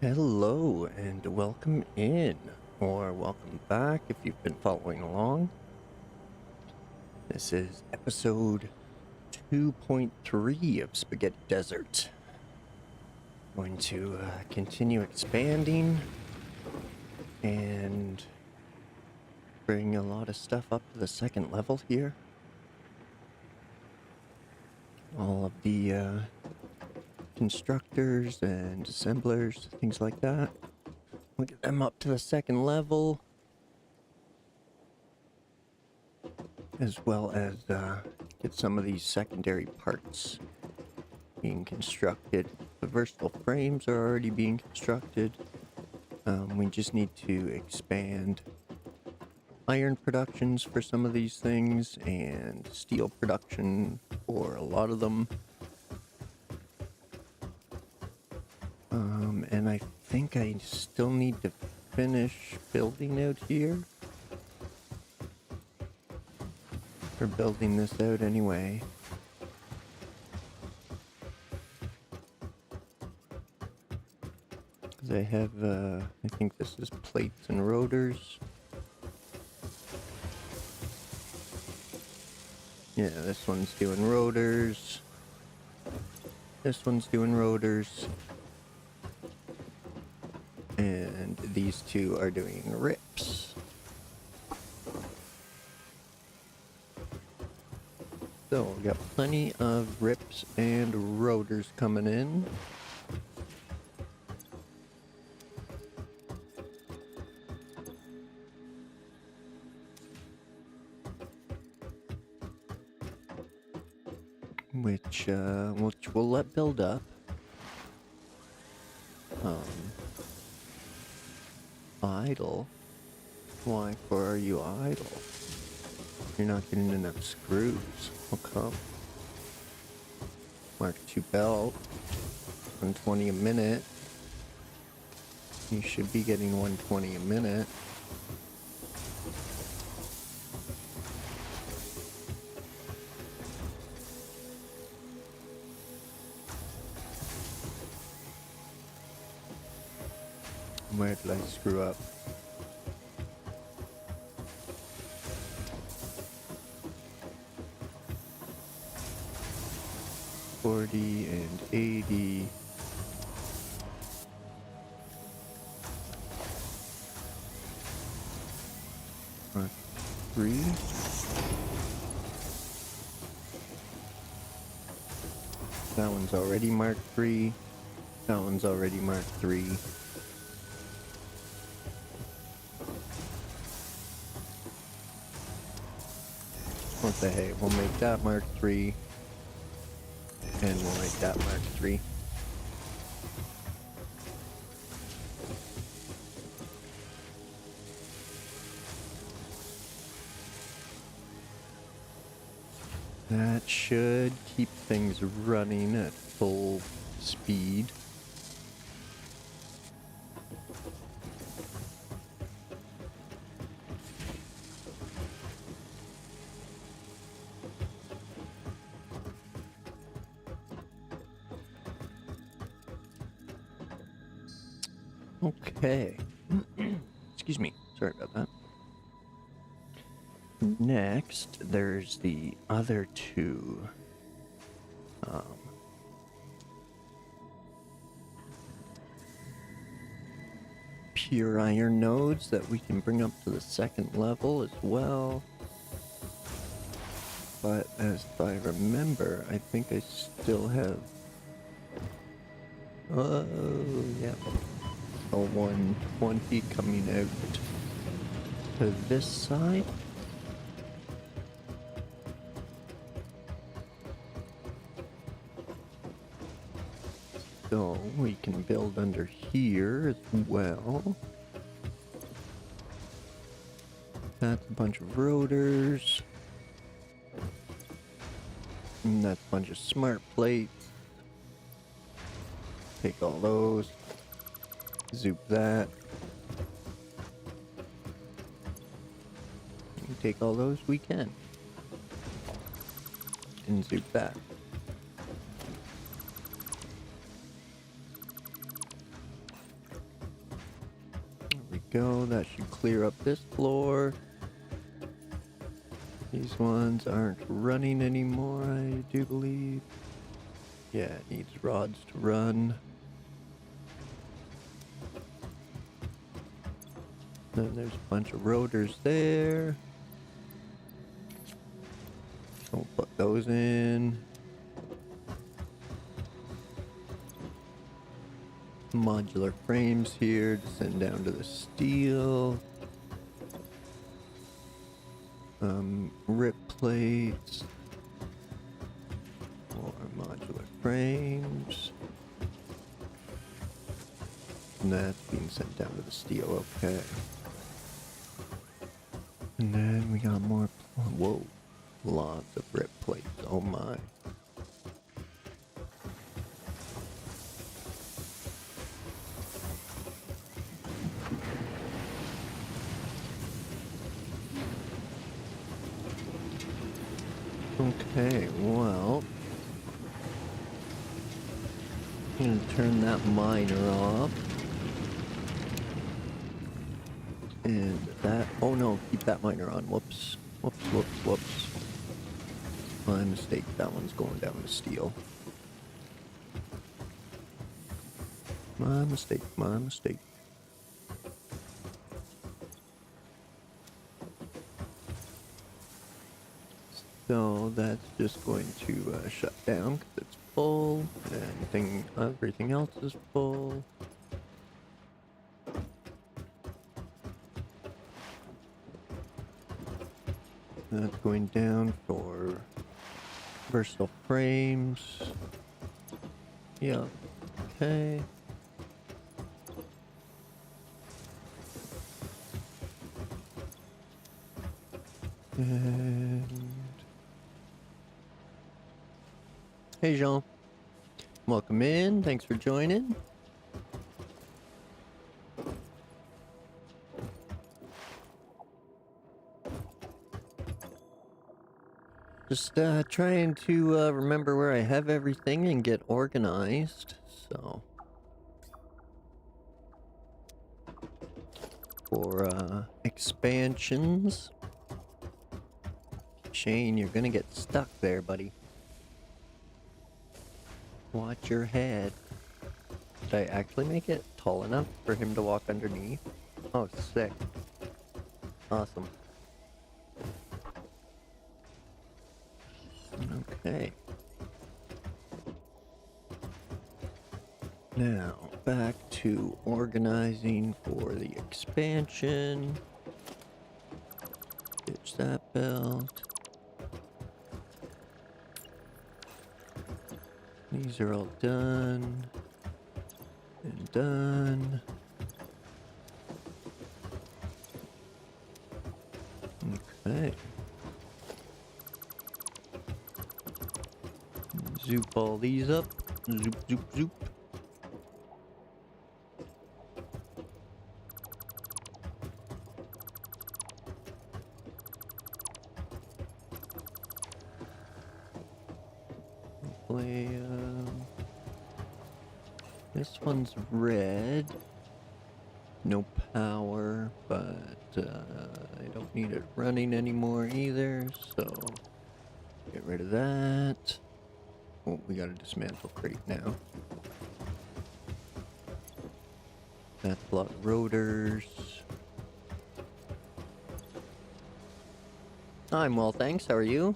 Hello and welcome in, or welcome back if you've been following along. This is episode 2.3 of Spaghetti Desert. Going to continue expanding and bring a lot of stuff up to the second level here. All of the constructors and assemblers, things like that. We'll get them up to the second level, as well as get some of these secondary parts being constructed. The versatile frames are already being constructed. We just need to expand iron productions for some of these things and steel production for a lot of them. And I think I still need to finish building out here. Or building this out anyway. Because I have, I think this is plates and rotors. Yeah, this one's doing rotors. This one's doing rotors. And these two are doing rips. So we got plenty of rips and rotors coming in. Which we'll let build up. Idle? Why are you idle? You're not getting enough screws. How come? Mark II belt. 120 a minute. You should be getting 120 a minute. Where did I screw up? $40 and $80. Mark III. That one's already Mark III. That one's already Mark III. What the hey, we'll make that Mark III. And we'll make that Mark III. That should keep things running at full speed. Okay. Excuse me. Sorry about that. Next, there's the other two. Pure iron nodes that we can bring up to the second level as well. But as I remember, I think I still have... Oh, yeah. A 120 coming out to this side. So we can build under here as well. That's a bunch of rotors. And that's a bunch of smart plates. Take all those. Zoop that. You take all those we can. And zoop that. go. That should clear up this floor. These ones aren't running anymore, I do believe. Yeah, it needs rods to run. Then there's a bunch of rotors there. We'll put those in. Modular frames here to send down to the steel. Rip plates. More modular frames. And that's being sent down to the steel, okay. And then we got more, whoa, lots of rip plates, oh my. Okay, well, I'm gonna turn that miner off. And that, oh no, keep that miner on, whoops, whoops, whoops, whoops. My mistake, that one's going down to steel. My mistake, my mistake. So that's just going to shut down because it's full. Everything else is full. That's going down for versatile frames. Yeah. Okay. And hey, Jean. Welcome in. Thanks for joining. Just trying to remember where I have everything and get organized. So for expansions. Shane, you're gonna get stuck there, buddy. Watch your head. Did I actually make it tall enough for him to walk underneath? Oh, sick. Awesome. Okay. Now, back to organizing for the expansion. Ditch that belt. These are all done. And done. Okay. Zoop all these up. Zoop, zoop, zoop. Hopefully, this one's red. No power, but I don't need it running anymore either, so get rid of that. Oh, we got a dismantle crate now. That's a lot of rotors. I'm well, thanks. How are you?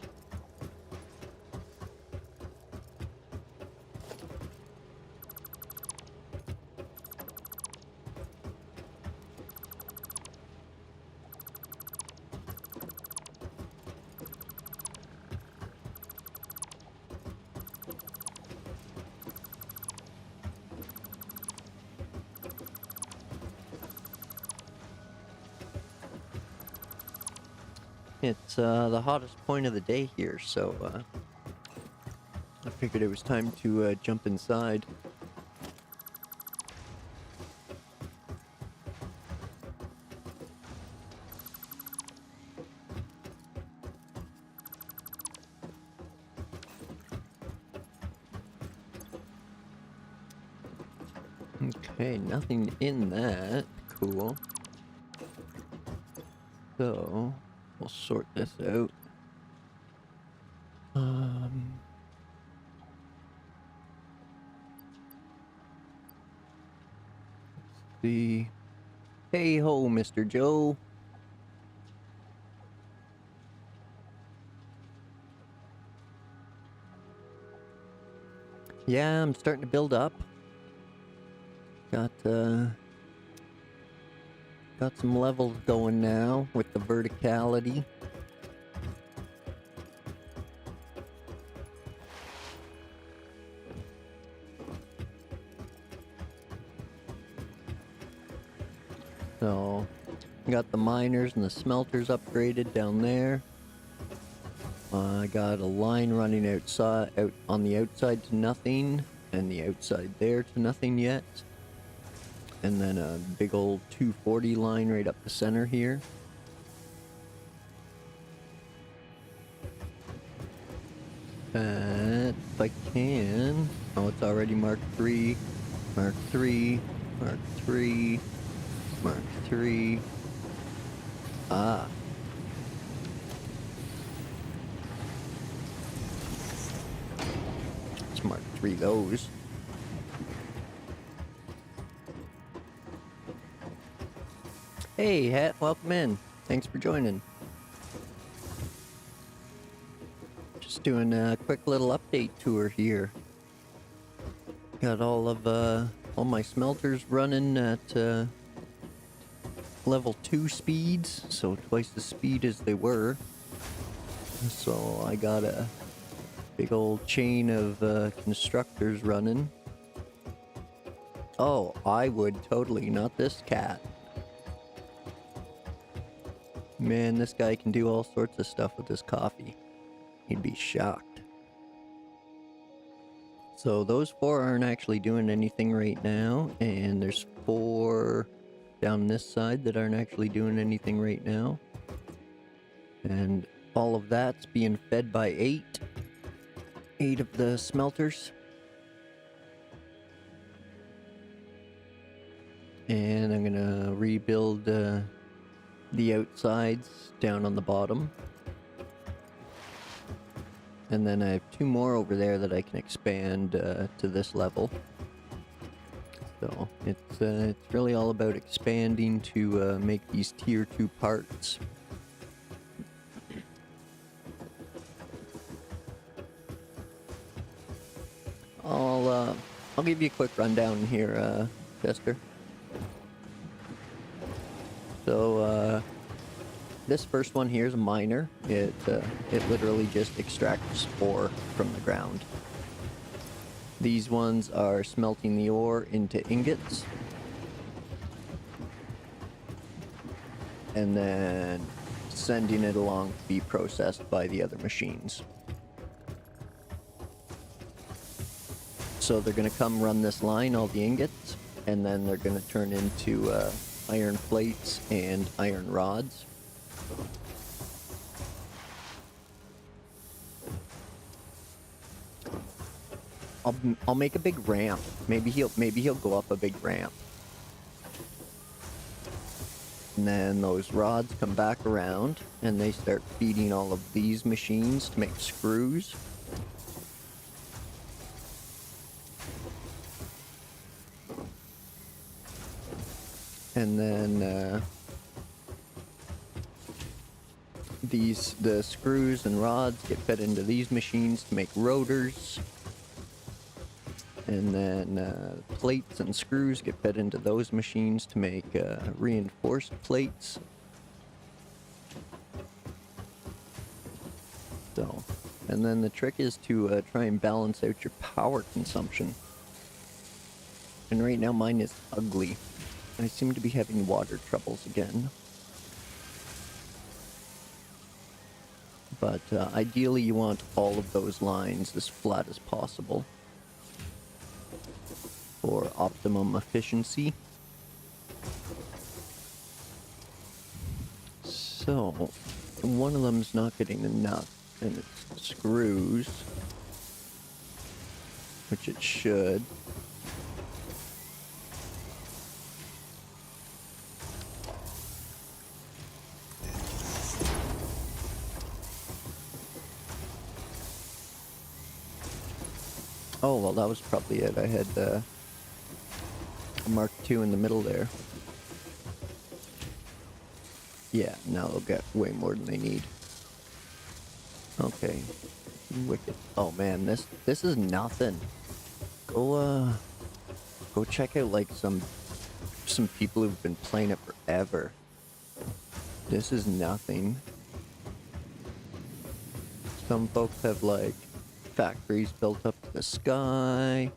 It's the hottest point of the day here, so I figured it was time to jump inside. Okay, nothing in that. Cool. So, we'll sort this out. Let's see. Hey ho, Mr. Joe. Yeah, I'm starting to build up. Got some levels going now with the verticality. So, got the miners and the smelters upgraded down there. I got a line running out on the outside to nothing, and the outside there to nothing yet. And then a big old 240 line right up the center here. If I can... Oh, it's already Mark 3, Mark 3, Mark 3, Mark 3. Ah. Let's Mark 3 those. Hey, Hat, welcome in. Thanks for joining. Just doing a quick little update tour here. Got all my smelters running at level 2 speeds, so twice the speed as they were. So I got a big old chain of constructors running. Oh, I would totally, not this cat. Man, this guy can do all sorts of stuff with his coffee. He'd be shocked. So those 4 aren't actually doing anything right now, and there's 4 down this side that aren't actually doing anything right now. And all of that's being fed by 8 of the smelters. And I'm gonna rebuild the outsides down on the bottom. And then I have 2 more over there that I can expand to this level. So it's really all about expanding to make these tier 2 parts. I'll give you a quick rundown here, Chester. So this first one here is a miner. It literally just extracts ore from the ground. These ones are smelting the ore into ingots. And then sending it along to be processed by the other machines. So they're going to come run this line, all the ingots, and then they're going to turn into iron plates and iron rods. I'll make a big ramp. Maybe he'll go up a big ramp. And then those rods come back around and they start feeding all of these machines to make screws. And then the screws and rods get fed into these machines to make rotors. And then plates and screws get fed into those machines to make reinforced plates. So, and then the trick is to try and balance out your power consumption. And right now mine is ugly. I seem to be having water troubles again. But ideally you want all of those lines as flat as possible for optimum efficiency. So, one of them's not getting enough, and it's screws, which it should. Oh, well, that was probably it. I had a Mark II in the middle there. Yeah, now they'll get way more than they need. Okay. Wicked. Oh man, this is nothing. Go check out like some people who've been playing it forever. This is nothing. Some folks have like factories built up to the sky.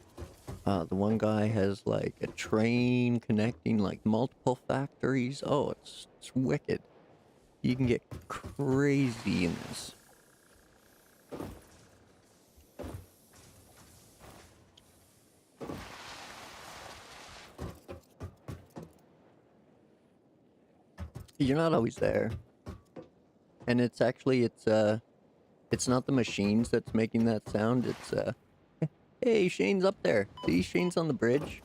The one guy has like a train connecting like multiple factories. Oh, it's wicked. You can get crazy in this. You're not always there. And it's actually, it's not the machines that's making that sound. It's, hey, Shane's up there. See, Shane's on the bridge.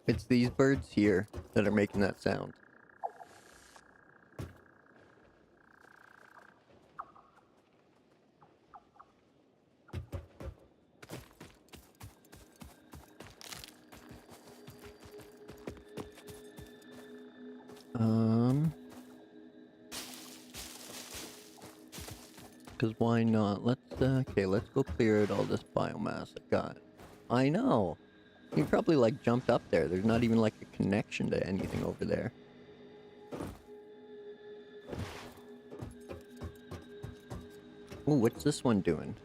It's these birds here that are making that sound. Because why not? Okay, let's go clear out all this biomass I got. I know. You probably, like, jumped up there. There's not even, like, a connection to anything over there. Ooh, what's this one doing?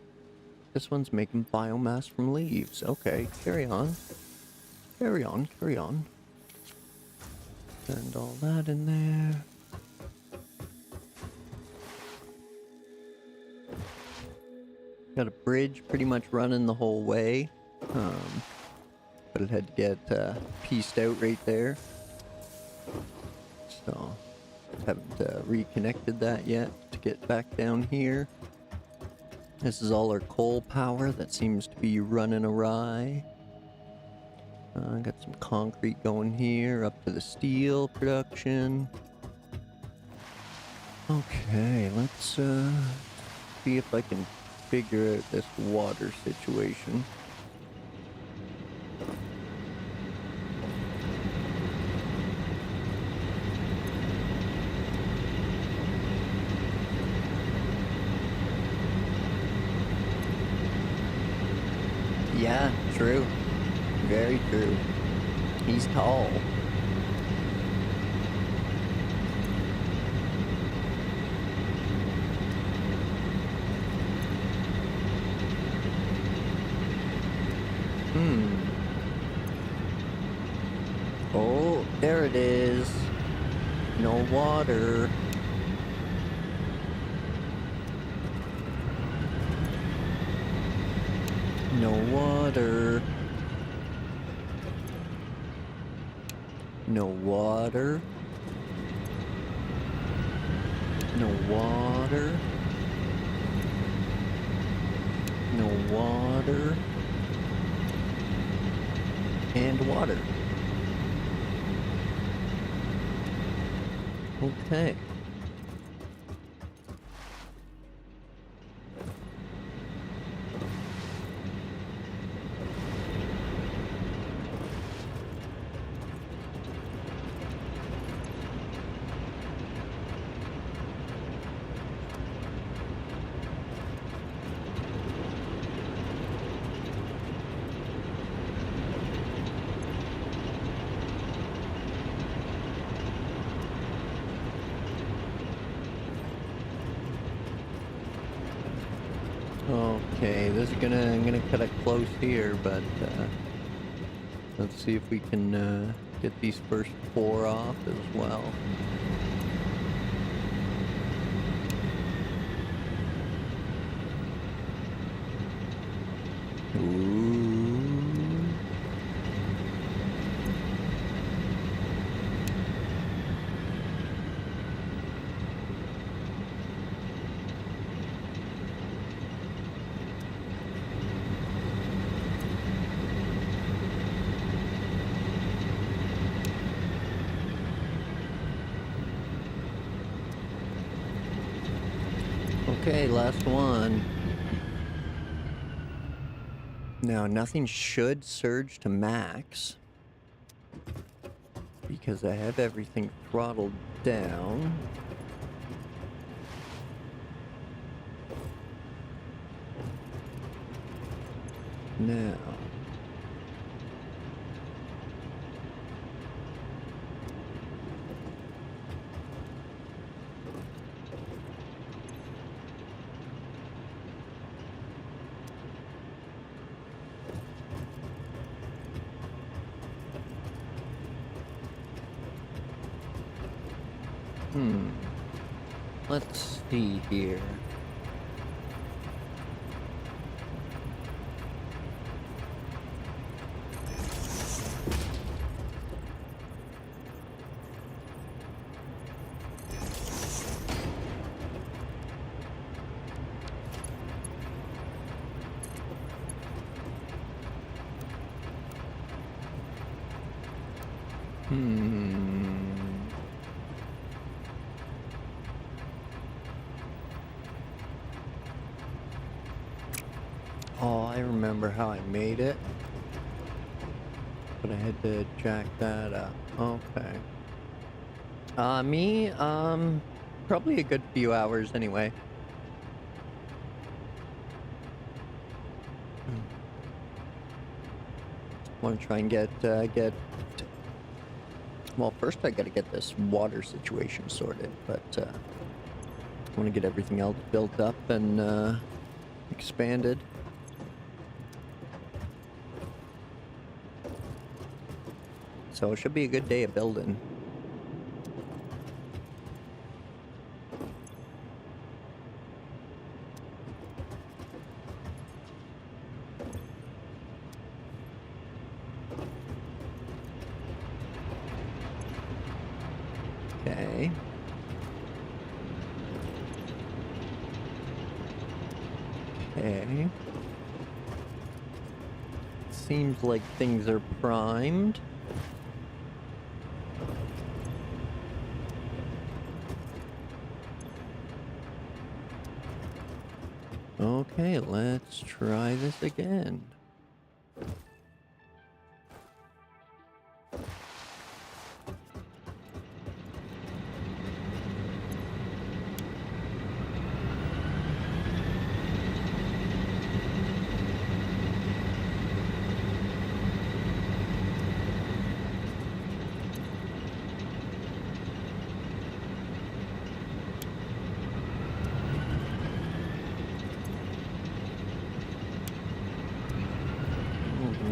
This one's making biomass from leaves. Okay, carry on. Carry on, carry on. Send all that in there. Got a bridge pretty much running the whole way. But it had to get pieced out right there. So, haven't reconnected that yet to get back down here. This is all our coal power that seems to be running awry. Got some concrete going here up to the steel production. Okay, let's see if I can figure out this water situation. Yeah, true. Very true. He's tall. Oh, there it is. No water. No water. No water. No water. No water. And water. Okay. Okay, I'm gonna cut it close here, but let's see if we can get these first 4 off as well. Ooh. Okay, last one. Now, nothing should surge to max because I have everything throttled down. Now, let's see here. Oh, I remember how I made it. But I had to jack that up. Okay. Me, probably a good few hours anyway. Want to try and get, well, first I gotta get this water situation sorted, but, I want to get everything else built up and, expanded. So it should be a good day of building. Okay. Okay. Seems like things are primed. Okay, let's try this again.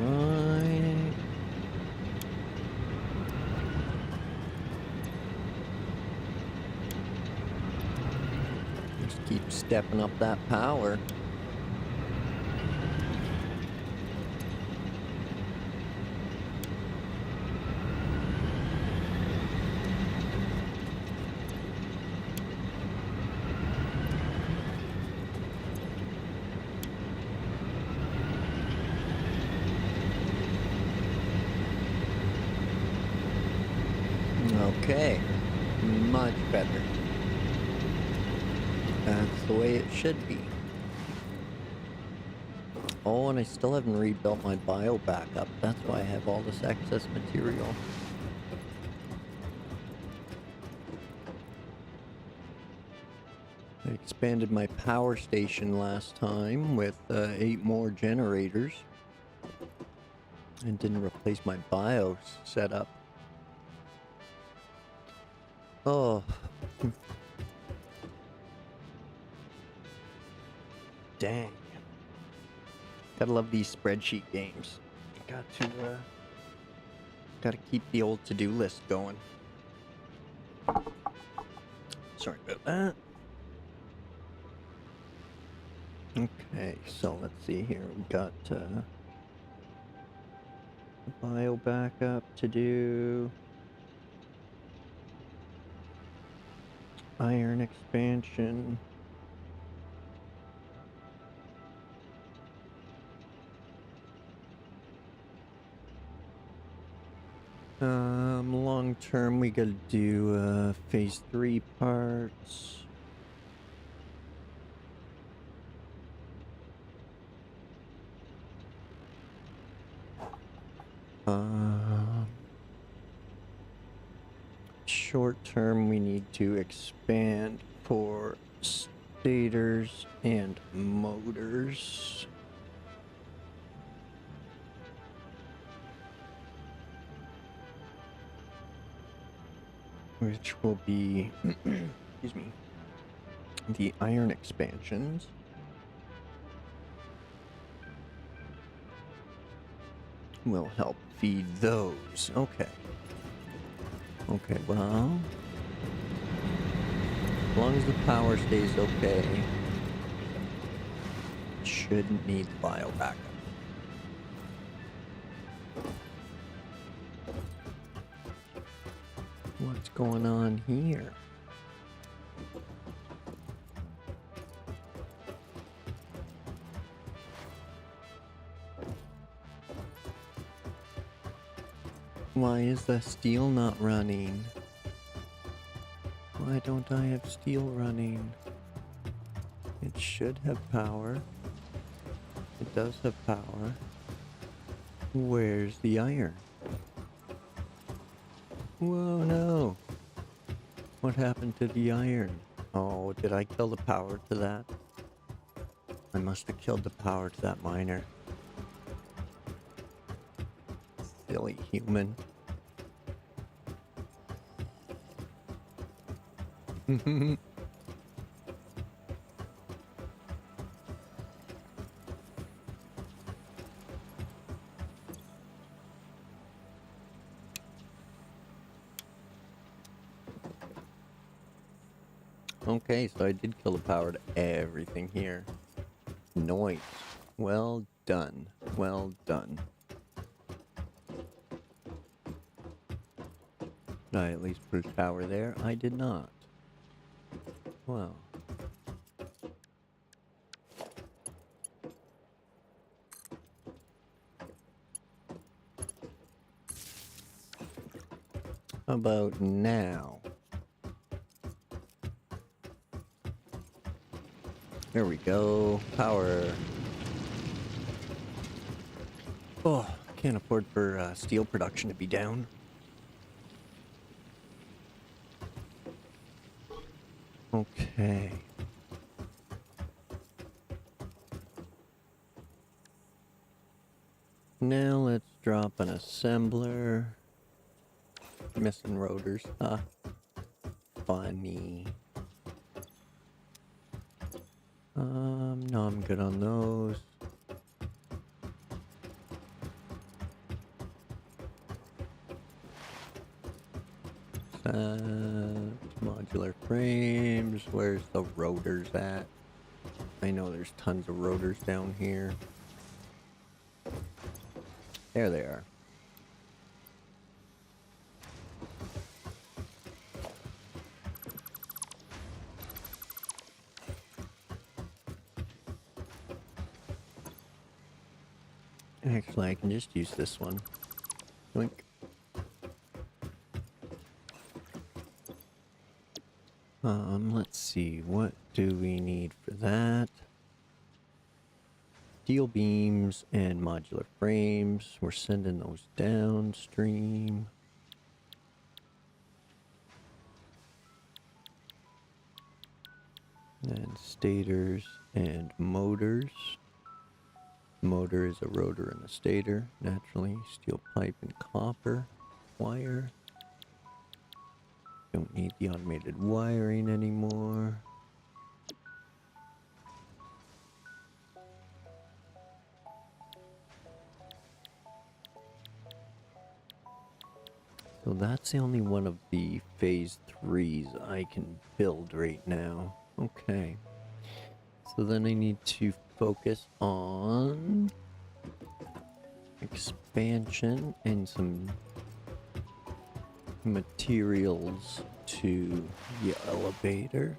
Alright. Just keep stepping up that power. Okay, much better. That's the way it should be. Oh, and I still haven't rebuilt my bio backup. That's why I have all this excess material. I expanded my power station last time with 8 more generators. And didn't replace my BIOS setup. Oh. Dang. Gotta love these spreadsheet games. Gotta keep the old to-do list going. Sorry about that. Okay, so let's see here. We've got the bio backup to do. Iron expansion. Long term we gotta do phase 3 parts. Short term, we need to expand for stators and motors. Which will be, excuse me, the iron expansions. Will help feed those. Okay. Okay, well, as long as the power stays okay, shouldn't need the bio backup. What's going on here? Why is the steel not running? Why don't I have steel running? It should have power. It does have power. Where's the iron? Whoa, no. What happened to the iron? Oh, did I kill the power to that? I must have killed the power to that miner. Silly human. Okay, so I did kill the power to everything here. Noise. Well done. Well done. Did I at least put power there? I did not. Well. How about now? There we go. Power. Oh, can't afford for steel production to be down. Okay. Now let's drop an assembler. Missing rotors. Funny. No, I'm good on those. Modular frames. Where's the rotors at? I know there's tons of rotors down here. There they are. Actually, I can just use this one. Yoink. Let's see. What do we need for that? Steel beams and modular frames. We're sending those downstream. And stators and motors. Motor is a rotor and a stator, naturally. Steel pipe and copper wire. Don't need the automated wiring anymore. So that's the only one of the phase 3s I can build right now. Okay. So then I need to focus on expansion and some materials to the elevator.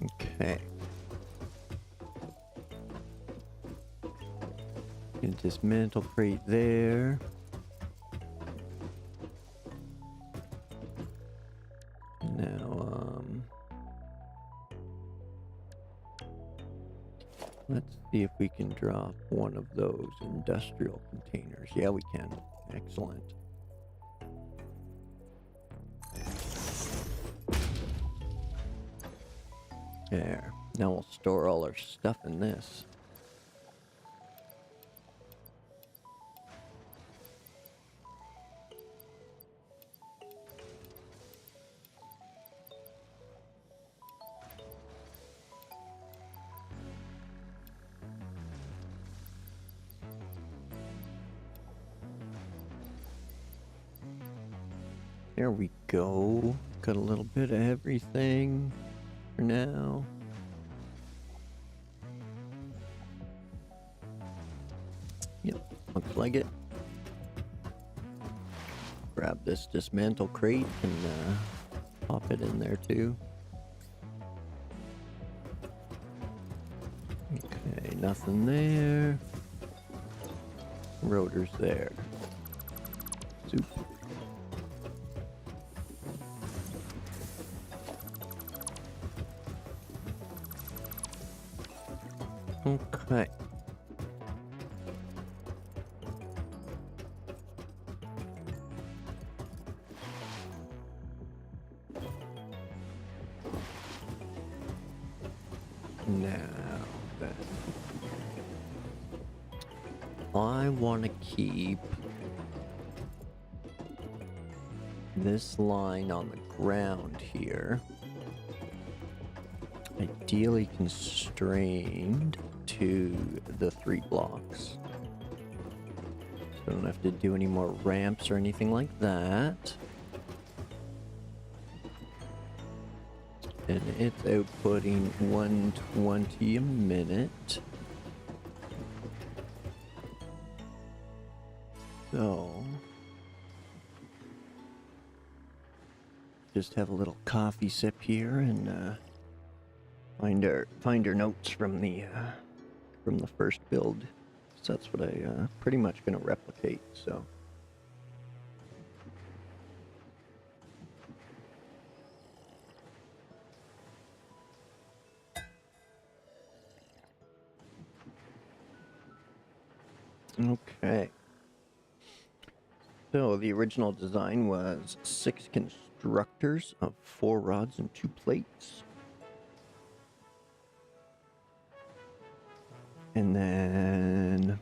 Okay. And dismantle crate there. Now, Let's see if we can drop one of those industrial containers. Yeah, we can. Excellent. There. Now we'll store all our stuff in this. There we go. Got a little bit of everything for now. Yep, looks like it. Grab this dismantle crate and pop it in there too. Okay, nothing there. Rotors there. Soup. Okay. Now then, I want to keep this line on the ground here, ideally constrained to the 3 blocks. So I don't have to do any more ramps or anything like that. And it's outputting 120 a minute. So just have a little coffee sip here and find our notes from the first build. So that's what I pretty much gonna replicate. So. Okay. So the original design was 6 constructors of 4 rods and 2 plates. And then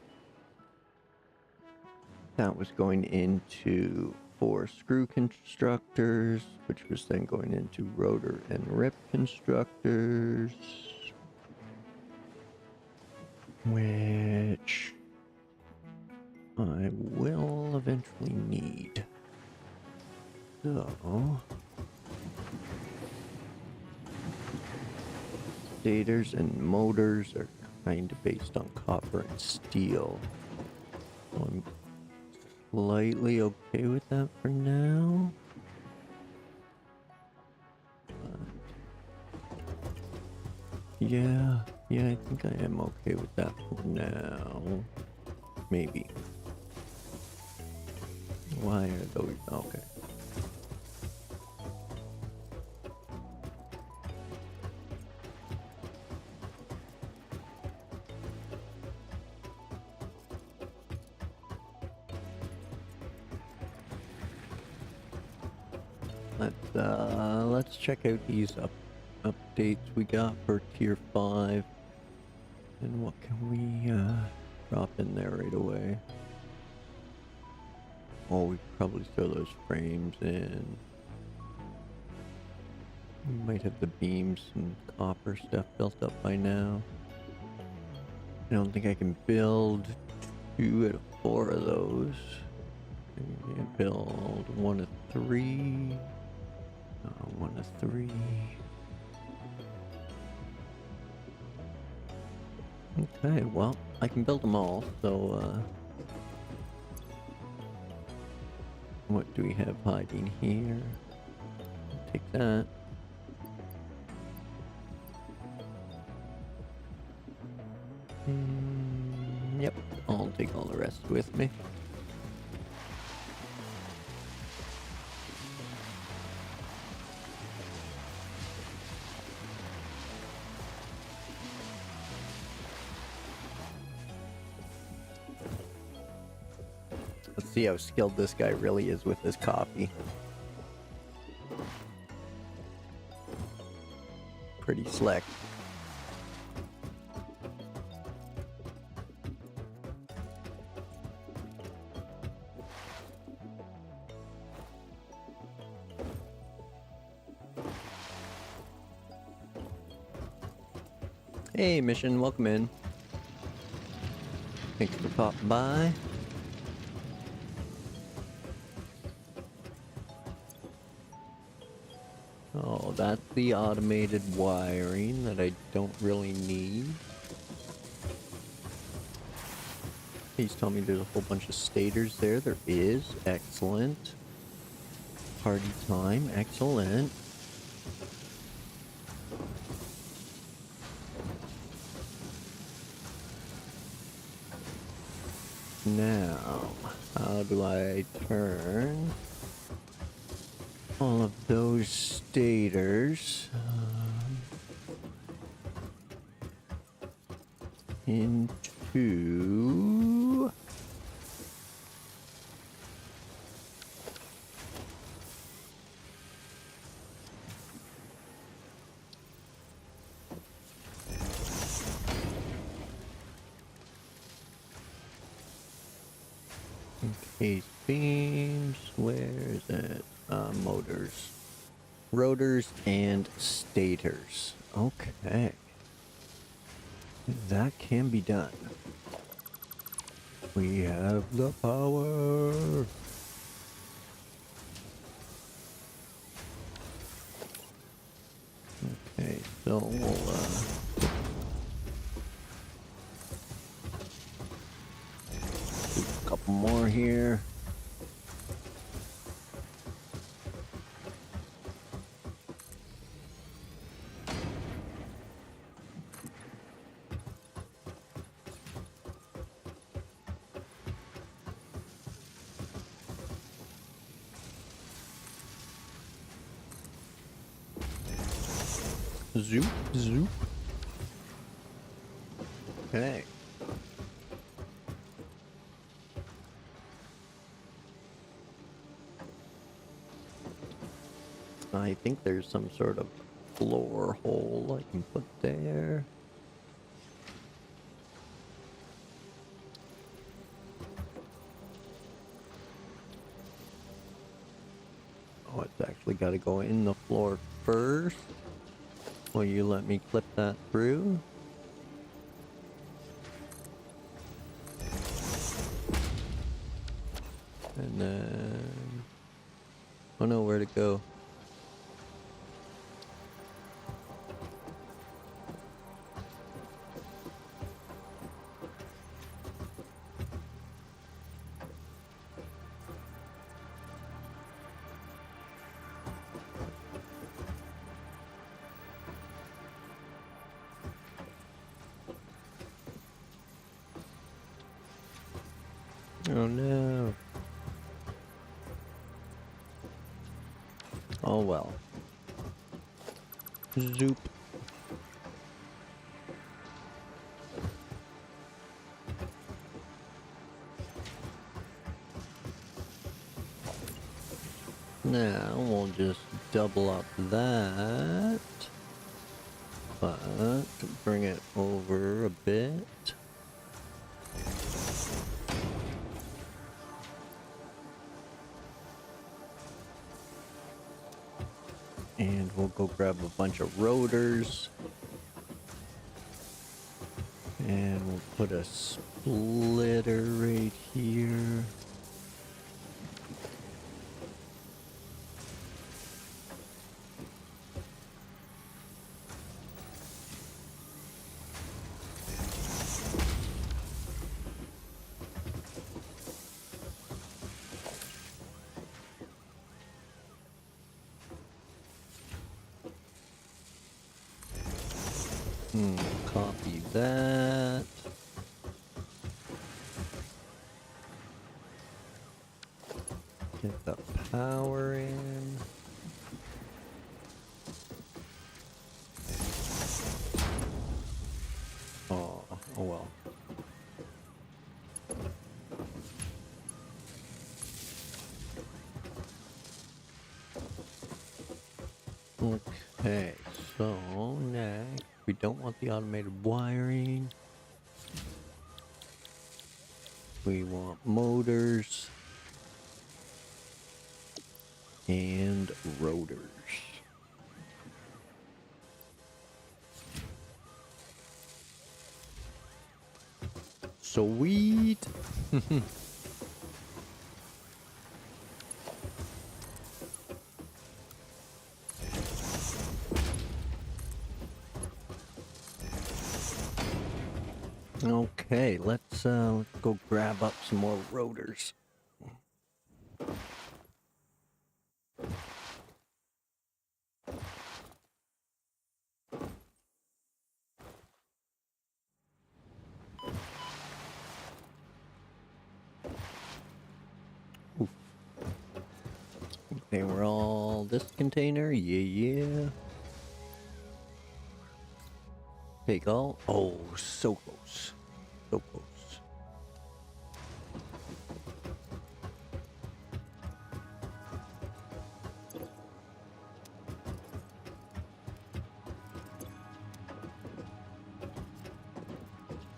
that was going into 4 screw constructors, which was then going into rotor and rip constructors, which I will eventually need. So stators and motors are kind of based on copper and steel. So I'm slightly okay with that for now. Yeah, I think I am okay with that for now. Maybe. Why are those? Okay. Let's check out these updates we got for tier 5. And what can we drop in there right away? Oh, we probably throw those frames in. We might have the beams and copper stuff built up by now. I don't think I can build 2 out of 4 of those. I can build 1 of 3. 1 of 3. Okay, well, I can build them all, so what do we have hiding here? I'll take that. Yep, I'll take all the rest with me. See how skilled this guy really is with his coffee. Pretty slick. Hey, Mission, welcome in. Thanks for popping by. Oh, that's the automated wiring that I don't really need. He's telling me there's a whole bunch of stators there. There is. Excellent. Party time. Excellent. Now, how do I turn all of those stators into case beams? Where is it? Motors. Rotors and stators. Okay. That can be done. We have the power. Okay, so we'll do a couple more here. Zoop, zoop. Okay. I think there's some sort of floor hole I can put there. Oh, it's actually got to go in the floor first. Will you let me clip that through? And then... oh no, where'd it go? Oh no. Oh well. Zoop. Now we'll just double up that, but bring it over a bit. And we'll go grab a bunch of rotors. And we'll put a splitter right here. Copy that. Get the power in. Oh well. Okay, so next, we don't want the automated wiring. We want motors and rotors. Sweet. Okay, let's go grab up some more rotors. Oof. They were all this container, yeah. Take all. Oh, so close. So close.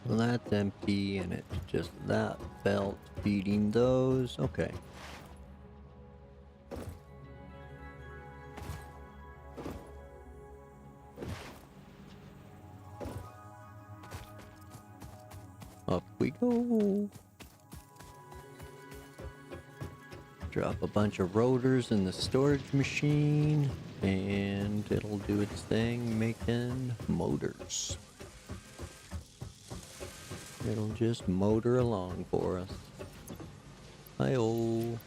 Well, that's empty, and it's just that belt feeding those. Okay. Up we go. Drop a bunch of rotors in the storage machine, and it'll do its thing making motors. It'll just motor along for us. Hi-oh.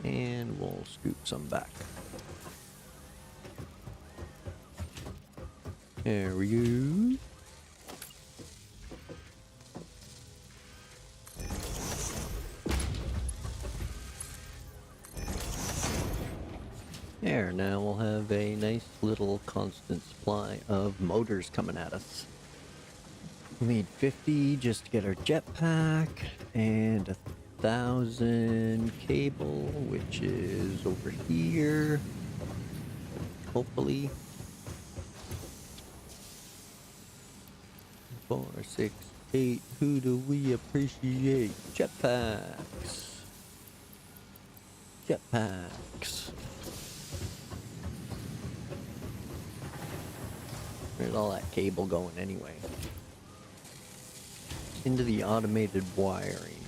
And we'll scoop some back. There we go. There, now we'll have a nice little constant supply of motors coming at us. We need 50 just to get our jetpack, and 1,000 cable, which is over here. Hopefully. 4, 6, 8. Who do we appreciate? Jetpacks. Jetpacks. Where's all that cable going anyway? Into the automated wiring.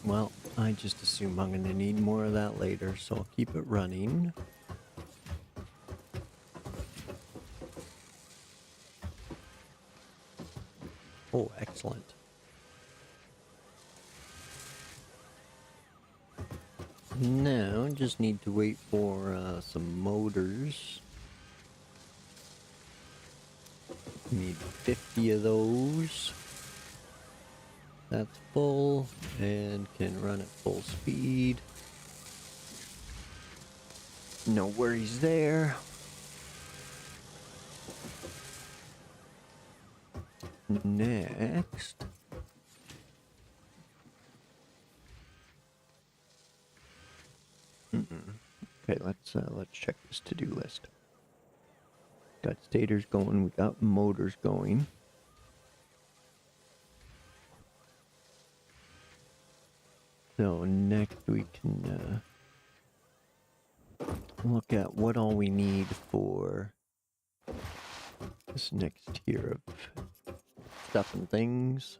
Well, I just assume I'm going to need more of that later, so I'll keep it running. Oh, excellent. Now, just need to wait for some motors. Need 50 of those. That's full and can run at full speed. No worries there. Next. Okay, let's check this to-do list. Got stators going, we got motors going. So next we can look at what all we need for this next tier of stuff and things.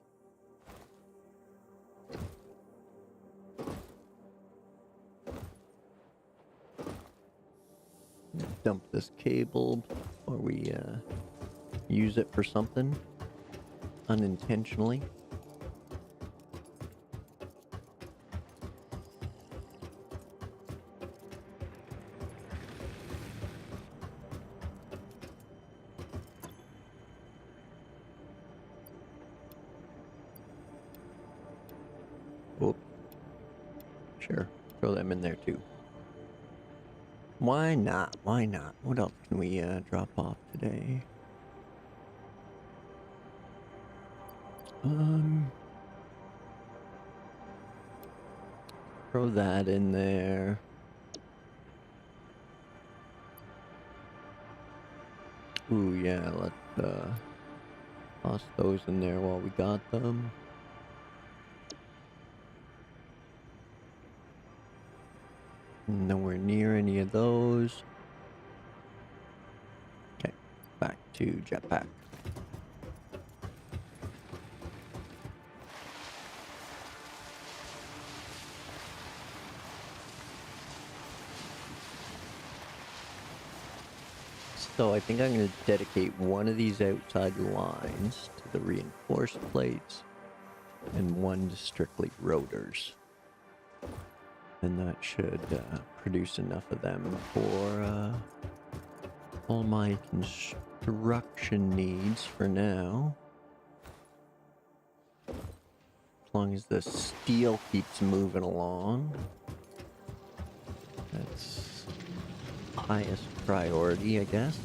Dump this cable or we use it for something unintentionally. Oh, sure, throw them in there too. Why not? Why not? What else can we drop off today? Throw that in there. Ooh, yeah, let's toss those in there while we got them. Nowhere near any of those. Okay, back to jetpack. So I think I'm going to dedicate one of these outside lines to the reinforced plates and one to strictly rotors. And that should produce enough of them for all my construction needs for now. As long as the steel keeps moving along. That's highest priority, I guess.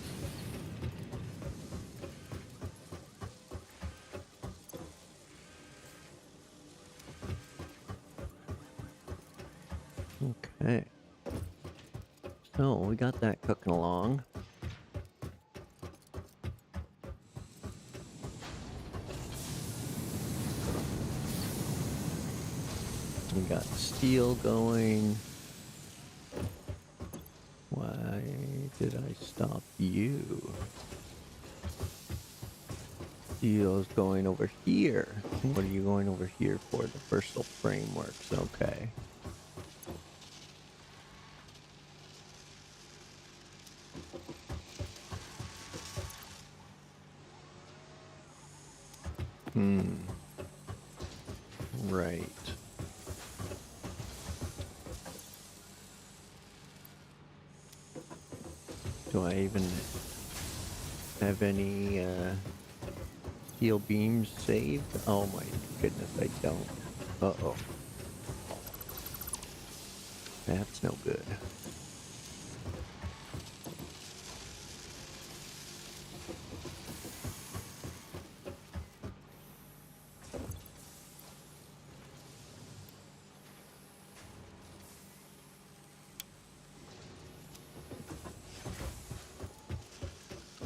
Okay. So we got that cooking along. We got steel going. Why did I stop you? Steel's going over here. What are you going over here for? The versatile frameworks. Okay. Right. Do I even have any steel beams saved? Oh my goodness, I don't. Uh-oh. That's no good.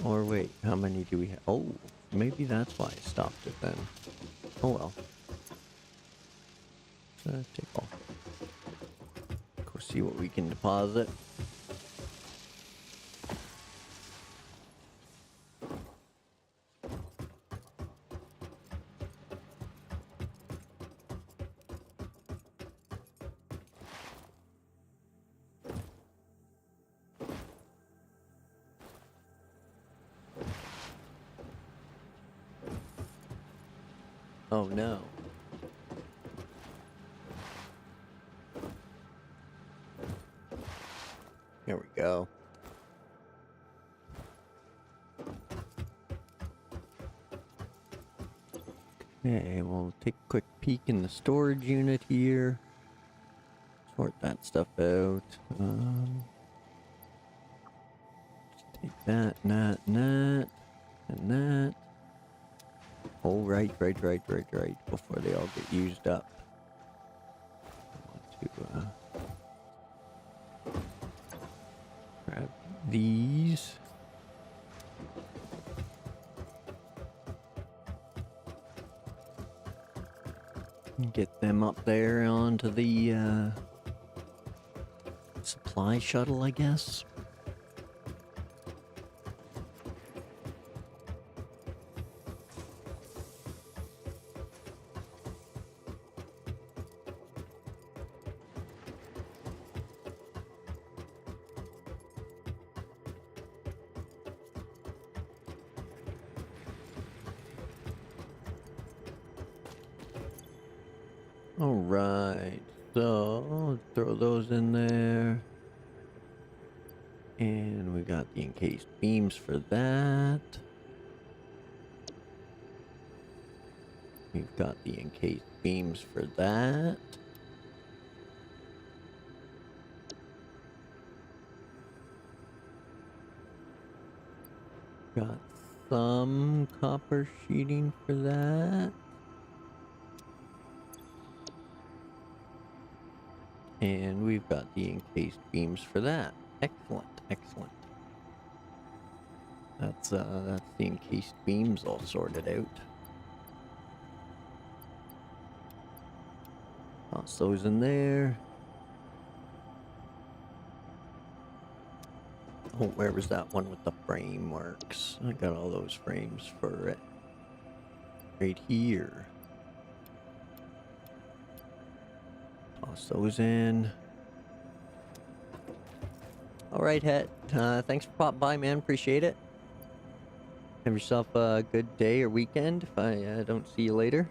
Or wait, how many do we have? Oh, maybe that's why I stopped it then. Oh well. Take off. Go see what we can deposit. Oh no. Here we go. Okay, we'll take a quick peek in the storage unit here. Sort that stuff out. Just take that, and that, and that, and that. Oh, right. Before they all get used up. I want to grab these. Get them up there onto the supply shuttle, I guess. Alright, so throw those in there. And we got the encased beams for that. We've got the encased beams for that. Got some copper sheeting for that. And we've got the encased beams for that. Excellent, excellent. That's the encased beams all sorted out. Toss those in there. Oh, where was that one with the frameworks? I got all those frames for it. Right here. Toss those in. Alright, Het. Thanks for popping by, man. Appreciate it. Have yourself a good day or weekend if I don't see you later.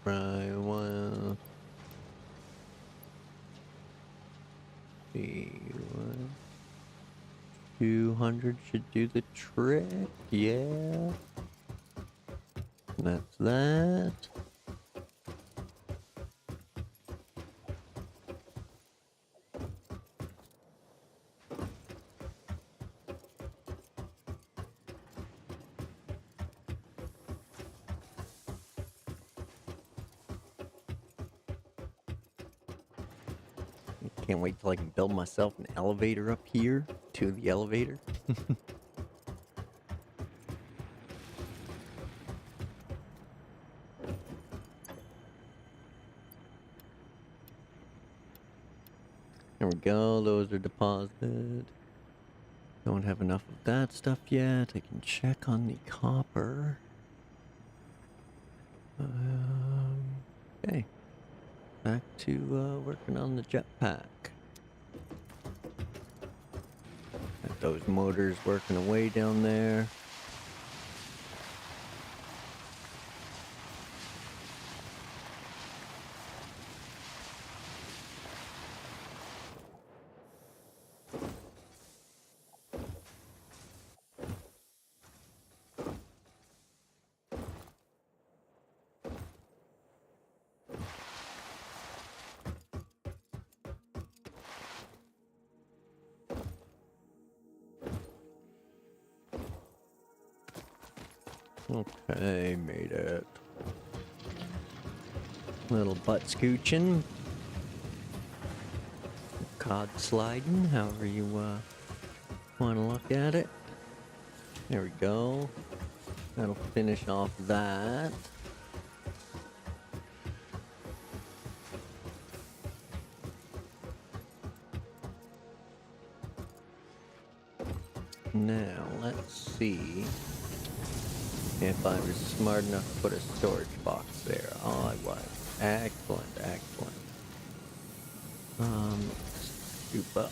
Right, well... See, 200 should do the trick, yeah. That's that. Can't wait till I can build myself an elevator up here to the elevator. There we go, those are deposited. Don't have enough of that stuff yet. I can check on the copper. Okay. Back to working on the jetpack. Got those motors working away down there. Okay, made it. Little butt scooching. Cod sliding, however you want to look at it. There we go. That'll finish off that. Now, let's see if I was smart enough to put a storage box there. Oh, I was. Excellent, excellent. Scoop up.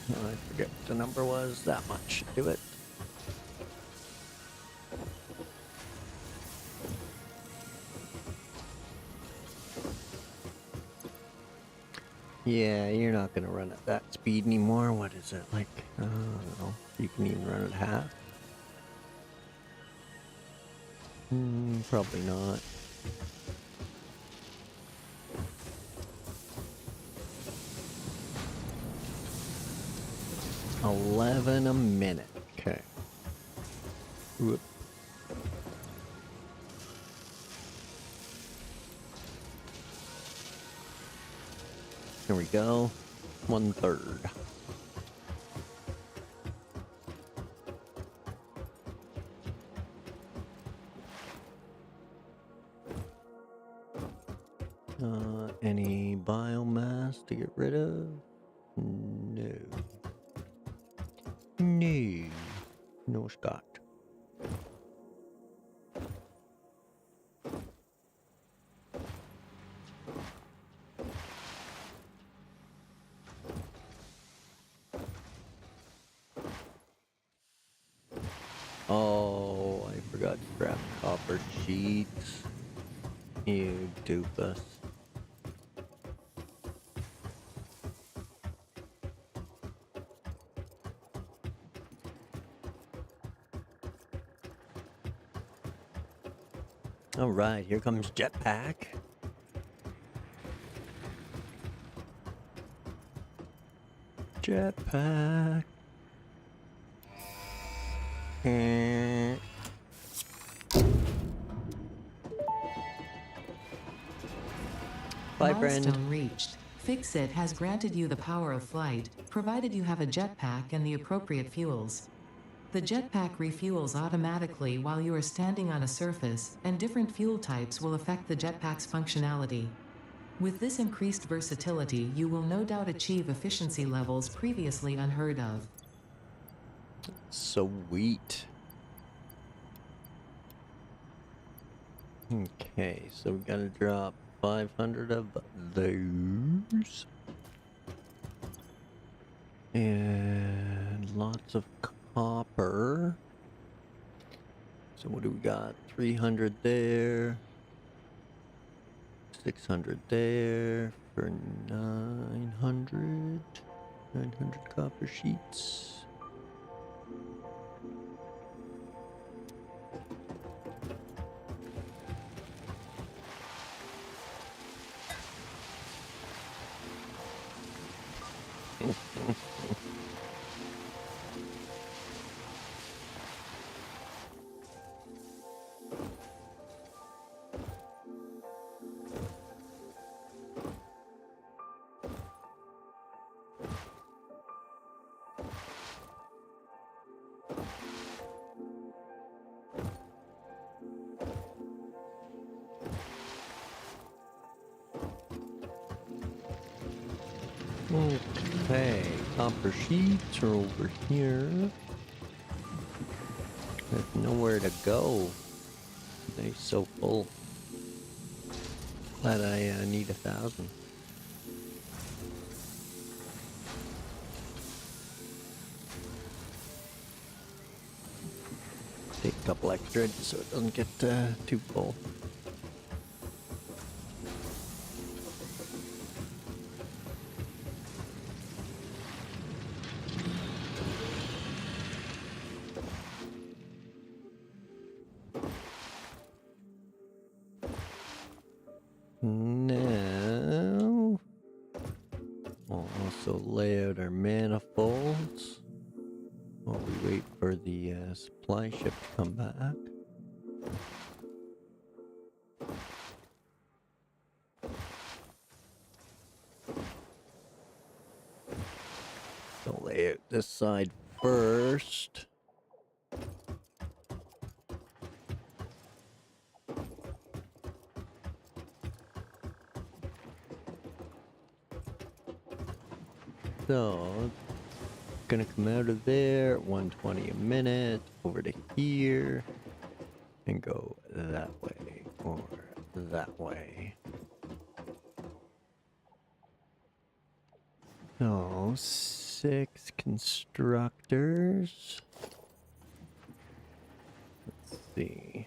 I forget what the number was. That much should do it. Yeah, you're not gonna run at that speed anymore. What is it, like, I don't know. You can even run at half. Probably not. $11 a minute. Okay. Whoop. There we go. 1/3. Any biomass to get rid of? No. No. No, Scott. Oh, I forgot to grab copper sheets. You doofus. All right, here comes jetpack. Jetpack. Bye, friend. Milestone reached. Fix-It has granted you the power of flight, provided you have a jetpack and the appropriate fuels. The jetpack refuels automatically while you are standing on a surface, and different fuel types will affect the jetpack's functionality. With this increased versatility, you will no doubt achieve efficiency levels previously unheard of. Sweet. Okay, so we gotta drop 500 of those. And lots of copper. So what do we got? 300 there. 600 there for 900. 900 copper sheets. Okay, copper sheets are over here. There's nowhere to go. They're so full. Glad I need 1,000. Take a couple extra so it doesn't get too full. Now, we'll also lay out our manifolds while we wait for the supply ship to come back. So lay out this side first. So, gonna come out of there, 120 a minute, over to here, and go that way, or that way. So, 6 constructors. Let's see.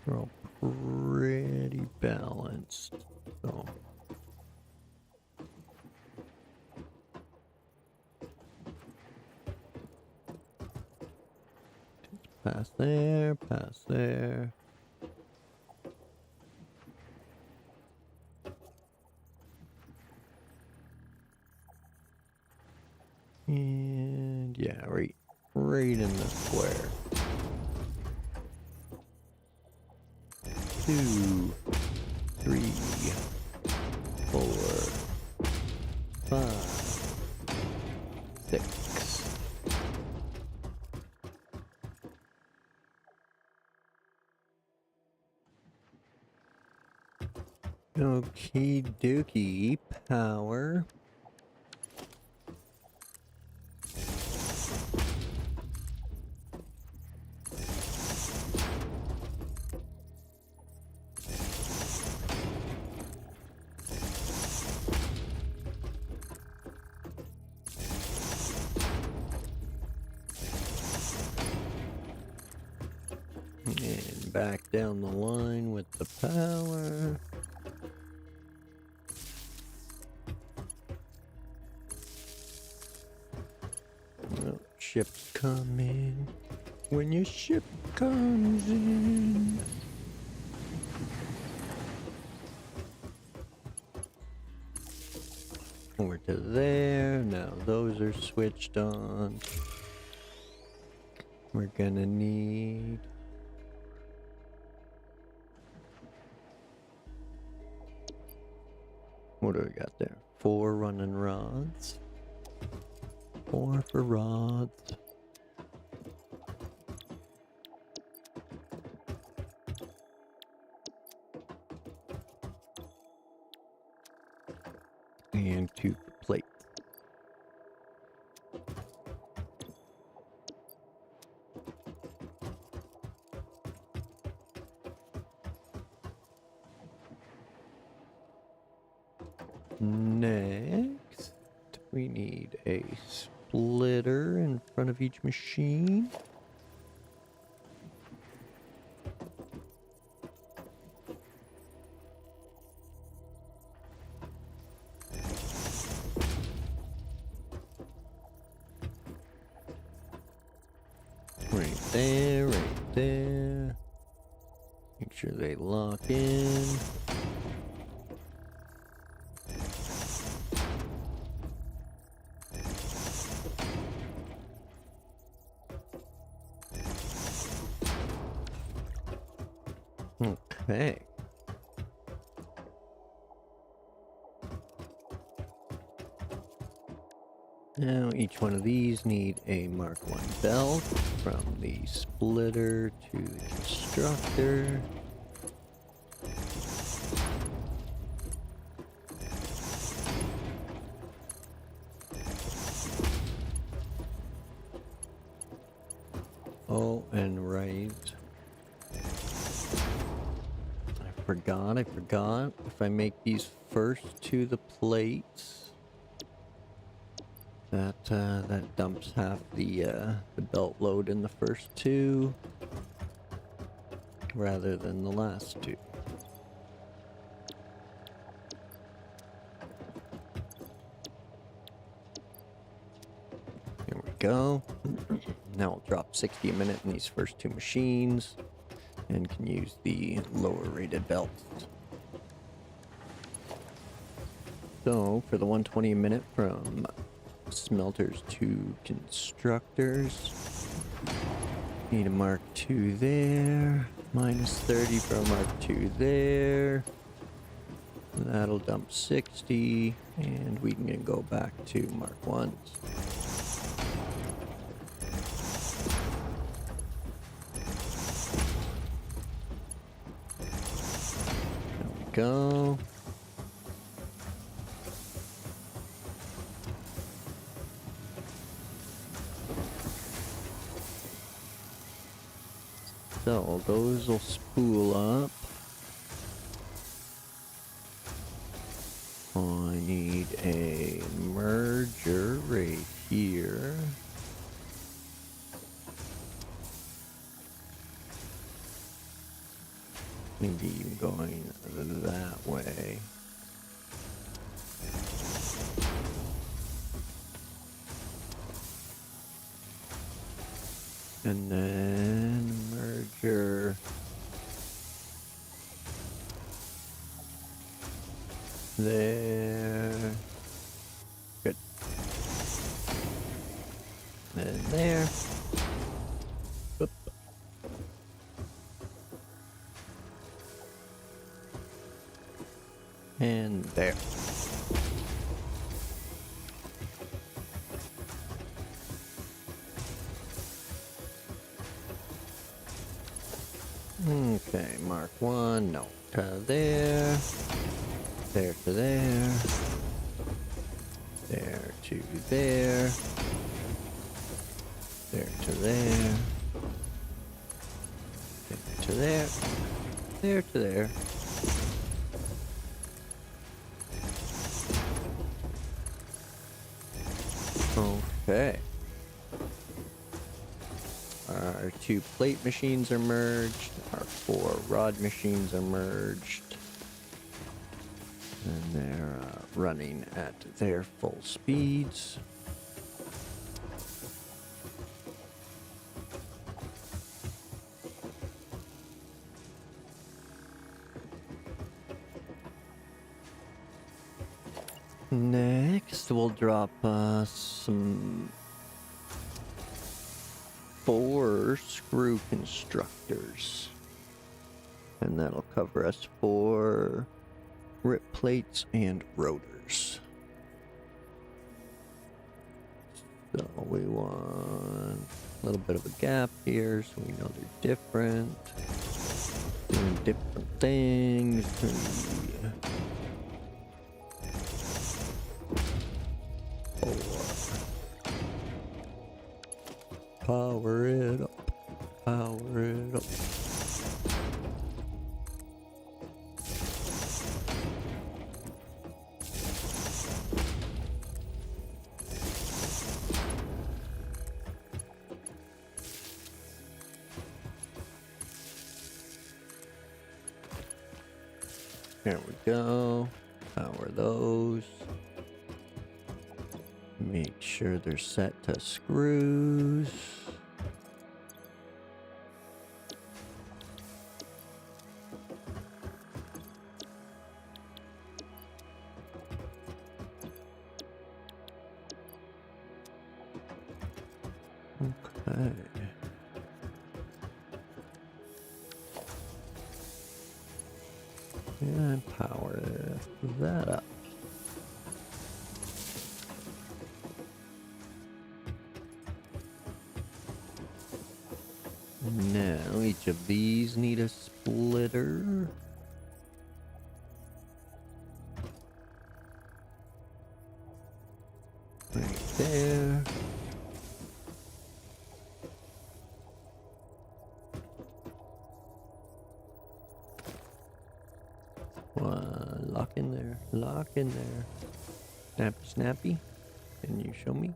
They're all pretty balanced. So pass there, pass there. And yeah, right in the square. 2, 3, 4, 5, 6. Okie dokie, power. And back down the line with the power. Well, ship come in? When your ship comes in. Over to there. Now those are switched on. We're gonna need... What do we got there? 4 running rods. 4 for rods. And 2 for plates. Next, we need a splitter in front of each machine. Right there, right there. Make sure they lock in. Okay. Now each one of these need a Mark 1 belt from the splitter to the constructor. Oh, and right. I forgot. If I make these first to the plates, that dumps half the belt load in the first 2, rather than the last 2. There we go. Now I'll drop 60 a minute in these first 2 machines, and can use the lower rated belts. So for the 120 a minute from smelters to constructors, need a Mark 2 there, minus 30 for a Mark 2 there. That'll dump 60, and we can go back to Mark 1s. Go. So those will spool up. Oh, I need a merger right here. Maybe even going that way. And then merger there. Good. And there. Oop. And there. Okay, Mark 1, no. To there. There to there. There to there. There to there. There to there. There to there. Okay. Our 2 plate machines are merged. Our 4 rod machines are merged. And they're running at their full speeds. Next, we'll drop some 4 screw constructors. And that'll cover us for rip plates and rotors. So we want a little bit of a gap here so we know they're different. Doing different things. Power it up. Power it up. There we go. Power those. Make sure they're set to screws. Okay. And power that up. Now each of these need a splitter. Right there. Lock in there. Lock in there. Snappy, snappy. Can you show me?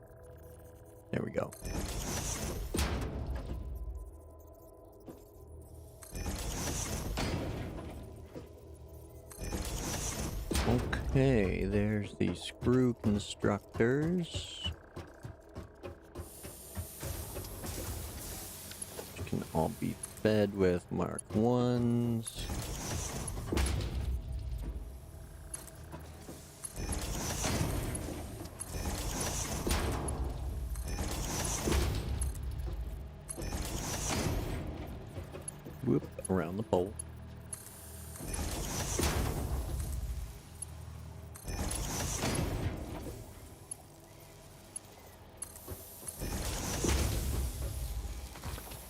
There we go. Okay, there's the screw constructors. Which can all be fed with Mark 1s. Whoop, around the pole.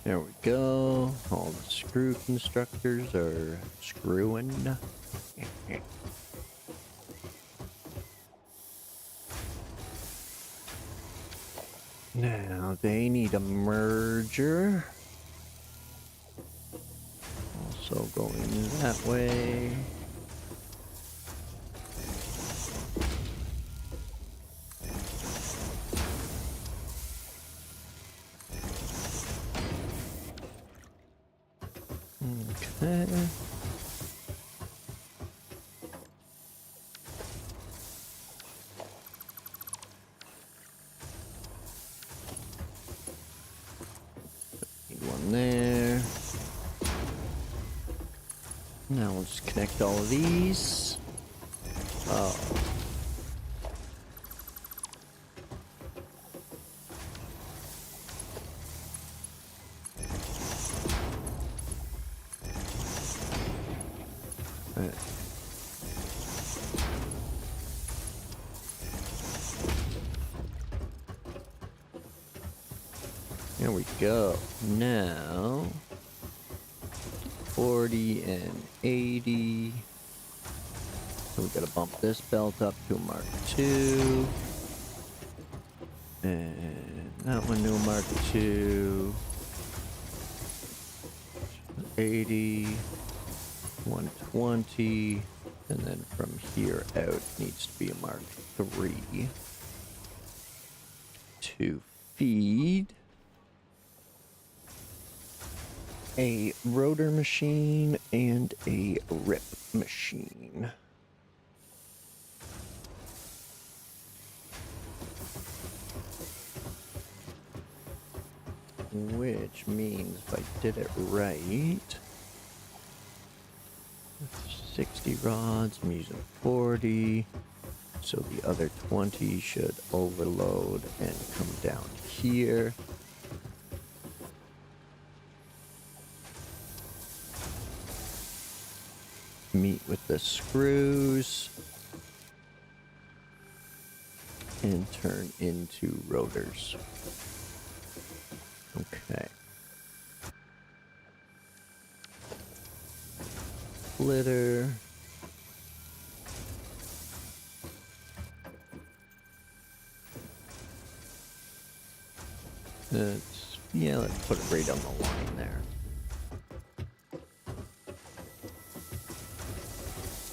There we go. All the screw constructors are screwing. Now they need a merger. Also going that way. Okay. Need one there. Now we'll just connect all of these. Oh. Right. There we go. Now 40 and 80. So we gotta bump this belt up to a Mark II. And that one to a Mark II. 80. 120. And then from here out needs to be a Mark III. To feed a rotor machine and a rip machine. Which means if I did it right, 60 rods, I'm using 40. So the other 20 should overload and come down here. Meet with the screws and turn into rotors. Okay. Splitter. Let's put it right on the line there.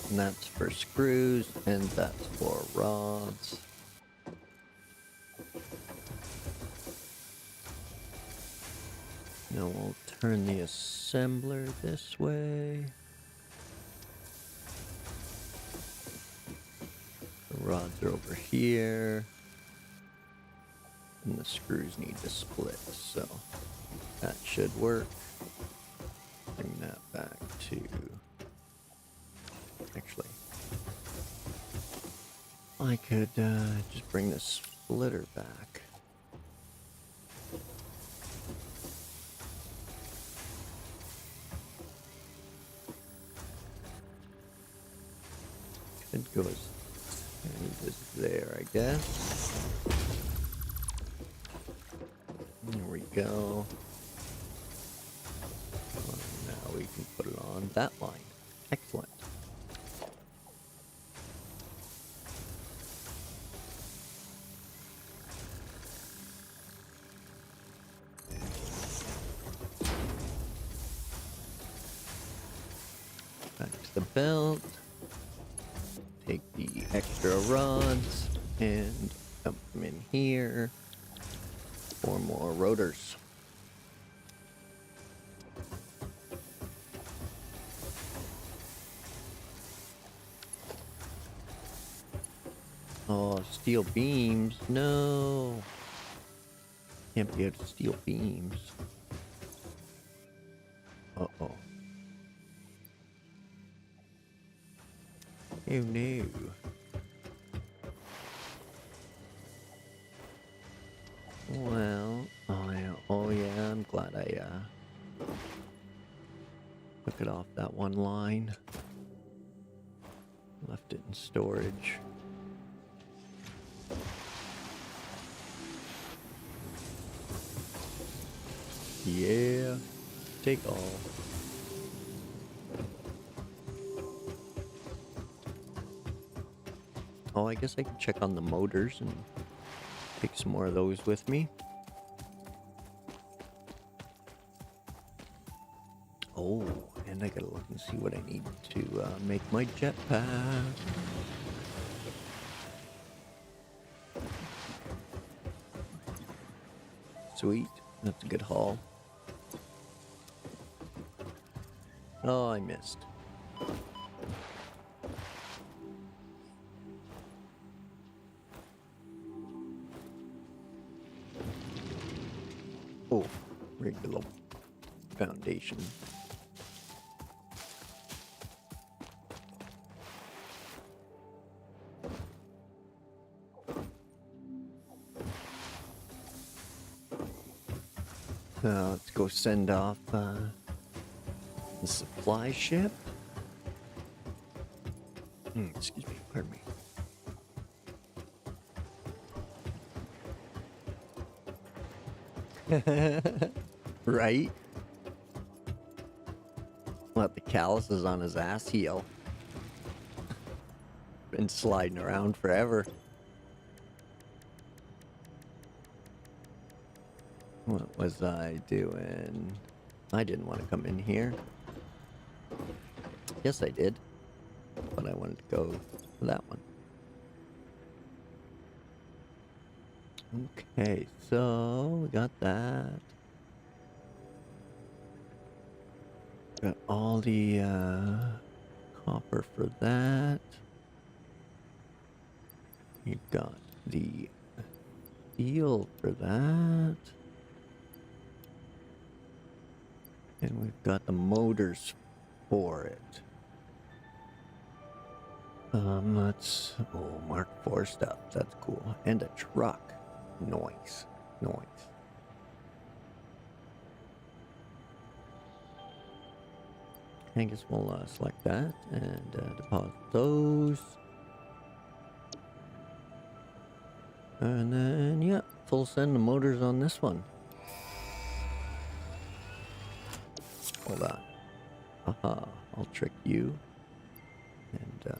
And that's for screws, and that's for rods. Now we'll turn the assembler this way. The rods are over here. And the screws need to split, so that should work. Bring that back to... Actually, I could just bring the splitter back. Could go as there, I guess. There we go. Now we can put it on that line. Excellent. Back to the belt. Take the extra rods and dump them in here. 4 more rotors. Oh, steel beams. No. Can't be out of steel beams. Uh-oh. Oh no. Well, oh yeah, I'm glad I took it off that one line. Left it in storage. Yeah, take all. Oh, I guess I could check on the motors and take some more of those with me. Oh, and I gotta look and see what I need to make my jetpack. Sweet, that's a good haul. Oh, I missed. Oh, rigged a little foundation. Let's go send off the supply ship. Excuse me, pardon me. Right? Let the calluses on his ass heal. Been sliding around forever. What was I doing? I didn't want to come in here. Yes, I did. But I wanted to go for that one. Okay, so we got that. Got all the copper for that. You got the steel for that. And we've got the motors for it. Let's Mark IV stuff. That's cool. And a truck. Nice. Nice. I guess we'll select that and deposit those. And then, yeah, full send the motors on this one. Hold on. Aha, I'll trick you. And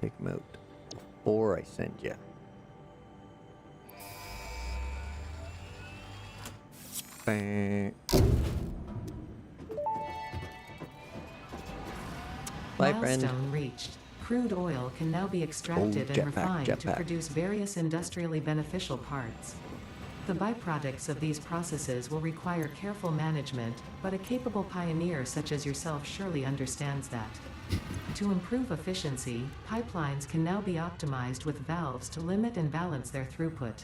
take them out before I send you. Bang. Bye, friend. Milestone reached. Crude oil can now be extracted and refined to jetpack. produce various industrially beneficial parts. The byproducts of these processes will require careful management, but a capable pioneer such as yourself surely understands that. To improve efficiency, pipelines can now be optimized with valves to limit and balance their throughput.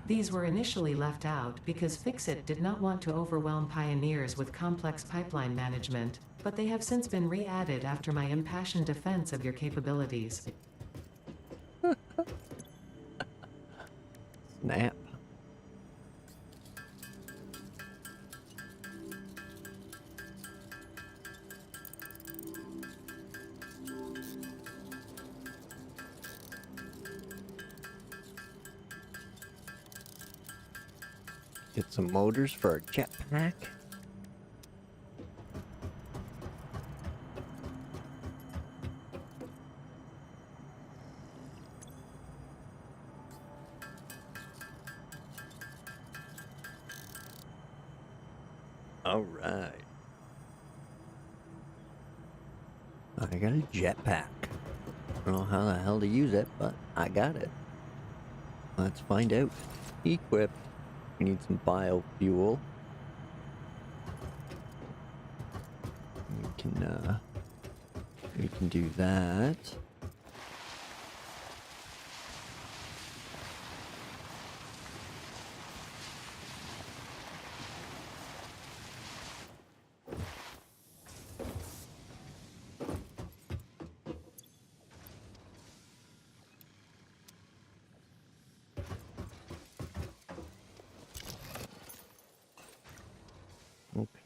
These were initially left out because Fixit did not want to overwhelm pioneers with complex pipeline management, but they have since been re-added after my impassioned defense of your capabilities. Snap. Get some motors for our jetpack. All right. I got a jetpack. I don't know how the hell to use it, but I got it. Let's find out. Equip. We need some biofuel. We can do that.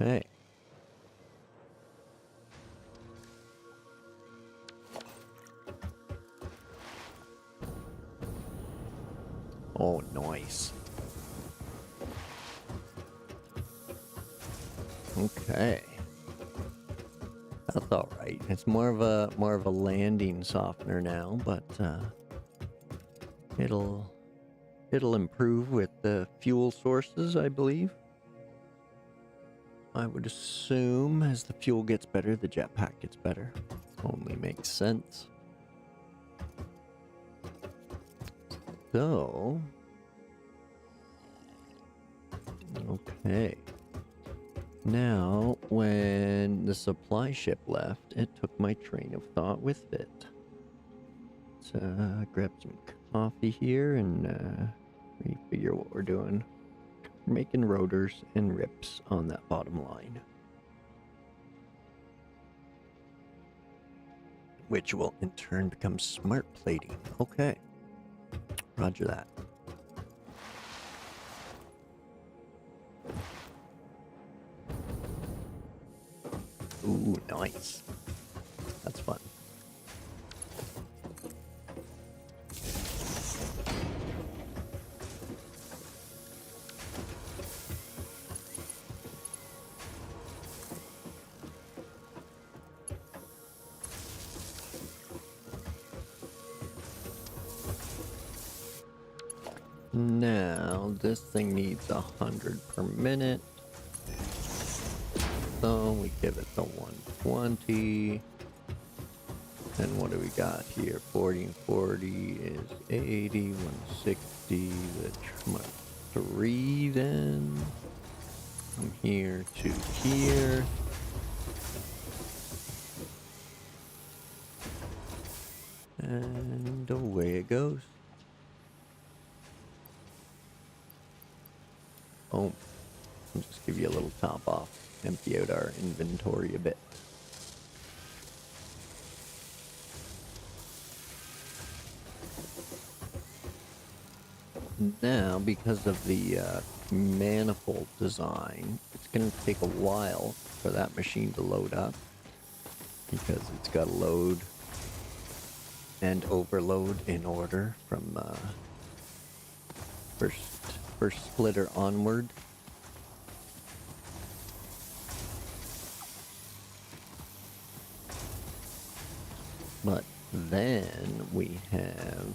Okay. Oh, nice. Okay. That's all right. It's more of a landing softener now, but it'll improve with the fuel sources, I believe. I would assume as the fuel gets better, the jetpack gets better. Only makes sense. So, okay. Now, when the supply ship left, it took my train of thought with it. Let's grab some coffee here and refigure what we're doing. We're making rotors and rips on that bottom line, which will in turn become smart plating. Okay. Roger that. Ooh, nice. That's fun. Now, this thing needs 100 per minute. So we give it the 120. And what do we got here? 40 and 40 is 80, 160, that's 3 then. From here to here. And away it goes. Oh, I'll just give you a little top off. Empty out our inventory a bit. Now, because of the manifold design, it's going to take a while for that machine to load up because it's got to load and overload in order from first splitter onward. But then we have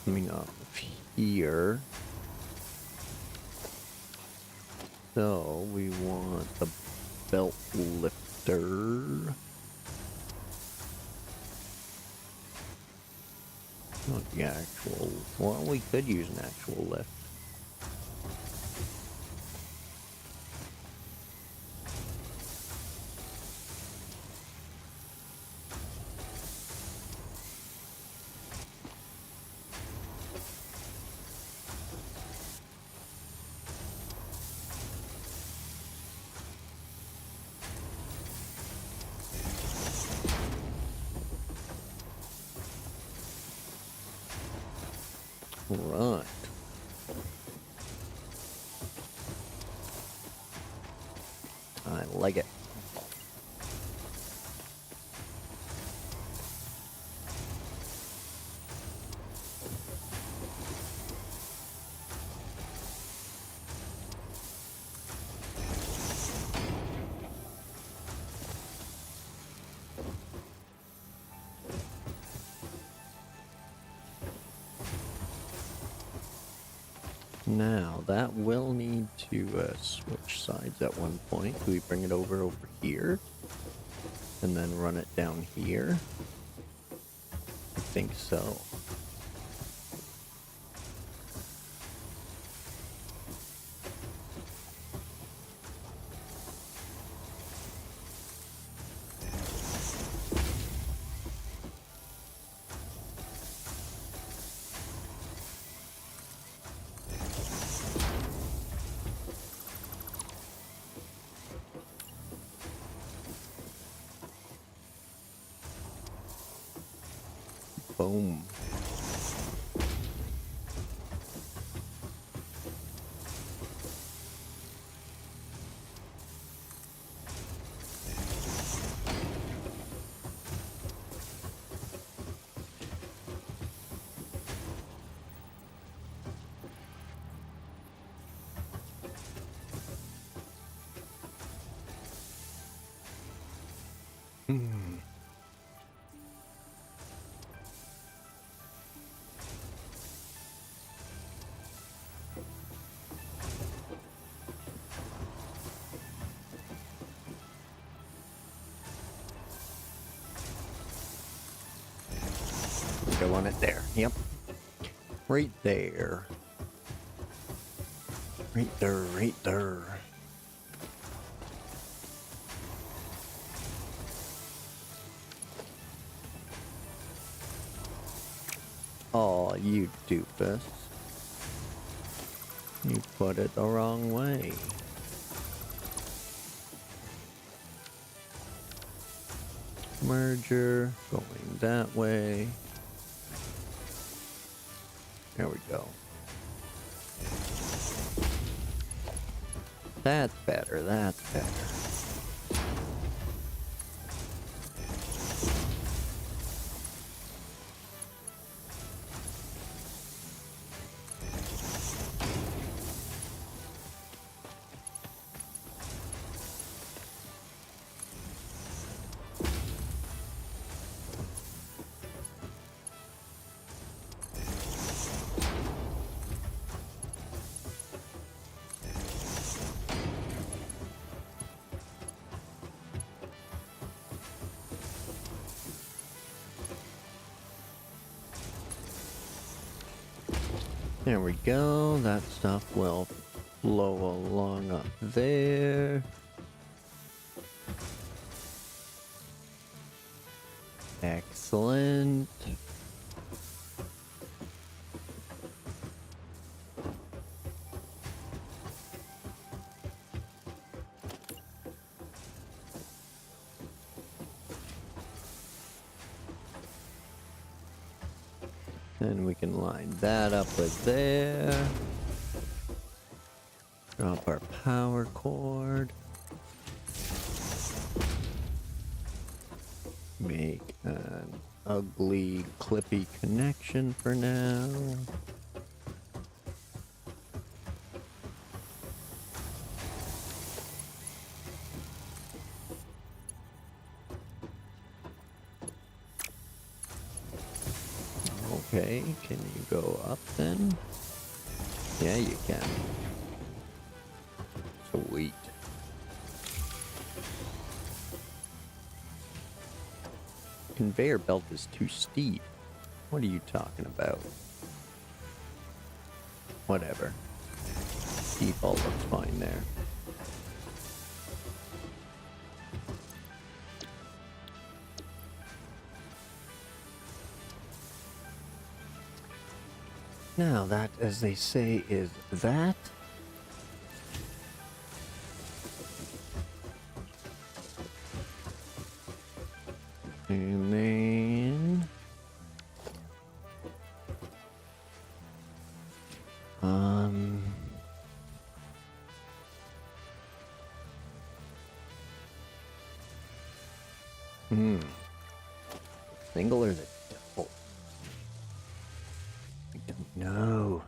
coming off here. So we want the belt lifter. Not the actual. Well, we could use an actual lift. Right. I like it. Now, that will need to switch sides at one point. Do we bring it over here? And then run it down here? I think so. Boom. I want it there. Yep. Right there. Right there, right there. Oh, you doofus. You put it the wrong way. Merger, going that way. There we go. That's better, that's better. There we go. That stuff will flow along up there. Excellent. And we can line that up with there. Drop our power cord. Make an ugly, clippy connection for now. Okay, can you go up then? Yeah, you can. Sweet. Conveyor belt is too steep. What are you talking about? Whatever. Default looks fine there. Now that, as they say, is that. And then... Single or the double? I don't know.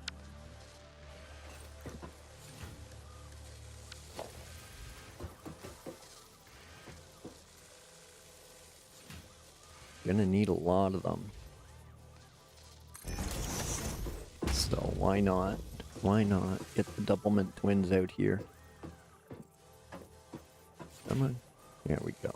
Gonna need a lot of them. So why not? Why not get the Doublemint twins out here? Come on. There we go.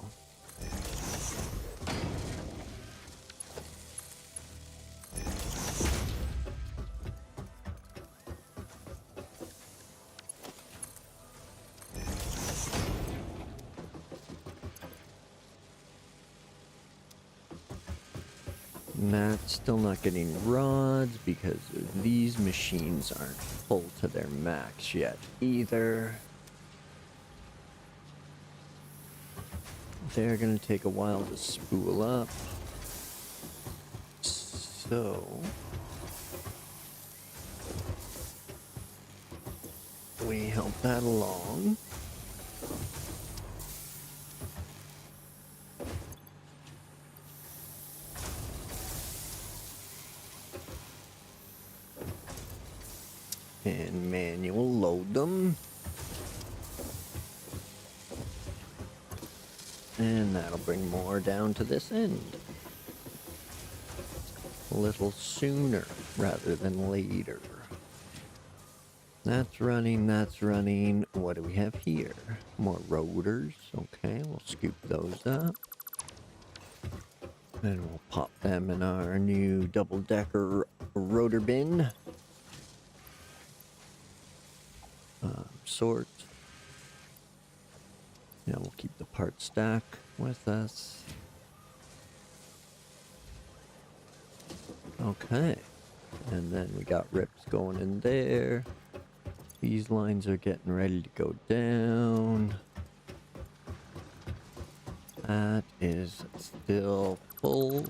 Matt's still not getting rods because these machines aren't full to their max yet either. They're gonna take a while to spool up. So we help that along. And manual load them. And that'll bring more down to this end. A little sooner rather than later. That's running, that's running. What do we have here? More rotors. Okay, we'll scoop those up. And we'll pop them in our new double-decker rotor bin. Sort. Yeah, we'll keep the part stack with us. Okay. And then we got rips going in there. These lines are getting ready to go down. That is still full.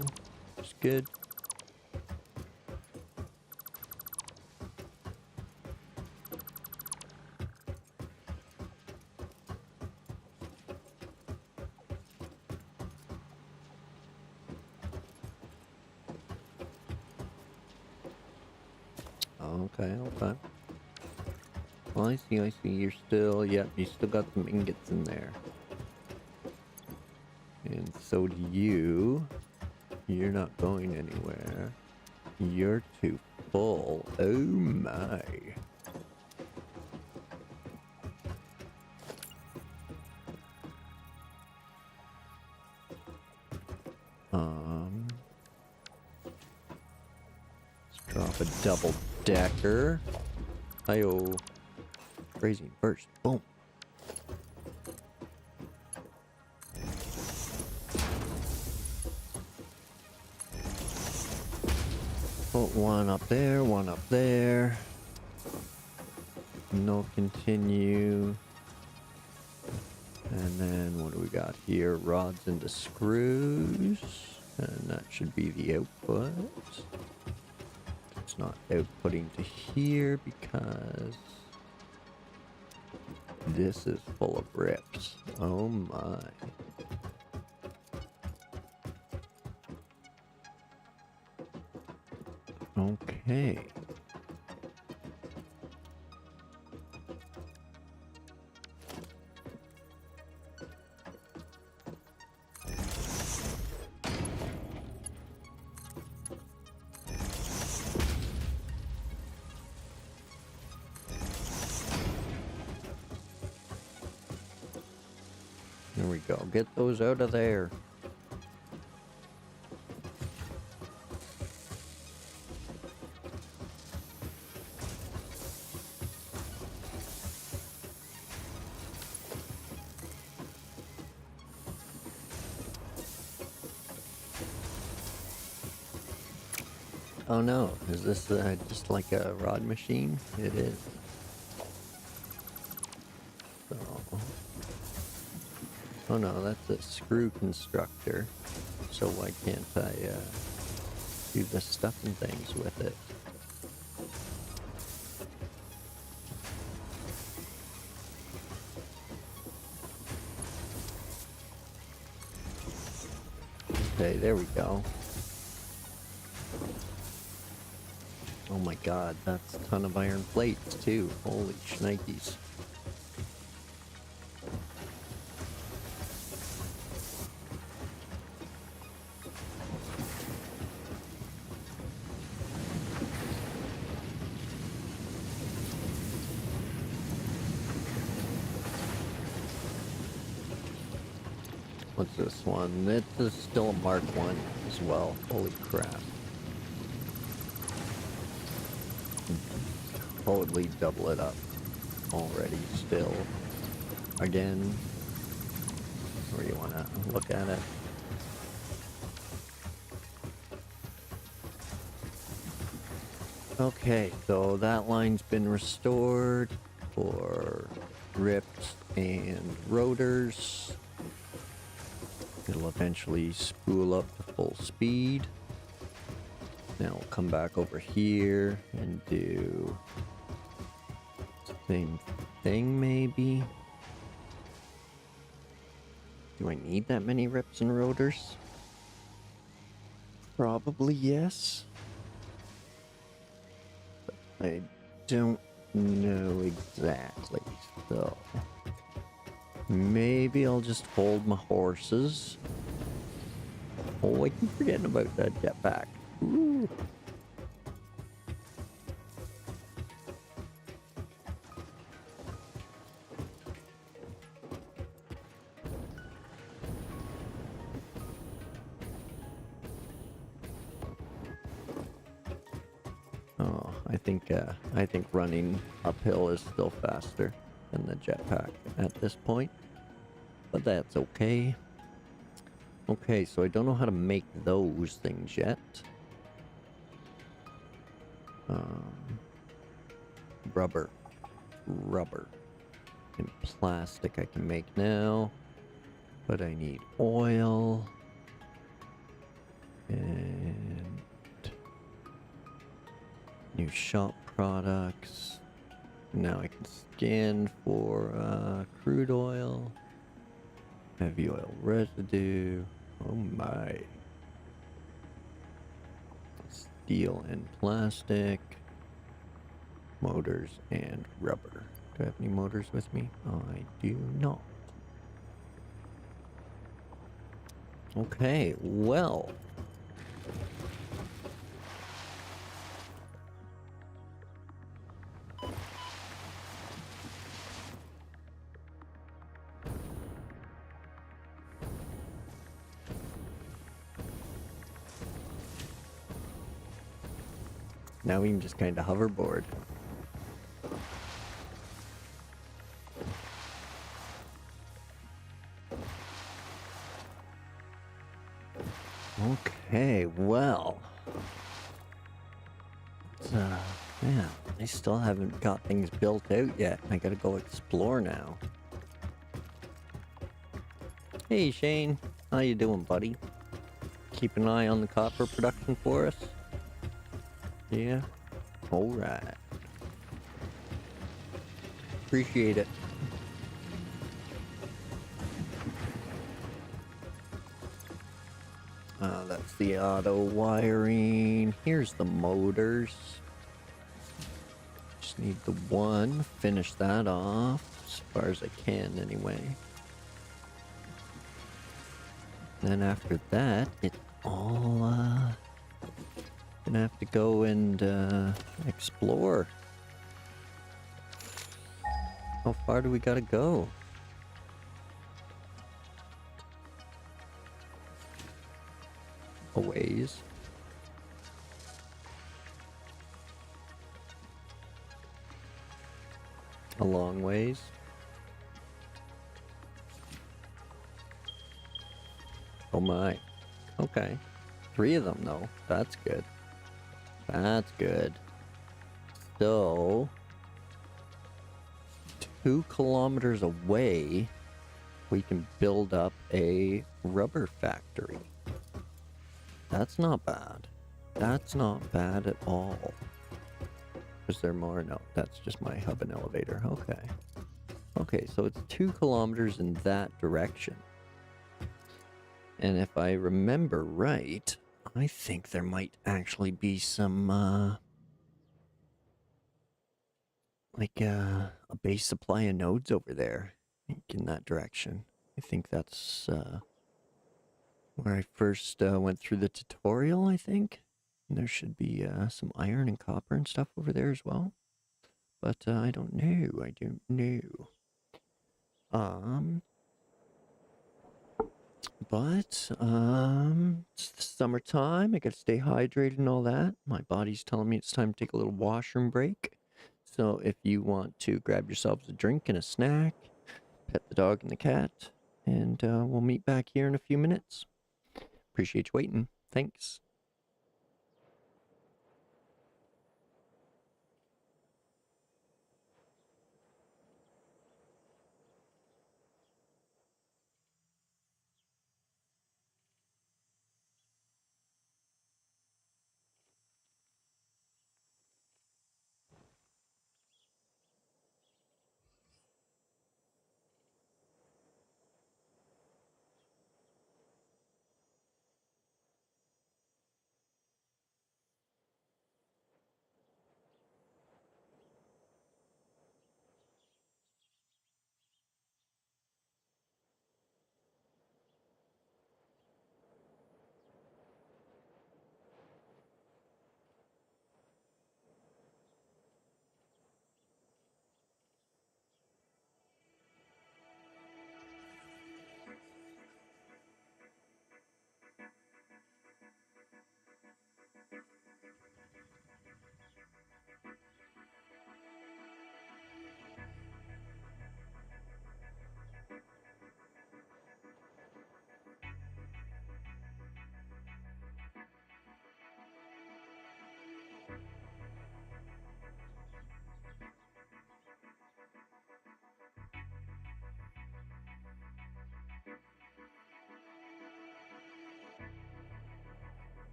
It's good. Okay, okay. Well, I see, you're still, yep, you still got some ingots in there. And so do you. You're not going anywhere. You're too full. Oh my. Let's drop a double decker. Hi-oh. Crazy burst. Boom. Put one up there, one up there. No continue. And then what do we got here? Rods into screws. And that should be the output. it's not outputting to here because this is full of rips. Oh my. Okay. There we go. Get those out of there. Oh no, is this just like a rod machine? It is. So. Oh no, that's a screw constructor. So why can't I do the stuffing things with it? Okay, there we go. Oh my god, that's a ton of iron plates too. Holy shnikes. What's this one? This is still a Mark 1 as well. Holy crap. Totally double it up already still. Again. Where you wanna look at it? Okay, so that line's been restored for rips and rotors. It'll eventually spool up to full speed. Now we'll come back over here and do the same thing maybe. Do I need that many rips and rotors? Probably yes. But I don't know exactly, so maybe I'll just hold my horses. Oh, I keep forgetting about that jetpack. Ooh. Oh, I think running uphill is still faster than the jetpack at this point, but that's okay. Okay, so I don't know how to make those things yet. Rubber, and plastic I can make now, but I need oil and new shop products. Now I can scan for crude oil, heavy oil residue. Oh my. Steel and plastic, motors and rubber. Do I have any motors with me? I do not. Okay, well. Now we can just kind of hoverboard. Okay, well. Yeah, I still haven't got things built out yet. I gotta go explore now. Hey Shane, how you doing, buddy? Keep an eye on the copper production for us? Yeah? Alright. Appreciate it. That's the auto wiring. Here's the motors. Just need the one. Finish that off as far as I can anyway. Then after that, it's all gonna have to go and explore. How far do we gotta go? A ways. A long ways. Oh my. Okay. 3 of them though. That's good. That's good. So 2 kilometers away, we can build up a rubber factory. That's not bad. That's not bad at all. Is there more? No, that's just my hub and elevator. Okay. Okay, so it's 2 kilometers in that direction. And if I remember right, I think there might actually be some, like a base supply of nodes over there in that direction. I think that's where I first went through the tutorial, I think. And there should be some iron and copper and stuff over there as well. But I don't know. I don't know. It's the summertime. I gotta stay hydrated and all that. My body's telling me it's time to take a little washroom break. So if you want to grab yourselves a drink and a snack, pet the dog and the cat, and we'll meet back here in a few minutes. Appreciate you waiting. Thanks.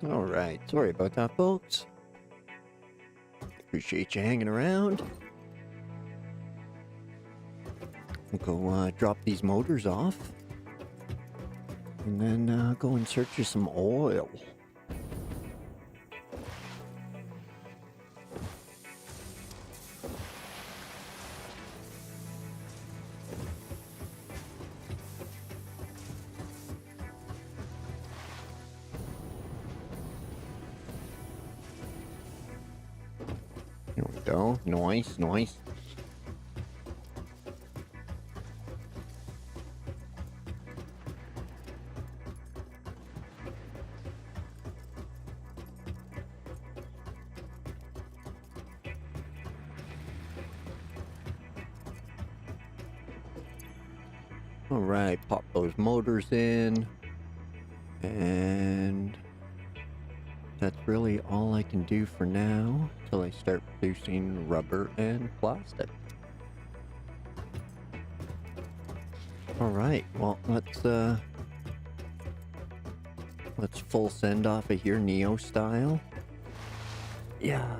Alright, sorry about that, folks. Appreciate you hanging around. We'll go drop these motors off. And then go in search of some oil. Here we go. Nice, nice. Alright, pop those motors in. And that's really all I can do for now till I start producing rubber and plastic. Alright, well let's full send off of here Neo style. Yeah.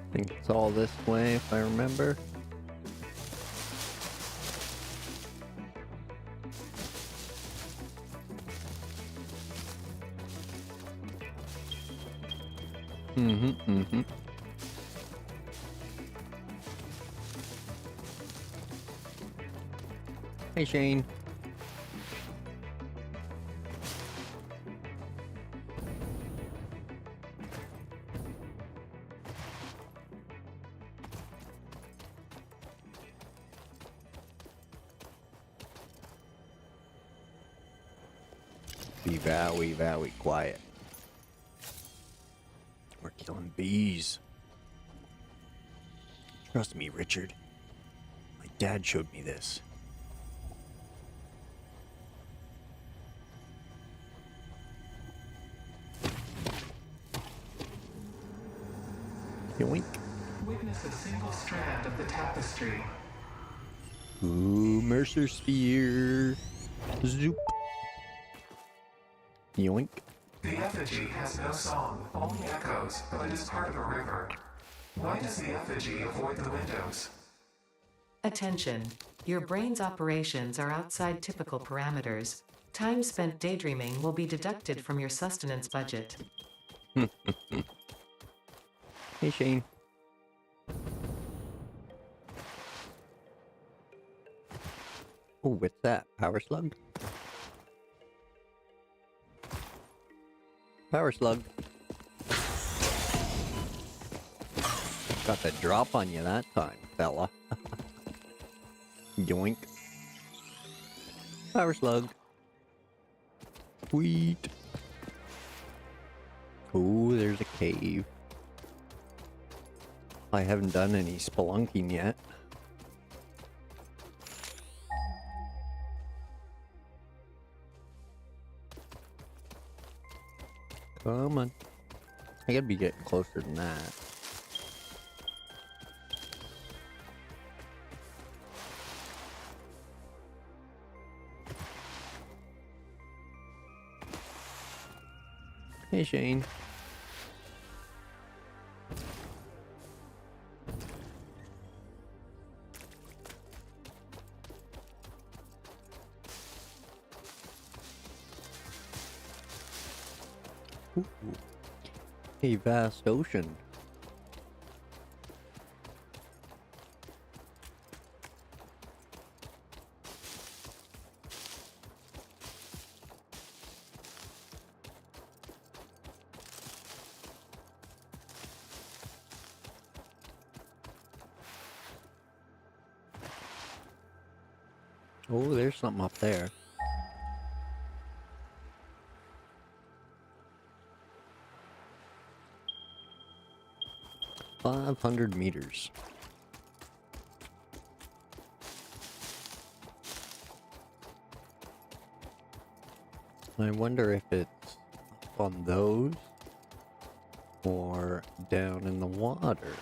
I think it's all this way if I remember. Mm-hmm. Hey, Shane. Be very quiet. We're killing bees. Trust me, Richard. My dad showed me this. Yoink. Witness a single strand of the tapestry. Ooh, Mercer Sphere. Zoop. Yoink. The effigy has no song, only echoes, but it is part of a river. Why does the effigy avoid the windows? Attention. Your brain's operations are outside typical parameters. Time spent daydreaming will be deducted from your sustenance budget. Hey, Shane. Oh, what's that? Power slug? Power slug. Got the drop on you that time, fella. Yoink. Power slug. Sweet. Oh, there's a cave. I haven't done any spelunking yet. Come on. I gotta be getting closer than that. Hey, Shane. Ooh. A vast ocean. Oh, there's something up there. 500 meters. I wonder if it's up on those or down in the water.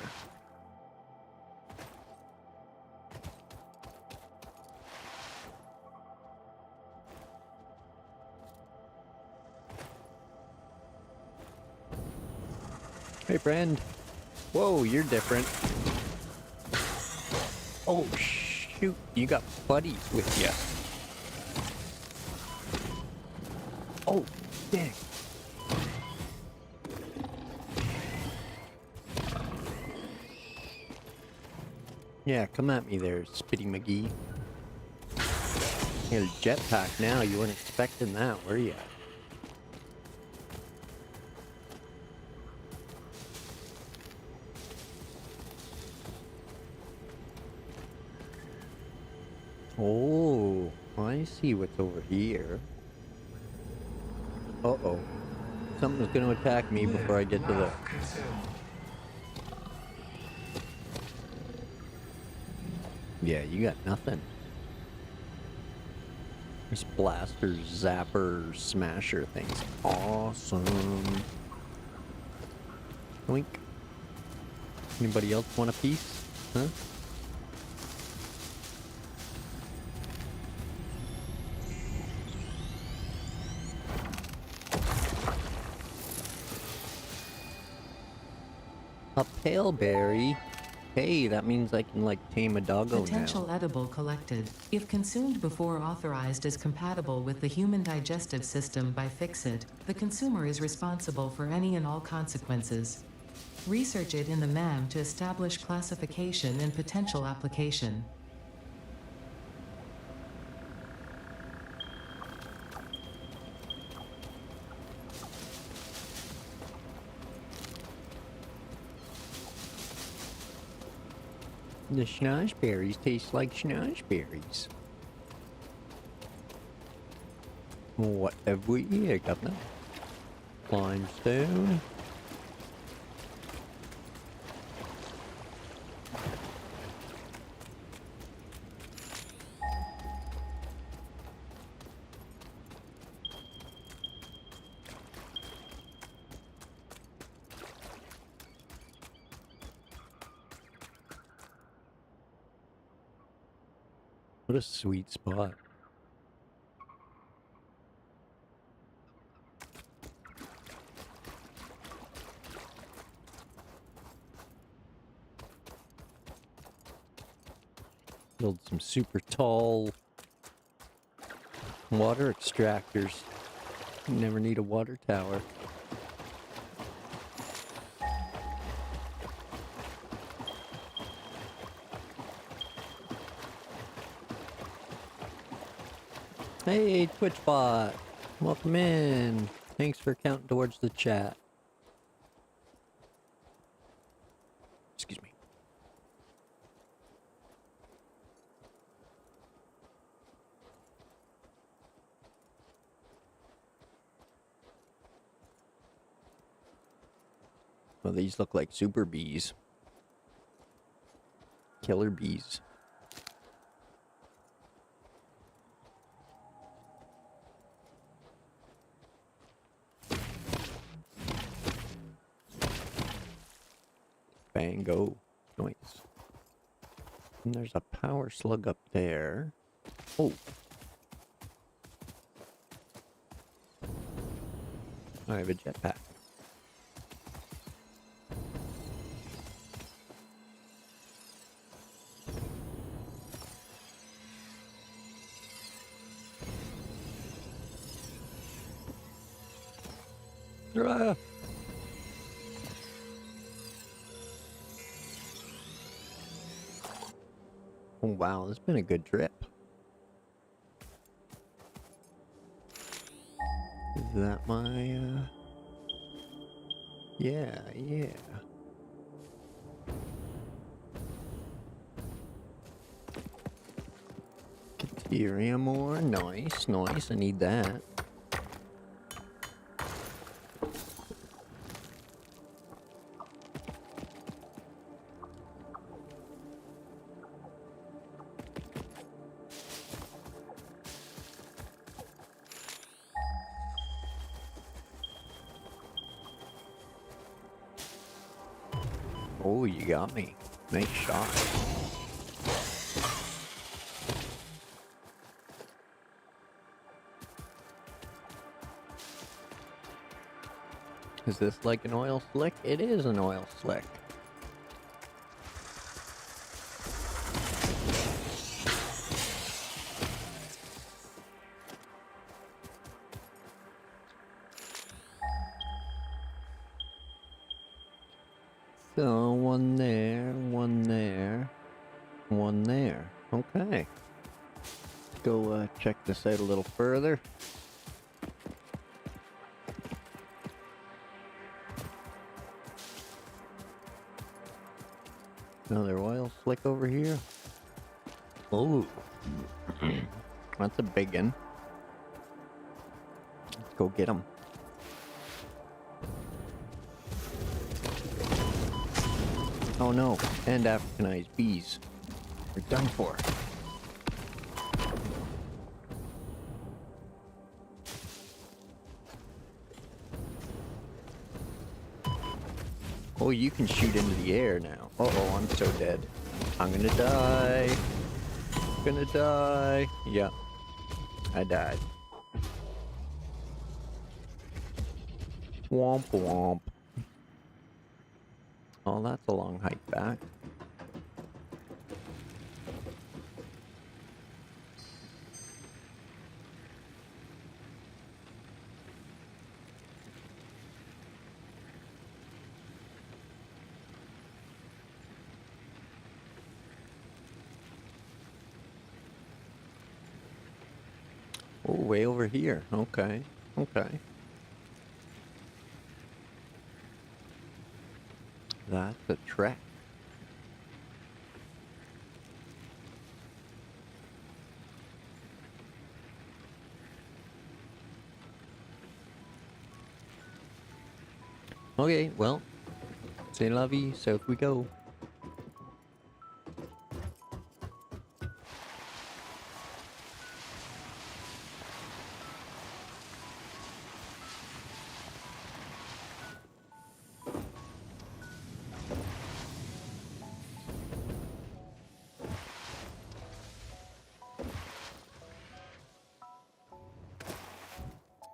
Hey, friend. Whoa, you're different. Oh, shoot. You got buddies with you. Oh, dang. Yeah, come at me there, Spitty McGee. You got a jetpack now. You weren't expecting that, were you? Oh, I see what's over here. Uh-oh. Something's gonna attack me before I get to the... Life consumed. Yeah, you got nothing. This blaster, zapper, smasher thing's awesome. Oink. Anybody else want a piece? Huh? A pale berry? Hey, that means I can, like, tame a doggo Potential now. edible collected. If consumed before authorized as compatible with the human digestive system by Fixit, the consumer is responsible for any and all consequences. Research it in the MAM to establish classification and potential application. The schnozberries taste like schnozberries. What have we here, Governor? Limestone. What a sweet spot. Build some super tall water extractors. You never need a water tower. Hey, TwitchBot. Welcome in. Thanks for counting towards the chat. Excuse me. Well, these look like super bees. Killer bees. Bang, go. Nice. And there's a power slug up there. Oh. I have a jetpack. Ah. Oh wow, this has been a good trip. Is that my, yeah. Ethereum ore, nice, I need that. Oh, you got me. Nice shot. Is this like an oil slick? It is an oil slick. So, one there, one there, one there. Okay. Let's go check this out a little further. Another oil slick over here. Oh, that's a big one. Let's go get him. Oh no, and Africanized bees. We're done for. Oh, you can shoot into the air now. Uh-oh, I'm so dead. I'm gonna die. Gonna die. Yeah, I died. Womp womp. Oh, that's a long hike back. Oh, way over here. Okay. Okay. That's a trek. Okay, well, c'est la vie, south we go.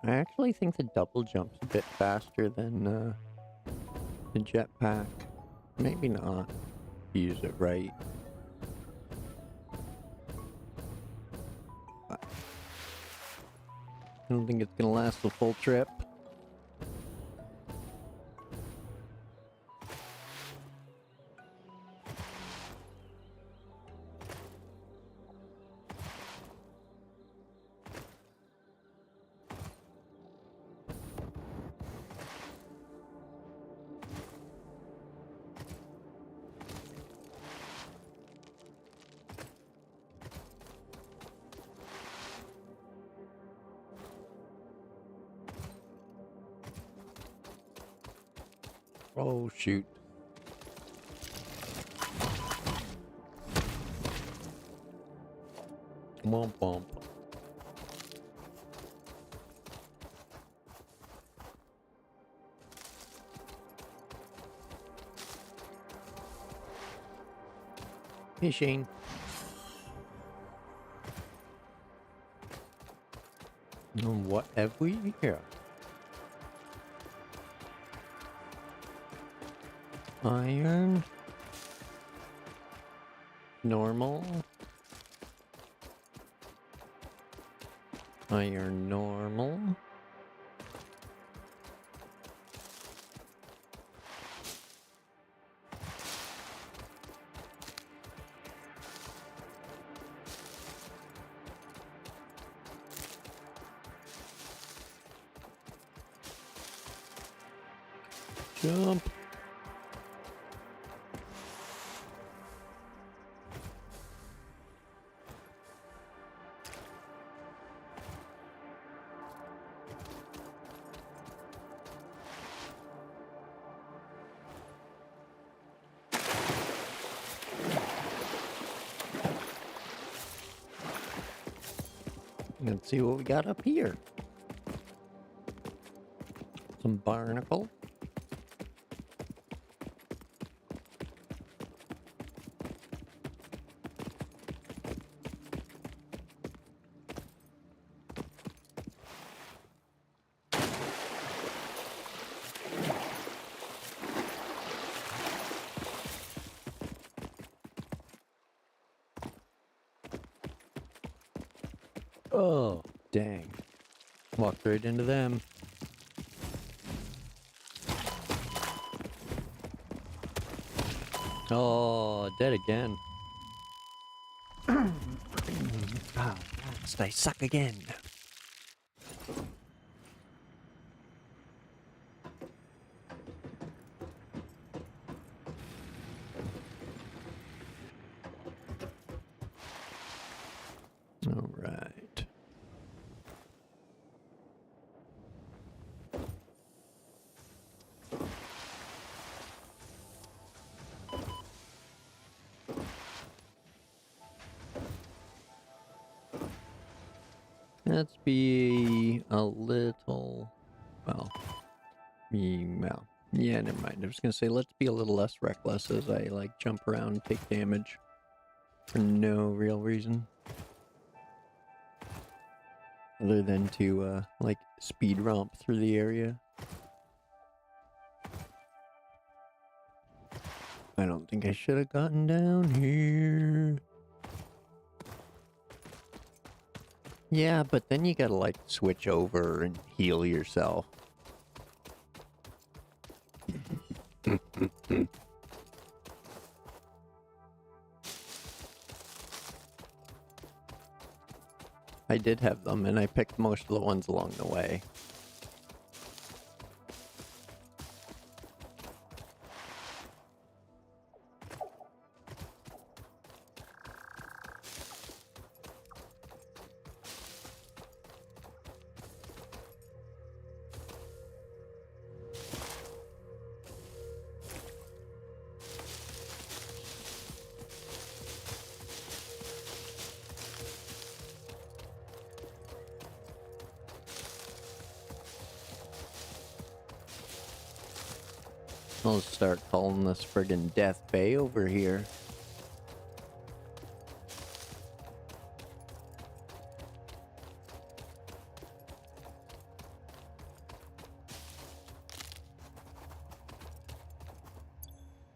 I actually think the double jump's a bit faster than the jetpack. Maybe not. Use it right. But I don't think it's gonna last the full trip. Oh, shoot. Womp womp. Hey, Shane. What have we here? Iron. Normal. Iron normal. Jump. Let's see what we got up here. Some barnacle. Oh, dang. Walked right into them. Oh, dead again. Ah, last I suck again. All right. Let's be a little, well, yeah, never mind. I was gonna say let's be a little less reckless as I like jump around and take damage for no real reason. Other than to, like, speed romp through the area. I don't think I should have gotten down here. Yeah, but then you gotta, like, switch over and heal yourself. I did have them, and I picked most of the ones along the way. I'll start calling this friggin' Death Bay over here.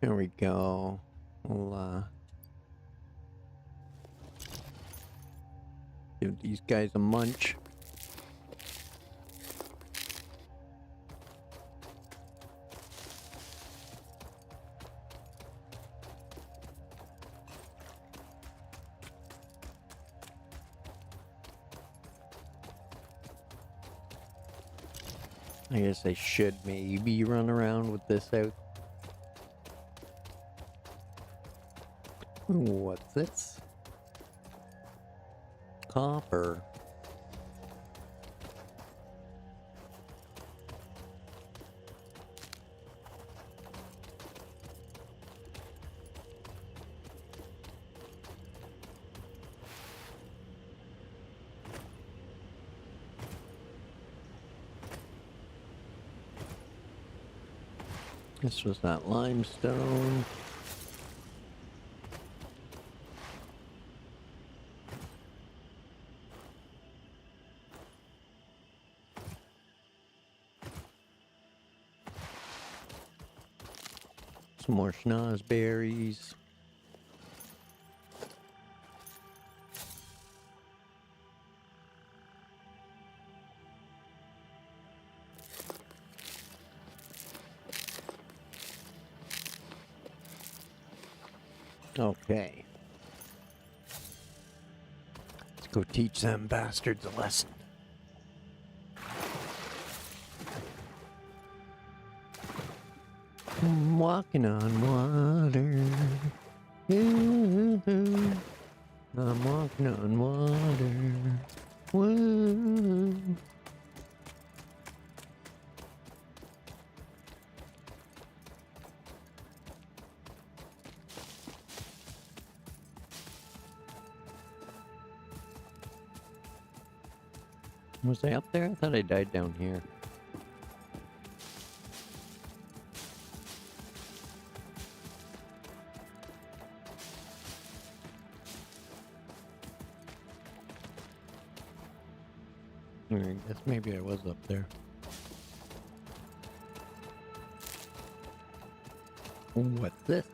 There we go. We'll, give these guys a munch. I guess I should maybe run around with this out. Ooh, what's this? Copper. This was that limestone. Some more schnozberries. Okay. Let's go teach them bastards a lesson. I'm walking on water. Ooh, I'm walking on water. Whoa. Was I up there? I thought I died down here. I guess maybe I was up there. What's this?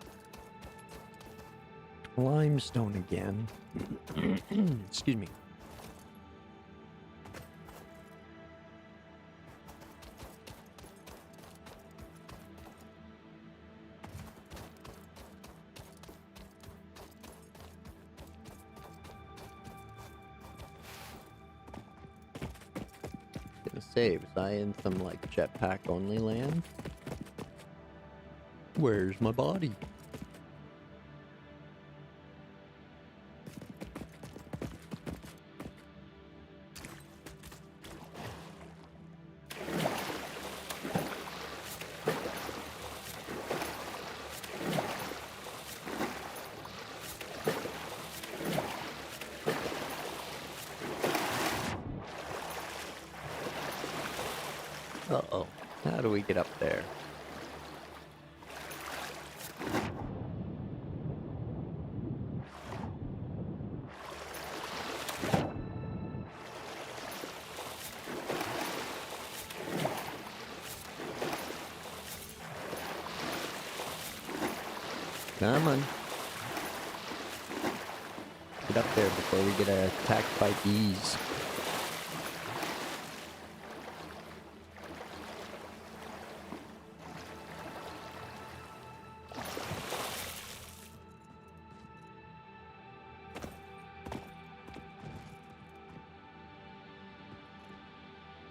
Limestone again. Excuse me. say, was I in some like jetpack only land? Where's my body? Uh-oh. How do we get up there? Come on. Get up there before we get attacked by bees.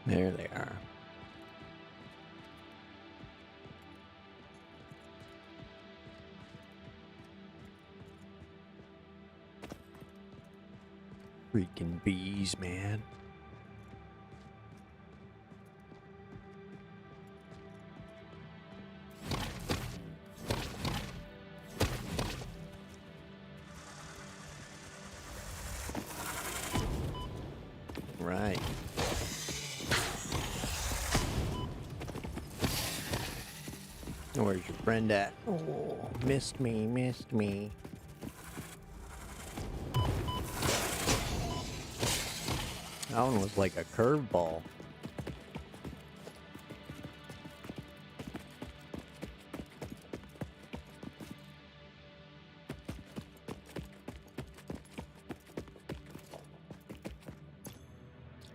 There they are. Freaking bees, man. Right. Where's your friend at? Oh, missed me, missed me. That one was like a curveball.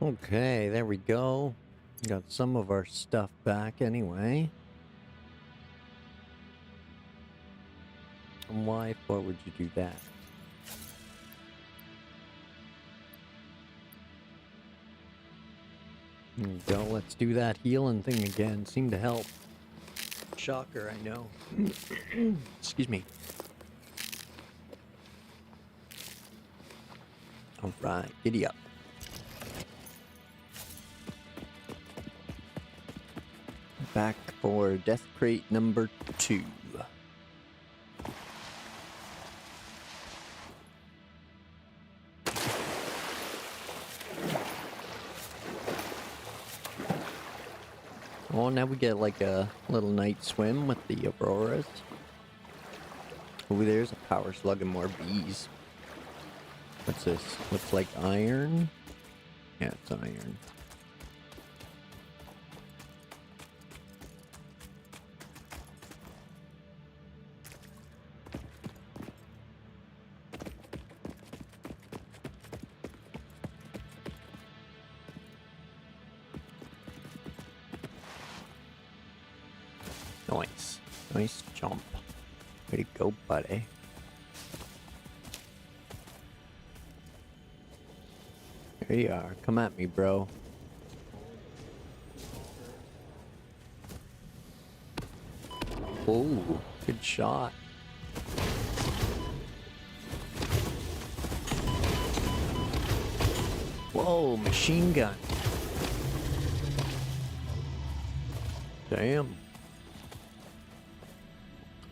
Okay, there we go. Got some of our stuff back anyway. And why for would you do that? There we go, let's do that healing thing again. Seemed to help. Shocker, I know. Excuse me. Alright, giddy up. Back for death crate number 2. Oh, now we get like a little night swim with the auroras. Oh, there's a power slug and more bees. What's this? Looks like iron? Yeah, it's iron. Nice. Nice jump. Way to go, buddy. There you are. Come at me, bro. Oh, good shot. Whoa, machine gun. Damn.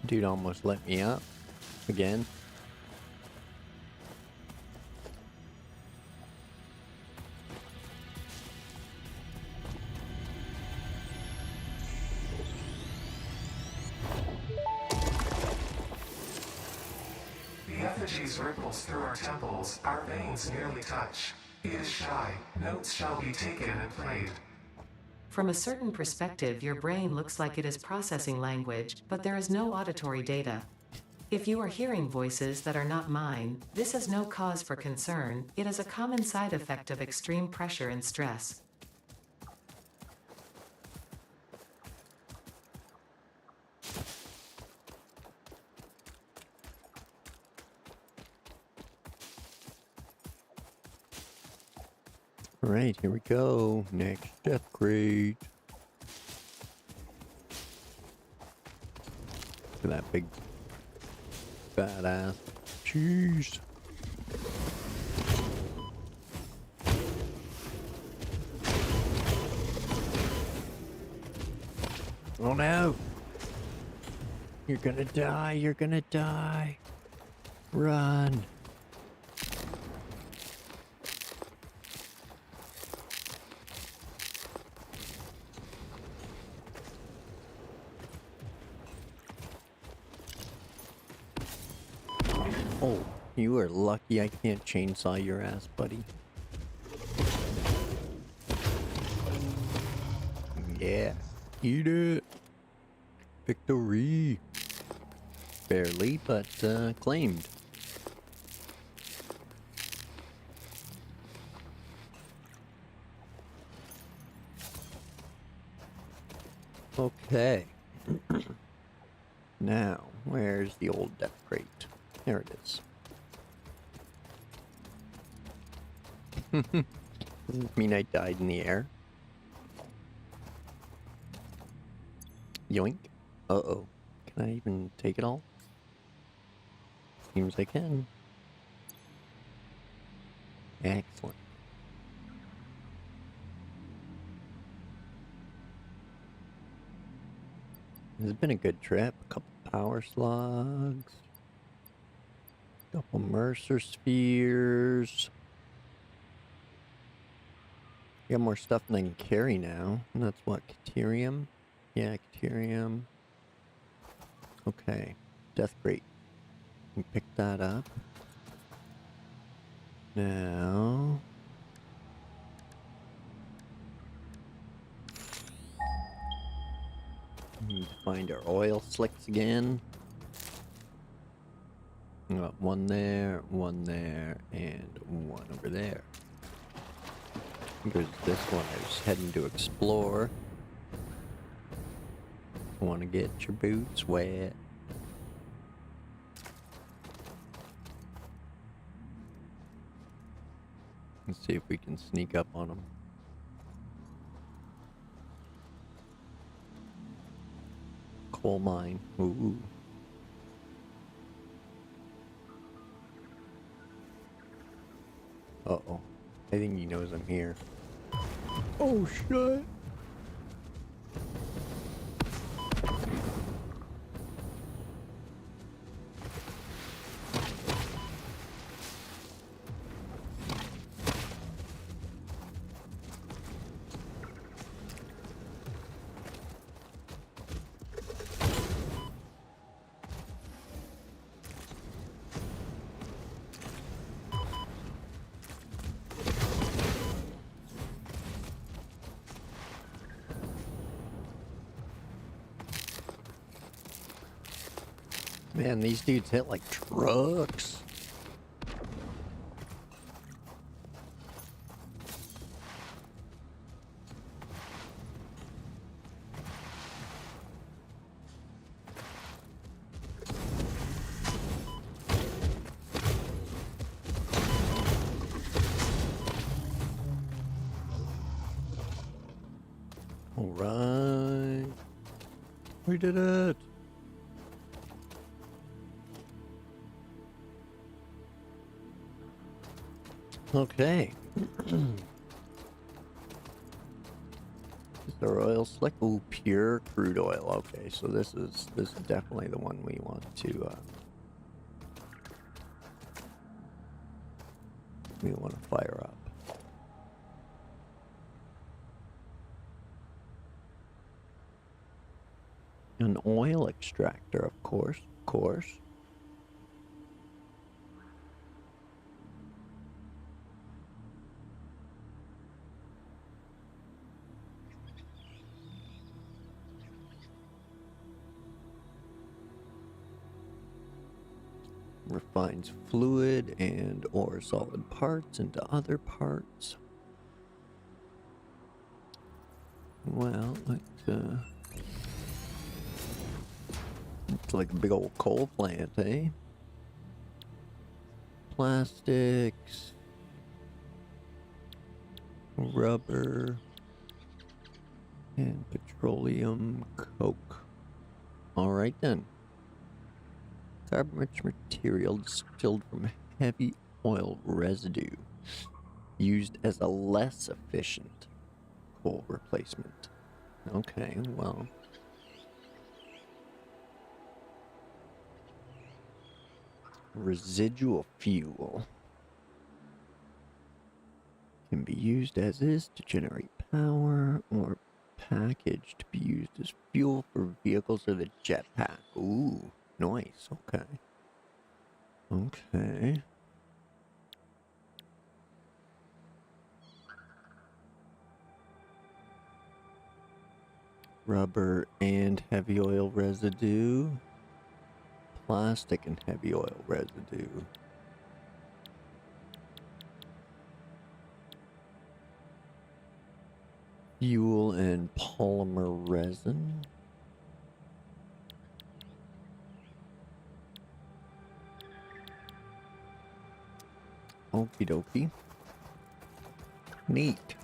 Dude almost let me up. Again. The effigies ripples through our temples, our veins nearly touch. It is shy, notes shall be taken and played. From a certain perspective, your brain looks like it is processing language, but there is no auditory data. If you are hearing voices that are not mine, this is no cause for concern. It is a common side effect of extreme pressure and stress. Alright, here we go. Next death crate. Look at that big badass cheese. Oh no! You're gonna die, you're gonna die. Run. Oh, you are lucky I can't chainsaw your ass, buddy. Yeah, eat it. Victory. Barely, but claimed. Okay. Now, where's the old death crate? There it is. Doesn't mean I died in the air. Yoink. Uh-oh. Can I even take it all? Seems I can. Excellent. This has been a good trip. A couple power slugs. Couple Mercer spheres. Got more stuff than I can carry now. And that's what? Caterium? Yeah, Caterium. Okay. Death crate. Can pick that up. Now. Need to find our oil slicks again. Got one there, and one over there. Here's this one I was heading to explore. Want to get your boots wet. Let's see if we can sneak up on them. Coal mine. Ooh. Uh-oh. I think he knows I'm here. Oh, shit. Man, these dudes hit like trucks. All right. We did it. Okay. Is the oil slick? Ooh, pure crude oil. Okay, so this is definitely the one we want to fire up. An oil extractor, of course, Refines fluid and or solid parts into other parts. Well, it's like a big old coal plant, eh? Plastics. rubber, and petroleum coke. Alright then. Carbon-rich material distilled from heavy oil residue, used as a less efficient coal replacement. Okay, well. Residual fuel can be used as is to generate power or packaged to be used as fuel for vehicles or the jetpack. Ooh, nice. Okay. Okay. Rubber and heavy oil residue. Plastic and heavy oil residue. Fuel and polymer resin. Okie dokie. Neat.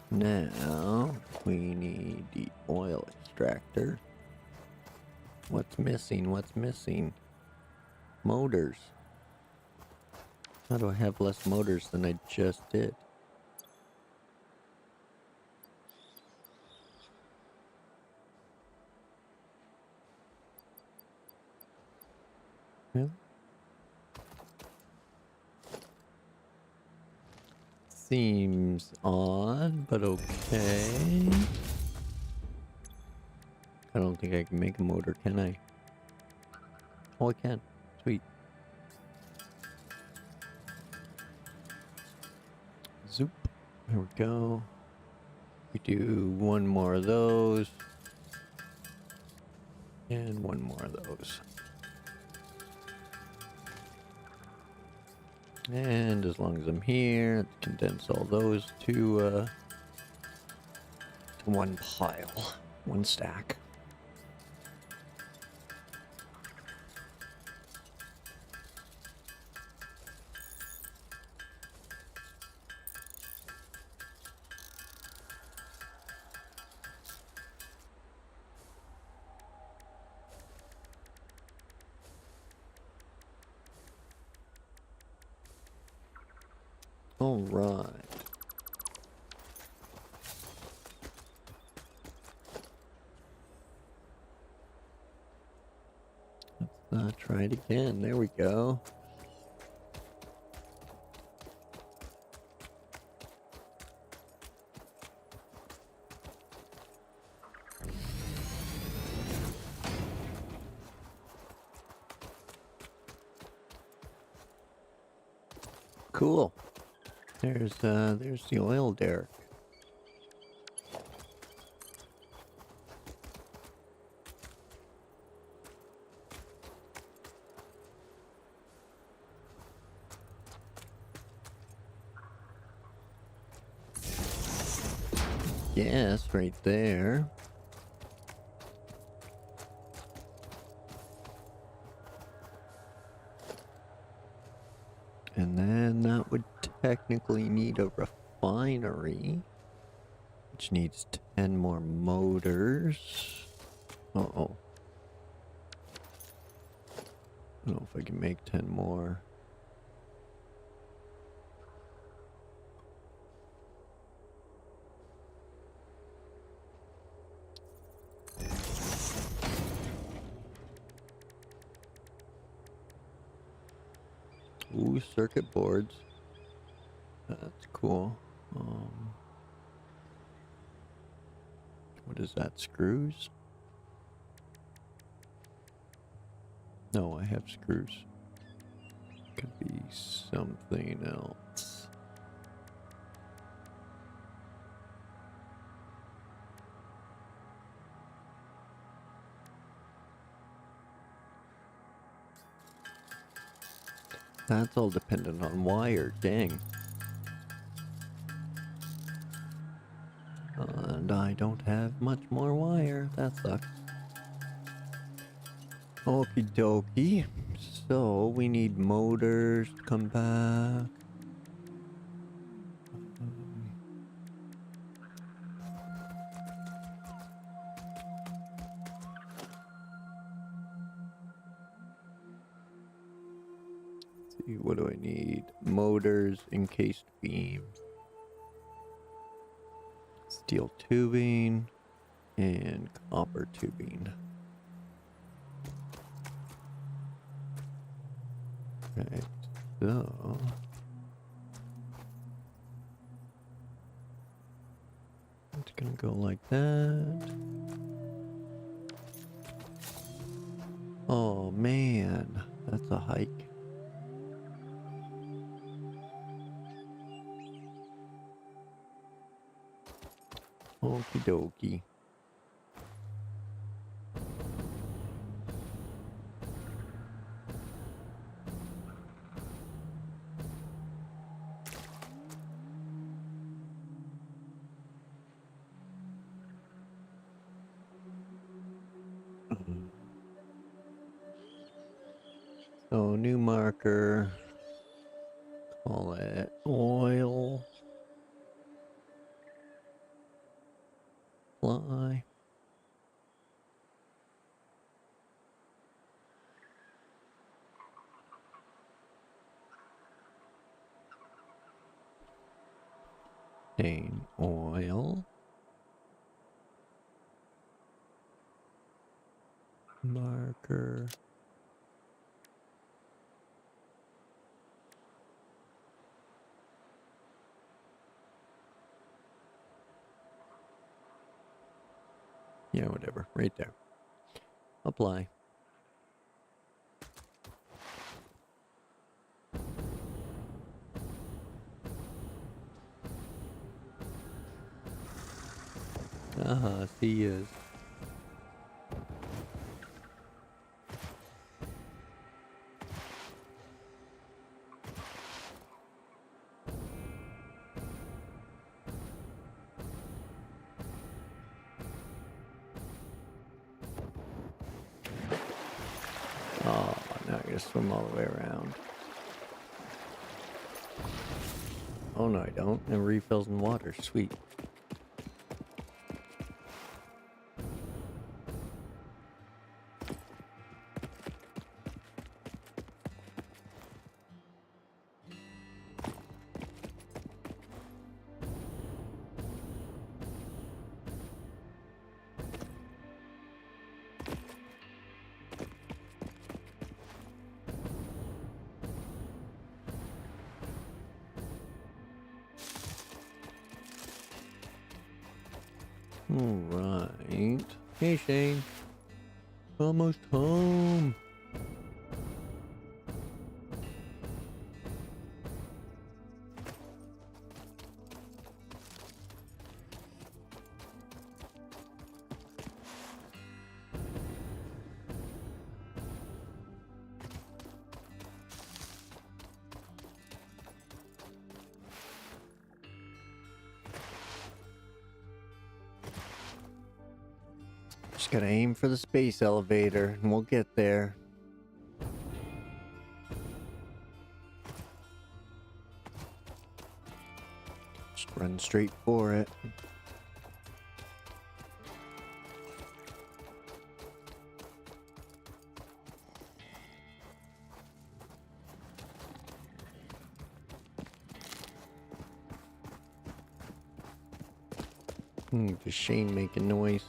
Now we need the oil extractor. What's missing? What's missing? Motors. How do I have less motors than I just did? Really? Seems odd, but okay. I don't think I can make a motor, can I? Oh, I can. Sweet. Zoop. There we go. We do one more of those. And one more of those. And as long as I'm here, let's condense all those to one pile, one stack. All right. Let's try it again. There we go. Cool. There's the oil derrick. Yes, right there. And then that would technically need a refinery, which needs 10 more motors. Uh-oh. I don't know if I can make 10 more. Ooh, circuit boards. That's cool. What is that? Screws? No, I have screws. Could be something else. That's all dependent on wire, dang. And I don't have much more wire. That sucks. Okie dokie. So we need motors to come back. see, what do I need? Motors, encased beams, steel tubing, and copper tubing. Right, so it's gonna go like that. Oh man, that's a hike. Okie dokie. So new marker, call it oil, fly. Stain oil. Marker. Yeah, whatever. Right there. Apply. See yous. Oh, now I gotta swim all the way around. Oh no, I don't. It refills in water. Sweet. Alright. Hey Shane. Almost home. Just gotta aim for the space elevator and we'll get there. Just run straight for it. Just Shane making noise.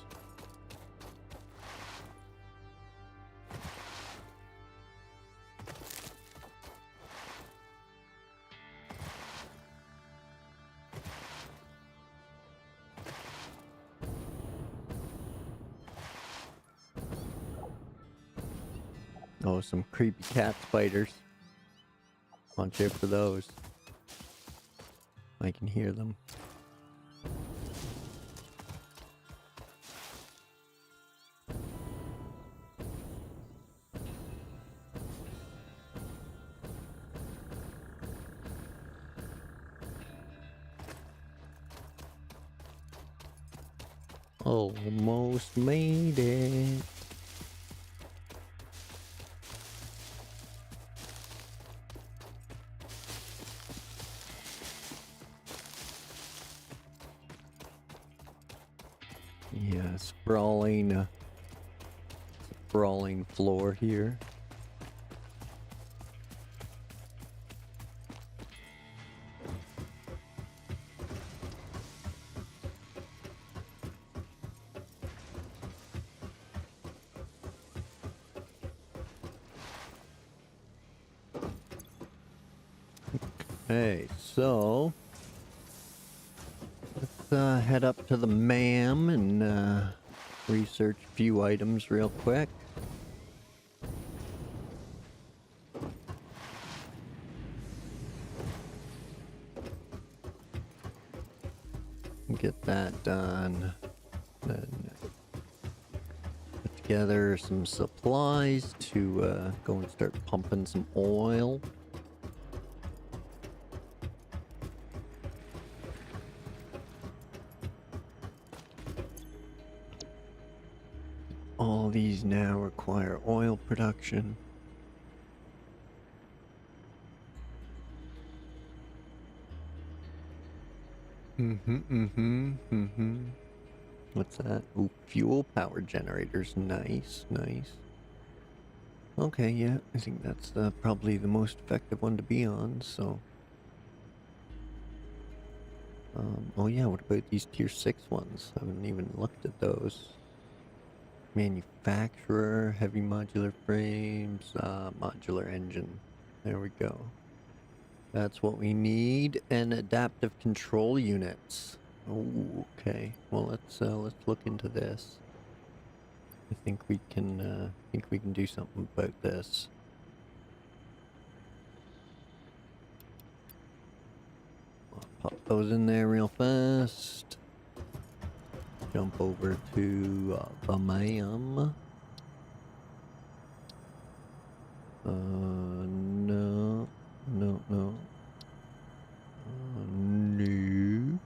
Oh, some creepy cat spiders. Watch out for those. I can hear them. Almost made it. Yeah, sprawling floor here. Hey, so let's head up to the MAM and research a few items real quick. Get that done. Then put together some supplies to go and start pumping some oil. All these now require oil production. What's that? Ooh, fuel power generators. Nice, nice. Okay, yeah, I think that's probably the most effective one to be on, so... oh yeah, what about these tier 6 ones? I haven't even looked at those. Manufacturer, heavy modular frames, modular engine. There we go. That's what we need. And adaptive control units. Oh, okay. Well, let's look into this. I think we can do something about this. I'll pop those in there real fast. Jump over to the MAM. No. No, no. Nope.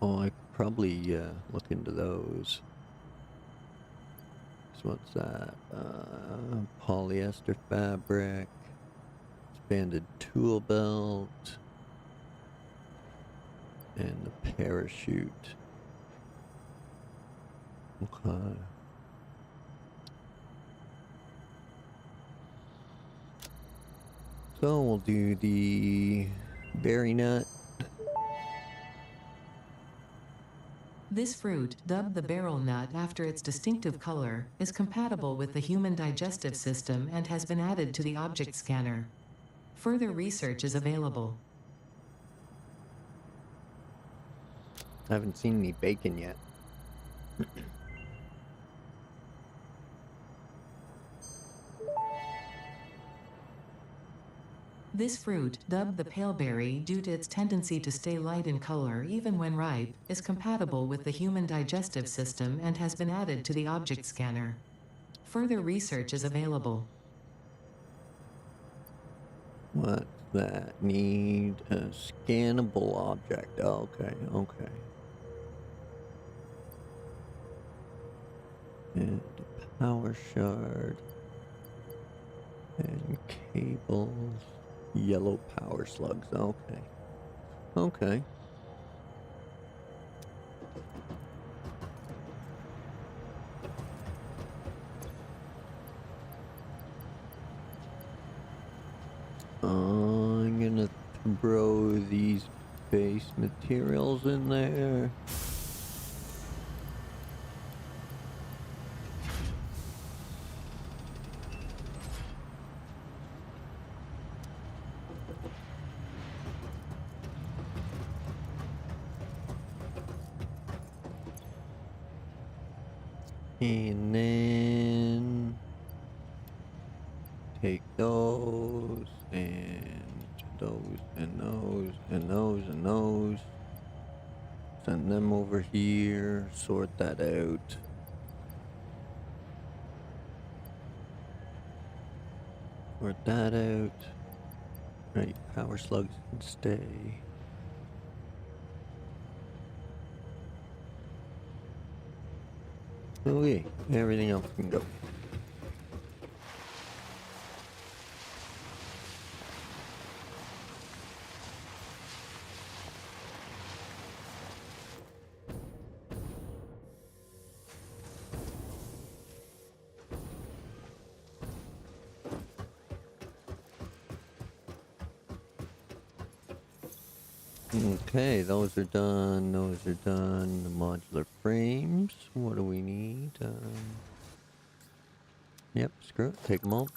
Oh, I could probably look into those. So what's that? Polyester fabric. Expanded tool belt. And the parachute. Okay. So we'll do the berry nut. This fruit, dubbed the barrel nut after its distinctive color, is compatible with the human digestive system and has been added to the object scanner. Further research is available. I haven't seen any bacon yet. This fruit, dubbed the paleberry due to its tendency to stay light in color even when ripe, is compatible with the human digestive system and has been added to the object scanner. Further research is available. What's that? Need a scannable object. Oh, okay, okay. And a power shard. And cables. Yellow power slugs. Okay. Okay. I'm gonna throw these base materials in there. And then take those and those and those and those and those. Send them over here. Sort that out. Sort that out. Right, power slugs can stay. Okay, everything else can go. Okay, those are done. Those are done. The modular frames. What do we need? Yep, screw it. Take them all.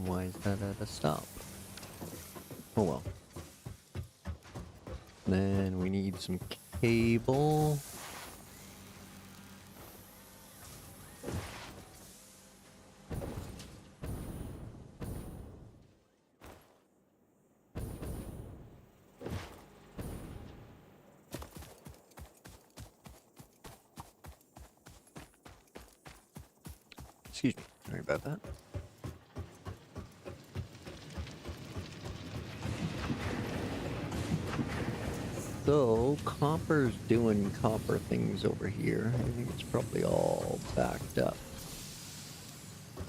Why is that at a stop? Oh well. Then we need some cable. Excuse me. Sorry about that. So, copper's doing copper things over here. I think it's probably all backed up.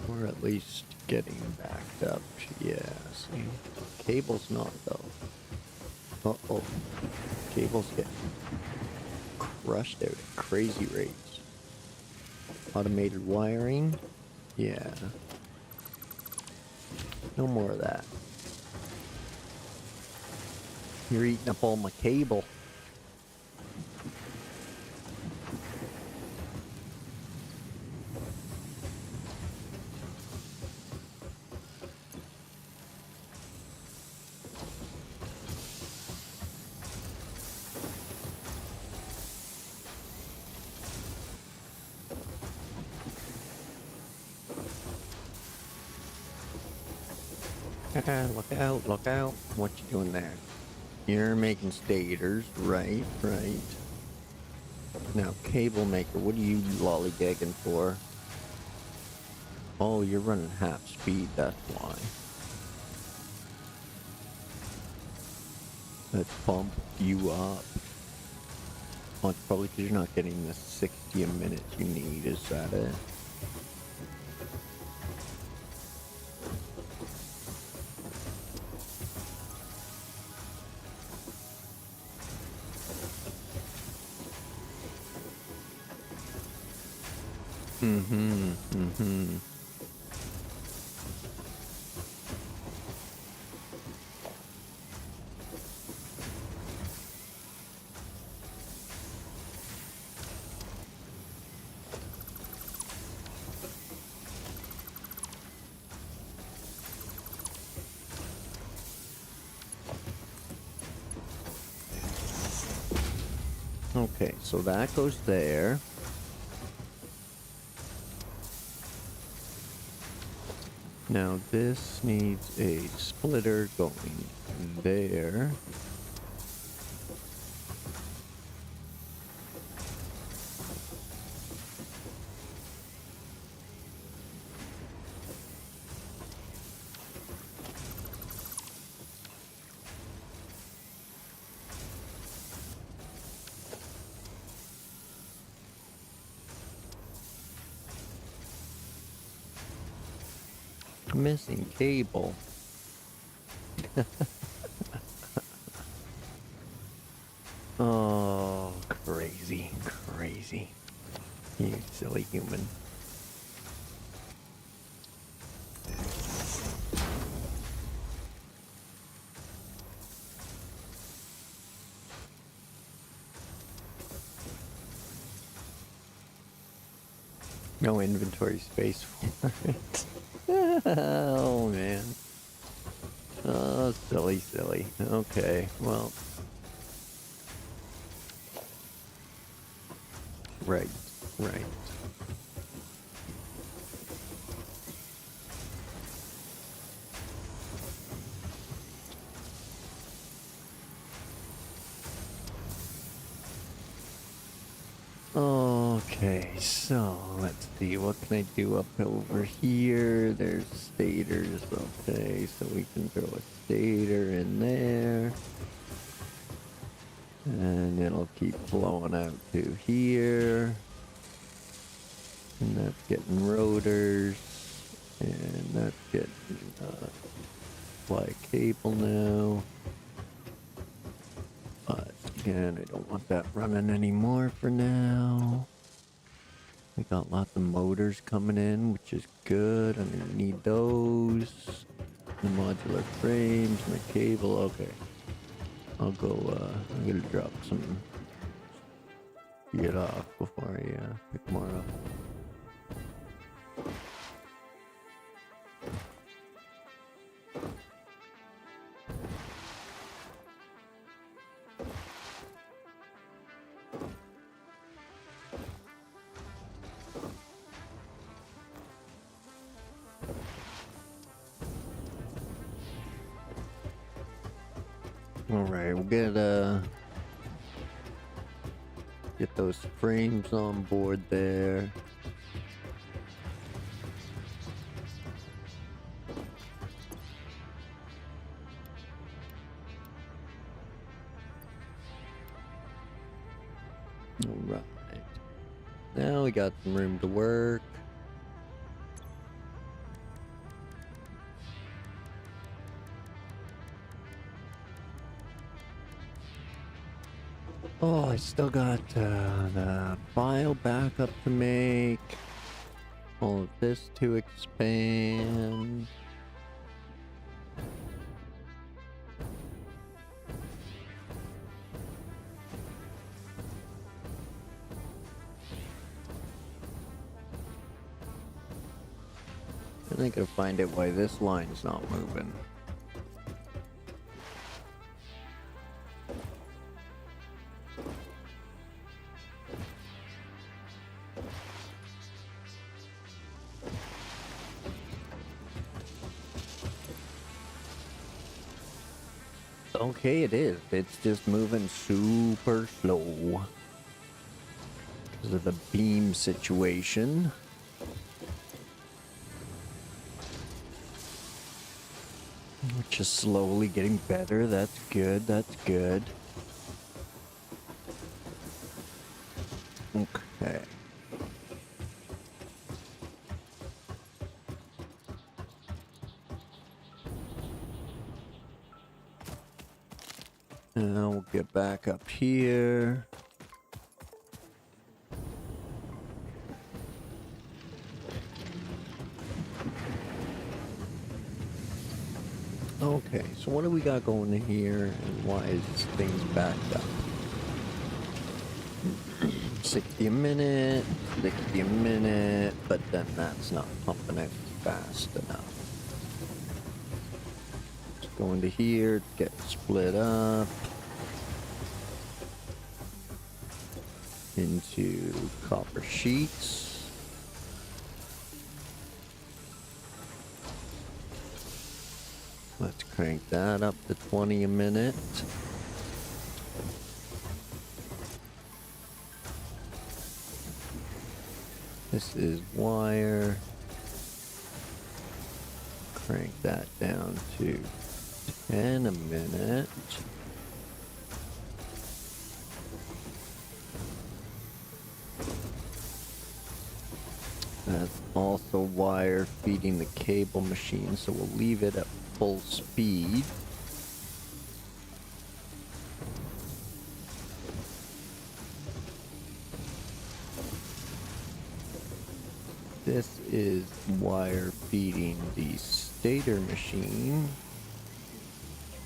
Or at least getting backed up. Yeah, see? Cable's not, though. Uh-oh. Cable's getting crushed out at crazy rates. Automated wiring? Yeah. No more of that. You're eating up all my cable. Look out, look out. What you doing there? You're making stators, right, right. Now, cable maker, what are you lollygagging for? Oh, you're running half speed, that's why. That bumped you up. Oh, it's probably because you're not getting the 60 a minute you need, is that it? Mm-hmm, mm-hmm. Okay, so that goes there. Now this needs a splitter going there. Missing cable. Oh, crazy, crazy. You silly human. No inventory space for it. Oh, man. Oh, silly, silly. Okay, well. Right, right. Okay, so let's see, what can I do up over here? There's stators, okay, so we can throw a stator in there. And it'll keep blowing out to here. And that's getting rotors. And that's getting fly cable now. But again, I don't want that running anymore for now. We got lots of motors coming in, which is good. I'm gonna need those. The modular frames, my cable, okay. I'll go, I'm gonna drop some shit off before I pick more up. Alright, we'll get those frames on board there. Alright. Now we got some room to work. Oh, I still got the file backup to make. All of this to expand. I think I'll find out why this line's not moving. Okay, it is. It's just moving super slow because of the beam situation. Which is slowly getting better. That's good. That's good. Okay. Now we'll get back up here. Okay, so what do we got going in here, and why is things backed up? 60 a minute, 60 a minute, but then that's not pumping out fast enough. Let's go into here, get split up into copper sheets. Let's crank that up to 20 a minute. This is wire. Crank that down to 10 a minute. That's also wire feeding the cable machine, so we'll leave it at full speed. This is wire feeding the stator machine.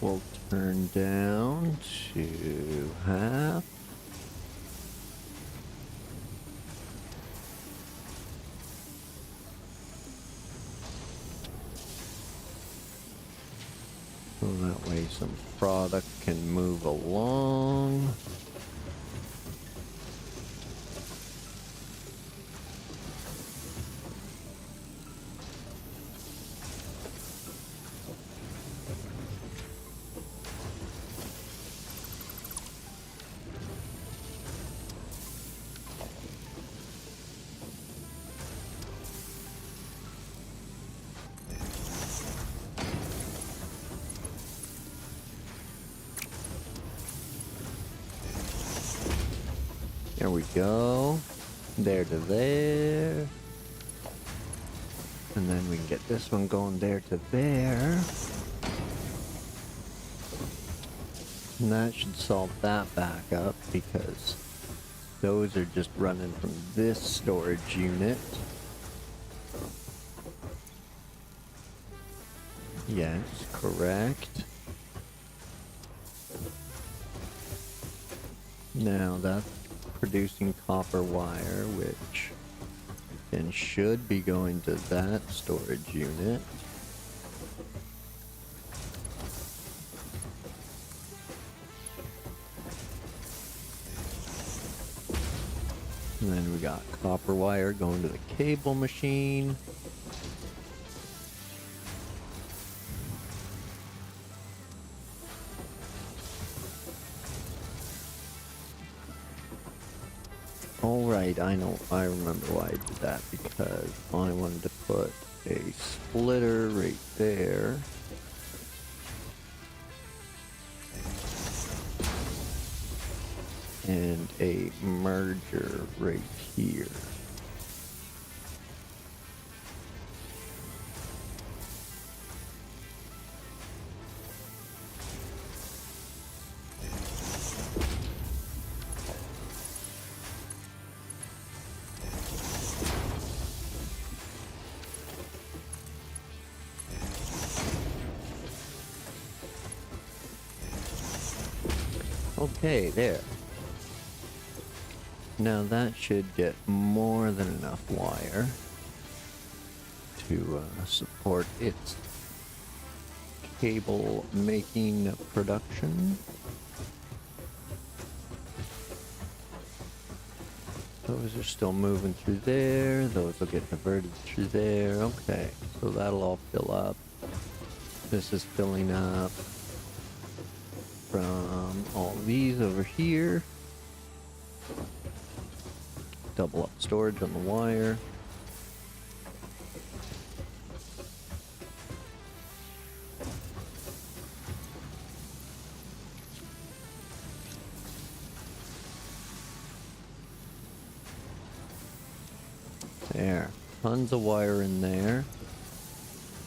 We'll turn down to half. So that way some product can move along. There we go. There to there. And then we can get this one going there to there. And that should solve that back up because those are just running from this storage unit. Yes, correct. Now that's producing copper wire, which then should be going to that storage unit. And then we got Copper wire going to the cable machine. Alright, I remember why I did that, because I wanted to put a splitter right there. And a merger right here. Okay, there. Now that should get more than enough wire to support its cable making production. Those are still moving through there. Those will get diverted through there. Okay, so that'll all fill up. This is filling up from all these over here. Double up storage on the wire. There. Tons of wire in there.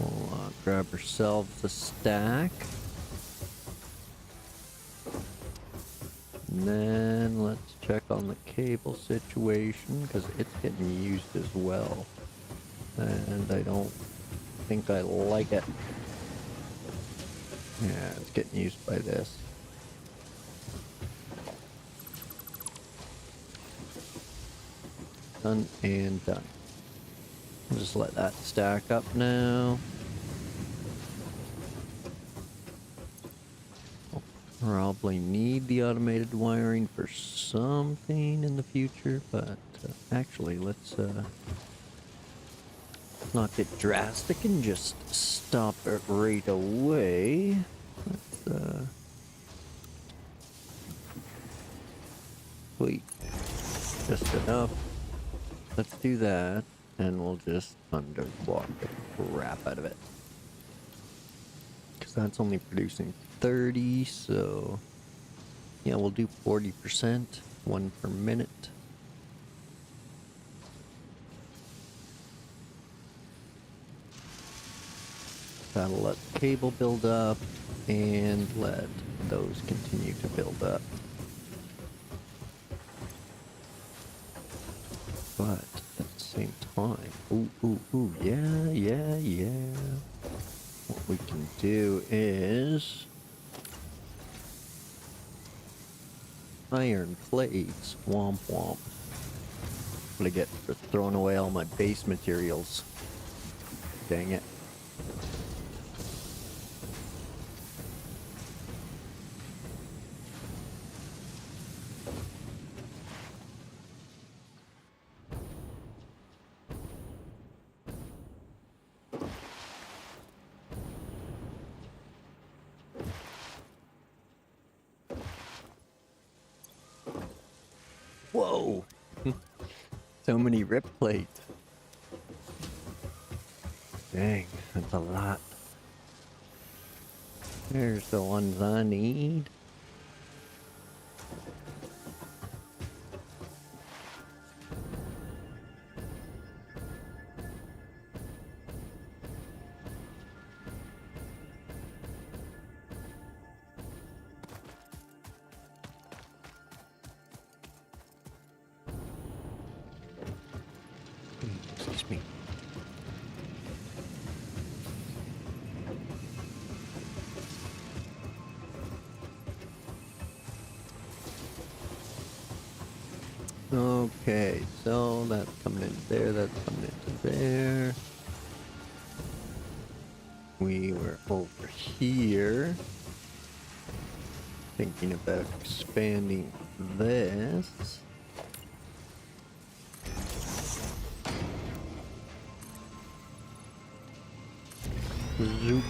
We'll grab ourselves a stack. And then let's check on the cable situation, because it's getting used as well. And I don't think I like it. Yeah, it's getting used by this. Done and done. I'll just let that stack up now. Probably need the automated wiring for something in the future, but actually let's not get drastic and just stop it right away. Let's wait, just enough. Let's do that, and we'll just underwater the crap out of it. Because that's only producing 30, so yeah, we'll do 40%, 1 per minute. That'll let the cable build up and let those continue to build up. But at the same time, ooh, yeah. What we can do is iron plates, womp womp. What I get for throwing away all my base materials. Dang it. Whoa! So many rip plates. Dang, that's a lot. There's the ones I need. Excuse me. Okay, so that's coming into there, that's coming into there. We were over here thinking about expanding this. Zoop.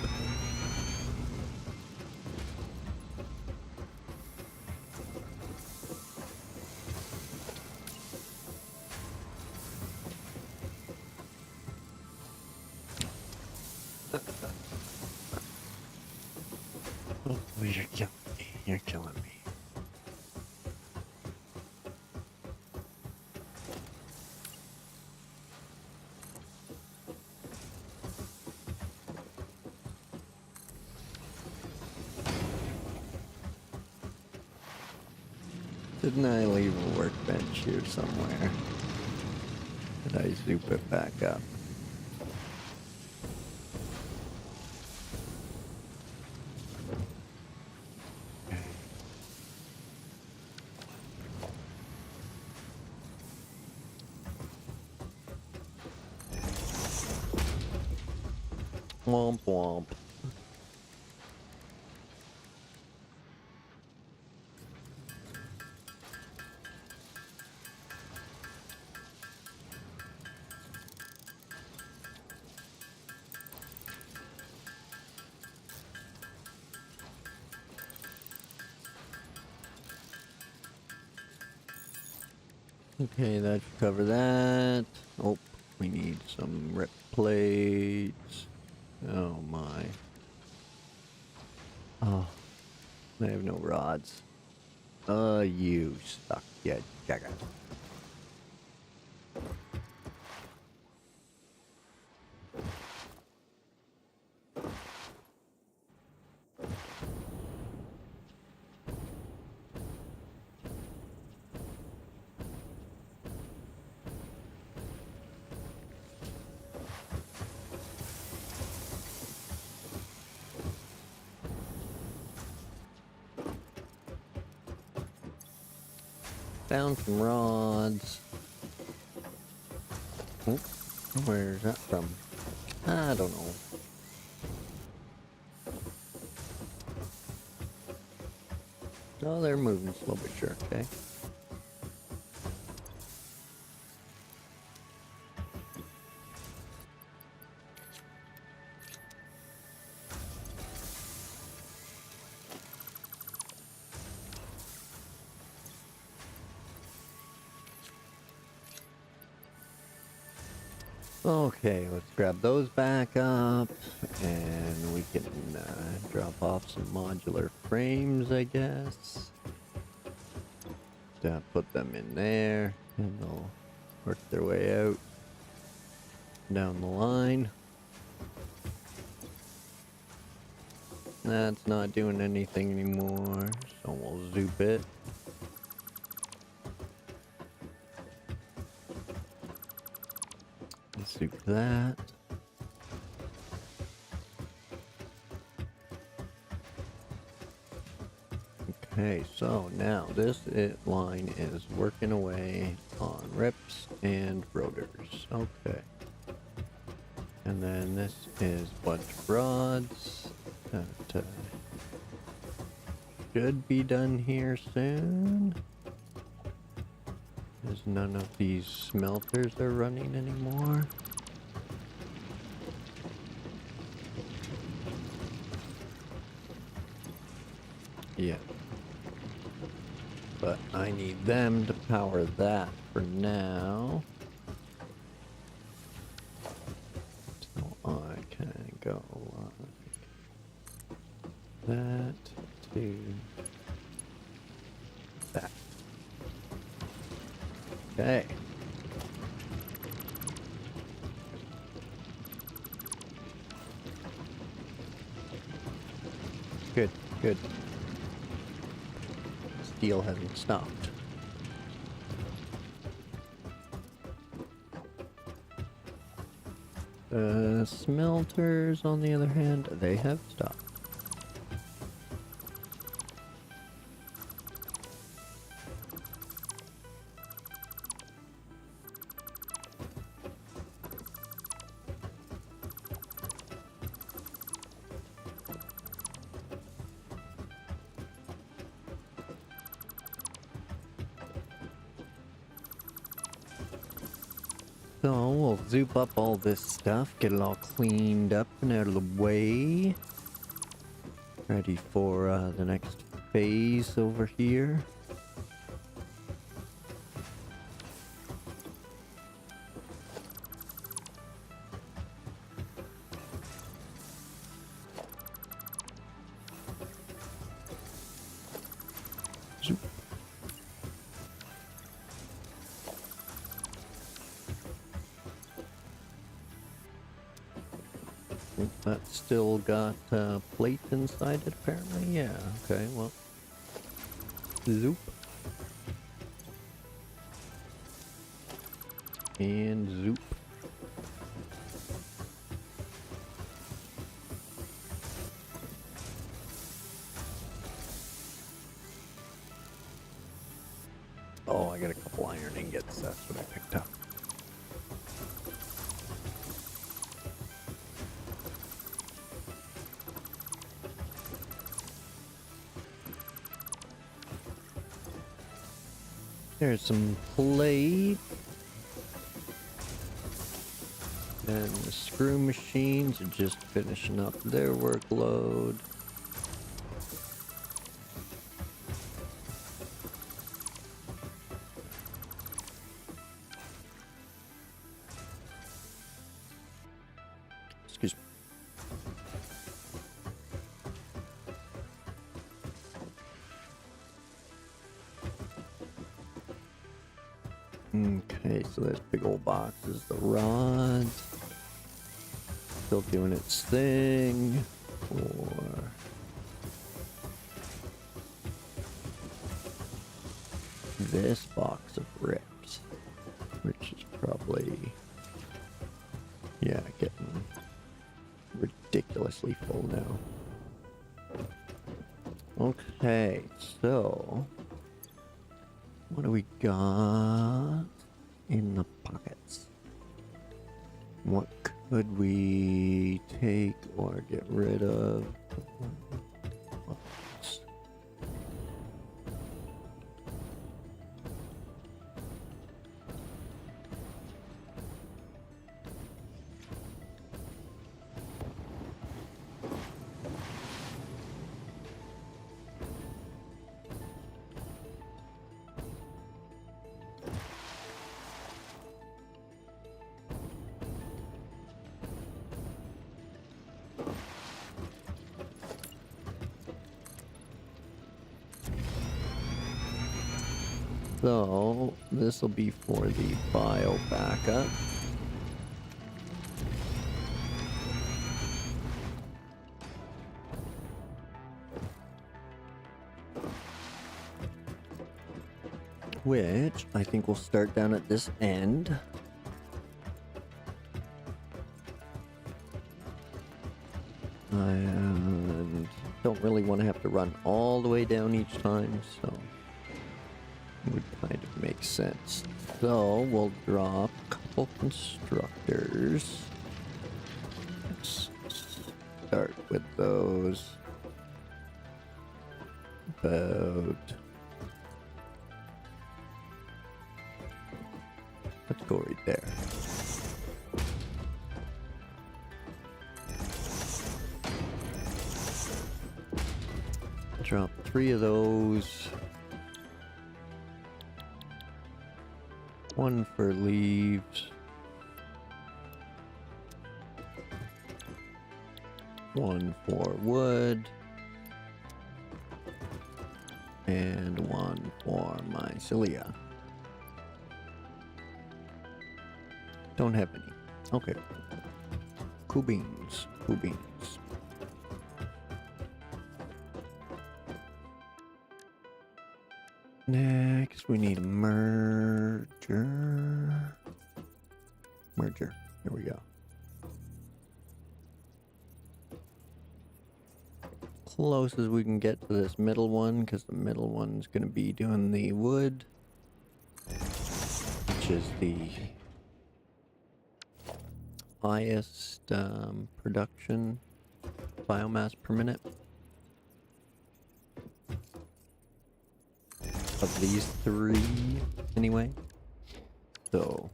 Oh, you're killing me. You're killing me. Didn't I leave a workbench here somewhere? Did I zoop it back up? Womp womp. Okay, that should cover that. Oh, we need some rip plates. Oh my. Oh, I have no rods. You suck, you jagger. Found some rods. Oh, where's that from? I don't know. Oh, they're moving slow but sure, okay. Okay, let's grab those back up, and we can drop off some modular frames, I guess. Put them in there, and they'll work their way out down the line. That's not doing anything anymore, so we'll zoop it. Zoop that. Okay, so now this line is working away on rips and rotors. Okay. And then this is a bunch of rods that should be done here soon. As none of these smelters are running anymore. Yeah. But I need them to power that for now. So I can go like that to that. Okay. Good, good. Steel hasn't stopped. The smelters, on the other hand, they have stopped. So we'll zoop up all this stuff, get it all cleaned up and out of the way. Ready for the next phase over here. Zoop. That's still got plate inside it, apparently. Yeah, okay, well. Zoop. And zoop. Oh, I got a couple iron ingots. That's what I picked up. There's some plate. And the screw machines are just finishing up their workload. Excuse me. Okay, so there's big old boxes. The rods. Still doing its thing. For this box of rips. Which is probably, yeah, getting ridiculously full now. Okay, so what do we got in the pockets? What could we take or get rid of? So this will be for the bio backup. Which I think we'll start down at this end. And don't really want to have to run all the way down each time, so it would kind of make sense. So we'll drop a couple constructors. Let's start with those. About, let's go right there. Drop 3 of those. 1 for leaves. 1 for wood. And 1 for mycelia. Don't have any. Okay. Cool beans. Cool beans. Next, we need a merger. Merger. Here we go. Close as we can get to this middle one, because the middle one's going to be doing the wood, which is the highest production biomass per minute of these 3 anyway. So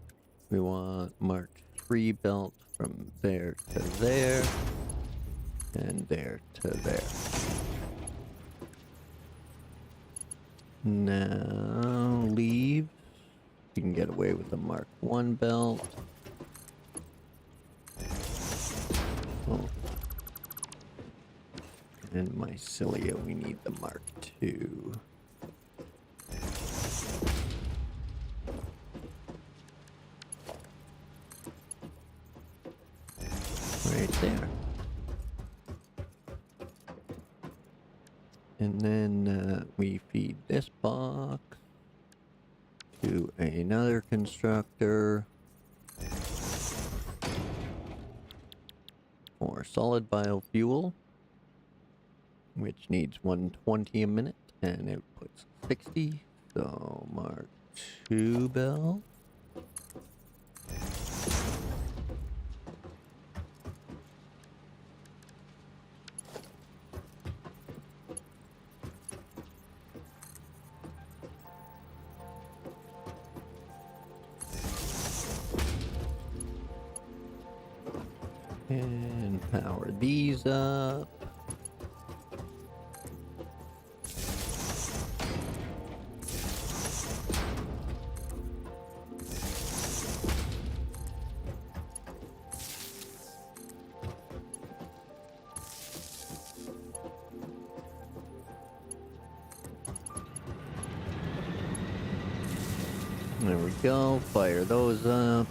We want Mark 3 belt from there to there. And there to there. Now leave. You can get away with the Mark 1 belt. Oh. And mycelia, we need the Mark 2. Right there. And then we feed this box to another constructor for solid biofuel, which needs 120 a minute, and it puts 60. So Mark 2 bell. And power these up. There we go. Fire those up.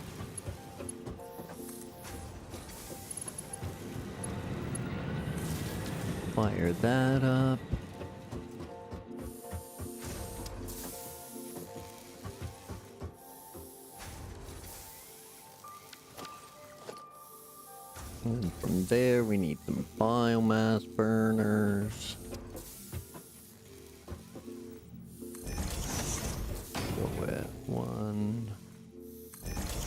Fire that up. And from there, we need some biomass burners. Go with 1,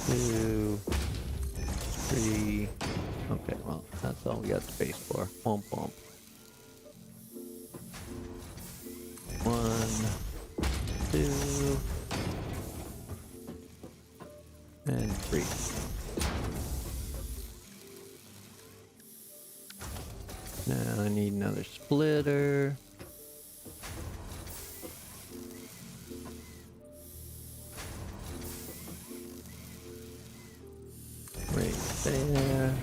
2, 3. Okay, well, that's all we got space for. Womp womp. 1, 2, and 3. Now I need another splitter. Right there.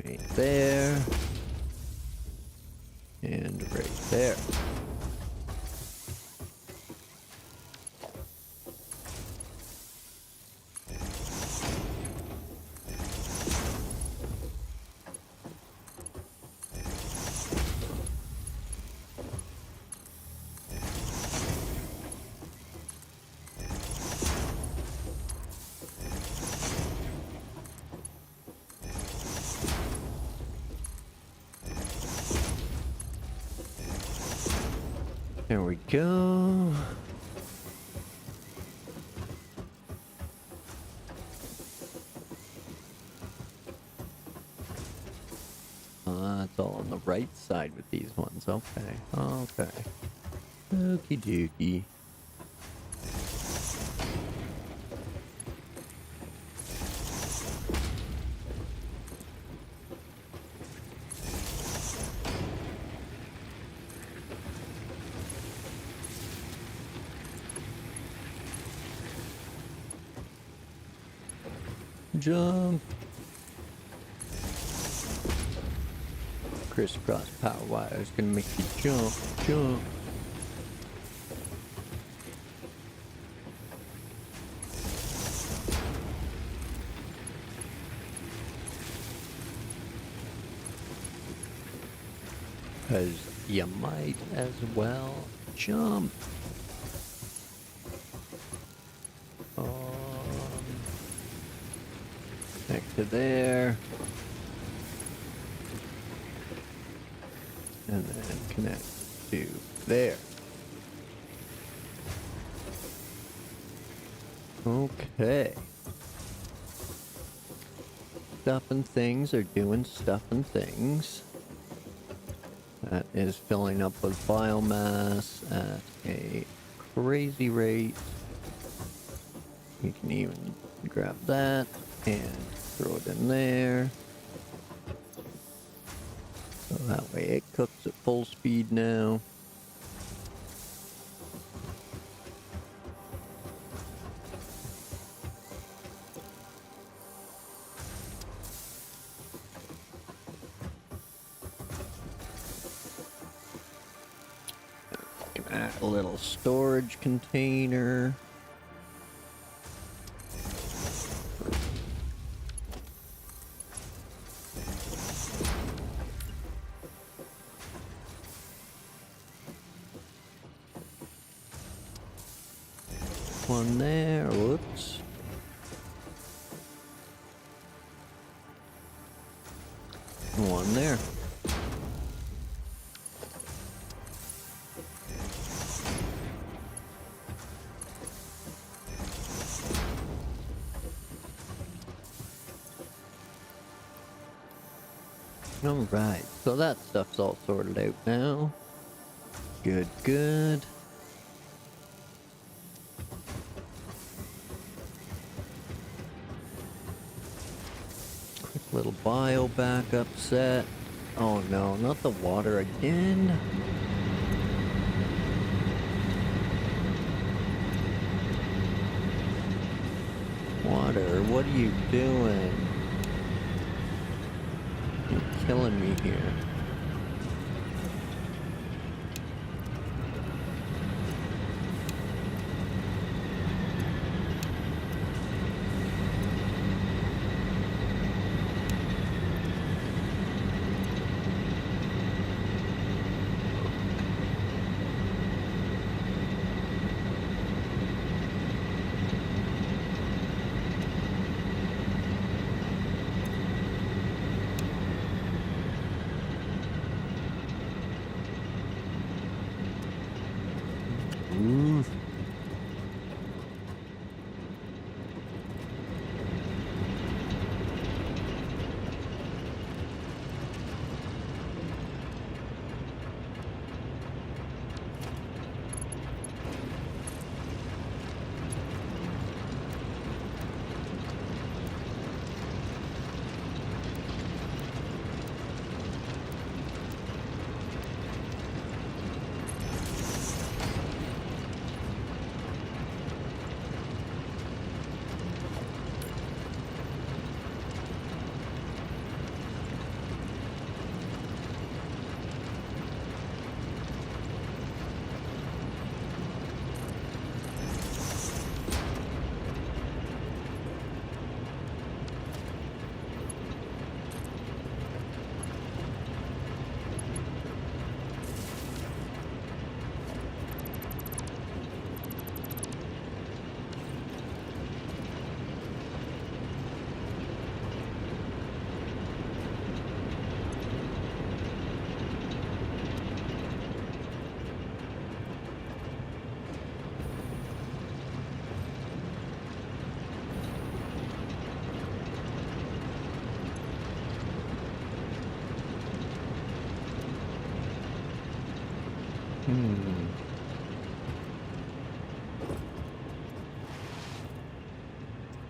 Right there. And right there. There we go. It's all on the right side with these ones. Okay. Okay. Okie dokie. Jump. Crisscross power wires gonna make you jump, jump. Cause you might as well jump. Next to there. And then connect to there. Okay. Stuff and things are doing stuff and things. That is filling up with biomass at a crazy rate. You can even grab that and throw it in there. So that way it cooks at full speed now. Add a little storage container. One there, whoops. One there. Alright, so that stuff's all sorted out now. Good, good. Quick little bio backup set. Oh no, not the water again. Water, what are you doing? You're killing me here. Oof.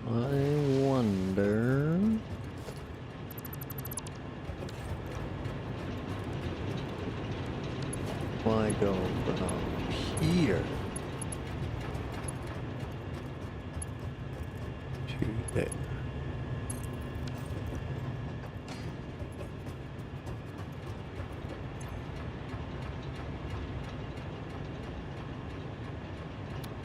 I wonder. Why go from here to there?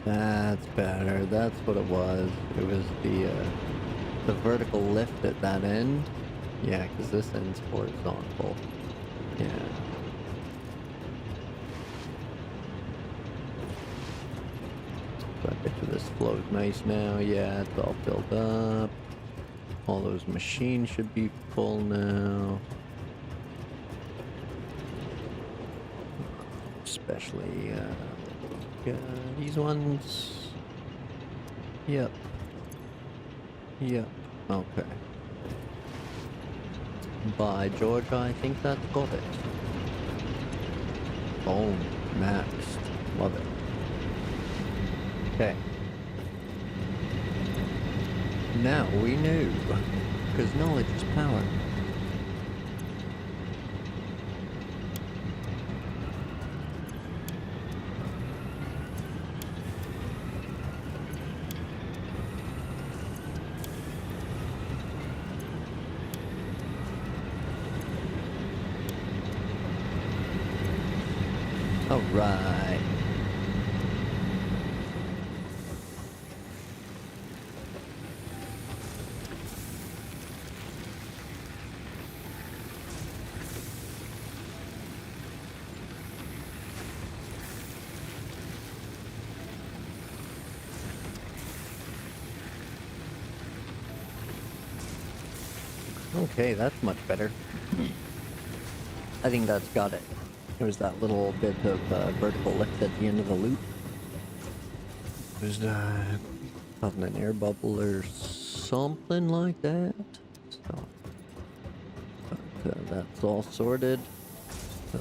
That's better. That's what it was. It was the vertical lift at that end. Yeah, because this end's horizontal. Yeah. So I bet you this flows nice now. Yeah, it's all filled up. All those machines should be full now. Especially, these ones. Yep. Yep. Okay. By Georgia, I think that's got it. Boom. Maxed. Love it. Okay. Now we know. Because knowledge is power. Alright. Okay, that's much better. I think that's got it. There's that little bit of vertical lift at the end of the loop. There's causing an air bubble or something like that. So, but that's all sorted. So,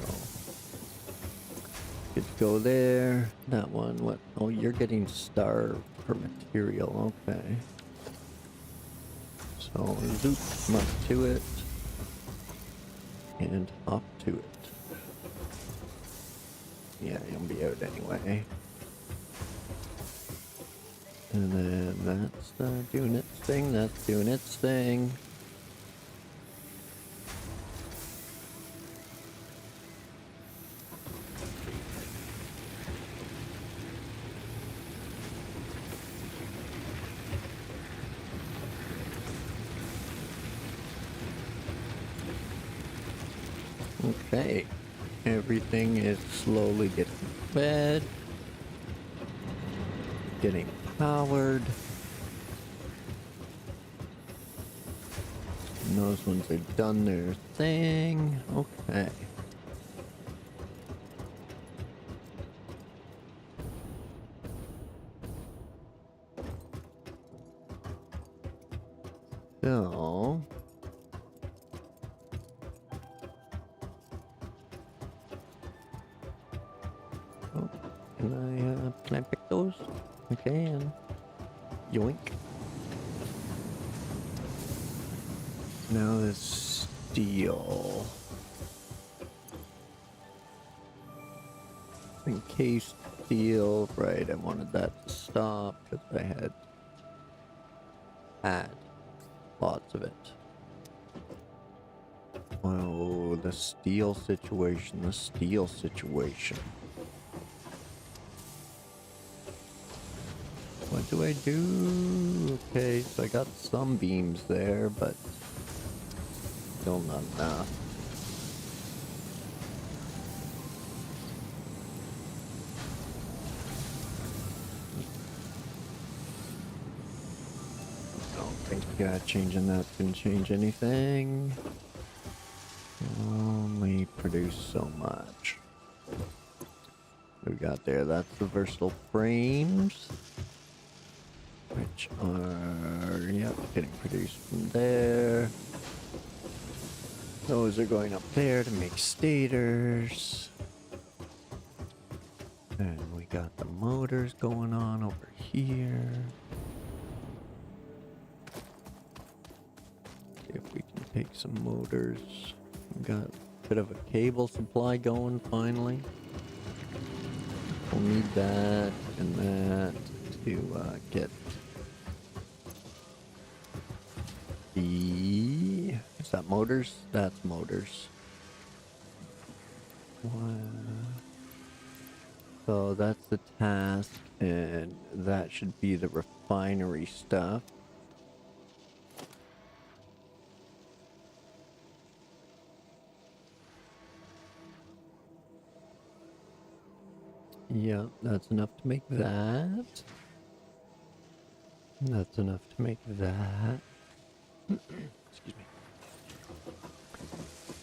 good to go there. That one, what? Oh, you're getting star per material. Okay. So, zoop, come up to it. And up to it. Yeah, you'll be out anyway. And then that's doing its thing, that's doing its thing. Okay, everything is slowly getting fed, getting powered. And those ones have done their thing. Okay. So, oh, can I pick those? I can. Yoink. Now the steel. Encased steel, right? I wanted that to stop because I had lots of it. Oh, the steel situation, the steel situation. What do I do? Okay, so I got some beams there, but still not enough. I don't think changing that's gonna change anything. Only produce so much. What we got there? That's the versatile frames, which are, yep, getting produced from there. Those are going up there to make stators. And we got the motors going on over here. See if we can take some motors. We got a bit of a cable supply going finally. We'll need that and that to get the... Is that motors? That's motors. So that's the task, and that should be the refinery stuff. Yeah, that's enough to make that. That's enough to make that. Excuse me.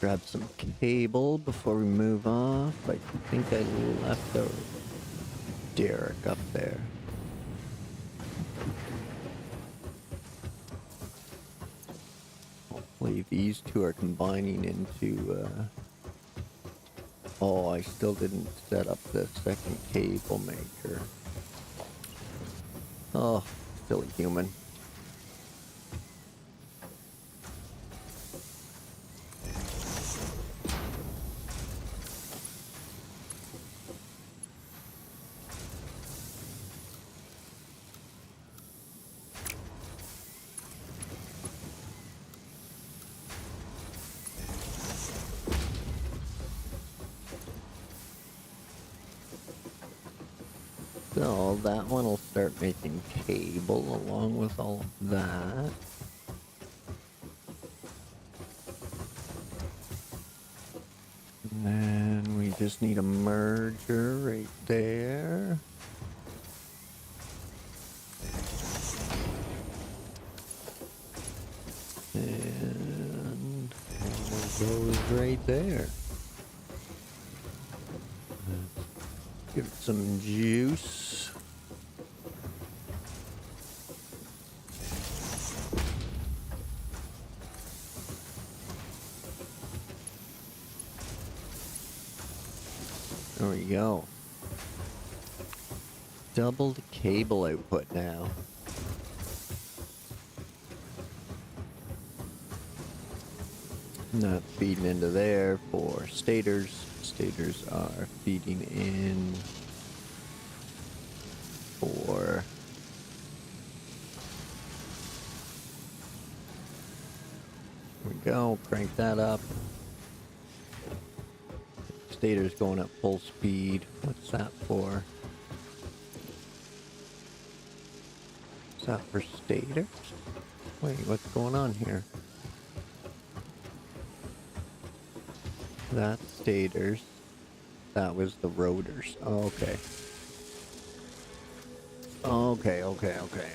Grab some cable before we move off. I think I left the derrick up there. Hopefully these two are combining into... Oh, I still didn't set up the second cable maker. Oh, silly human. So that one will start making cable along with all of that. And then we just need a merger right there. And one goes right there. Give it some juice. There we go. Double the cable output now. Not feeding into there for stators. Stators are feeding in for there we go, crank that up. Stator's going at full speed. What's that for? Is that for stators? Wait, what's going on here? That's stators. That was the rotors. Okay. Okay.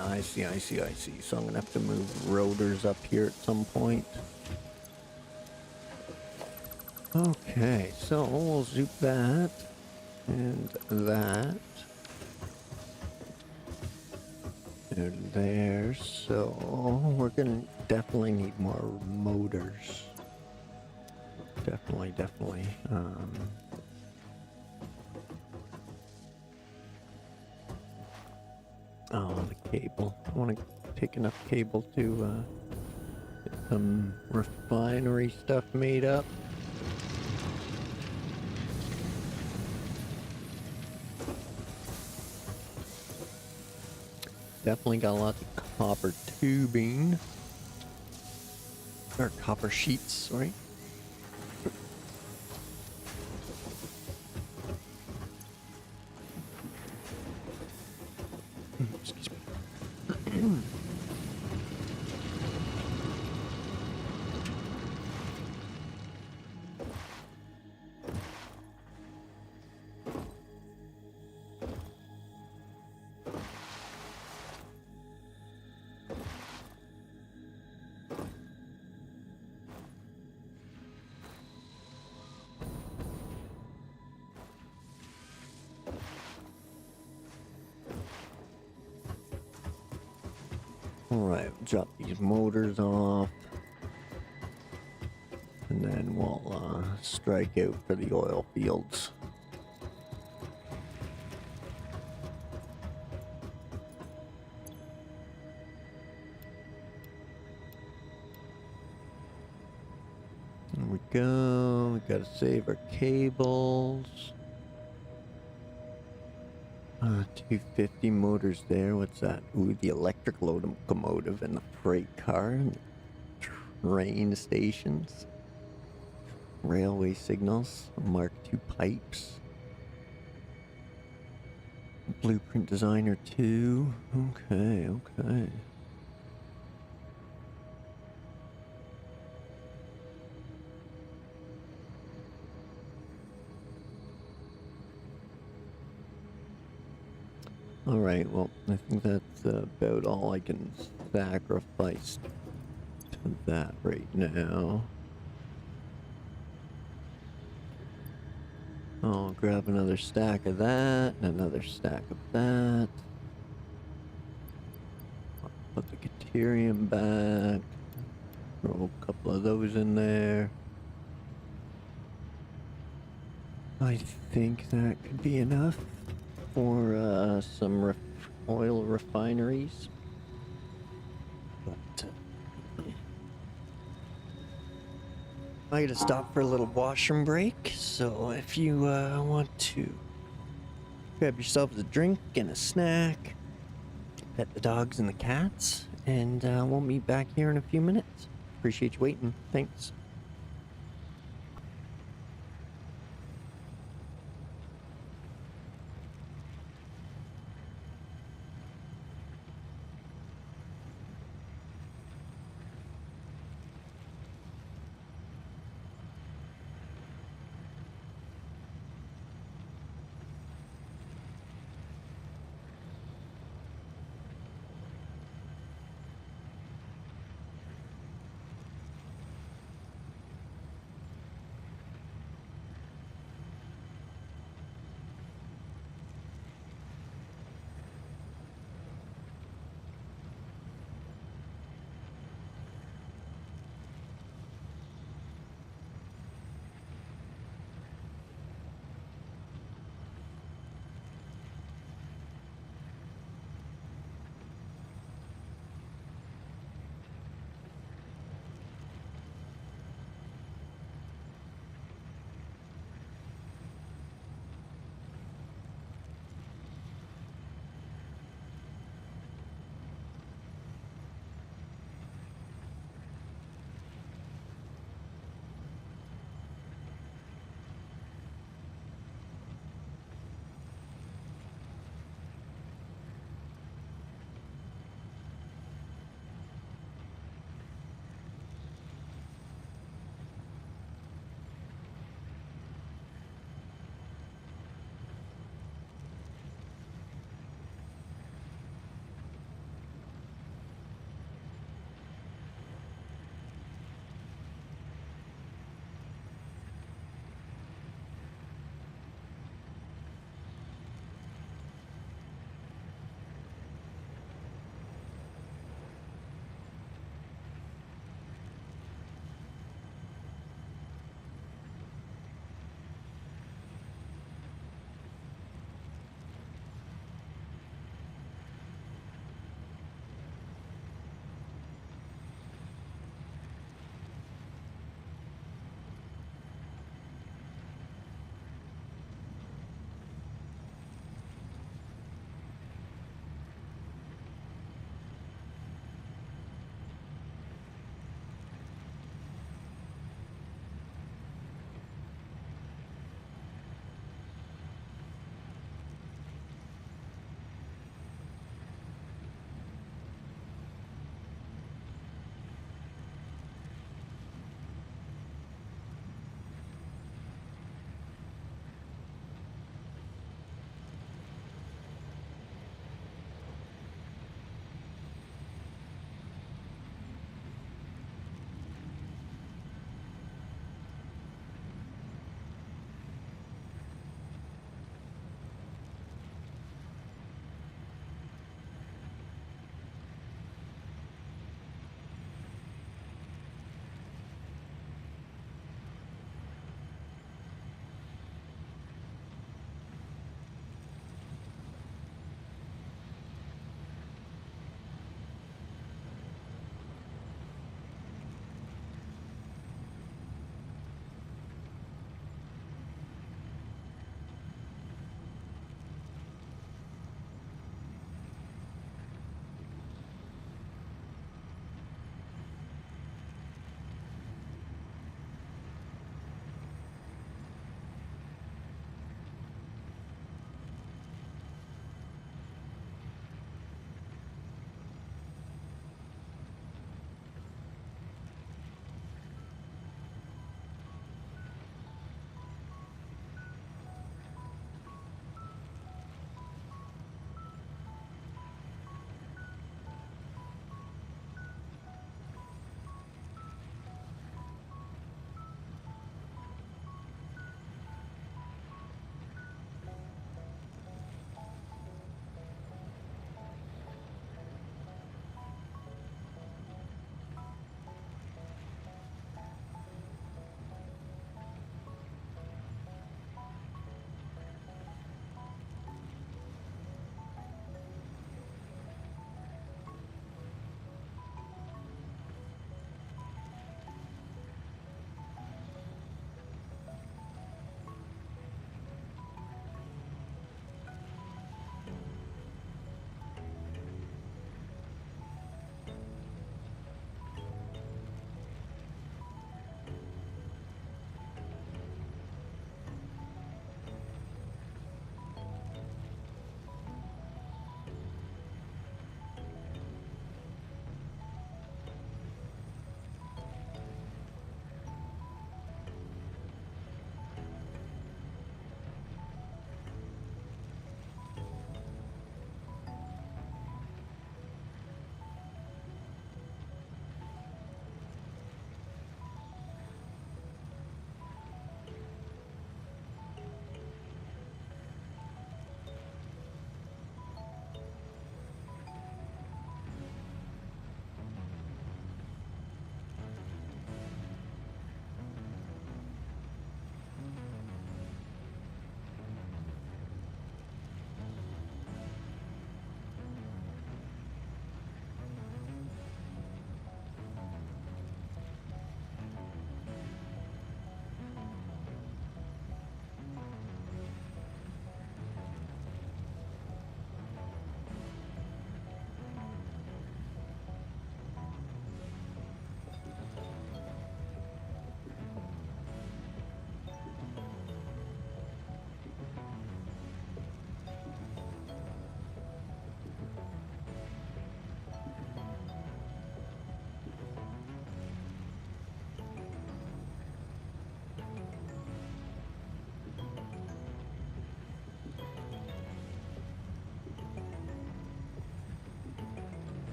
I see. So I'm gonna have to move rotors up here at some point. Okay, so we'll zoop that and that and there. So we're gonna definitely need more motors. Definitely. Oh, the cable. I want to take enough cable to get some refinery stuff made up. Definitely got lots of copper tubing. Or copper sheets, right? Excuse me. Alright, we'll drop these motors off. And then we'll strike out for the oil fields. There we go. We gotta save our cables. 250 motors there. What's that? Ooh, the electric locomotive and the freight car and the train stations. Railway signals. Mark II pipes. Blueprint designer 2. Okay. Alright, well, I think that's about all I can sacrifice to that right now. I'll grab another stack of that, and another stack of that. I'll put the Caterium back. Throw a couple of those in there. I think that could be enough for some oil refineries. But I gotta stop for a little washroom break, so if you want to grab yourselves a drink and a snack, pet the dogs and the cats, and we'll meet back here in a few minutes. Appreciate you waiting. Thanks.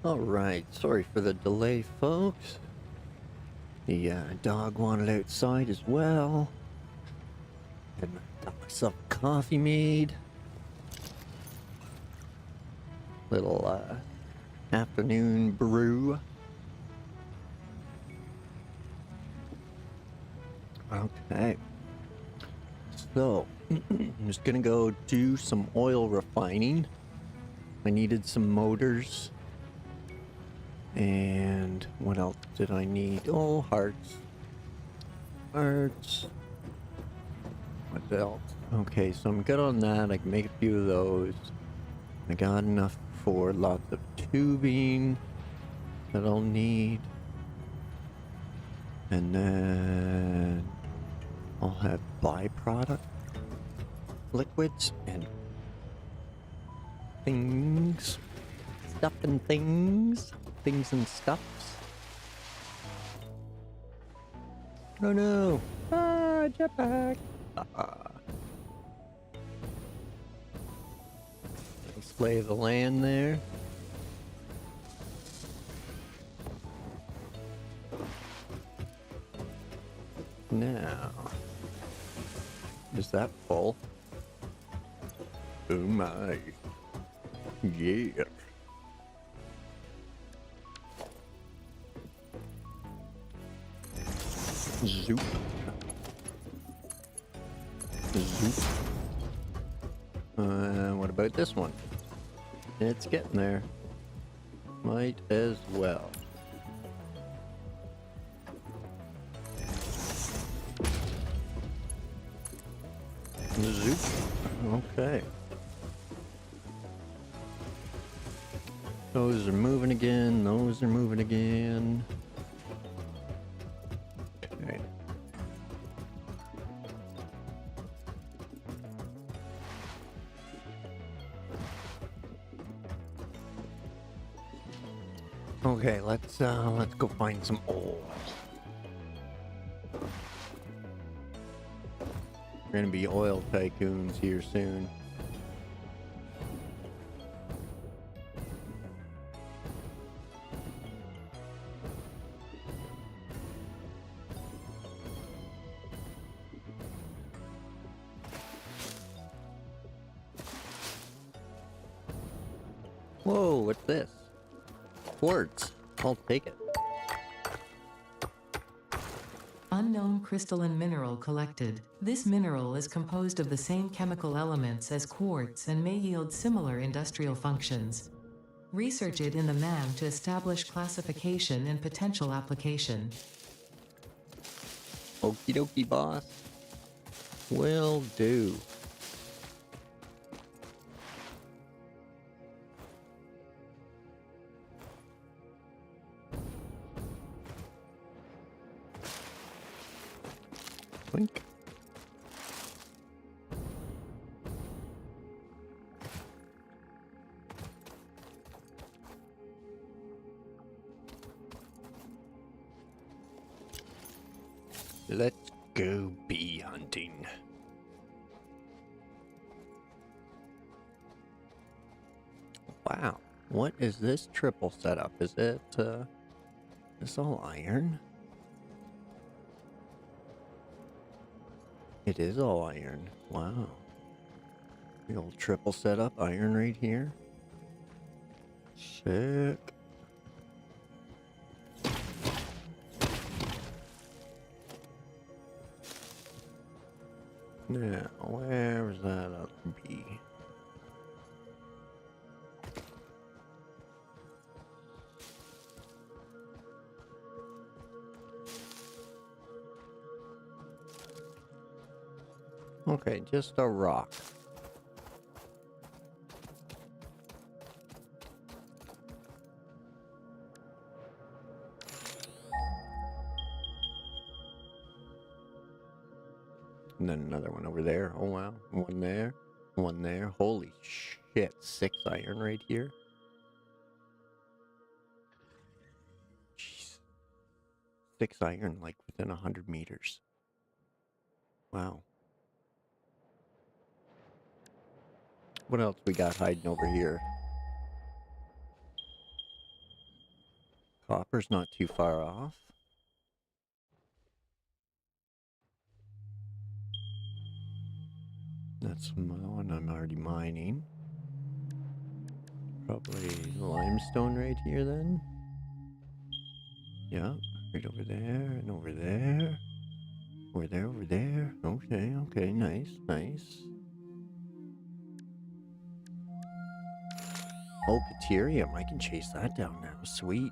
Alright, sorry for the delay, folks. The dog wanted outside as well. Got myself coffee made. Little afternoon brew. Okay. So, I'm just gonna go do some oil refining. I needed some motors. And what else did I need? Oh, hearts. Hearts. What else? Okay, so I'm good on that. I can make a few of those. I got enough for lots of tubing that I'll need. And then I'll have byproduct liquids and things. Stuff and things. Things and stuffs. Oh no! Ah, jetpack! Nice lay of the land there. Now, is that full? Oh my. Yeah. Zoop. Zoop. What about this one? It's getting there. Might as well. Zoop. Okay. Those are moving again. Those are moving again. Okay. Okay, let's go find some oil. We're gonna be oil tycoons here soon. Whoa, what's this? Quartz. I'll take it. Unknown crystalline mineral collected. This mineral is composed of the same chemical elements as quartz and may yield similar industrial functions. Research it in the MAM to establish classification and potential application. Okie dokie, boss. Will do. Blink. Let's go bee hunting. Wow, what is this triple setup? Is it, this all iron? It is all iron. Wow. The old triple setup, iron right here. Sick. Now, where's that other bee? Okay, just a rock. And then another one over there. Oh wow. One there. One there. Holy shit. 6 iron right here. Jeez. 6 iron like within 100 meters. Wow. What else we got hiding over here? copper's not too far off. That's one I'm already mining. Probably limestone right here then. Yeah, right over there and over there. Over there, over there. Okay, okay, nice, nice. Oh, Caterium. I can chase that down now. Sweet.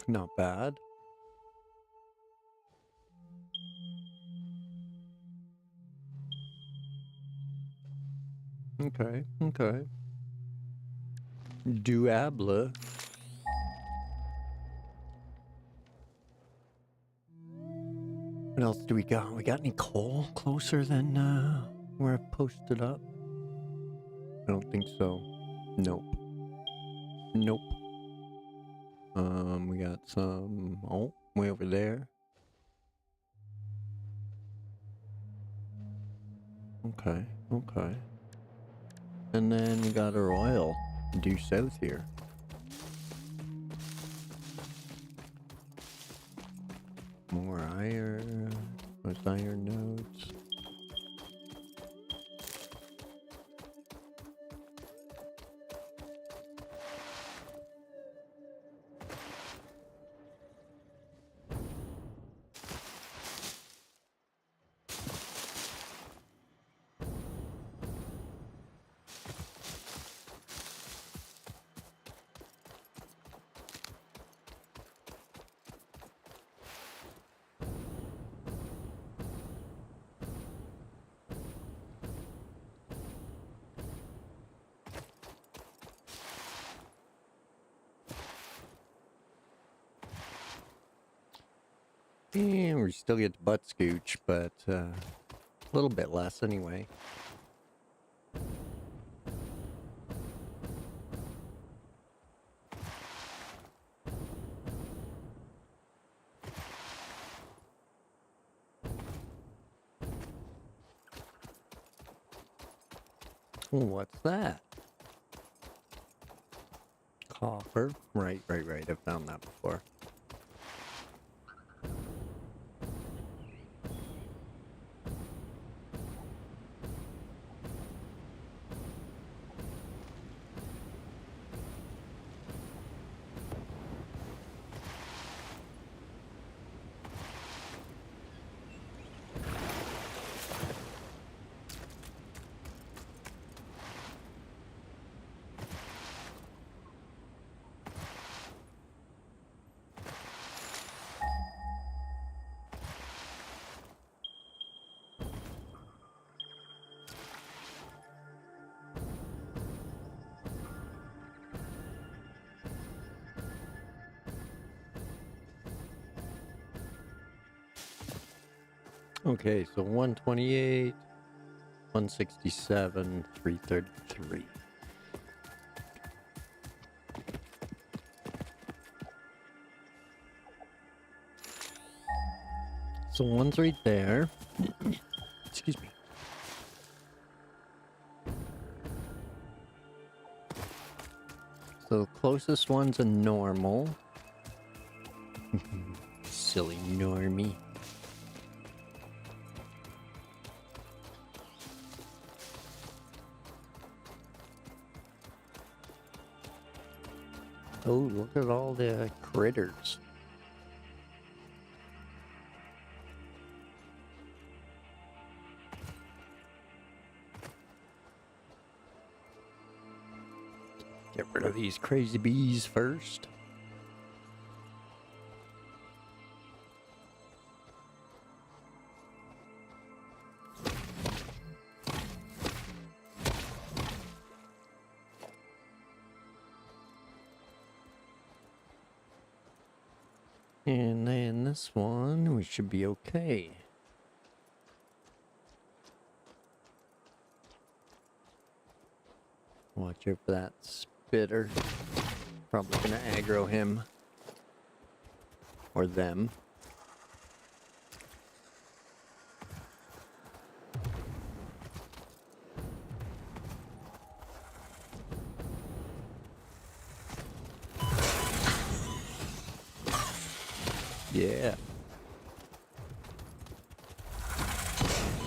Not bad. Okay, okay. Duable. What else do we got? We got any coal closer than where I posted up? I don't think so. Nope. Nope. We got some. Oh, way over there. Okay, okay. And then we got our oil due south here. More iron. Those iron nodes. And we still get the butt scooch, but a little bit less anyway. What's that? Copper. Right, right, right. I've found that before. Okay, so 128, 167, 333. So one's right there. Excuse me. So the closest one's a normal. Silly normie. Oh, look at all the critters. Get rid of these crazy bees first. And then this one, we should be okay. Watch out for that spitter. Probably gonna aggro him. Or them. yeah.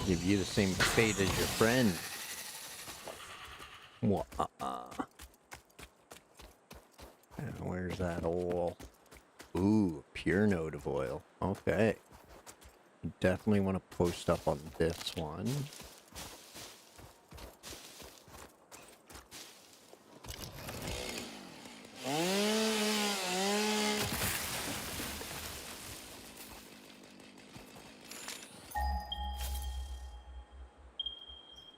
Give you the same fate as your friend. And where's that oil? Ooh, pure note of oil. Okay. Definitely want to post up on this one.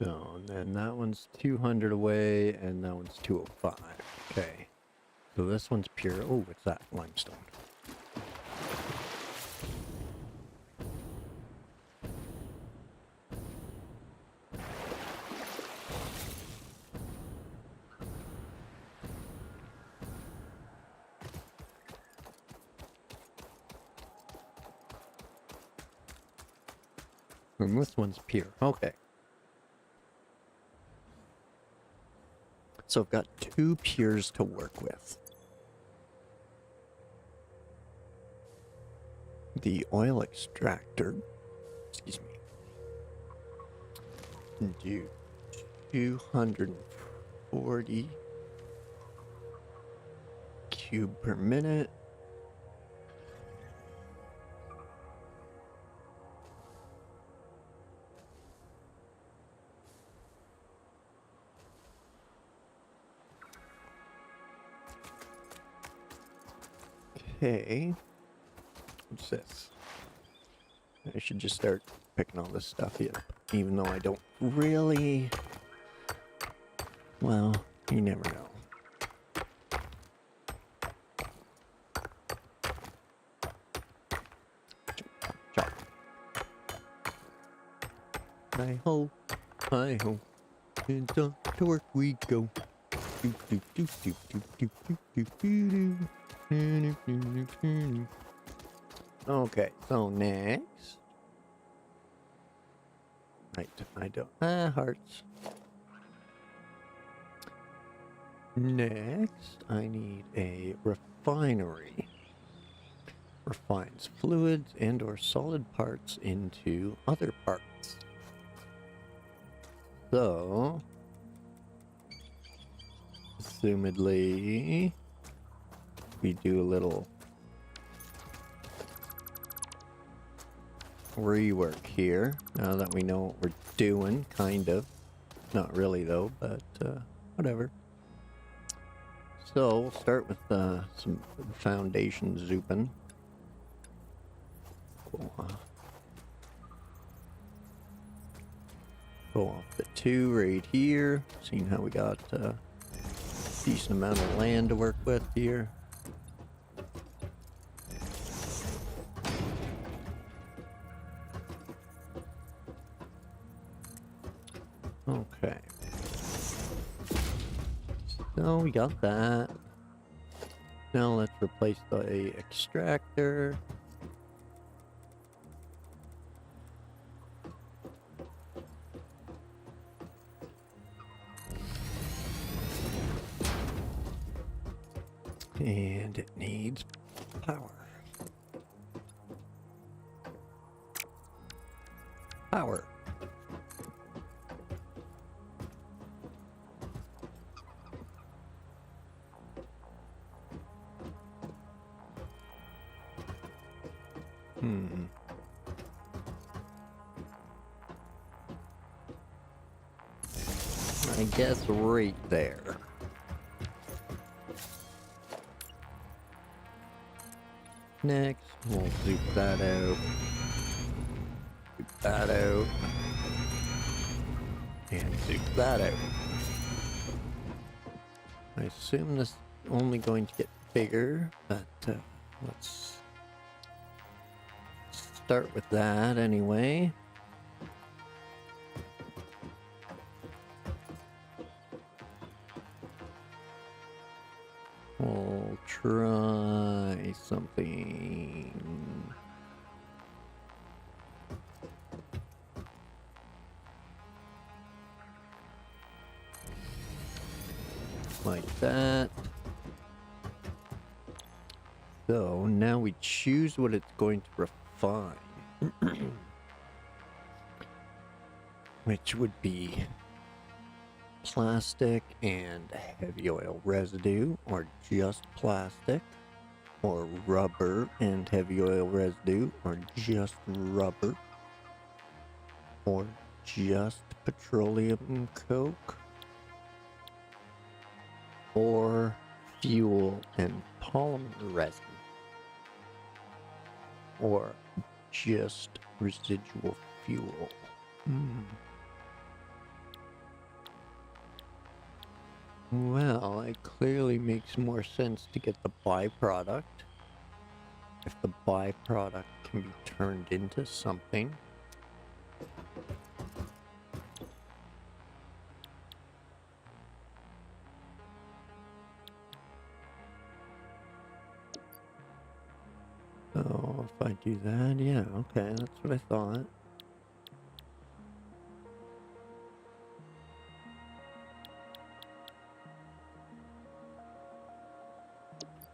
So, and then that one's 200 away, and that one's 205. Okay. So this one's pure. Oh, what's that? Limestone. And this one's pure. Okay. So I've got 2 pures to work with. The oil extractor, excuse me, can do 240 cube per minute. Okay. What's this? I should just start picking all this stuff up, even though I don't really... Well, you never know. Chop. Hi-ho, hi-ho, and to work we go. Do, do, do, do, do, do, do, do, do. Okay, so next. I don't. Hearts. Next, I need a refinery. Refines fluids and or solid parts into other parts. So, assumedly, we do a little rework here, now that we know what we're doing, kind of. Not really, though, but whatever. So, we'll start with some foundation zooping. Go off the 2 right here, seeing how we got a decent amount of land to work with here. Okay. So we got that. Now let's replace the extractor. And it needs power. Power. I guess right there. Next, we'll zoop that out. Zoop that out. And zoop that out. I assume this is only going to get bigger, but let's start with that anyway. We'll try something like that. So now we choose what it's going to refine, which would be plastic and heavy oil residue, or just plastic, or rubber and heavy oil residue, or just rubber, or just petroleum coke, or fuel and polymer resin, or just residual fuel. Well, it clearly makes more sense to get the byproduct. If the byproduct can be turned into something. So if I do that, yeah, okay, that's what I thought.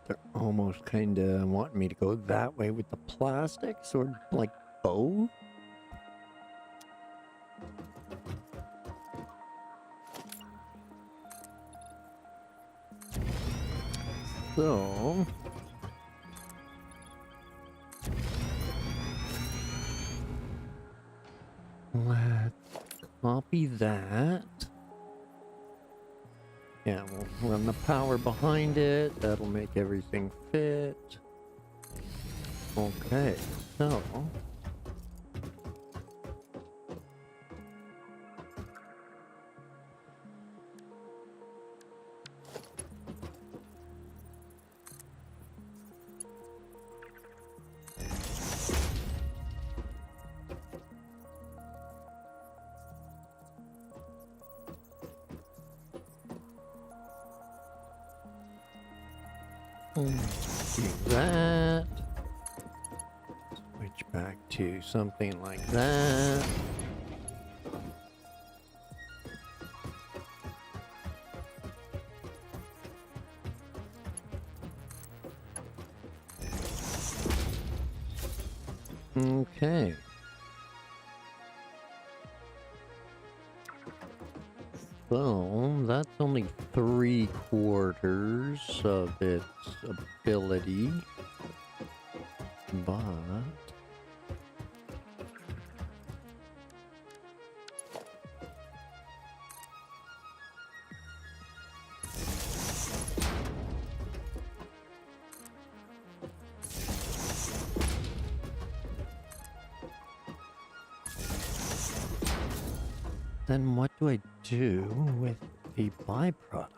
They're almost kind of wanting me to go that way with the plastics, or like both. So let's copy that. Yeah, we'll run the power behind it. That'll make everything fit. Okay, so do that. Switch back to something like that. Okay. So that's only 3/4 of its ability, but then what do I do with the byproduct?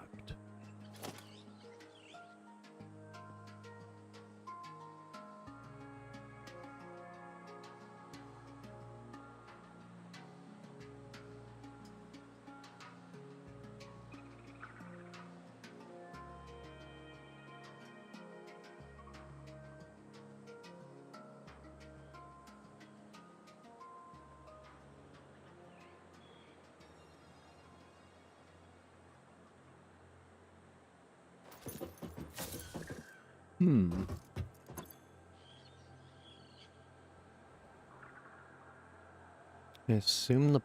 I assume the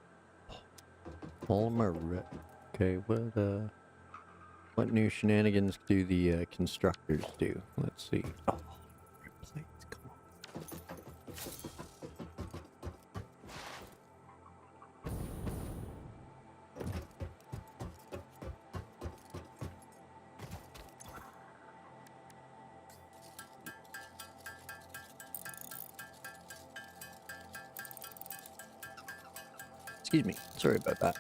polymer. Okay, what new shenanigans do the constructors do? Let's see. Oh, plates, come on. Excuse me. Sorry about that.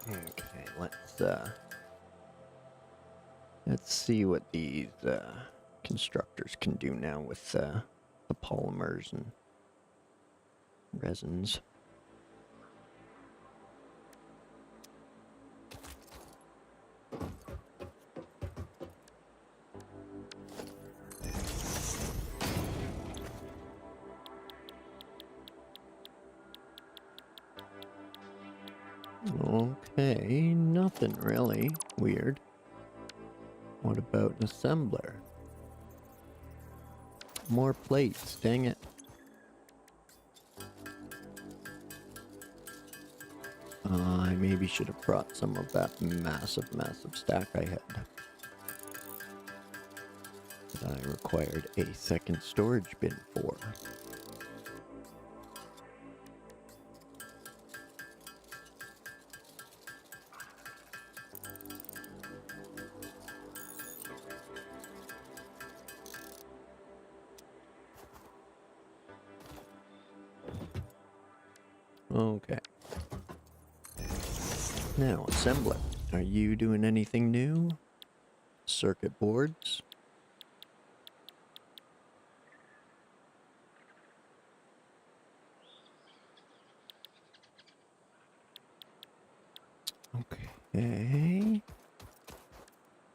Okay, let's see what these constructors can do now with the polymers and resins. Okay, nothing really weird. What about an assembler? More plates, dang it. I maybe should have brought some of that massive stack I had. That I required a second storage bin for. Okay. Now, assembler. Are you doing anything new? Circuit boards? Okay.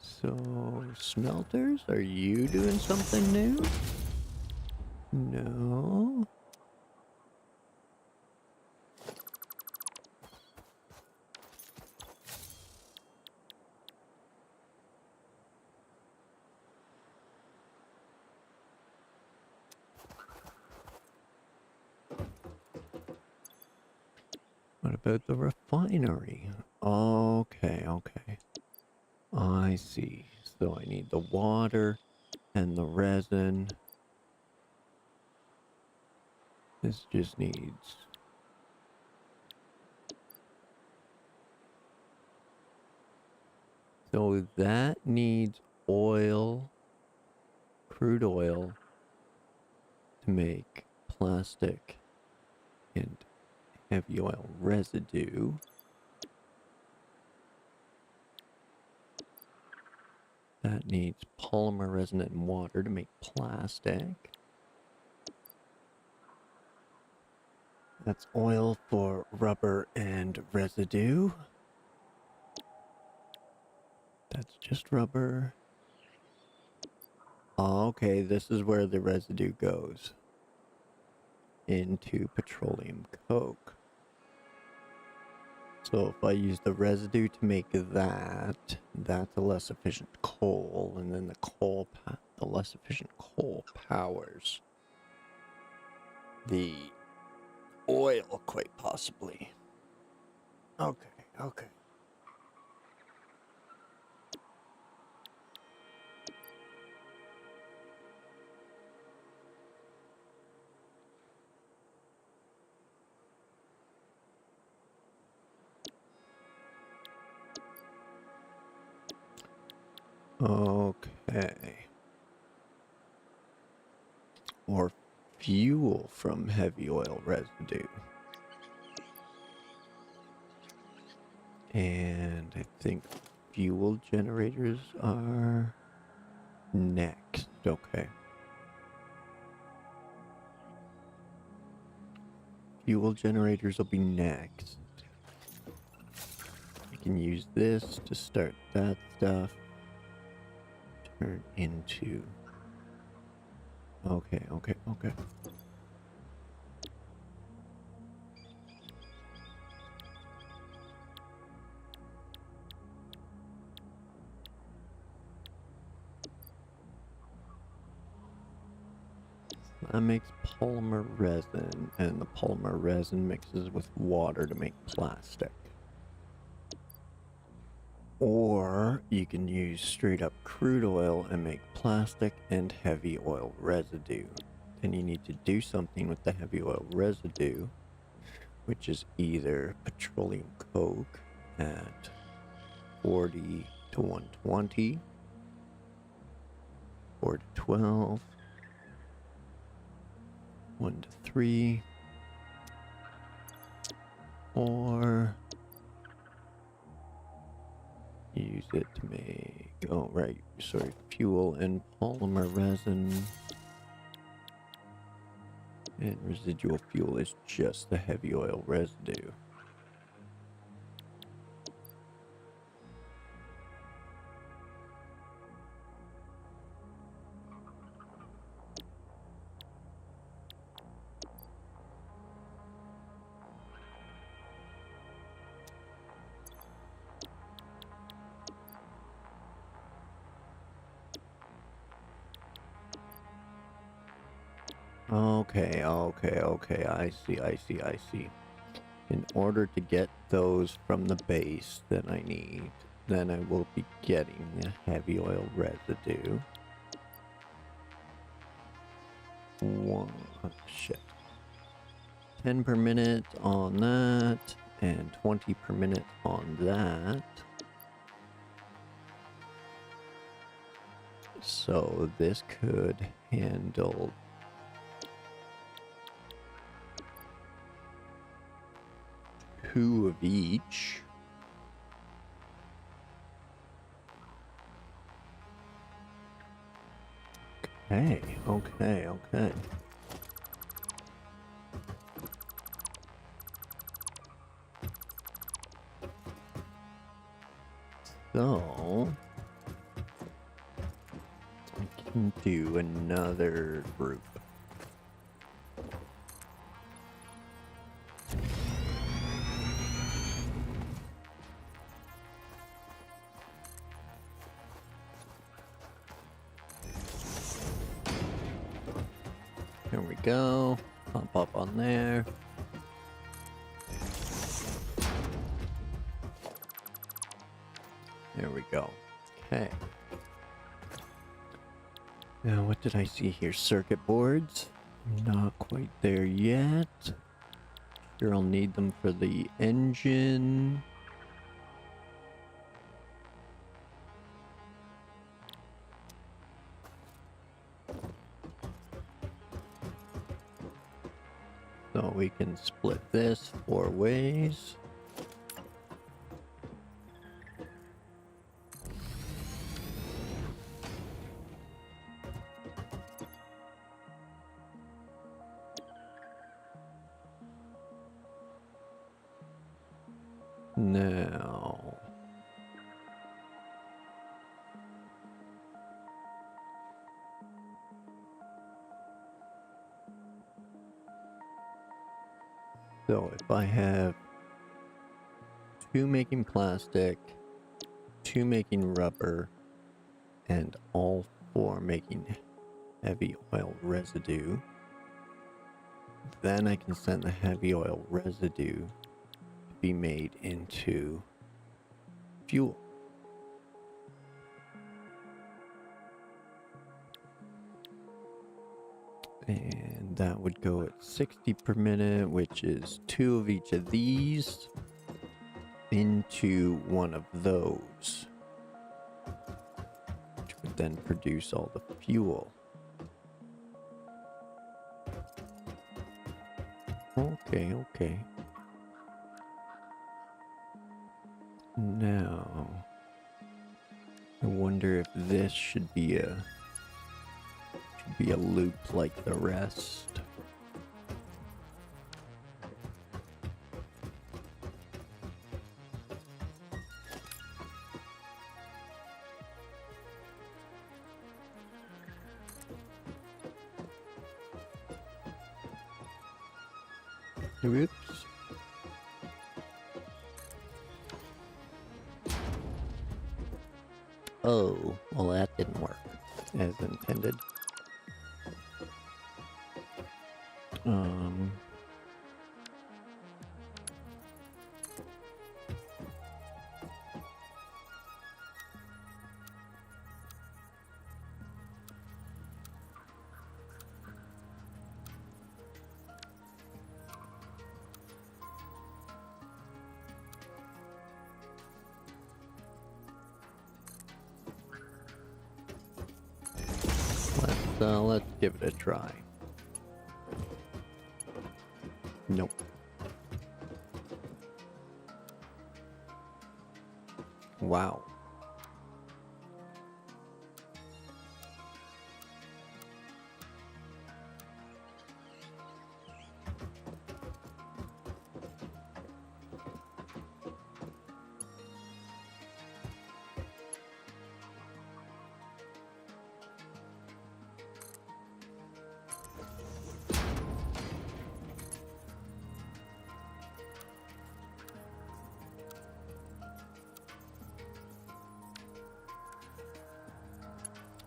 So, smelters, are you doing something new? No. What about the refinery? Okay, okay. I see. So I need the water and the resin. This just needs... So that needs oil, crude oil, to make plastic and heavy oil residue. That needs polymer resin and water to make plastic. That's oil for rubber and residue. That's just rubber. Okay, this is where the residue goes. Into petroleum coke. So if I use the residue to make that, that's a less efficient coal, and then the less efficient coal powers the oil, quite possibly. Okay, okay. Okay. Or fuel from heavy oil residue. And I think fuel generators are next. Okay. Fuel generators will be next. I can use this to start that stuff. Turn into... Okay, okay, okay. That makes polymer resin, and the polymer resin mixes with water to make plastic. Or you can use straight up crude oil and make plastic and heavy oil residue. Then you need to do something with the heavy oil residue, which is either petroleum coke at 40 to 120, 4 to 12, 1 to 3, or use it to make, oh right, sorry, fuel and polymer resin. And residual fuel is just the heavy oil residue. Okay, okay, okay. I see, I see, I see. In order to get those from the base that I need, then I will be getting the heavy oil residue. Shit. 10 per minute on that, and 20 per minute on that. So this could handle 2 of each. Okay, okay, okay. So I can do another group. There we go. Pop up on there. There we go. Okay. Now, what did I see here? Circuit boards. Not quite there yet. Sure, I'll need them for the engine. So we can split this 4 ways. Now, so if I have 2 making plastic, 2 making rubber, and all 4 making heavy oil residue, then I can send the heavy oil residue to be made into fuel. And that would go at 60 per minute, which is 2 of each of these into one of those, which would then produce all the fuel. Okay, okay. Now, I wonder if this should be a loop like the rest. Whoops. Oh, well that didn't work as intended. Let's give it a try. Nope. Wow.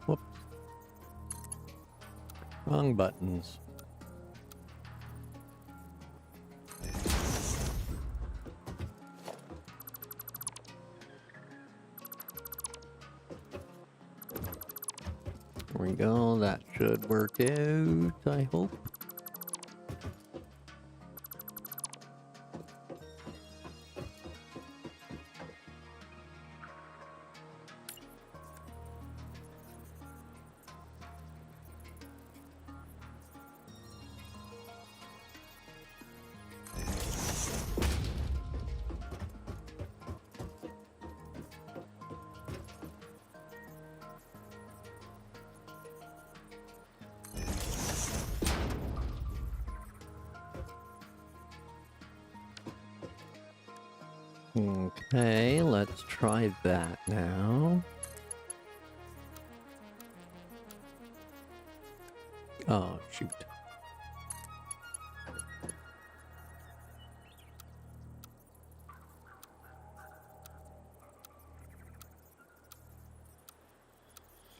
Whoops. Wrong buttons. we go. That should work out, I hope. Okay, let's try that now. Oh, shoot.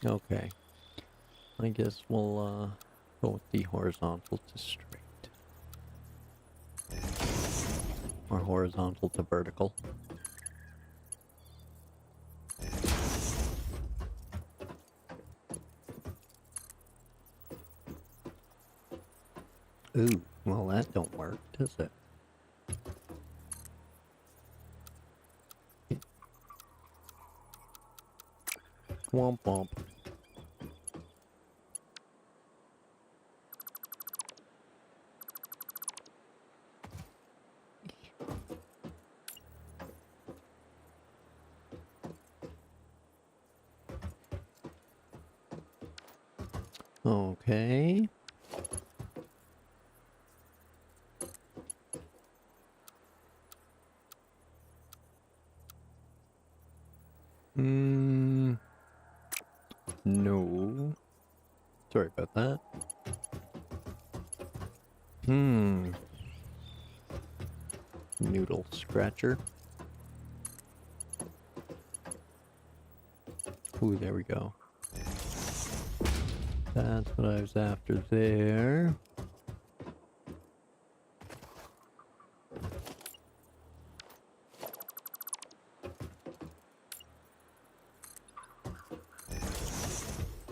Okay. I guess we'll go with the horizontal to straight. Or horizontal to vertical. Ooh, well that don't work, does it? Womp womp. Okay. No. Sorry about that. Noodle scratcher. Ooh, there we go. That's what I was after there.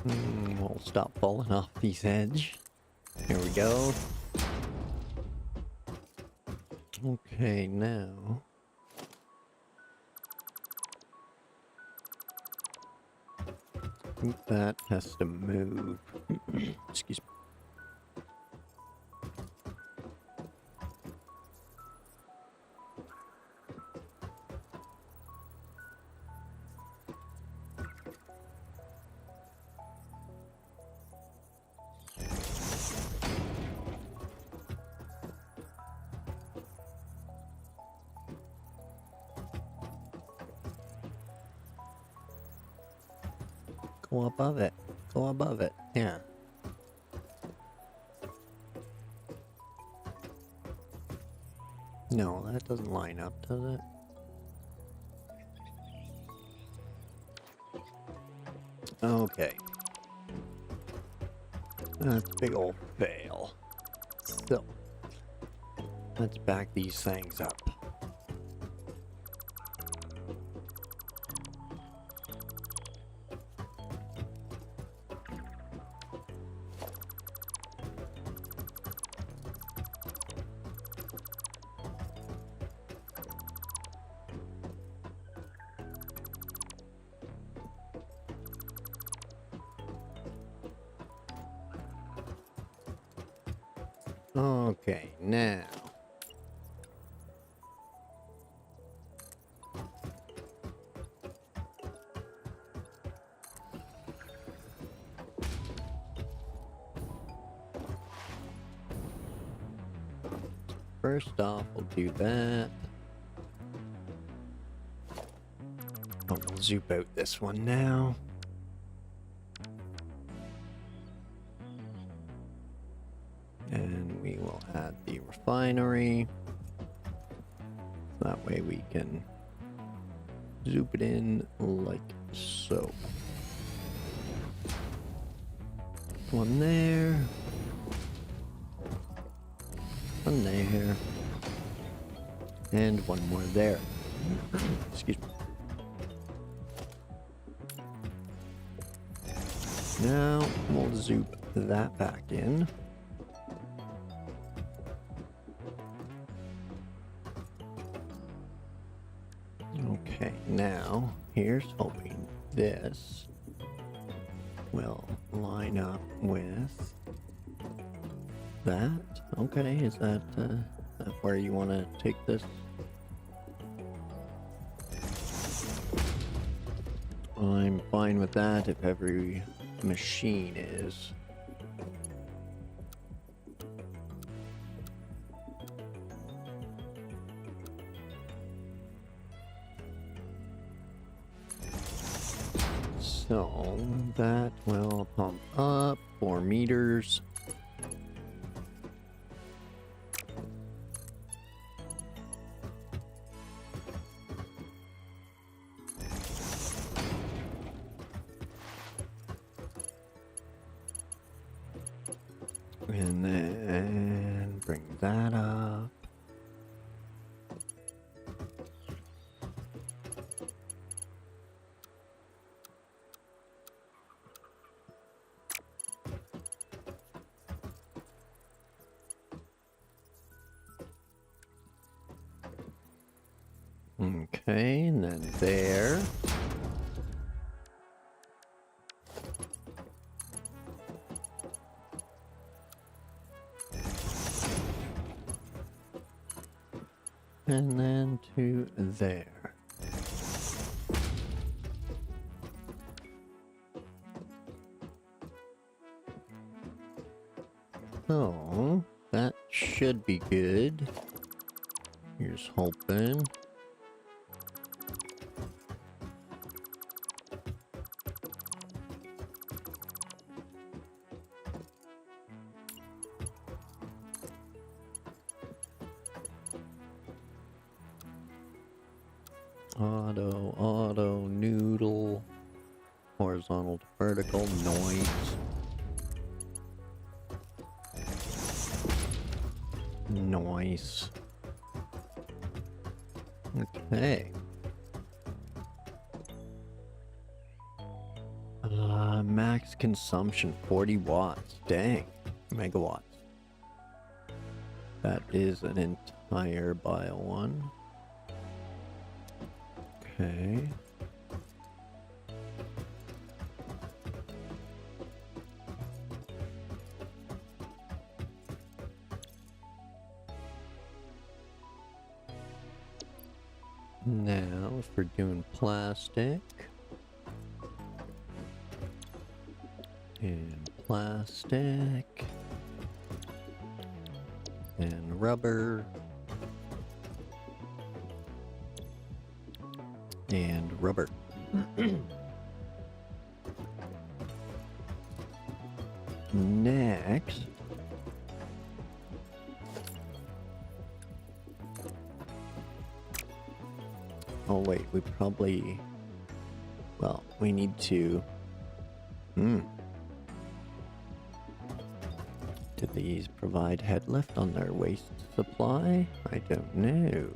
We'll stop falling off this edge. Here we go. Okay, now. I think that has to move. Excuse me. Go above it. Go above it. Yeah. No, that doesn't line up, does it? Okay. That's a big old fail. So, let's back these things up. Okay, now. First off, we'll do that. Oh, we'll zoop out this one now. And we will add the refinery. That way we can zoop it in like so. One there. One there. And one more there. Excuse me. Now we'll zoop that back in. Okay, now here's hoping this will line up with that. Okay, is that where you want to take this? I'm fine with that if every machine is. So that will pump up 4 meters. And then bring that up. Okay, and then there. And then to there. So, that should be good. Here's hoping. Auto, noodle, horizontal to vertical, noise. Noise. Okay. Max consumption 40 watts. Dang. Megawatts. That is an entire bio one. Okay. Now, if we're doing plastic and plastic and rubber and rubber. Next, oh wait, we probably, well, we need to, do these provide head lift on their waste supply? I don't know.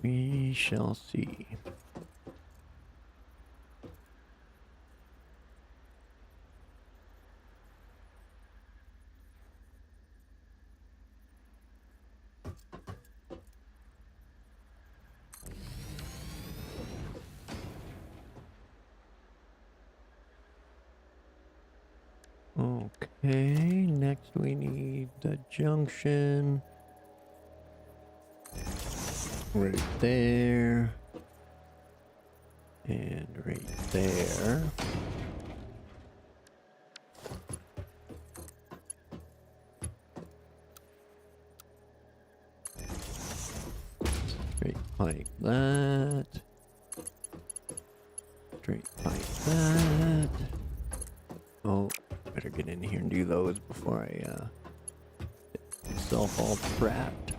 We shall see. Okay, next we need the junction. Right there. And right there. Straight like that. Straight like that. Oh, better get in here and do those before I get myself all trapped.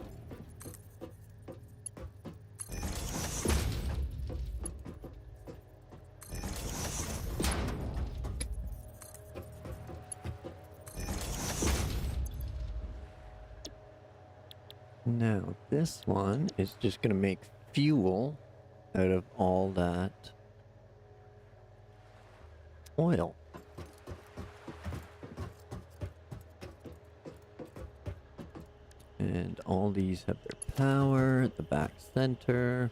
Now, this one is just going to make fuel out of all that oil. And all these have their power at the back center.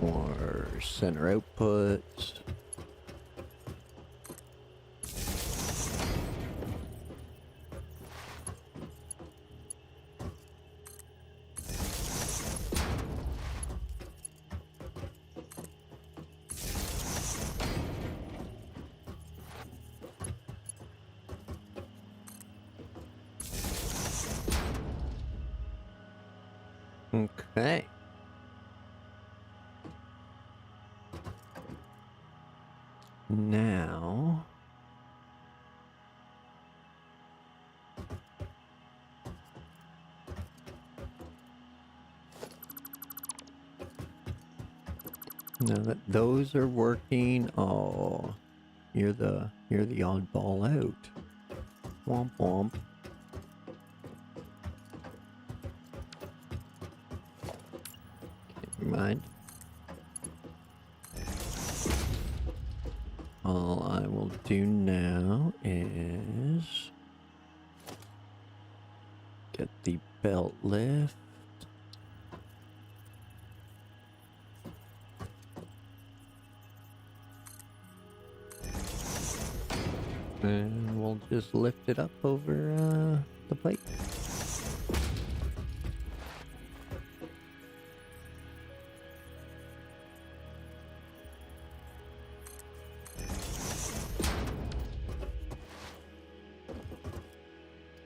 Or center outputs. Okay. Now... Now that those are working, oh, you're the oddball out. Womp womp. Never mind. All I will do now is get the belt lift. And we'll just lift it up over the pipe.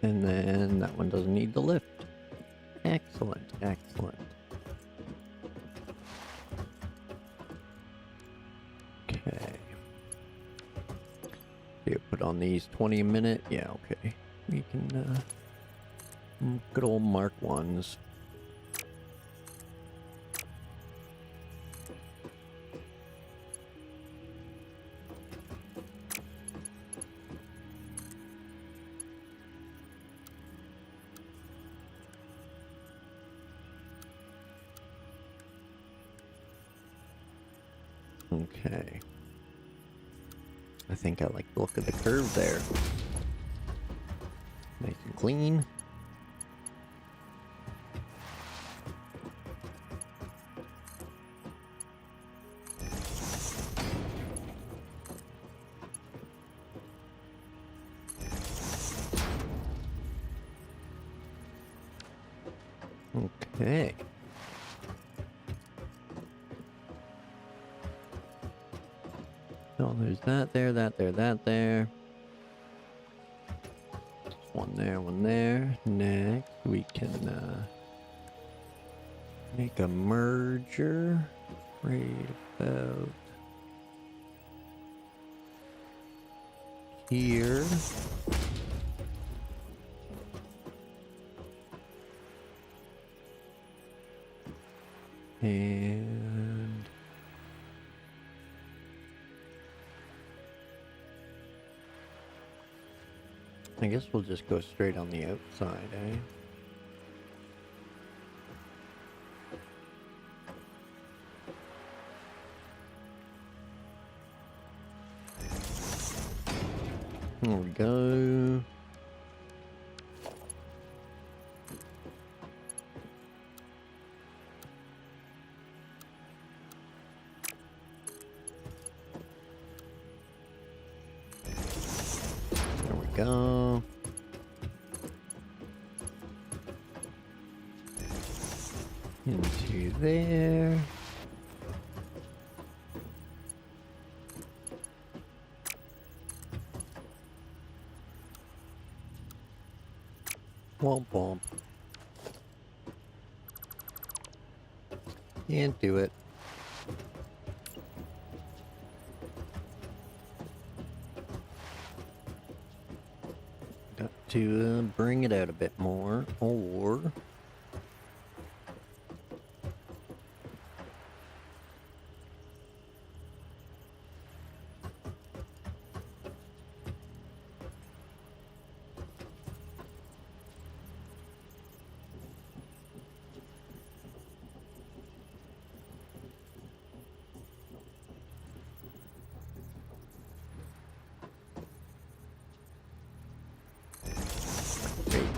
And then that one doesn't need the lift. Excellent, excellent. Okay. You put on these 20 a minute. Yeah, okay. We can, good old Mark 1s. Okay. I think I like the look of the curve there. Nice and clean. Okay. So there's that there, that there, that there. One there, one there. Next, we can make a merger right about here. And I guess we'll just go straight on the outside, eh? There we go. There we go. Into there. Womp womp. Can't do it. Got to bring it out a bit more, or...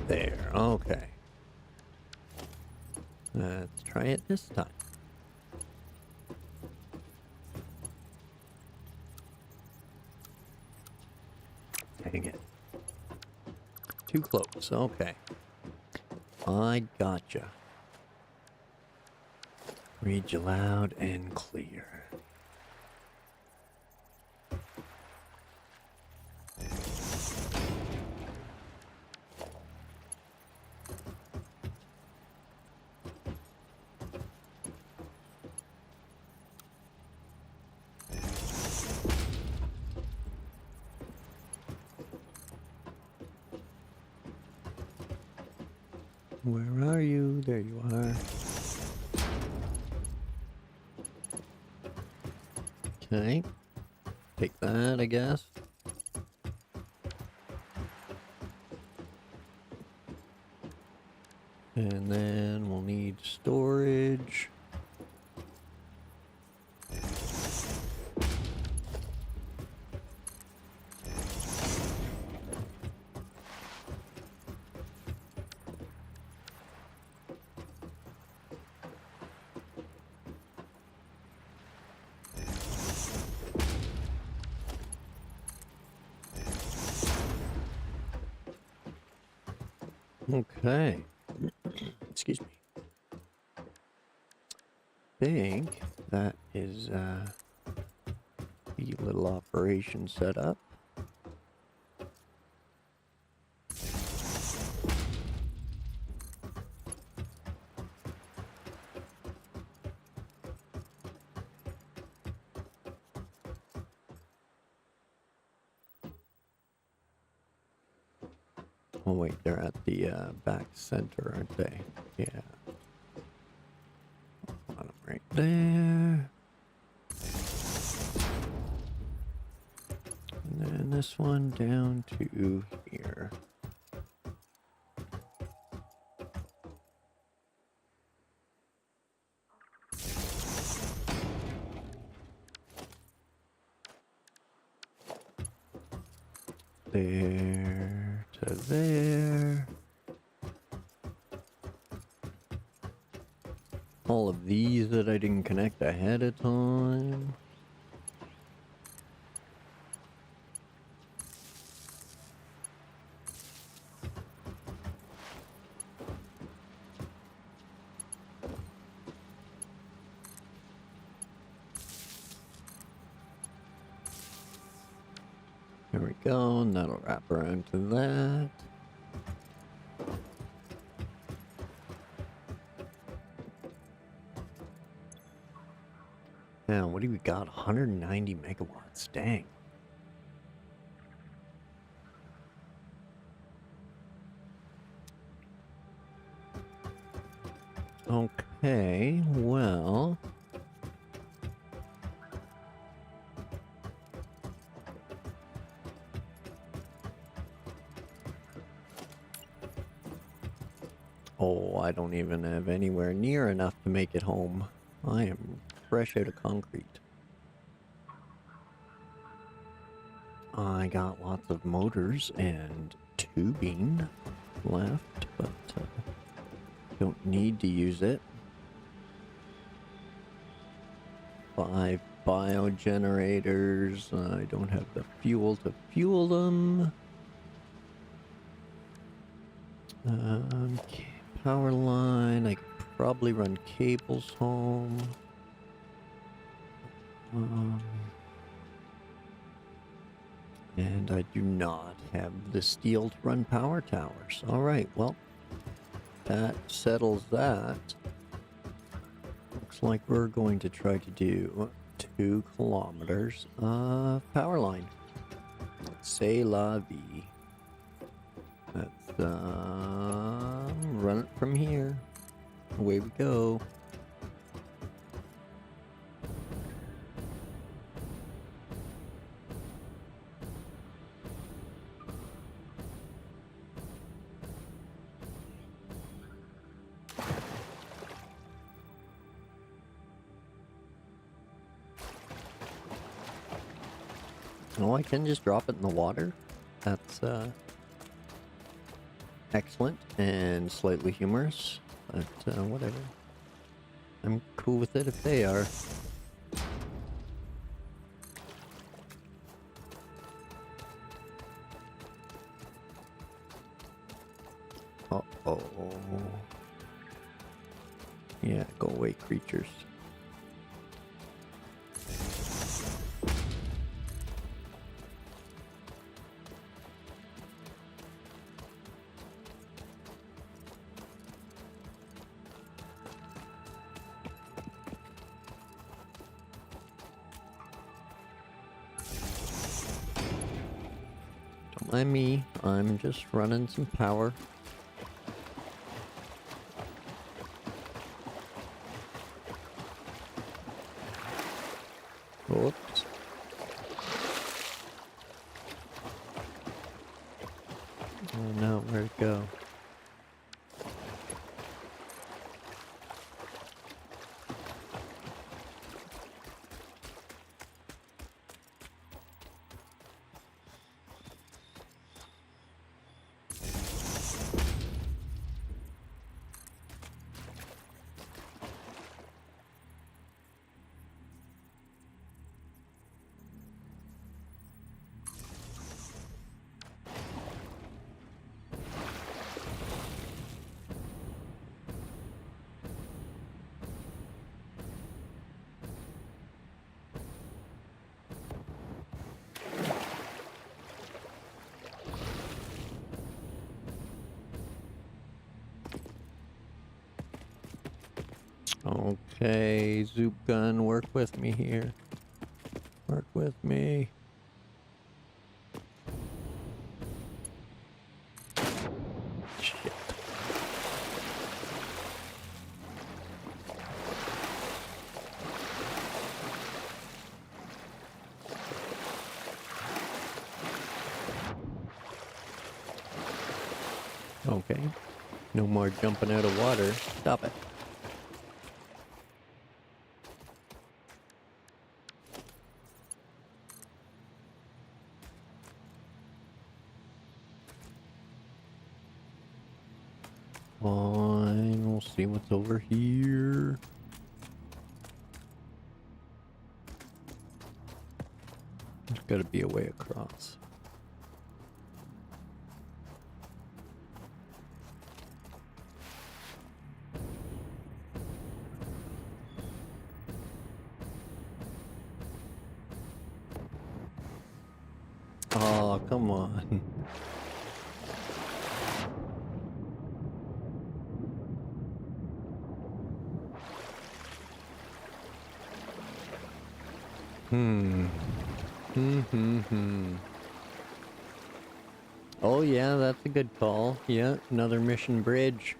There, okay. Let's try it this time. Dang it. Too close, okay. I gotcha. Read you loud and clear. Where are you? There you are. Okay. Take that, I guess. And then we'll need storage. Okay. Excuse me. Think that is the little operation set up. Oh wait, they're at the back center, aren't they? Yeah. Got 'em right there. And then this one down to here. There to there. All of these that I didn't connect ahead of time. There we go, and that'll wrap around to that. Now, what do we got? 190 megawatts, dang. Okay, well... Oh, I don't even have anywhere near enough to make it home. I am fresh out of concrete. I got lots of motors and tubing left, but don't need to use it. 5 biogenerators. I don't have the fuel to fuel them. Power line. I could probably run cables home. And I do not have the steel to run power towers. Alright, well, that settles that. Looks like we're going to try to do 2 kilometers of power line. C'est la vie. Let's run it from here. Away we go. Oh, I can just drop it in the water? That's, excellent and slightly humorous, but whatever. I'm cool with it if they are. Uh-oh. Yeah, go away, creatures. Don't mind me, I'm just running some power. Whoops. Oh no, where'd it go? Okay, Zoop Gun, work with me here. Work with me. Shit. Okay. No more jumping out of water. Stop it. Fine, we'll see what's over here. There's gotta be a way across. Oh, come on. Oh yeah, that's a good call. Yeah, another mission bridge.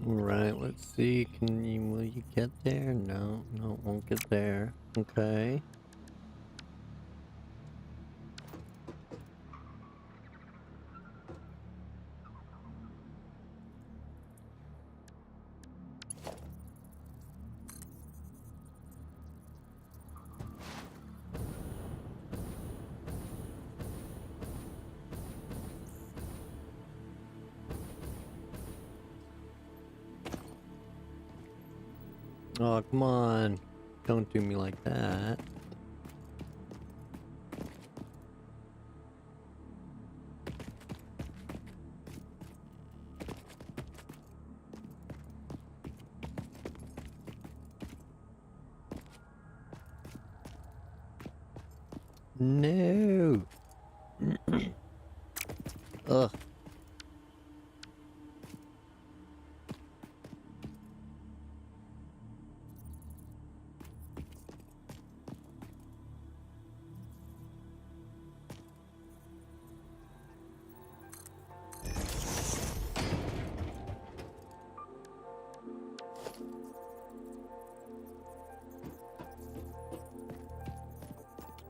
Alright, let's see. Will you get there? No, no, won't get there. Okay. Oh, come on. Don't do me like that. No. Ugh.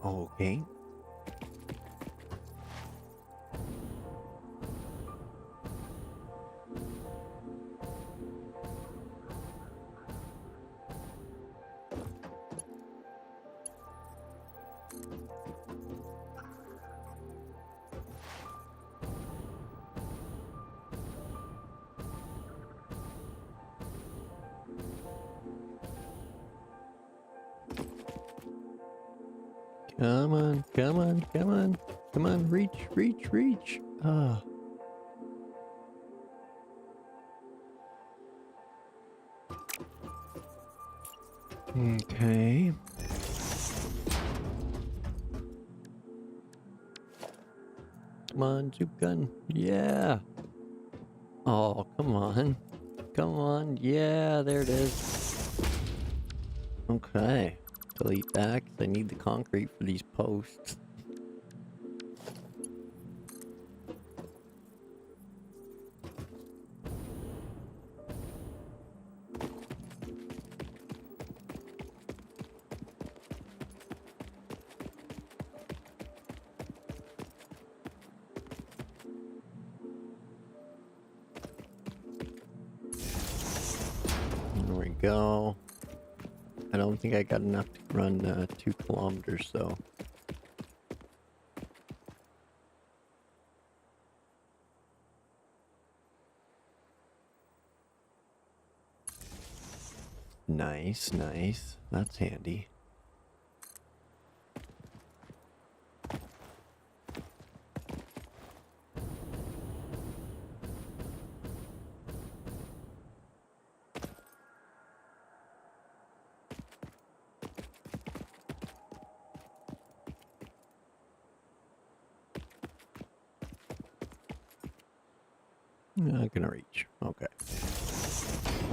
Okay. Come on, come on, come on. Come on, reach, reach, reach. Ah. Okay. Come on, soup gun. Yeah. Oh, come on. Come on. Yeah, there it is. Okay. Delete that 'cause I need the concrete for these posts. There we go. I don't think I got enough to run 2 kilometers though. Nice, nice. That's handy. Not gonna reach. Okay.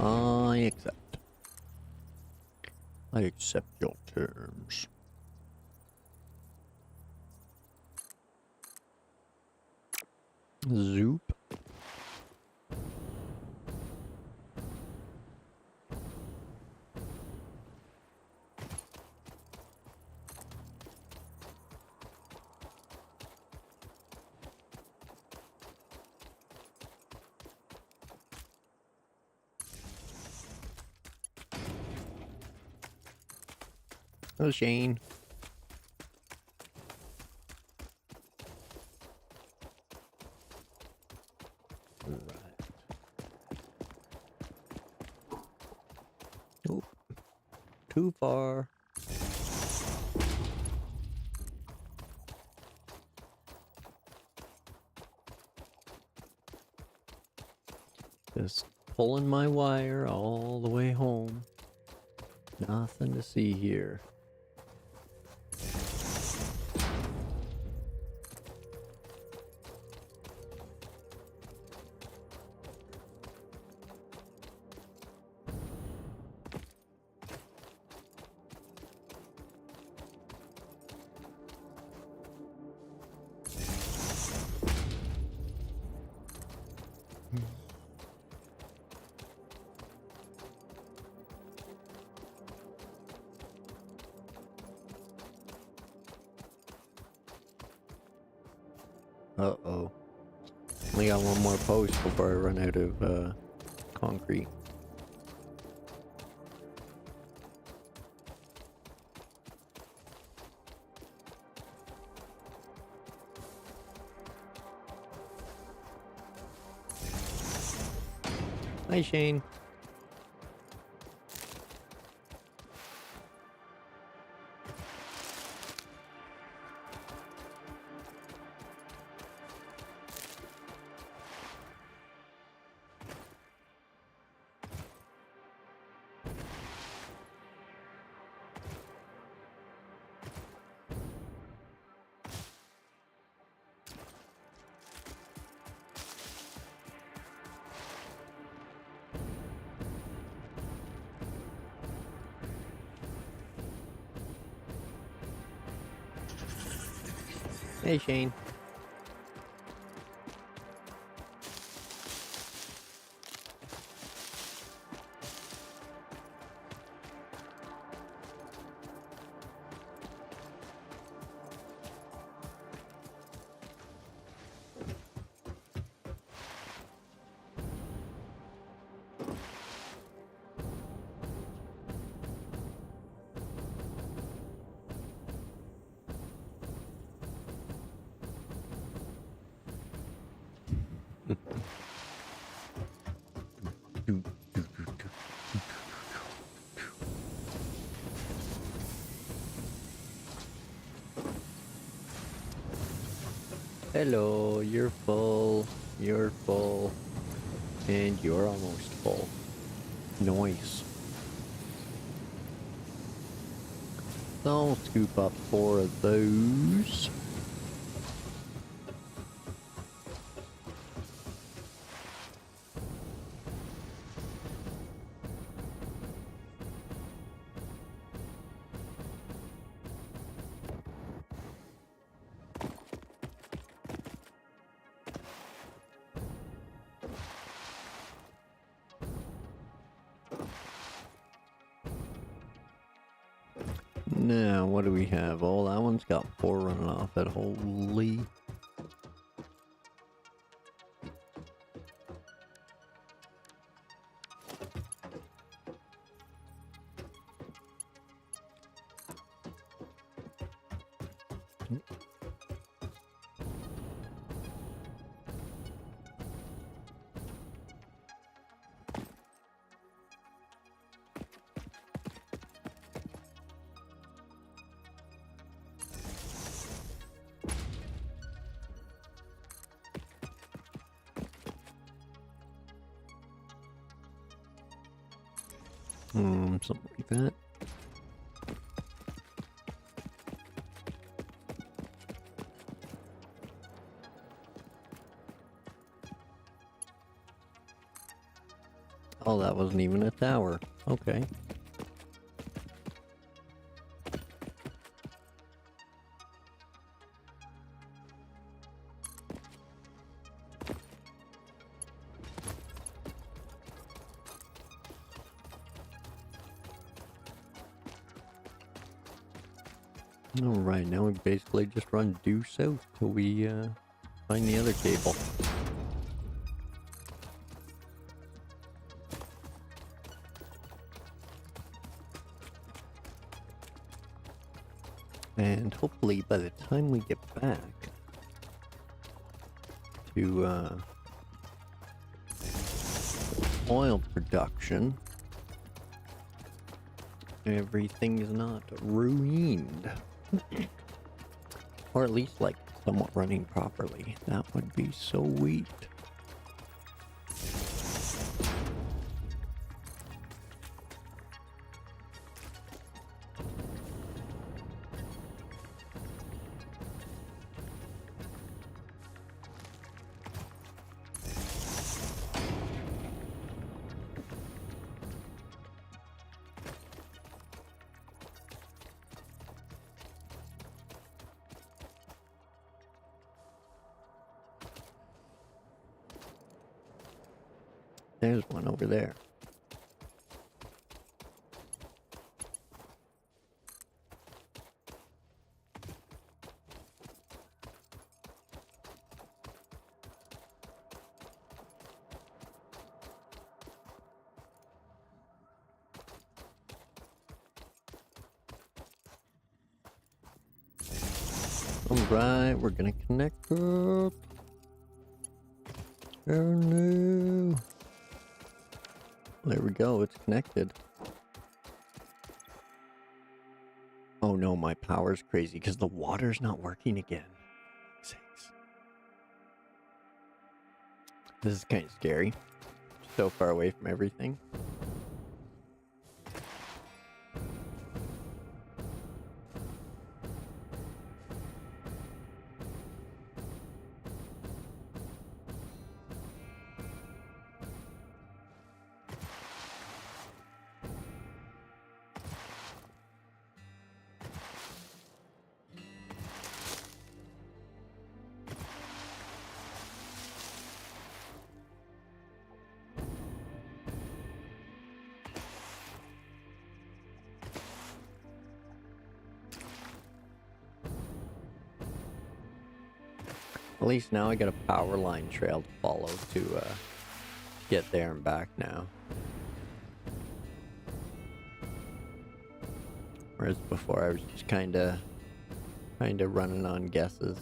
I accept. I accept your terms. Zoop. Oh, Shane. Right. Oh, too far. Just pulling my wire all the way home. Nothing to see here. Uh-oh. Only got one more post before I run out of concrete. Hi, Shane. Hey, Shane. Hello, you're full. You're full. And you're almost full. Nice. So I'll scoop up 4 of those. Now, what do we have? Oh, that one's got 4 running off it. Holy. Something like that. Oh, that wasn't even a tower. Okay. Alright, now we basically just run due south till we find the other cable. And hopefully by the time we get back to oil production, everything is not ruined. Or at least like somewhat running properly. That would be sweet. There's one over there. Alright, we're gonna connect up. Oh no. There we go, it's connected. Oh no, my power's crazy because the water's not working again. Sakes. This is kind of scary. So far away from everything. At least now I got a power line trail to follow to get there and back now. Whereas before I was just kinda running on guesses.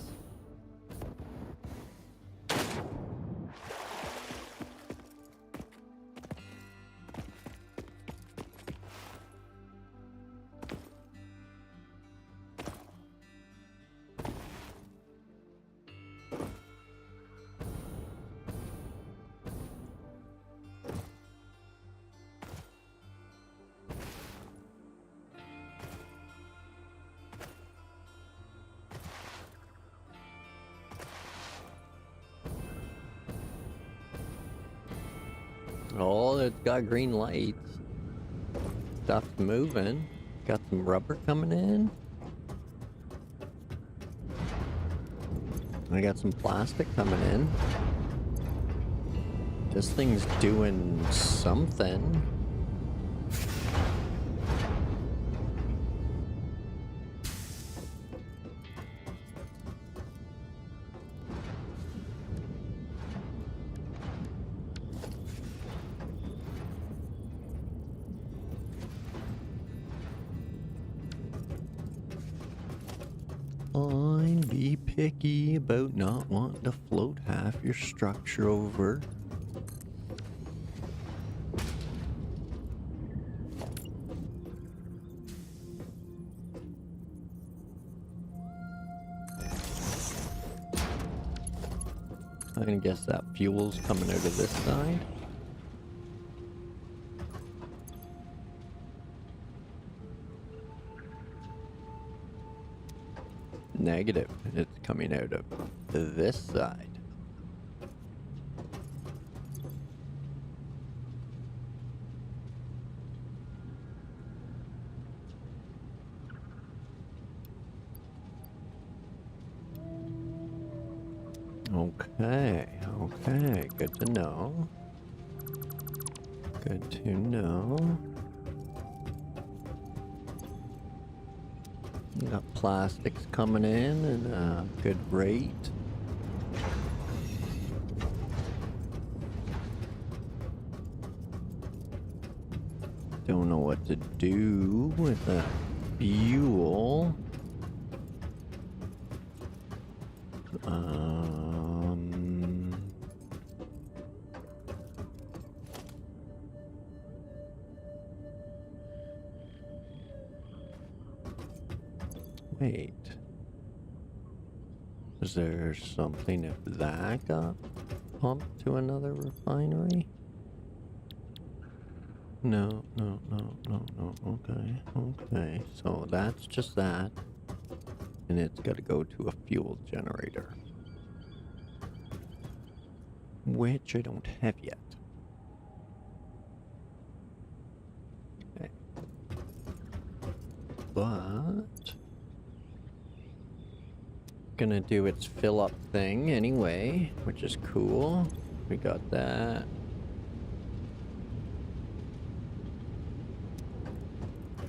Oh, it's got green lights. Stuff's moving. Got some rubber coming in. I got some plastic coming in. This thing's doing something. Fine, be picky about not wanting to float half your structure over. I'm gonna guess that fuel's coming out of this side. Negative. It's coming out of this side. Okay, okay, good to know. Good to know. Got plastics coming in at a good rate. Don't know what to do with that fuel. Wait. Is there something if that got pumped to another refinery? No, no, no, no, no. Okay, okay. So that's just that. And it's got to go to a fuel generator. Which I don't have yet. Okay. But gonna do its fill up thing anyway, which is cool. We got that.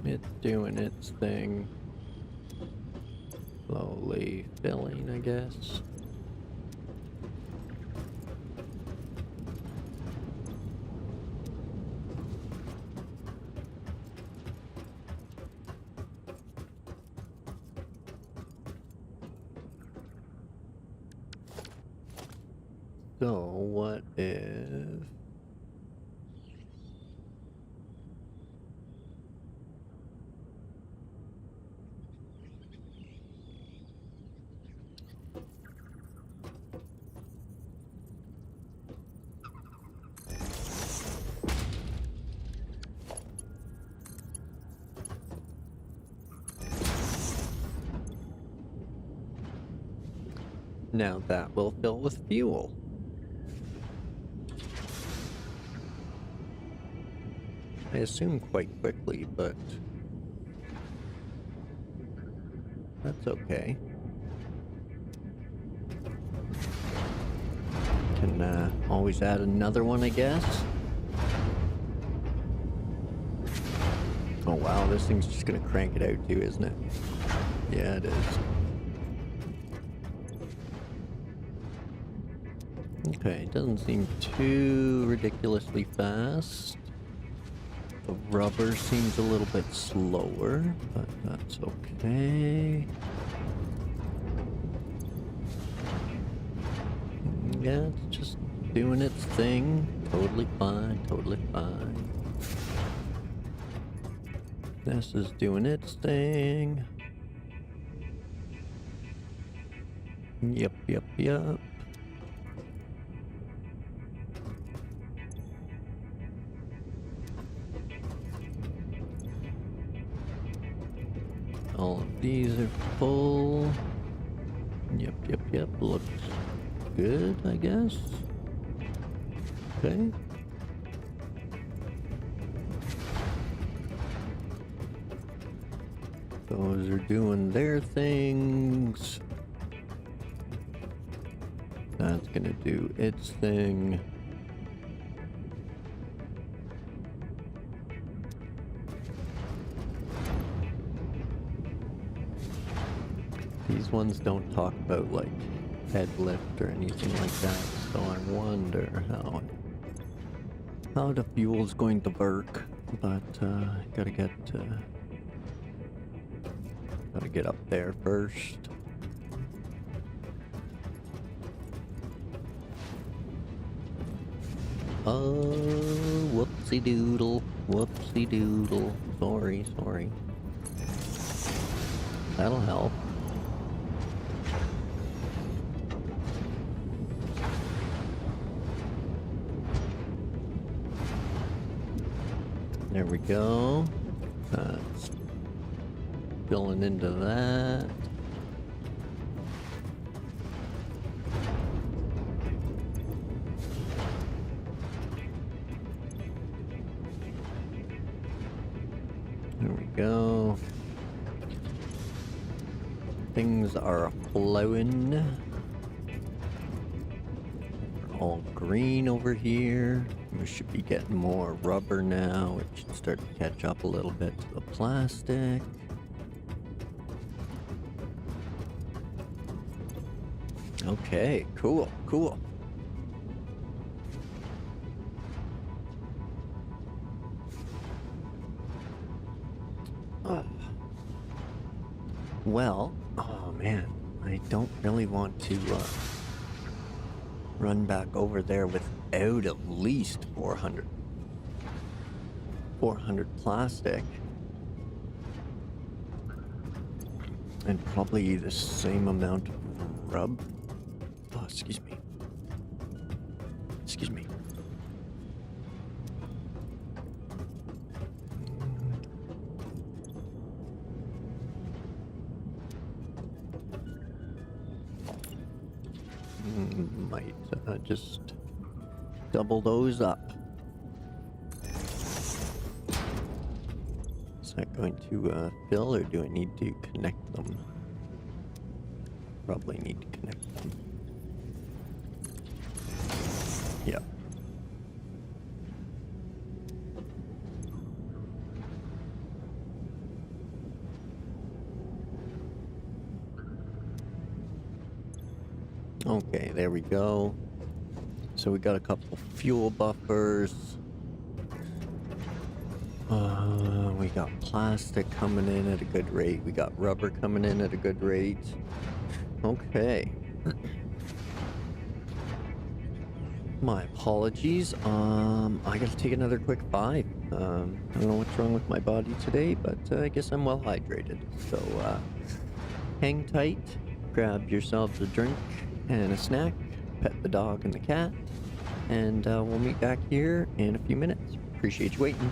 It's doing its thing. Slowly filling, I guess. So, what if... Now that will fill with fuel. I assume quite quickly, but that's okay. Can always add another one, I guess. Oh wow, this thing's just gonna crank it out too, isn't it? Yeah, it is. Okay, it doesn't seem too ridiculously fast. The rubber seems a little bit slower, but that's okay. Yeah, it's just doing its thing. Totally fine, totally fine. This is doing its thing. Yep, yep, yep. All of these are full. Yep, yep, yep. Looks good, I guess. Okay. Those are doing their things. That's gonna do its thing. These ones don't talk about like deadlift or anything like that, so I wonder how the fuel's going to work. But gotta get up there first. Oh, whoopsie doodle, whoopsie doodle. Sorry. That'll help. There we go. That's filling into that. There we go. Things are flowing. All green over here. We should be getting more rubber now. It should start to catch up a little bit to the plastic. Okay, cool. Well, oh man, I don't really want to run back over there without at least 400 plastic. And probably the same amount of rub. Oh, excuse me. Might just double those up. Is that going to fill, or do I need to connect them? Probably need to connect them. Yeah. Okay, there we go. So we got a couple fuel buffers. We got plastic coming in at a good rate. We got rubber coming in at a good rate. Okay. My apologies. I gotta take another quick 5. I don't know what's wrong with my body today, but I guess I'm well hydrated. So, hang tight, grab yourselves a drink and a snack, pet the dog and the cat, and we'll meet back here in a few minutes. Appreciate you waiting.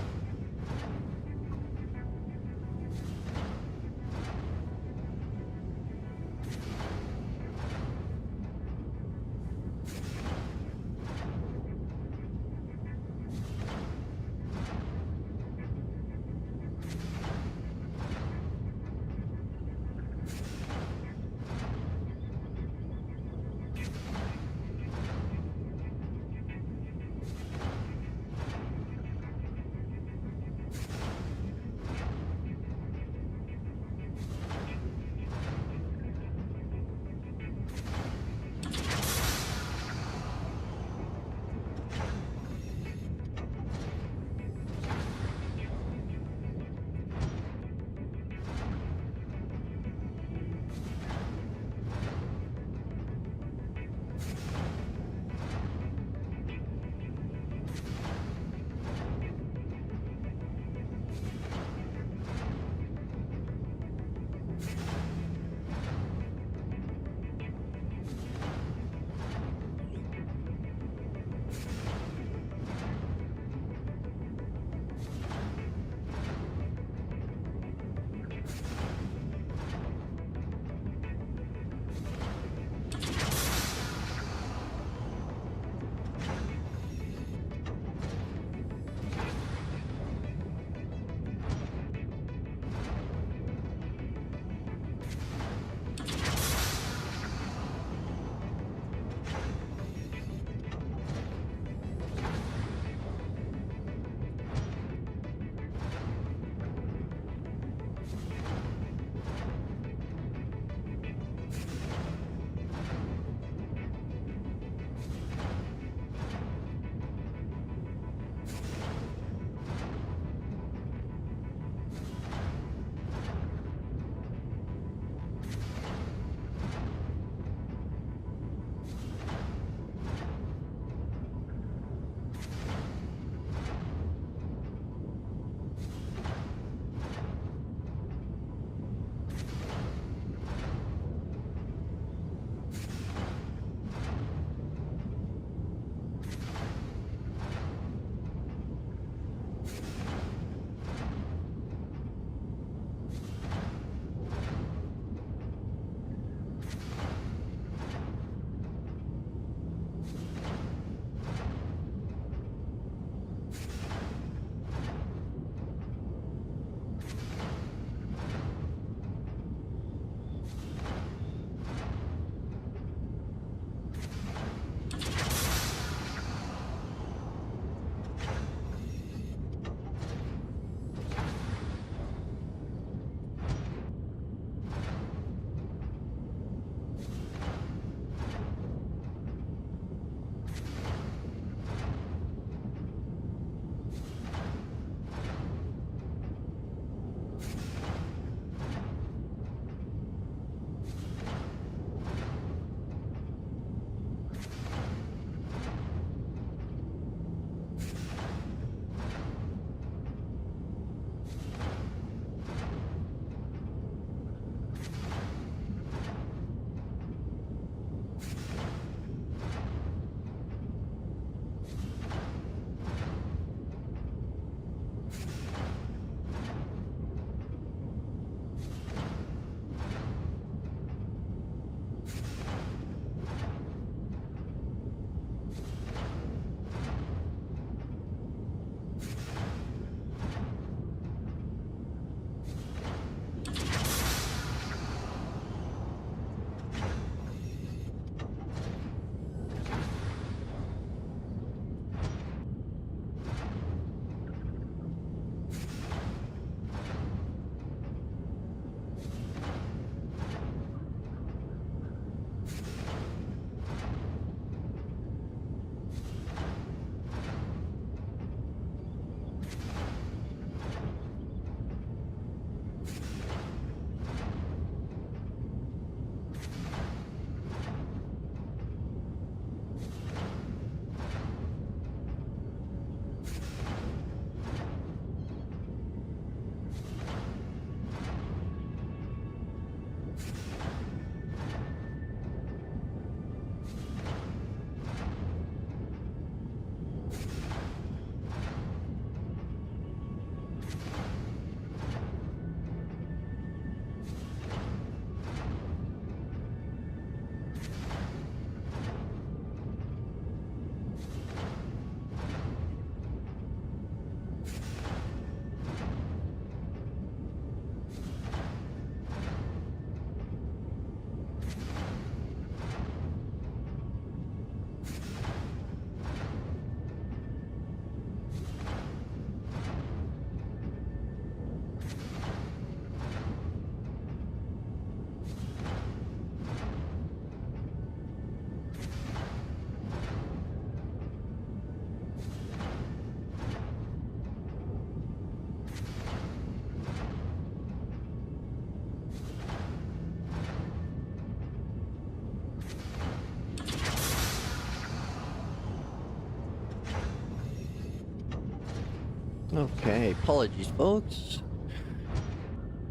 Okay, apologies, folks.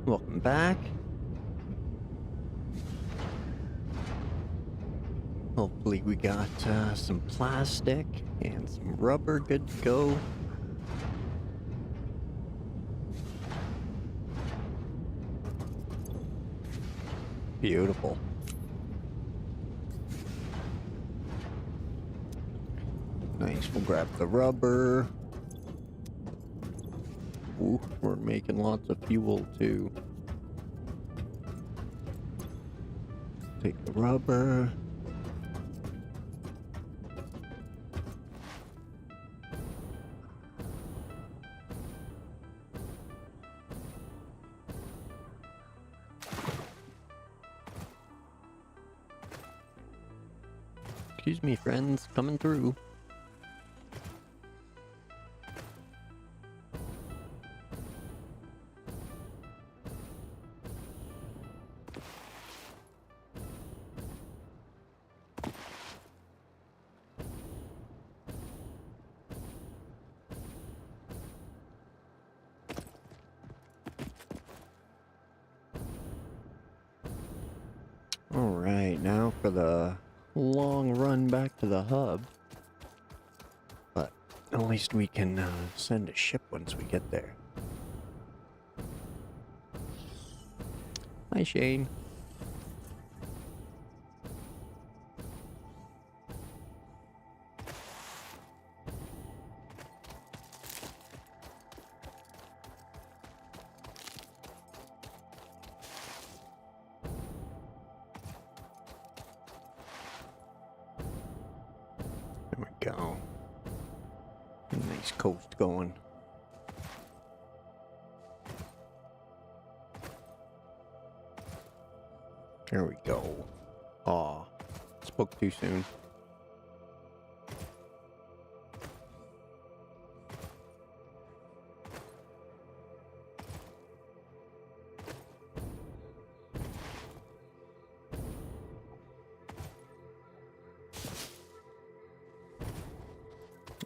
Welcome back. Hopefully we got some plastic and some rubber good to go. Beautiful. Nice, we'll grab the rubber. Ooh, we're making lots of fuel too. Take the rubber. Excuse me, friends, coming through. Alright, now for the long run back to the hub. But at least we can send a ship once we get there. Hi, Shane. There we go. Nice coast going. There we go. Aw, spoke too soon.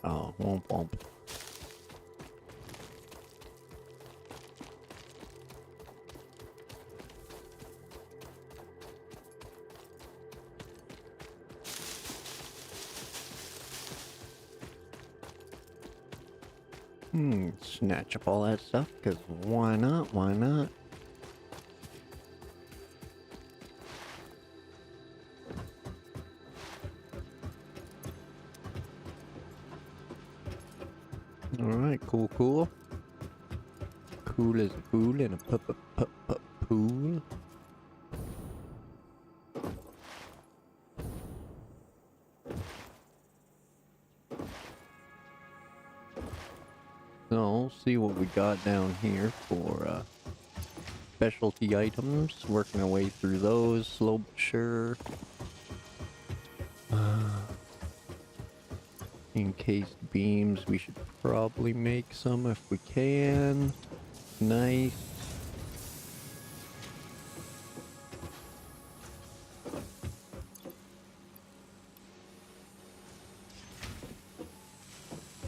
Oh, womp womp. Snatch up all that stuff, because why not? Why not? Alright, cool, cool. Cool as a pool in a pool. So, see what we got down here for specialty items. Working our way through those, slow but sure. Encased beams, we should probably make some if we can. Nice.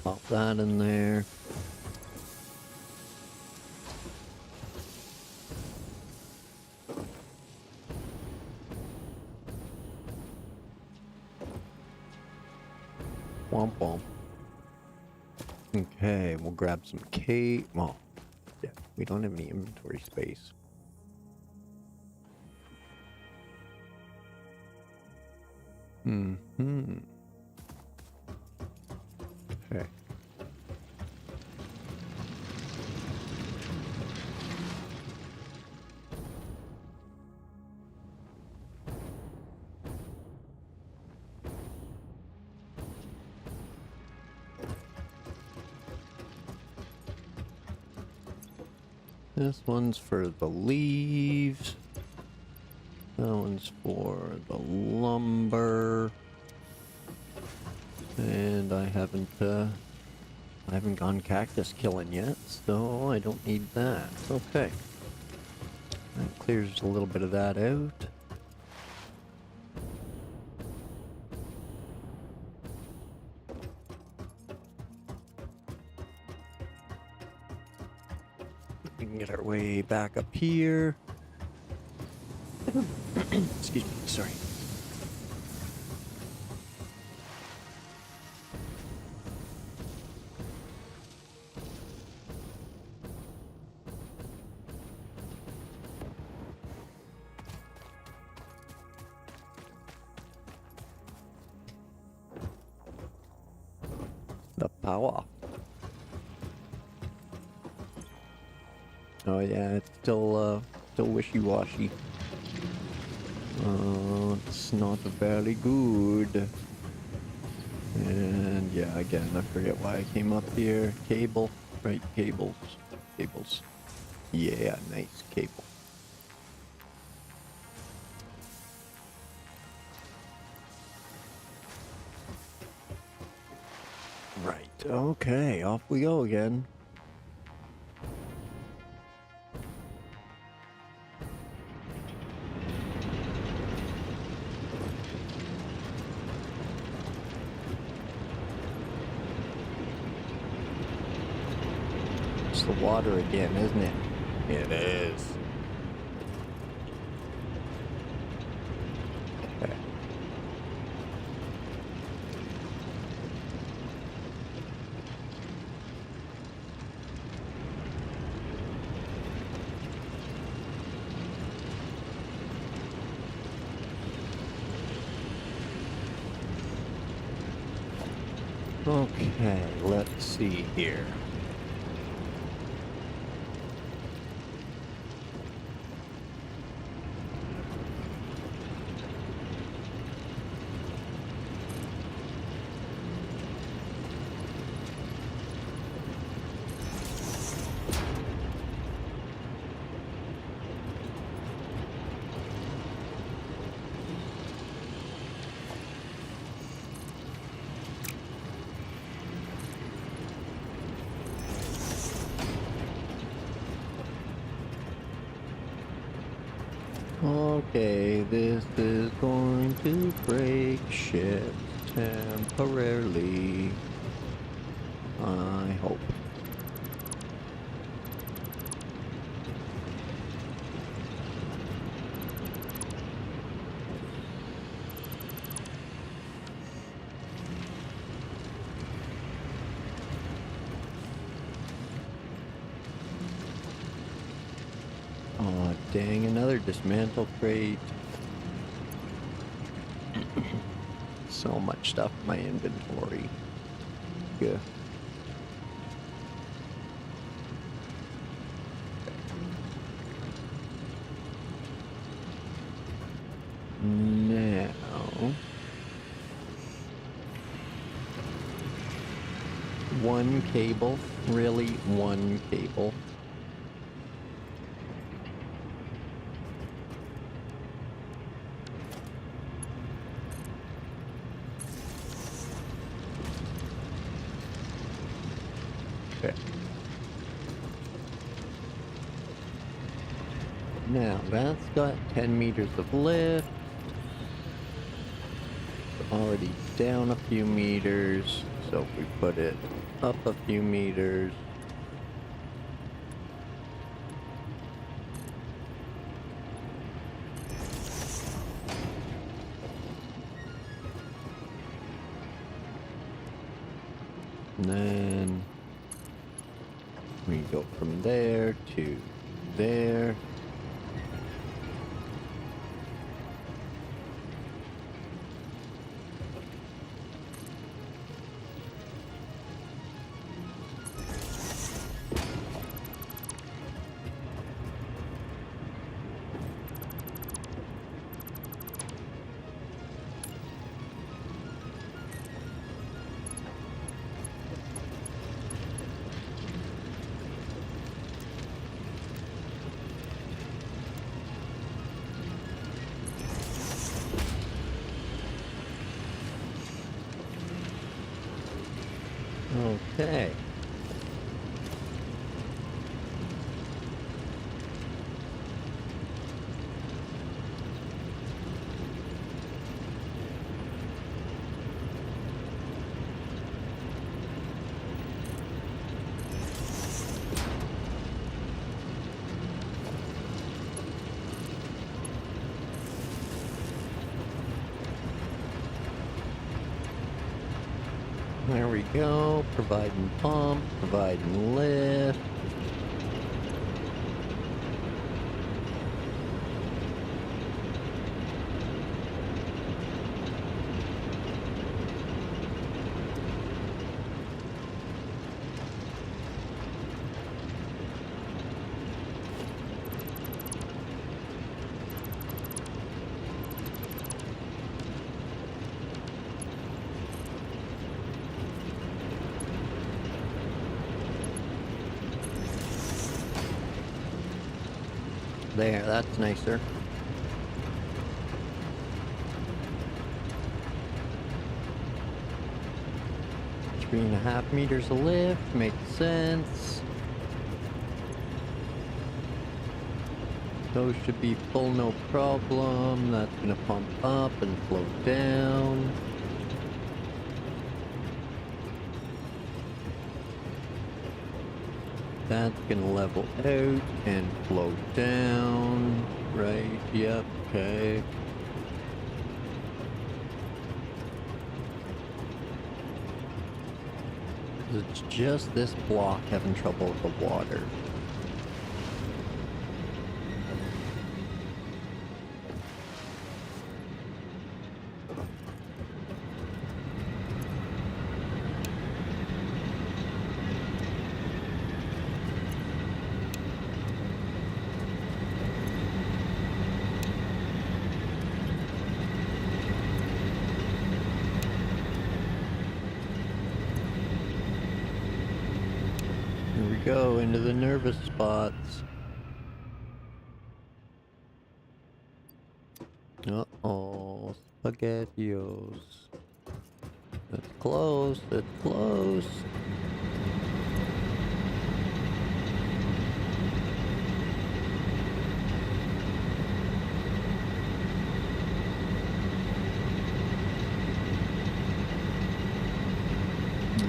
Pop that in there. Womp womp. Okay, we'll grab some cake. Well, yeah, we don't have any inventory space. Okay. This one's for the leaves. That one's for the lumber. And I haven't gone cactus killing yet, so I don't need that. Okay. That clears a little bit of that out. way back up here. Excuse me, sorry. The power. Oh yeah, it's still wishy-washy. It's not very good. And yeah, again, I forget why I came up here. Cable, right? Cables. Cables. Yeah, nice cable. Right, okay, off we go again. It's the water again, isn't it? It is. Okay. Okay, let's see here. Okay, this is going to break shit temporarily. I hope. Oh, dang, another dismantle crate. So much stuff in my inventory. Yeah. Now, one cable, really one cable. Okay. Now, that's got 10 meters of lift. Already down a few meters, so if we put it up a few meters. And then we go from there to there. Okay. There we go. Providing pump, providing lift. There, that's nicer. Three and a half meters of lift, makes sense. Those should be full, no problem. That's gonna pump up and flow down. That's gonna level out and flow down. Right, yep, okay. It's just this block having trouble with the water. Here we go, into the nervous spots. Uh-oh, SpaghettiOs. That's close, that's close.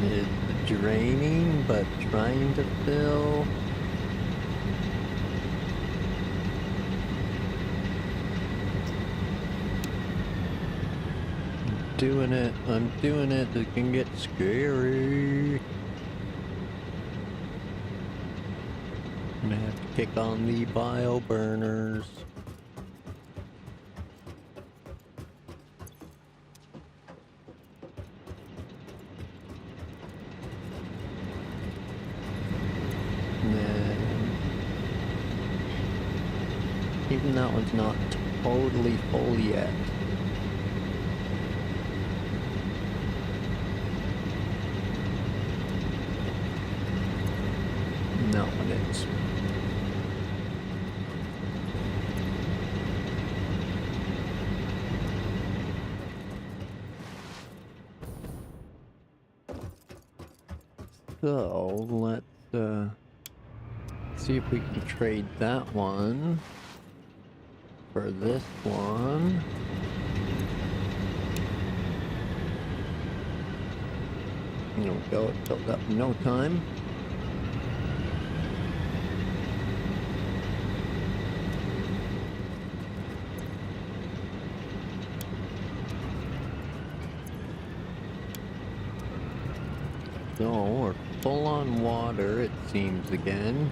It's draining, but trying to fill. I'm doing it. It can get scary. I'm gonna have to kick on the bio burners. Even that one's not totally full yet. No, it is. So, let's see if we can trade that one for this one. There we go, it filled up in no time. So, we're full on water, it seems again.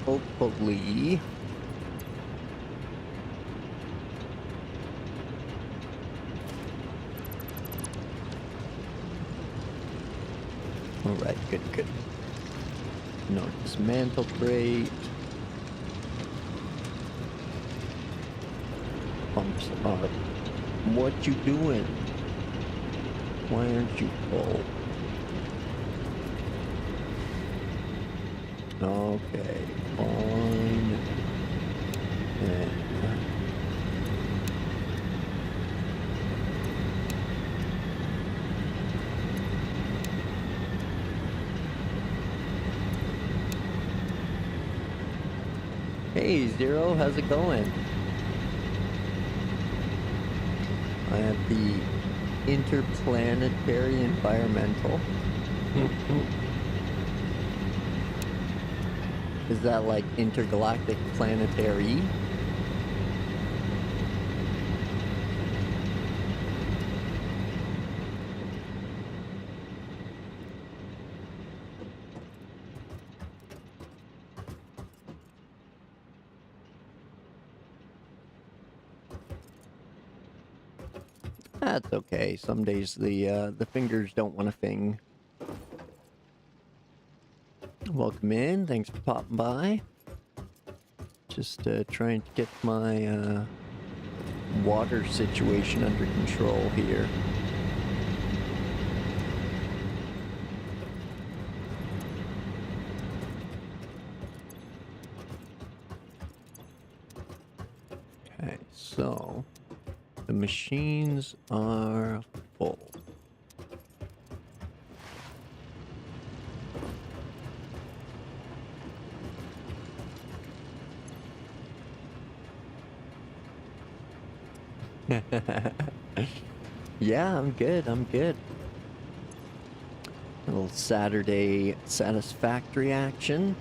Hopefully. Alright, good. No dismantle crate. Pumps up. What you doing? Why aren't you full? Okay, fine. And hey, Zero, how's it going? I have the Interplanetary environmental. Is that like intergalactic planetary? That's okay. Some days the fingers don't want to fing. Welcome in. Thanks for popping by. Just trying to get my water situation under control here. Okay, so the machines are full. Yeah, I'm good. I'm good. A little Saturday Satisfactory action.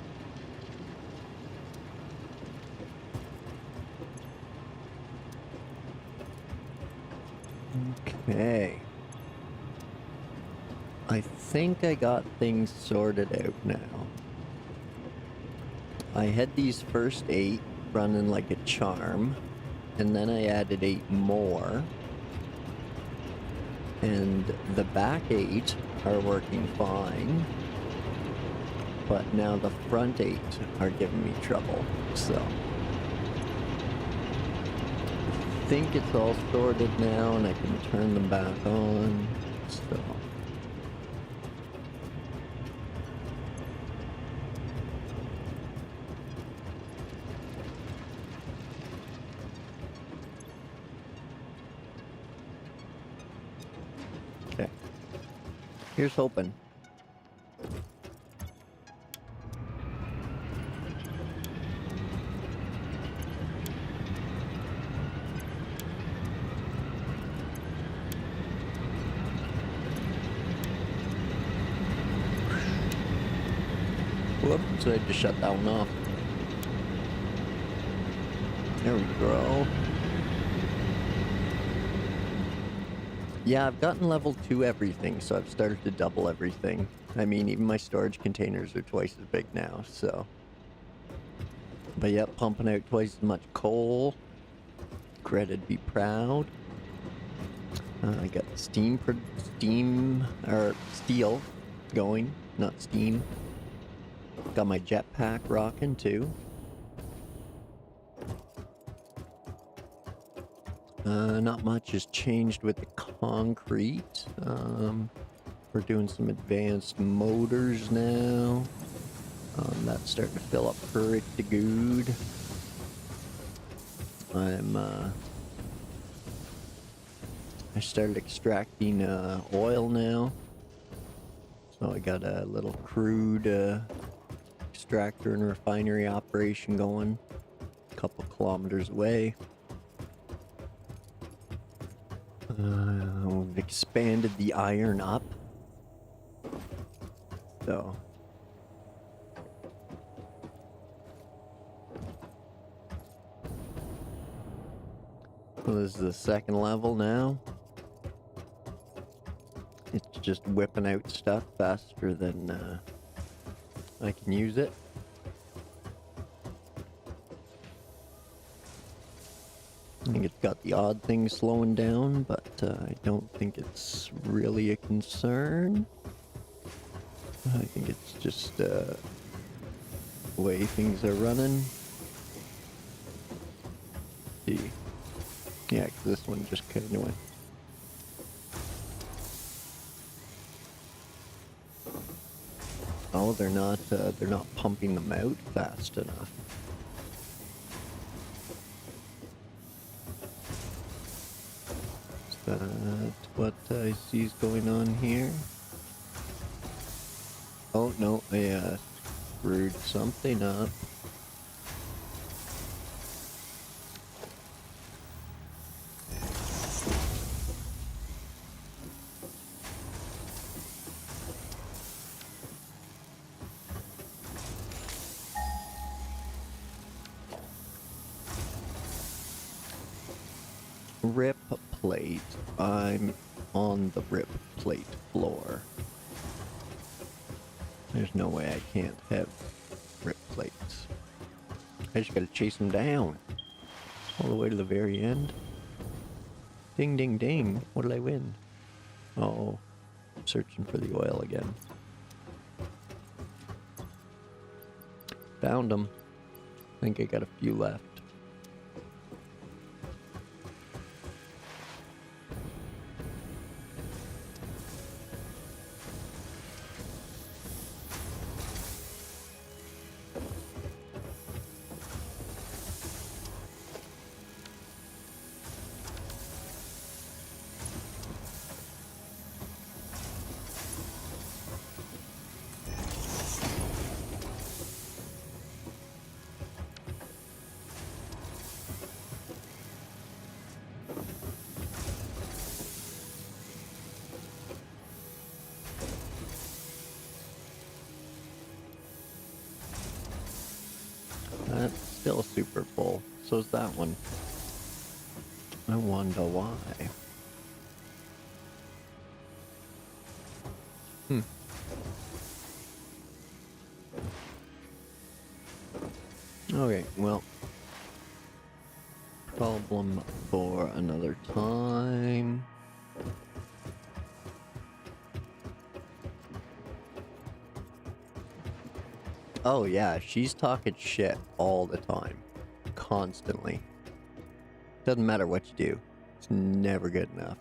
Okay. I think I got things sorted out now. I had these first 8 running like a charm, and then I added 8 more. And the back 8 are working fine, but now the front 8 are giving me trouble, so I think it's all sorted now and I can turn them back on, so okay. Here's hoping. Whoops, I just shut that one off. There we go. Yeah, I've gotten level 2 everything, so I've started to double everything. I mean, even my storage containers are twice as big now, so. But yep, pumping out twice as much coal. Credit be proud. I got steel going, not steam. Got my jetpack rocking too. Not much has changed with the concrete. We're doing some advanced motors now. That's starting to fill up pretty good. I started extracting oil now. So I got a little crude extractor and refinery operation going a couple kilometers away. We've expanded the iron up. So this is the second level now. It's just whipping out stuff faster than I can use it. I think it's got the odd thing slowing down, but I don't think it's really a concern. I think it's just the way things are running. See. Yeah, 'cause this one just kind of went. Oh, they're not pumping them out fast enough. Is that what I see is going on here? Oh no, I screwed something up. Rip plate. I'm on the rip plate floor. There's no way I can't have rip plates. I just gotta chase them down. All the way to the very end. Ding, ding, ding. What did I win? Oh, I'm searching for the oil again. Found them. I think I got a few left. That's still super full. So's that one. I wonder why. Okay, well. Problem for another time. Oh yeah, she's talking shit all the time. Constantly. Doesn't matter what you do. It's never good enough.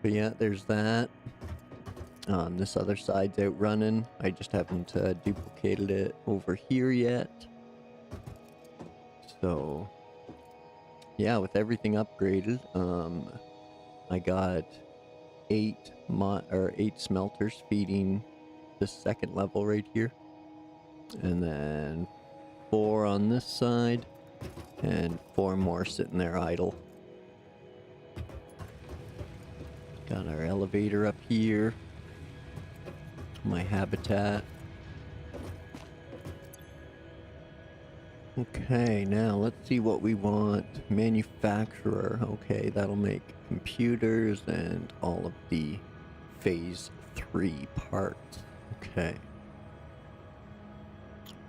But yeah, there's that. This other side's out running. I just haven't duplicated it over here yet. So, yeah, with everything upgraded, I got 8 smelters feeding the second level right here. And then 4 on this side, and 4 more sitting there idle. Got our elevator up here. My habitat. Okay, now let's see what we want. Manufacturer. Okay, that'll make computers and all of the phase 3 parts. Okay.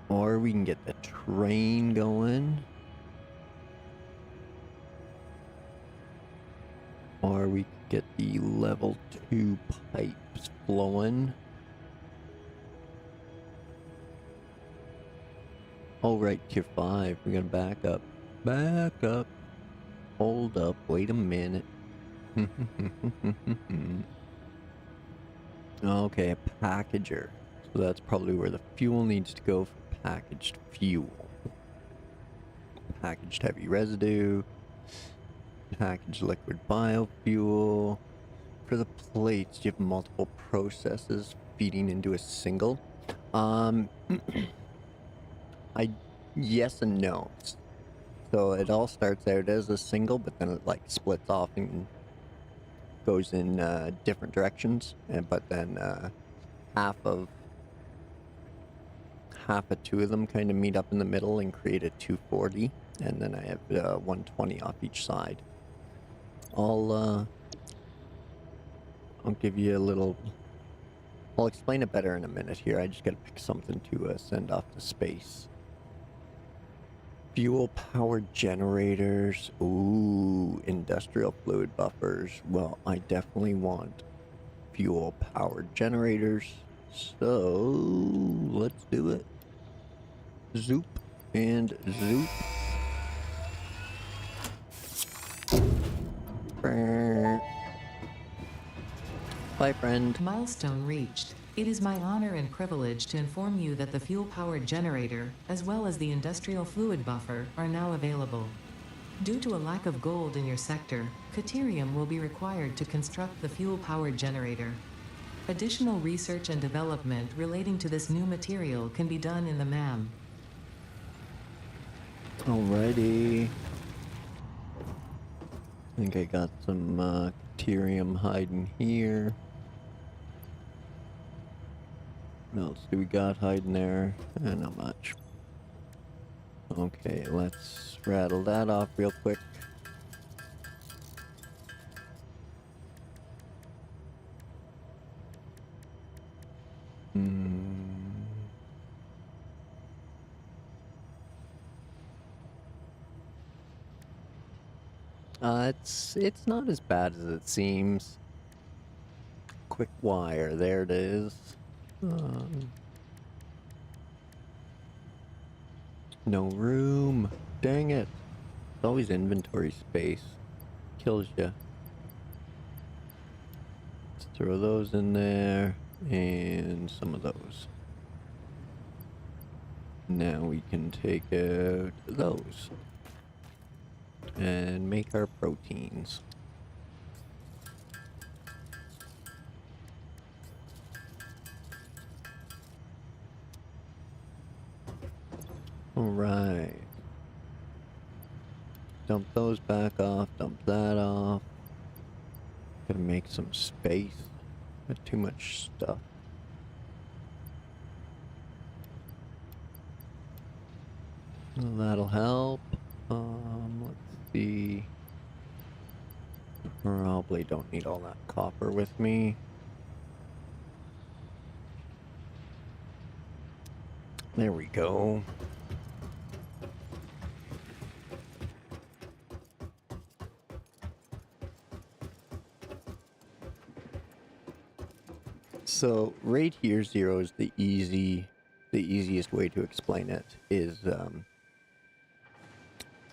Or we can get the train going. Or we could get the level 2 pipes flowing. Oh, right, tier 5. We gotta back up. Back up. Hold up. Wait a minute. Okay, a packager. So that's probably where the fuel needs to go for packaged fuel. Packaged heavy residue. Packaged liquid biofuel. For the plates, do you have multiple processes feeding into a single? Yes and no. So it all starts out as a single, but then it like splits off and goes in different directions. But then half of 2 of them kind of meet up in the middle and create a 240, and then I have 120 off each side. I'll give you a little. I'll explain it better in a minute here. I just gotta pick something to send off to space. Fuel powered generators. Ooh, industrial fluid buffers. Well, I definitely want fuel powered generators. So let's do it. Zoop and zoop. Bye, friend. Milestone reached. It is my honor and privilege to inform you that the fuel-powered generator, as well as the industrial fluid buffer, are now available. Due to a lack of gold in your sector, Caterium will be required to construct the fuel-powered generator. Additional research and development relating to this new material can be done in the MAM. Alrighty. I think I got some Caterium hiding here. What else do we got hiding there? Not much. Okay, let's rattle that off real quick. It's not as bad as it seems. Quick wire, there it is. No room. Dang it. It's always inventory space. Kills you. Let's throw those in there and some of those. Now we can take out those and make our proteins. Alright. Dump those back off, dump that off. Gotta make some space. Got too much stuff. Well, that'll help. Let's see. Probably don't need all that copper with me. There we go. So right here, 0 is the easiest way to explain it. Is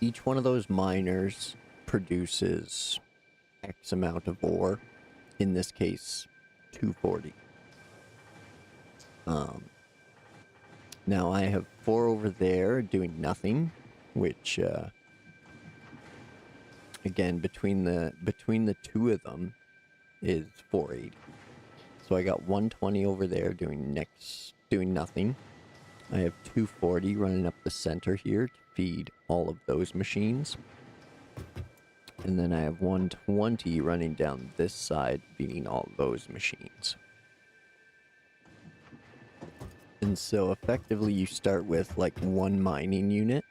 each one of those miners produces X amount of ore. In this case, 240. Now I have 4 over there doing nothing, which again between the two of them is 480. So I got 120 over there doing nothing. I have 240 running up the center here to feed all of those machines. And then I have 120 running down this side feeding all of those machines. And so effectively you start with like one mining unit,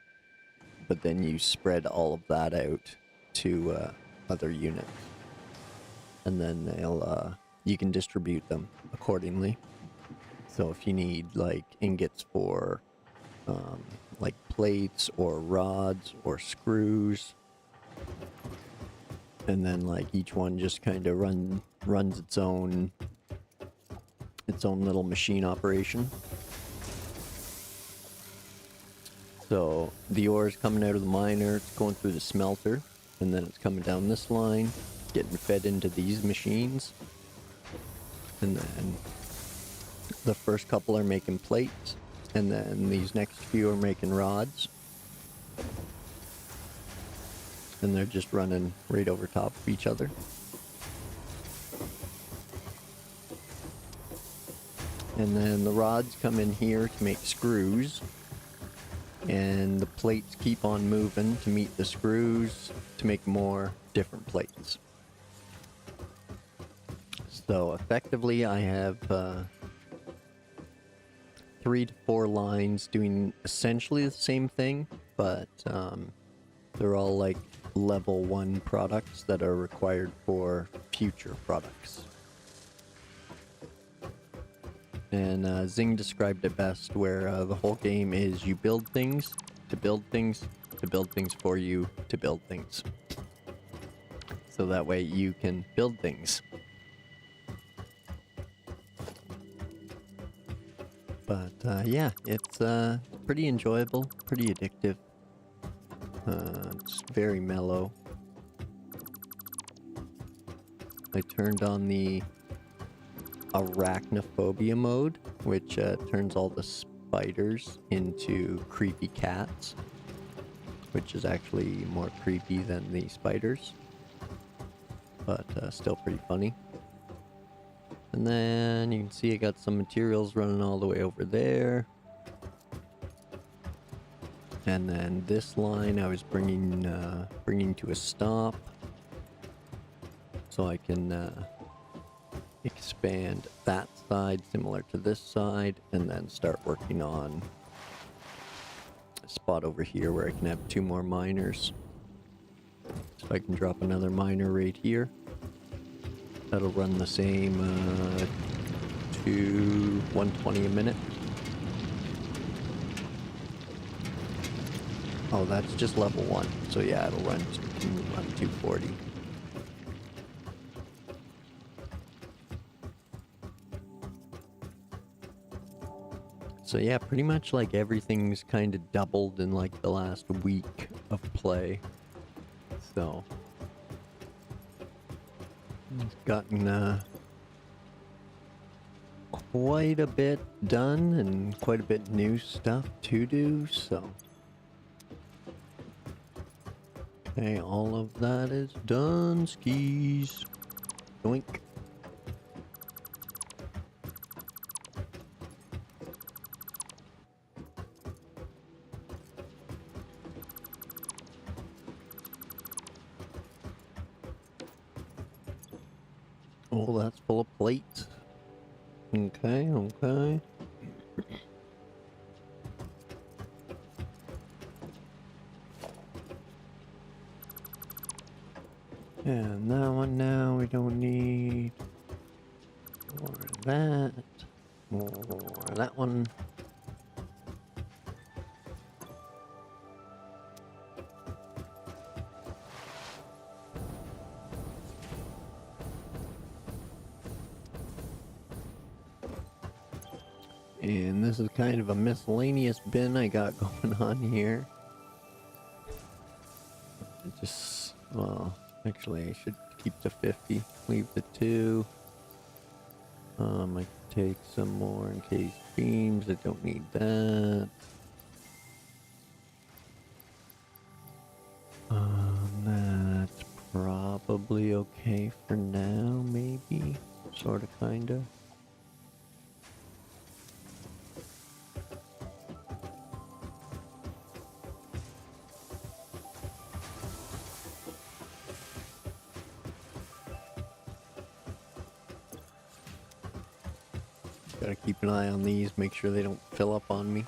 but then you spread all of that out to other units. And then you can distribute them accordingly. So if you need like ingots for like plates or rods or screws, and then like each one just kind of runs its own little machine operation. So the ore is coming out of the miner, it's going through the smelter, and then it's coming down this line, getting fed into these machines. And then the first couple are making plates, and then these next few are making rods. And they're just running right over top of each other. And then the rods come in here to make screws. And the plates keep on moving to meet the screws to make more different plates. So effectively I have 3 to 4 lines doing essentially the same thing, but they're all like level 1 products that are required for future products. And Zing described it best, where the whole game is you build things, to build things, to build things for you, to build things. So that way you can build things. But yeah, it's pretty enjoyable, pretty addictive. It's very mellow. I turned on the arachnophobia mode, which turns all the spiders into creepy cats, which is actually more creepy than the spiders, but still pretty funny. And then you can see I got some materials running all the way over there. And then this line I was bringing to a stop, so I can expand that side similar to this side, and then start working on a spot over here where I can have 2 more miners. So I can drop another miner right here. That'll run the same to 120 a minute. Oh, that's just level 1. So yeah, it'll run on 240. So yeah, pretty much like everything's kind of doubled in like the last week of play. So it's gotten quite a bit done and quite a bit new stuff to do, so. Okay, all of that is done, skis. Doink. Oh, that's full of plates. Okay, okay. And that one now we don't need. More of that. More of that one. And this is kind of a miscellaneous bin I got going on here. It just, well, actually I should keep the 50, leave the 2. I take some more encased beams, I don't need that. That's probably okay for now, maybe? Sorta, kinda. Gotta keep an eye on these, make sure they don't fill up on me.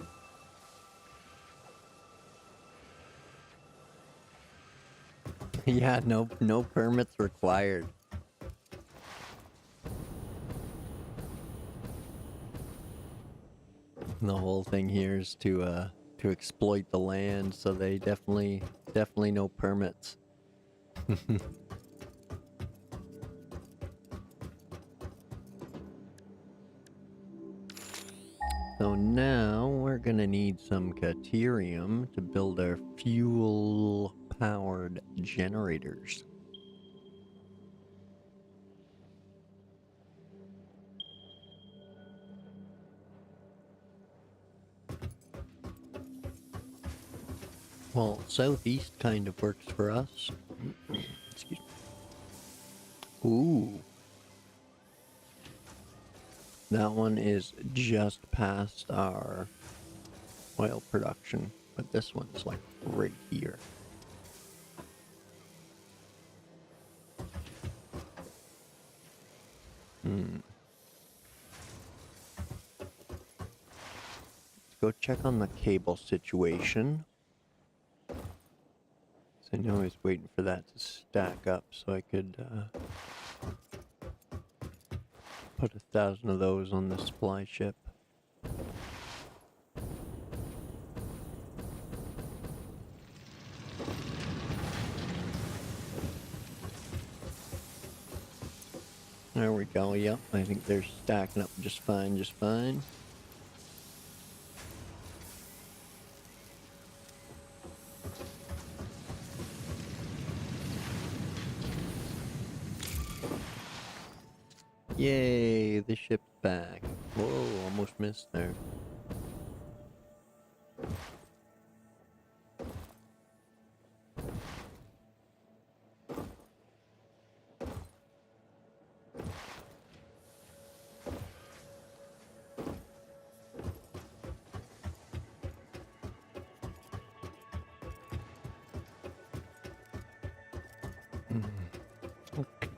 Yeah, no permits required. And the whole thing here is to exploit the land, so they definitely no permits. So now we're gonna need some Caterium to build our fuel-powered generators. Well, southeast kind of works for us. Excuse me. Ooh. That one is just past our oil production, but this one's like right here. Let's go check on the cable situation. I know I was waiting for that to stack up so I could put 1,000 of those on the supply ship. There we go, yep, I think they're stacking up just fine, just fine. Yay, the ship's back. Whoa, almost missed there.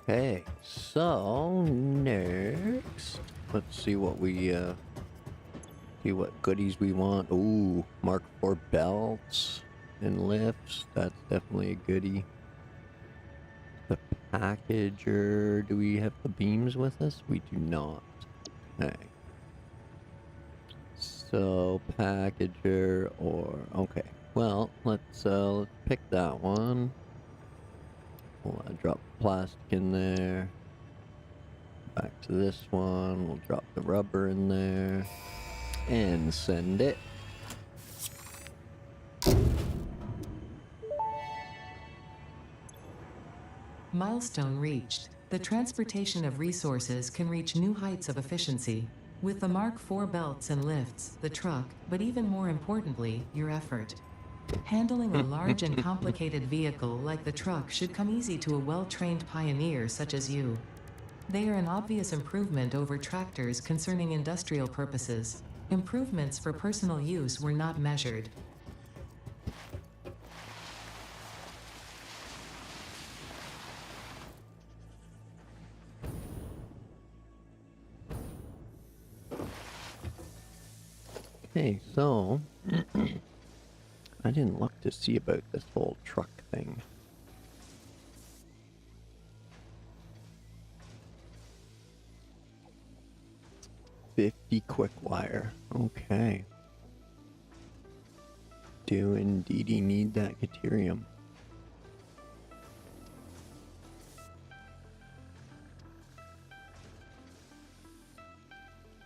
Okay, so next, let's see what we see what goodies we want. Ooh, Mark IV belts and lifts. That's definitely a goodie. The packager. Do we have the beams with us? We do not. Okay. So packager or okay. Well, let's pick that one. We'll drop the plastic in there. Back to this one. We'll drop the rubber in there. And send it. Milestone reached. The transportation of resources can reach new heights of efficiency. With the Mark IV belts and lifts, the truck, but even more importantly, your effort. Handling a large and complicated vehicle like the truck should come easy to a well-trained pioneer such as you. They are an obvious improvement over tractors concerning industrial purposes. Improvements for personal use were not measured. Okay, so I didn't look to see about this whole truck thing. $50 quick wire. Okay. Do indeedy need that Caterium.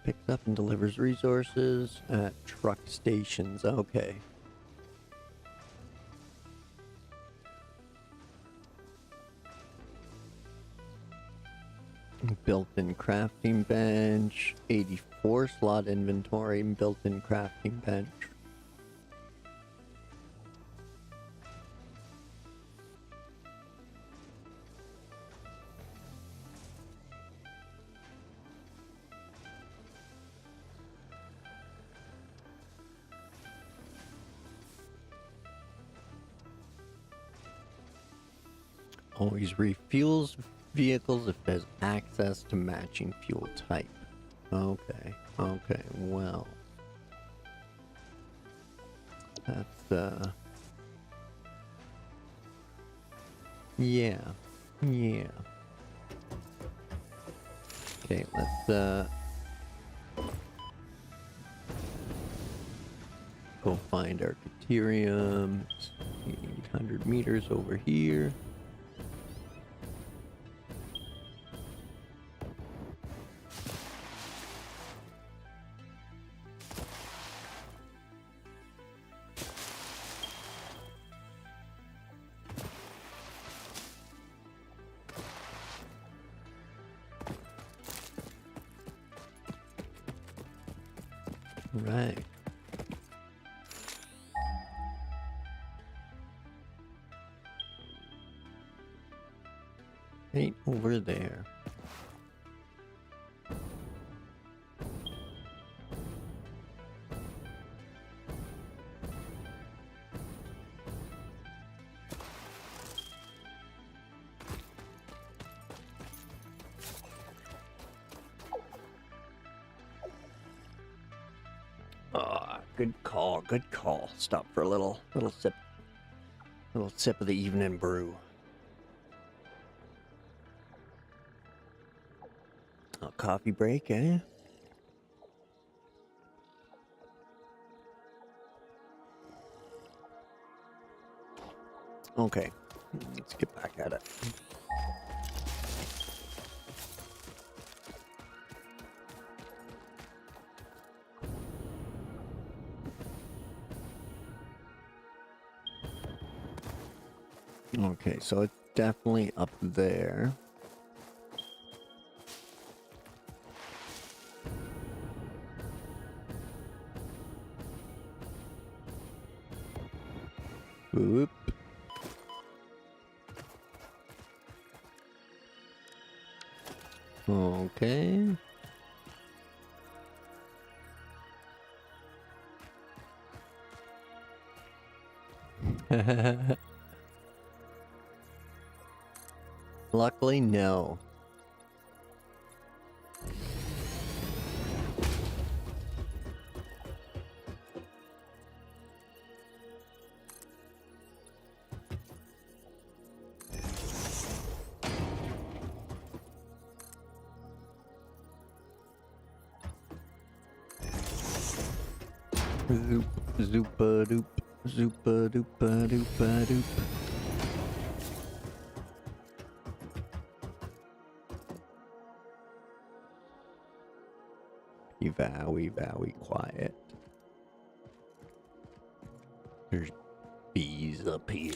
Picks up and delivers resources at truck stations. Okay. Built-in crafting bench. 84 slot inventory. Built-in crafting bench. Always refuels vehicles if there's access to matching fuel type. Okay, okay, well. That's, yeah, yeah. Okay, let's, go find our Caterium. It's 800 meters over here. Right. Right over there. Ah, good call, good call. Stop for a little sip of the evening brew. A coffee break, eh? Okay, let's get back at it. Okay, so it's definitely up there. Whoop. Okay. Luckily, no. Zoop, zoopa doop. Zoopa doopa doopa doop. Vowie quiet. There's bees up here.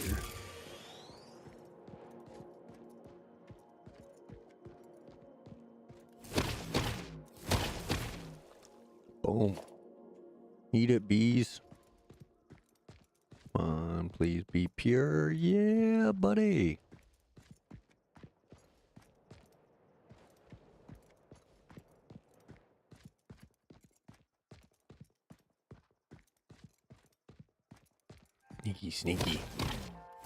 Boom. Eat it, bees. Come on, please be pure. Yeah, buddy. Sneaky, sneaky.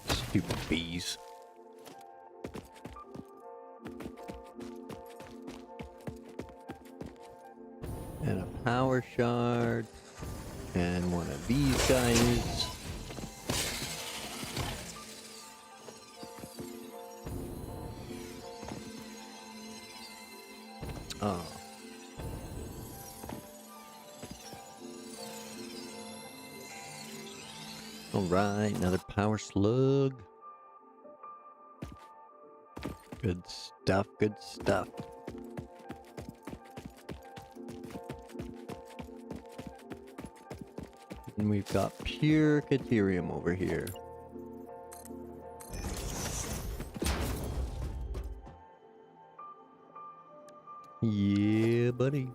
Stupid bees. And a power shard. And one of these guys. Oh. Alright, another power slug. Good stuff, good stuff. And we've got pure Caterium over here. Yeah, buddy.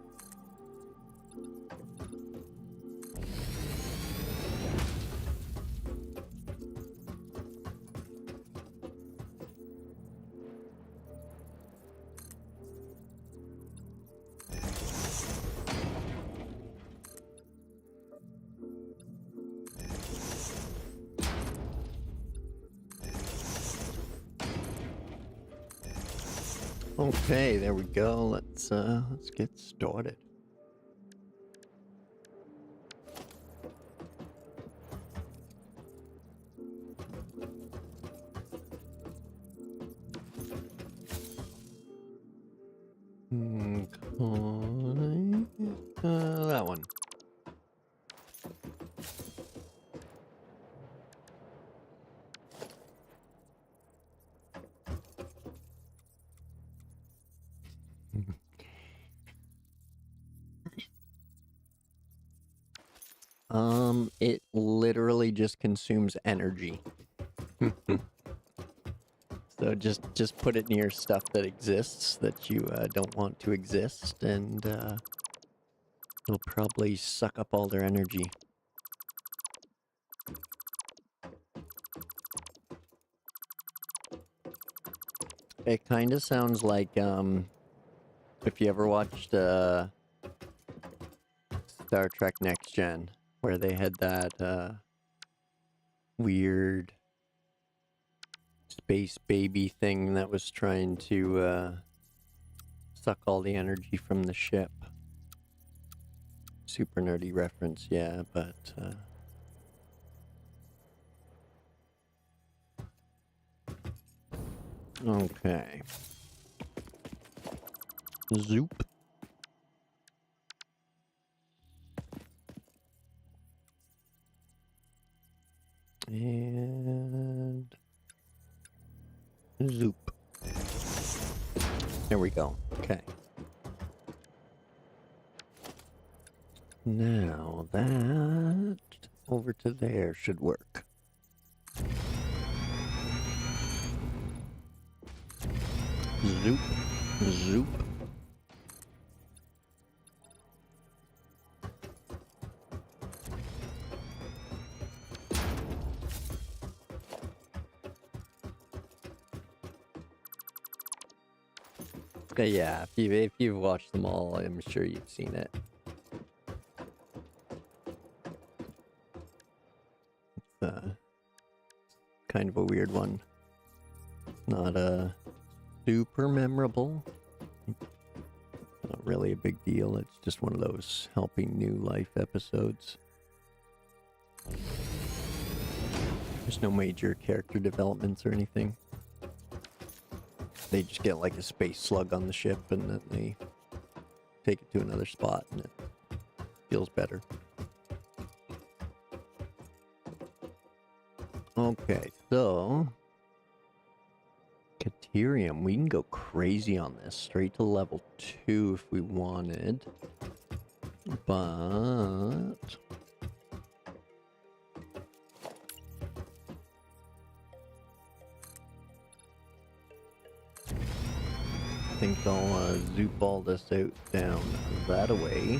Okay, there we go. Let's get started. Okay. That one. It literally just consumes energy. So just put it near stuff that exists that you don't want to exist, and it'll probably suck up all their energy. It kind of sounds like if you ever watched Star Trek Next Gen, where they had that weird space baby thing that was trying to suck all the energy from the ship. Super nerdy reference, yeah, but okay. Zoop. And zoop. There we go. Okay. Now that over to there should work. Zoop. Zoop. Yeah, if you've watched them all, I'm sure you've seen it. It's kind of a weird one. Not super memorable. Not really a big deal. It's just one of those helping new life episodes. There's no major character developments or anything. They just get like a space slug on the ship and then they take it to another spot and it feels better. Okay, so Caterium, we can go crazy on this, straight to level 2 if we wanted, but I think I'll zoop all this out down that way.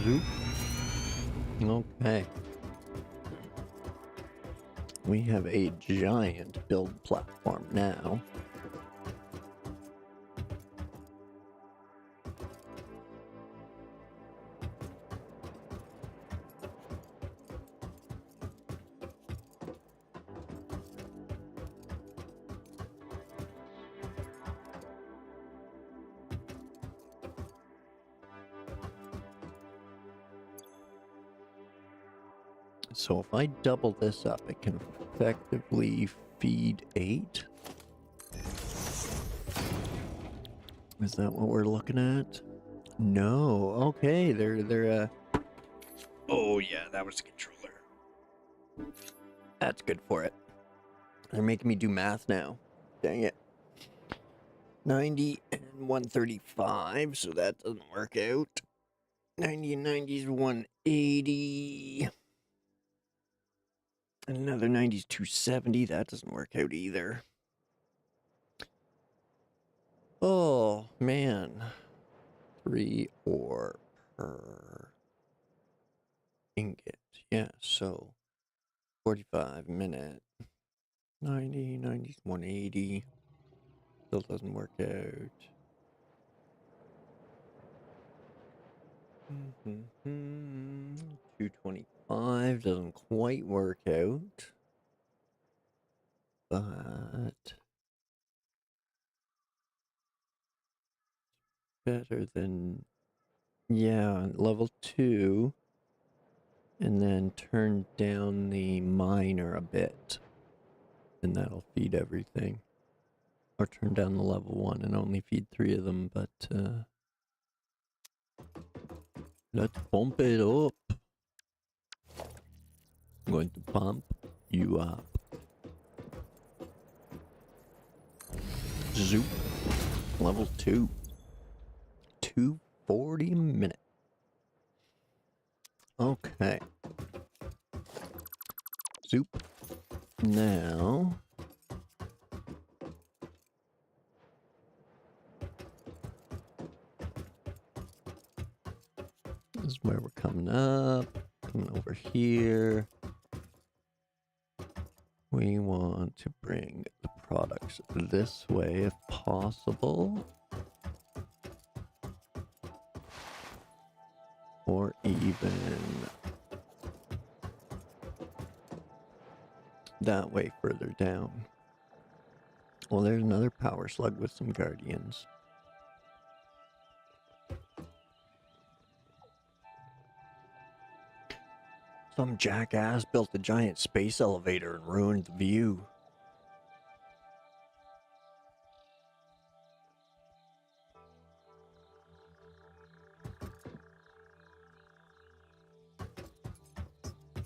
Zoop. Okay. We have a giant build platform now. So if I double this up, it can effectively feed 8. Is that what we're looking at? No. Okay, they're oh yeah, that was the controller. That's good for it. They're making me do math now. Dang it. 90 and 135, so that doesn't work out. 90 and 90 is 180. And another 90 is 270. That doesn't work out either. Oh, man. 3 ore per ingot. Yeah, so 45 a minute. 90, 90 is 180. Still doesn't work out. 225 doesn't quite work out. But better than, yeah, level 2. And then turn down the miner a bit. And that'll feed everything. Or turn down the level 1 and only feed 3 of them, but let's pump it up. I'm going to pump you up. Zoop. Level 2. 240 a minute. Okay. Zoop. Now. This is where we're coming up. Coming over here. We want to bring the products this way if possible. Or even that way further down. Well, there's another power slug with some guardians. Some jackass built a giant space elevator and ruined the view.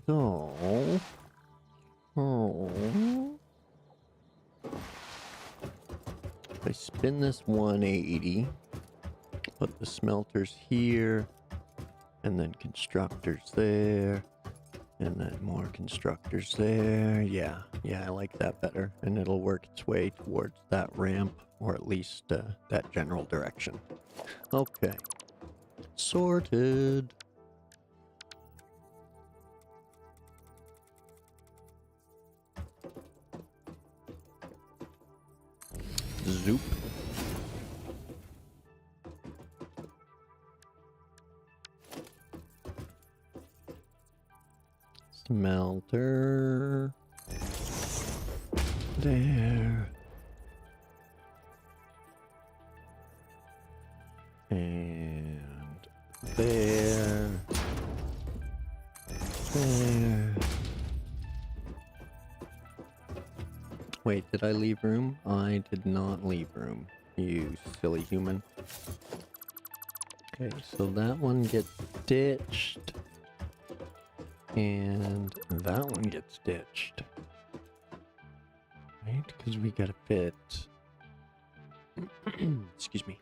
So, if I spin this 180, put the smelters here, and then constructors there, and then more constructors there. Yeah, I like that better, and it'll work its way towards that ramp, or at least that general direction. Okay, sorted. Zoop. Smelter. There. there. There. Wait, did I leave room? I did not leave room, you silly human. Okay, so that one gets ditched. And that one gets ditched. Right? Because we gotta fit. Excuse me.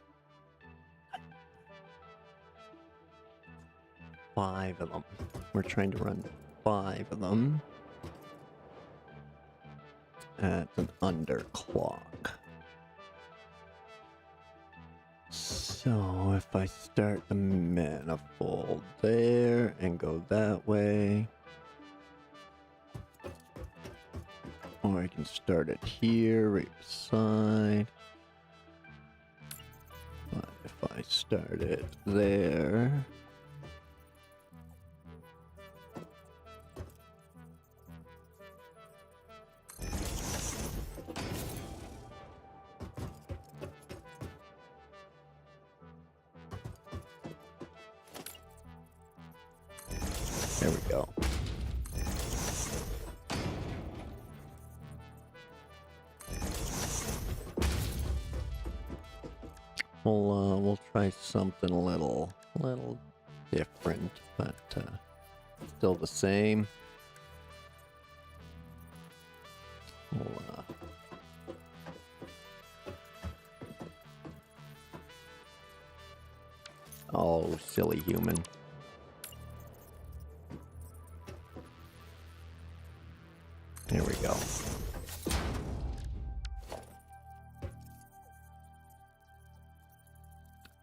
5 of them. We're trying to run 5 of them at an underclock. So if I start the manifold there and go that way, or I can start it here right beside. But if I start it there, there we go. We'll try something a little different, but still the same. Oh, silly human. There we go.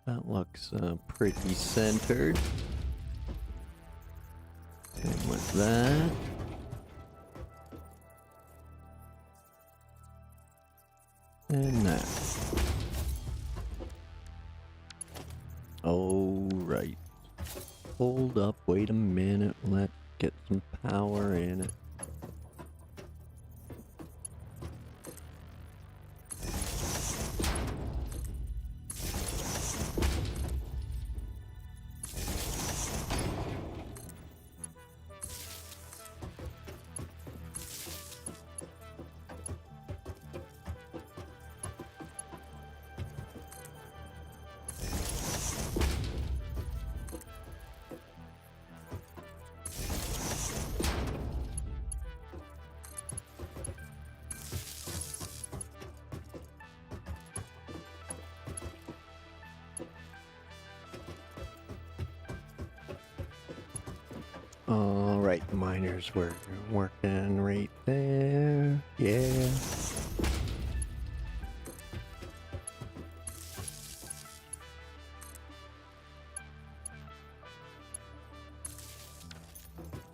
That looks pretty centered. Same with that. And that. Oh, right. Hold up, wait a minute. Let's get some power in it. Alright, miners were working right there. Yeah.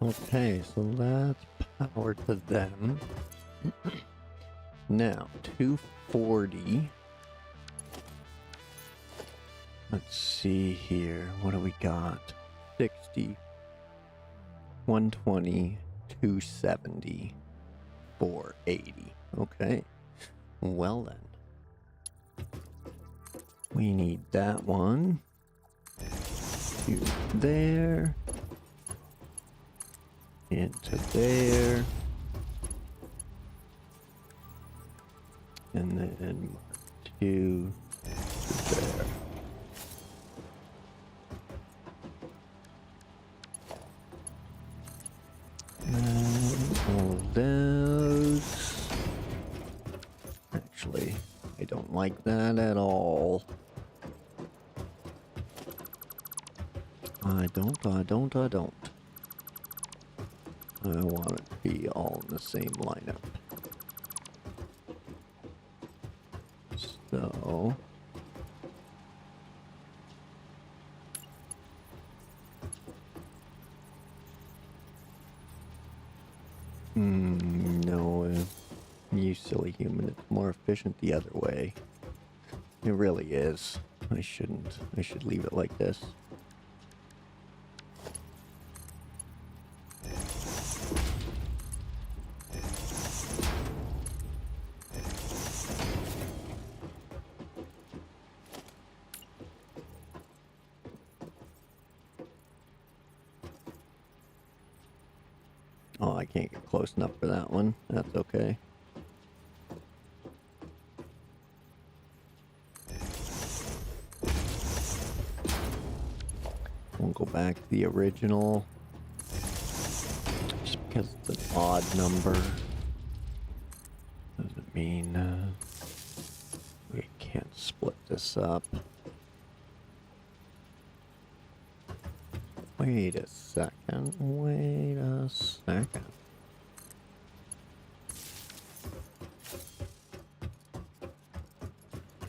Okay, so that's power to them. Now, 240. Let's see here. What do we got? 60. 120, 270, 480. Okay. Well then. We need that one. To there. Into there. And then 2 to there. All of those. Actually, I don't like that at all. I don't. I want it to be all in the same lineup. So... no, you silly human, it's more efficient the other way. It really is. I should leave it like this. Oh, I can't get close enough for that one. That's okay. We'll go back to the original. Just because it's an odd number doesn't mean we can't split this up. Wait a second. Wait a second.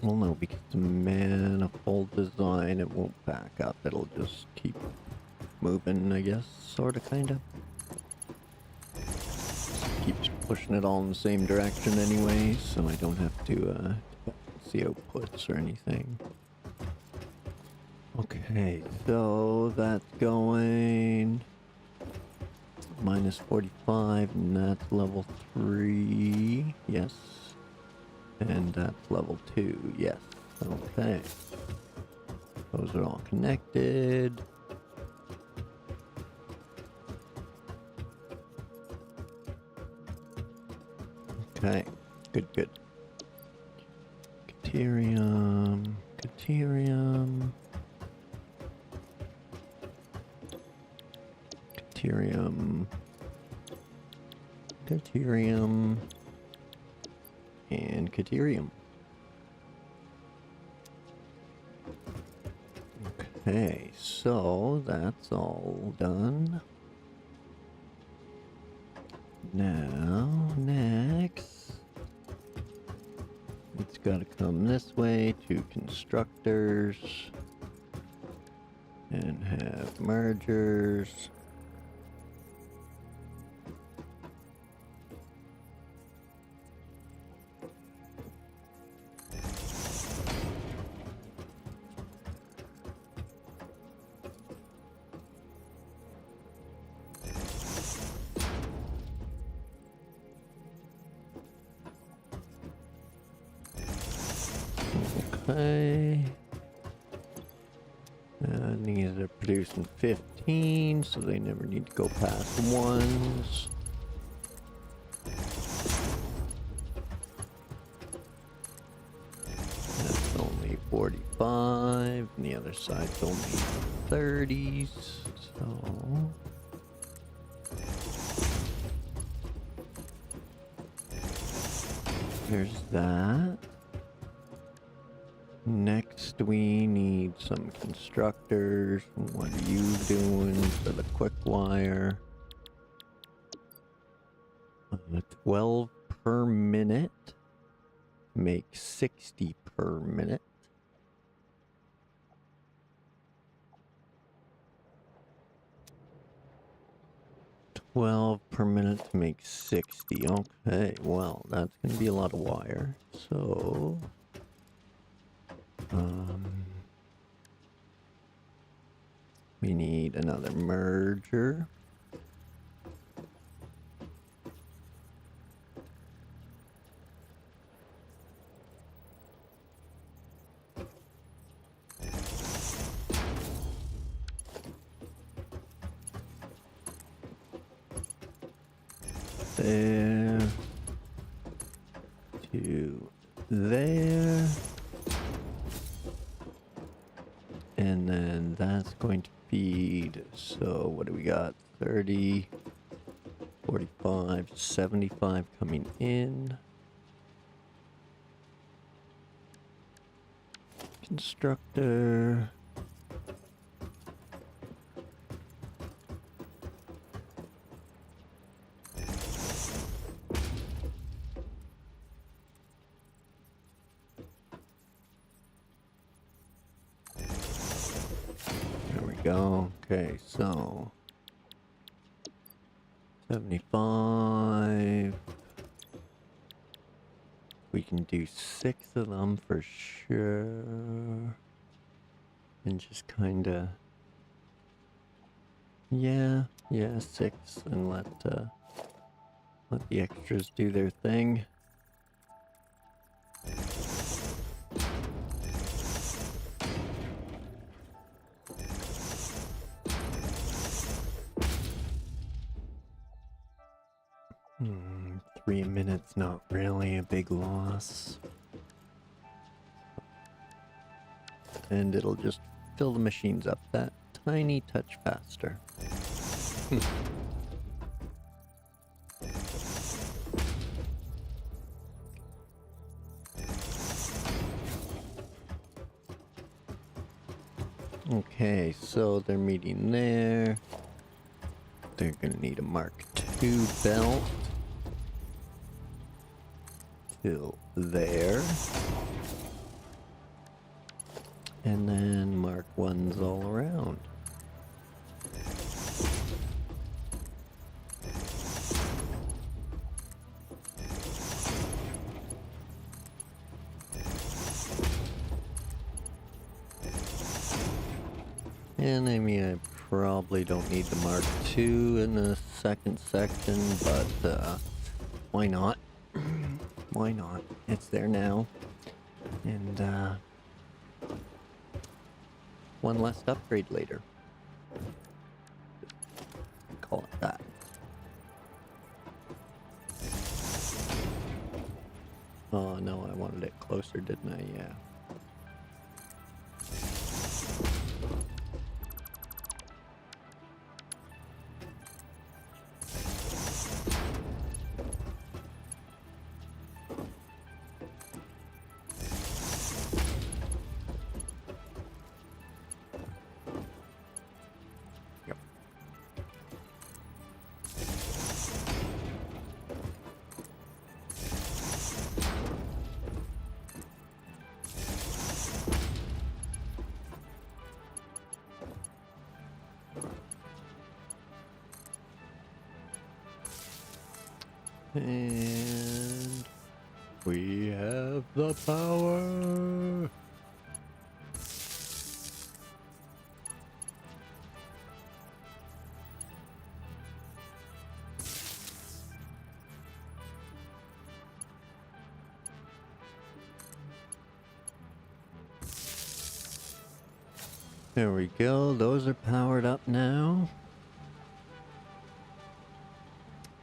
Well, no, because the manifold design, it won't back up. It'll just keep moving, I guess, sort of, kind of. Keeps pushing it all in the same direction anyway, so I don't have to see outputs or anything. Okay, so that's going minus 45, and that's level 3, yes. And that's level 2, yes. Okay. Those are all connected. Okay, good, good. Caterium, Caterium. Caterium. Caterium. And Caterium. Okay, so that's all done. Now, next, it's got to come this way to constructors and have mergers. Okay. And these are producing 15, so they never need to go past ones. That's only 45, and the other side's only 30s, so... There's that. Next, we need some constructors. What are you doing for the quick wire? 12 per minute makes 60 per minute. $12 per minute to make 60. Okay, well, that's going to be a lot of wire. So... we need another merger. There to there. And then that's going to feed, so what do we got? 30, 45, 75 coming in. Constructor. Go. Okay, so 75. We can do 6 of them for sure. And just kind of, yeah, 6, and let the extras do their thing. 3 minutes, not really a big loss. And it'll just fill the machines up that tiny touch faster. Okay, so they're meeting there. They're gonna need a Mark II belt. Till there. And then Mark 1s all around. And I mean, I probably don't need the Mark II in the second section, but why not? Why not? It's there now. And one less upgrade later. Call it that. Oh no, I wanted it closer, didn't I? Yeah. And we have the power. There we go. Those are powered up now.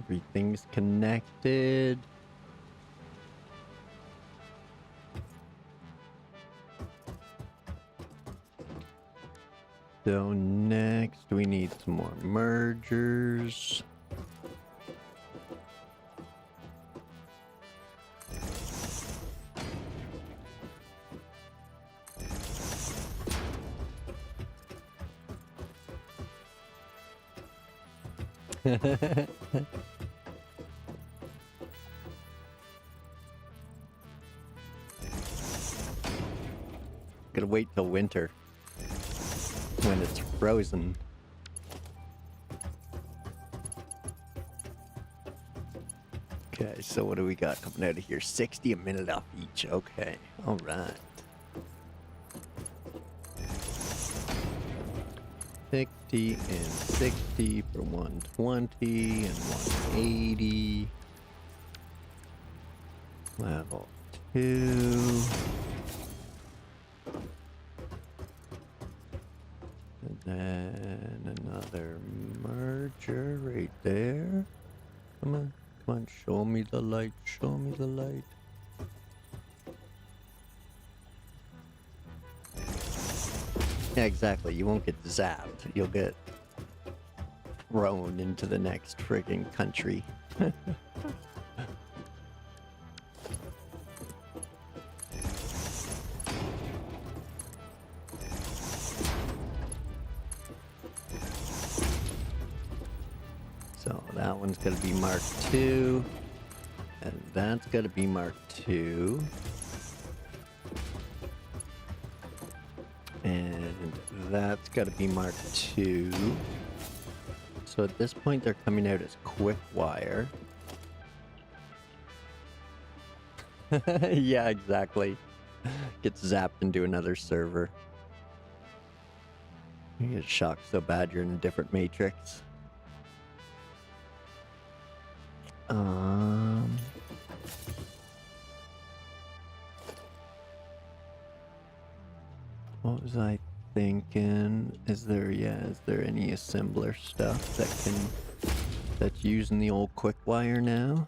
Everything's connected. So next we need some more mergers. Gotta wait till winter when it's frozen. Okay, so what do we got coming out of here? 60 a minute off each. Okay, all right. 60 and 60 for 120 and 180. Level 2. And then another merger right there. Come on, come on, show me the light, show me the light. Yeah, exactly. You won't get zapped. You'll get thrown into the next friggin' country. So that one's gonna be Mark II. And that's gonna be Mark II. And that's got to be Mark II. So at this point, they're coming out as quick wire. Yeah, exactly. Gets zapped into another server. You get shocked so bad you're in a different matrix. What was I thinking? Is there any assembler stuff that's using the old quick wire now?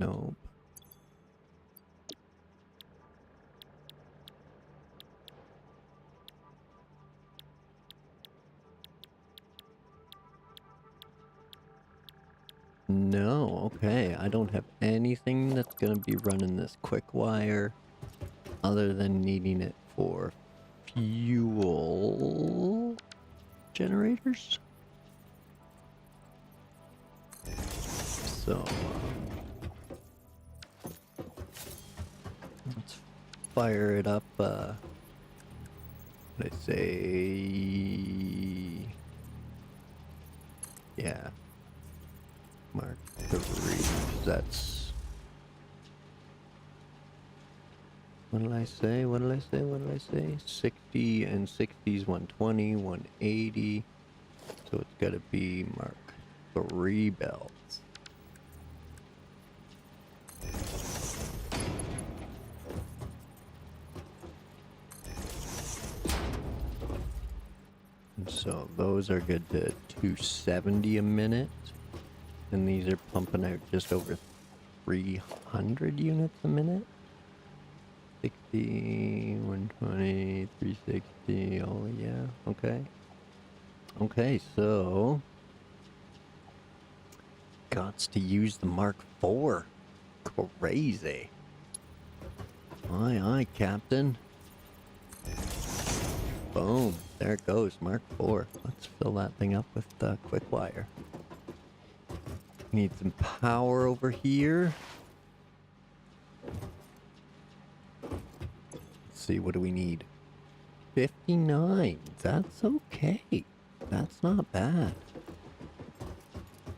Nope. No, okay. I don't have anything that's gonna be running this quick wire other than needing it for fuel generators. So, let's fire it up, what I say? Yeah. Mark 3, that's... What did I say? What did I say? What did I say? 60 and 60's 120, 180. So it's gotta be Mark 3 bells. So those are good to 270 a minute. And these are pumping out just over 300 units a minute. 60, 120, 360, oh yeah, okay. Okay, so... Gots to use the Mark IV. Crazy. Aye, aye, Captain. Boom. There it goes, Mark IV. Let's fill that thing up with quick wire. Need some power over here. Let's see, what do we need? 59. That's okay. That's not bad.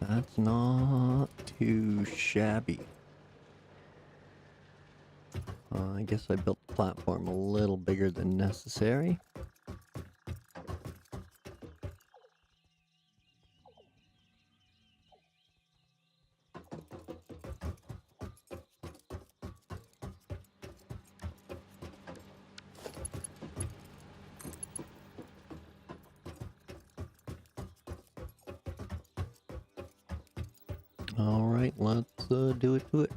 That's not too shabby. I guess I built the platform a little bigger than necessary. Alright, let's do it to it.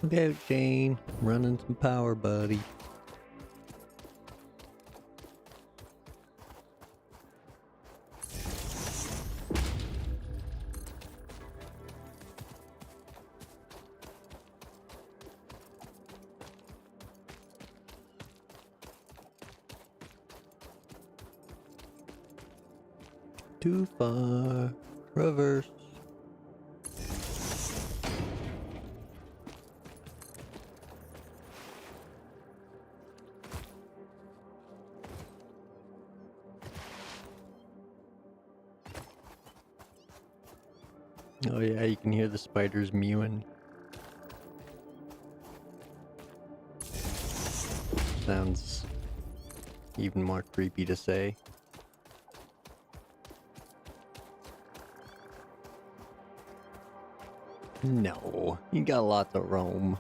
Look out, Jane. Running some power, buddy. Too far. Reverse. Oh yeah, you can hear the spiders mewing. Sounds even more creepy to say. No, you got lots of roam.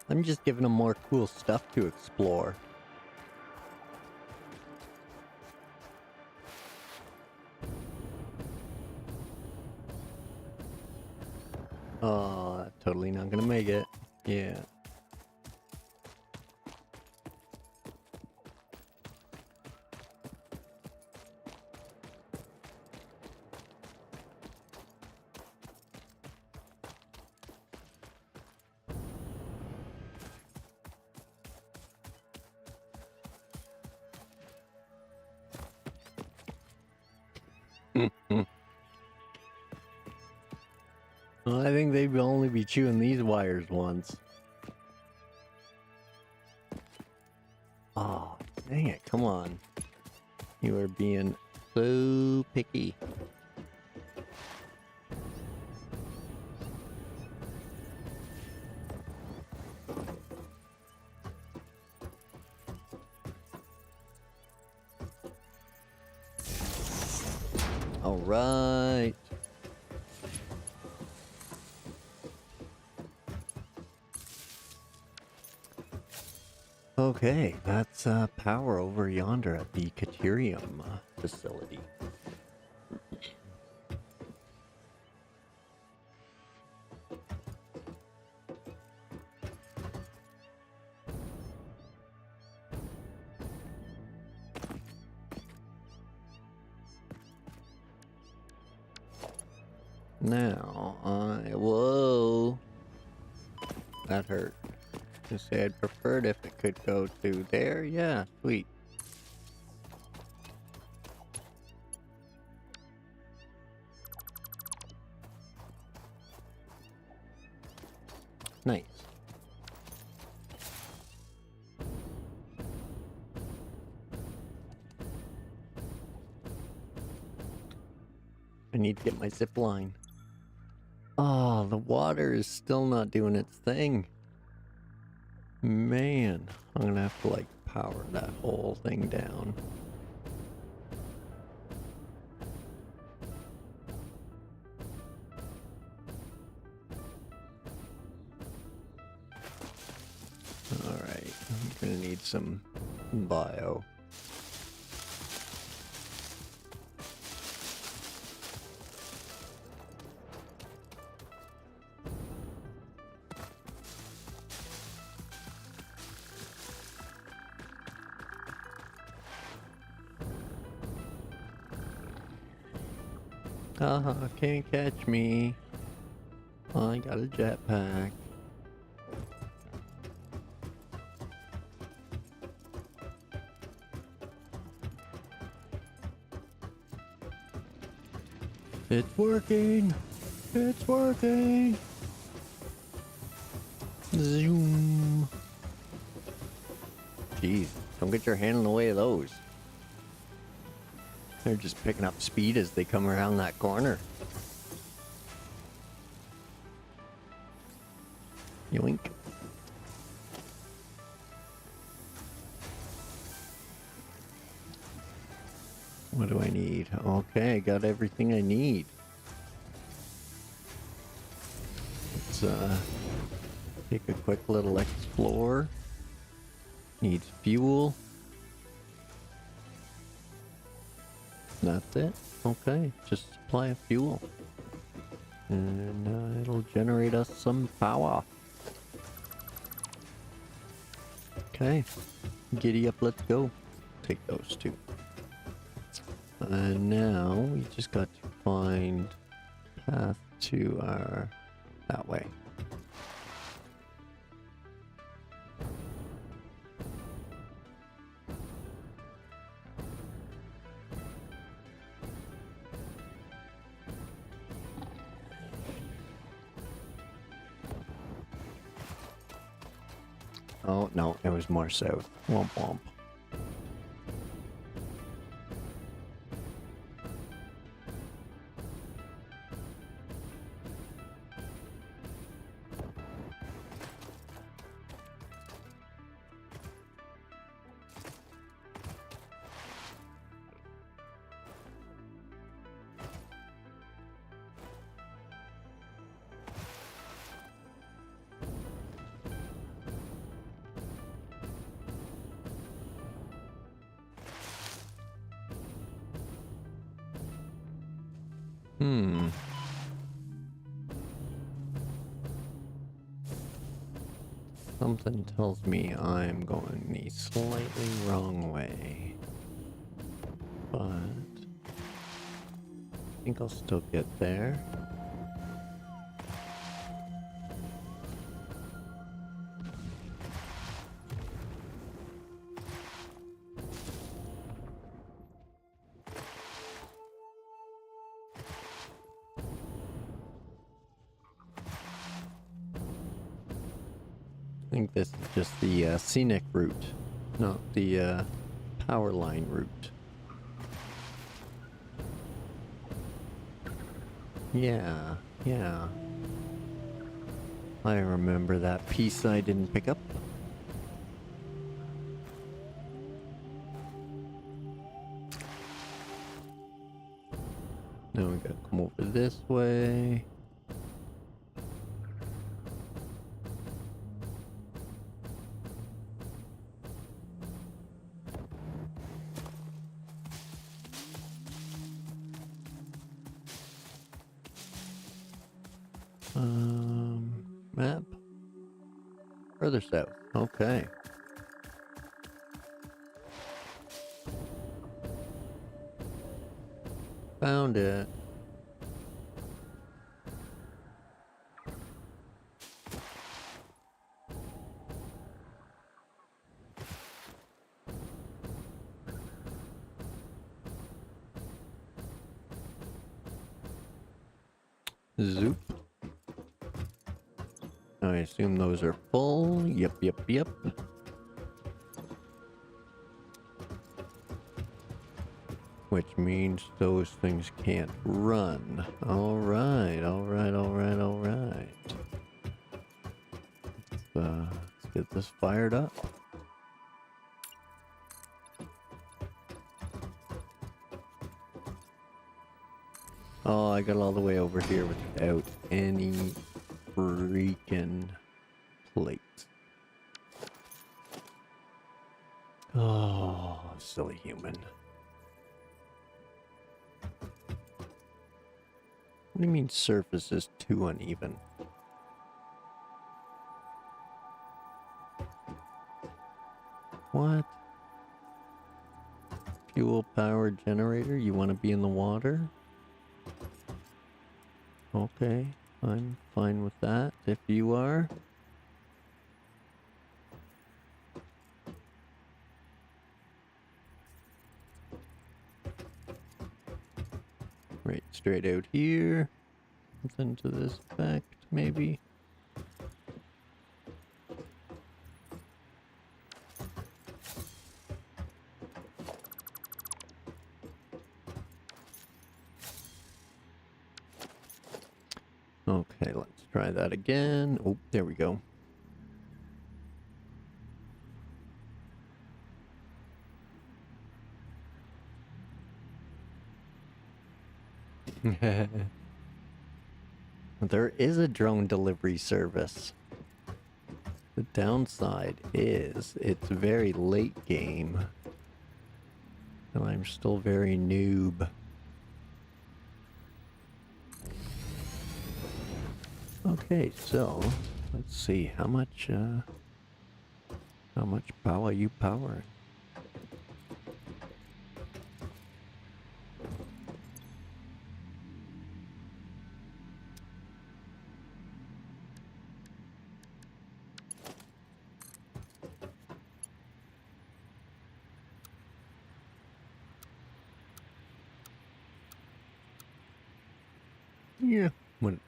I'm just giving them more cool stuff to explore. Oh, totally not gonna make it. Yeah. Well, I think they'd only be chewing these wires once. Oh, dang it. Come on. You are being so picky. All right. Okay, that's power over yonder at the Caterium facility. Now, whoa. That hurt. I say I'd prefer it if it could go to there. Yeah, sweet. Nice. I need to get my zip line. Oh, the water is still not doing its thing. Man, I'm gonna have to like power that whole thing down. Alright, I'm gonna need some bio. Haha, can't catch me. I got a jetpack. It's working! It's working! Zoom! Jeez, don't get your hand in the way of those. They're just picking up speed as they come around that corner. Yoink. What do I need? Okay, I got everything I need. Let's take a quick little explore. Needs fuel. That's it. Okay, just supply of fuel. And it'll generate us some power. Okay, giddy up, let's go. Take those two. And now we just got to find path to our that way. Oh no, it was more south. Womp womp. Something tells me I'm going the slightly wrong way. But I think I'll still get there. I think this is just the scenic route, not the power line route. Yeah, yeah. I remember that piece I didn't pick up. Now we gotta come over this way. Map. Further south. Okay. Found it. Zoop. I assume those are full. Yep, yep, yep. Which means those things can't run. Alright, alright, alright, alright. Let's get this fired up. Oh, I got all the way over here without any freaking plates. Oh, silly human. What do you mean surface is too uneven? What? Fuel power generator? You want to be in the water? Okay, I'm fine with that if you are. Right, straight out here. Something to this effect, maybe. Okay, let's try that again. Oh, there we go. There is a drone delivery service. The downside is it's very late game. And I'm still very noob. Okay, so let's see how much power you powering. Yeah, let's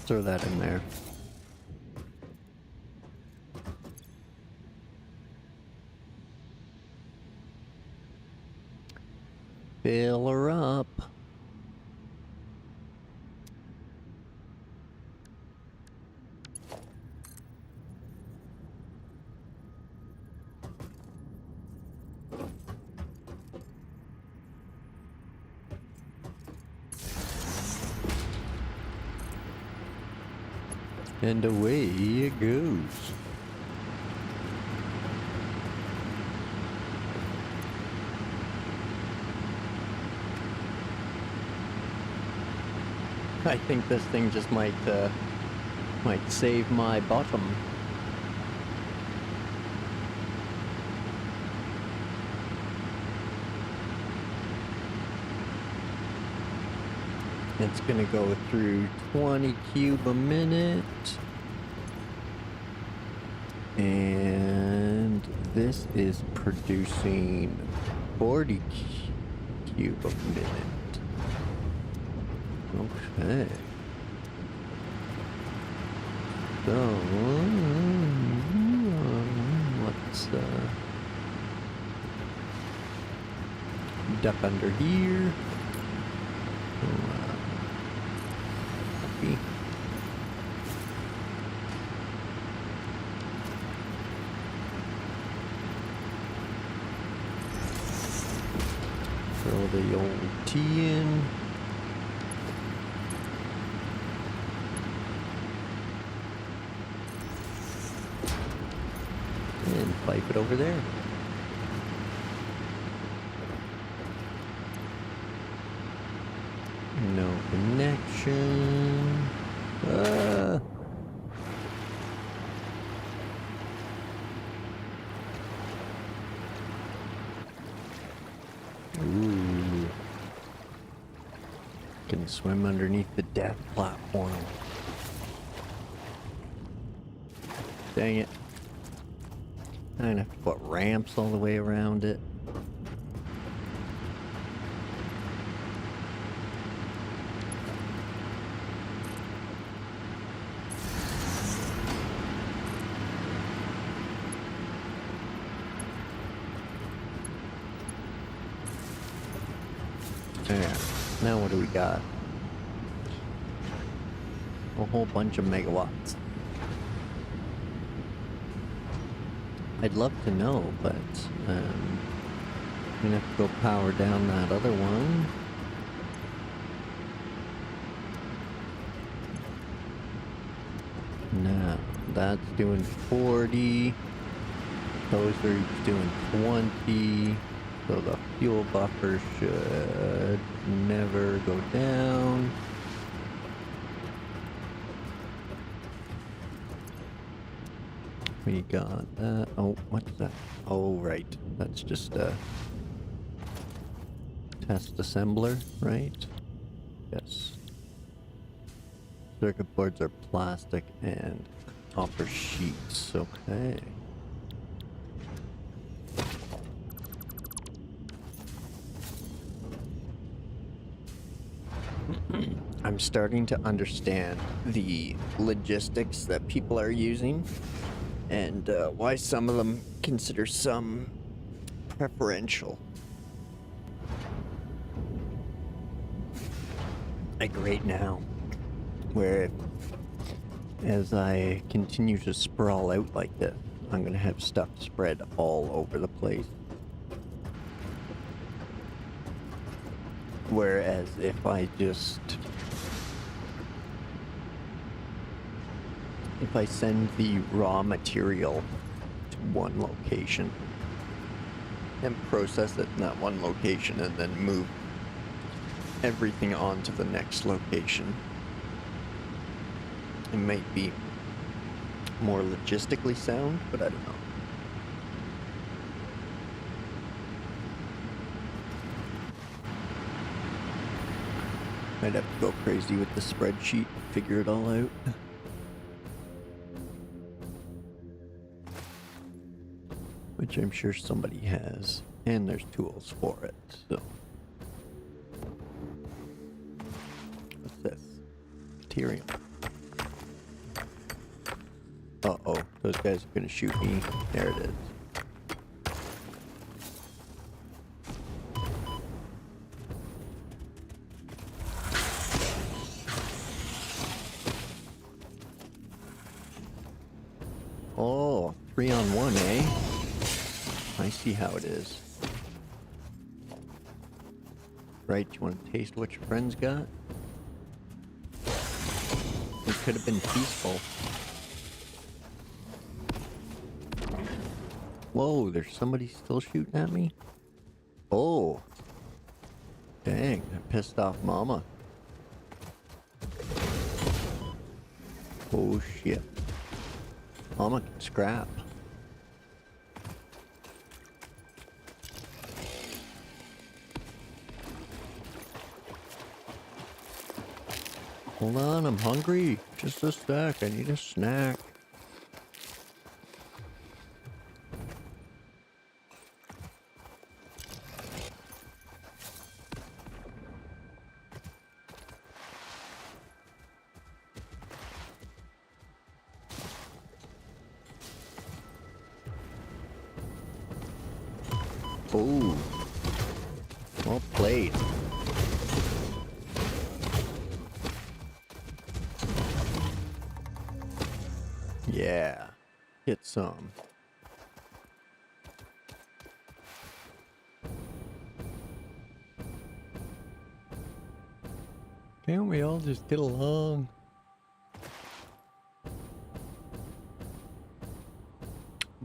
throw that in there. Fill her up. And away it goes. I think this thing just might save my bottom. It's gonna go through 20 cube a minute. And this is producing 40 cube a minute. Okay. So, let's duck under here. Copy. Throw the old T in. And pipe it over there. No connection. Ah. Ooh. Can swim underneath the death platform. Dang it. I'm gonna have to put ramps all the way around it. There. Now what do we got? A whole bunch of megawatts. I'd love to know, but I'm gonna have to go power down that other one. Now, that's doing 40. Those are each doing 20. So the fuel buffer should never go down. We got that. Oh, what's that? Oh, right. That's just a test assembler, right? Yes. Circuit boards are plastic and copper sheets. Okay. I'm starting to understand the logistics that people are using and why some of them consider some preferential. Like right now, where as I continue to sprawl out like this, I'm gonna have stuff spread all over the place. Whereas if I send the raw material to one location and process it in that one location and then move everything on to the next location, it might be more logistically sound, but I don't know. I'd have to go crazy with the spreadsheet, figure it all out. Which I'm sure somebody has, and there's tools for it, so. What's this? Deuterium. Uh-oh, those guys are gonna shoot me. There it is. Oh, 3-on-1, eh? I see how it is. Right, you want to taste what your friends got? It could have been peaceful. Whoa, there's somebody still shooting at me? Oh. Dang, I pissed off Mama. Oh shit. Mama can scrap. Hold on, I'm hungry. Just a sec, I need a snack. Oh. Well played. Yeah. Get some. Can't we all just get along?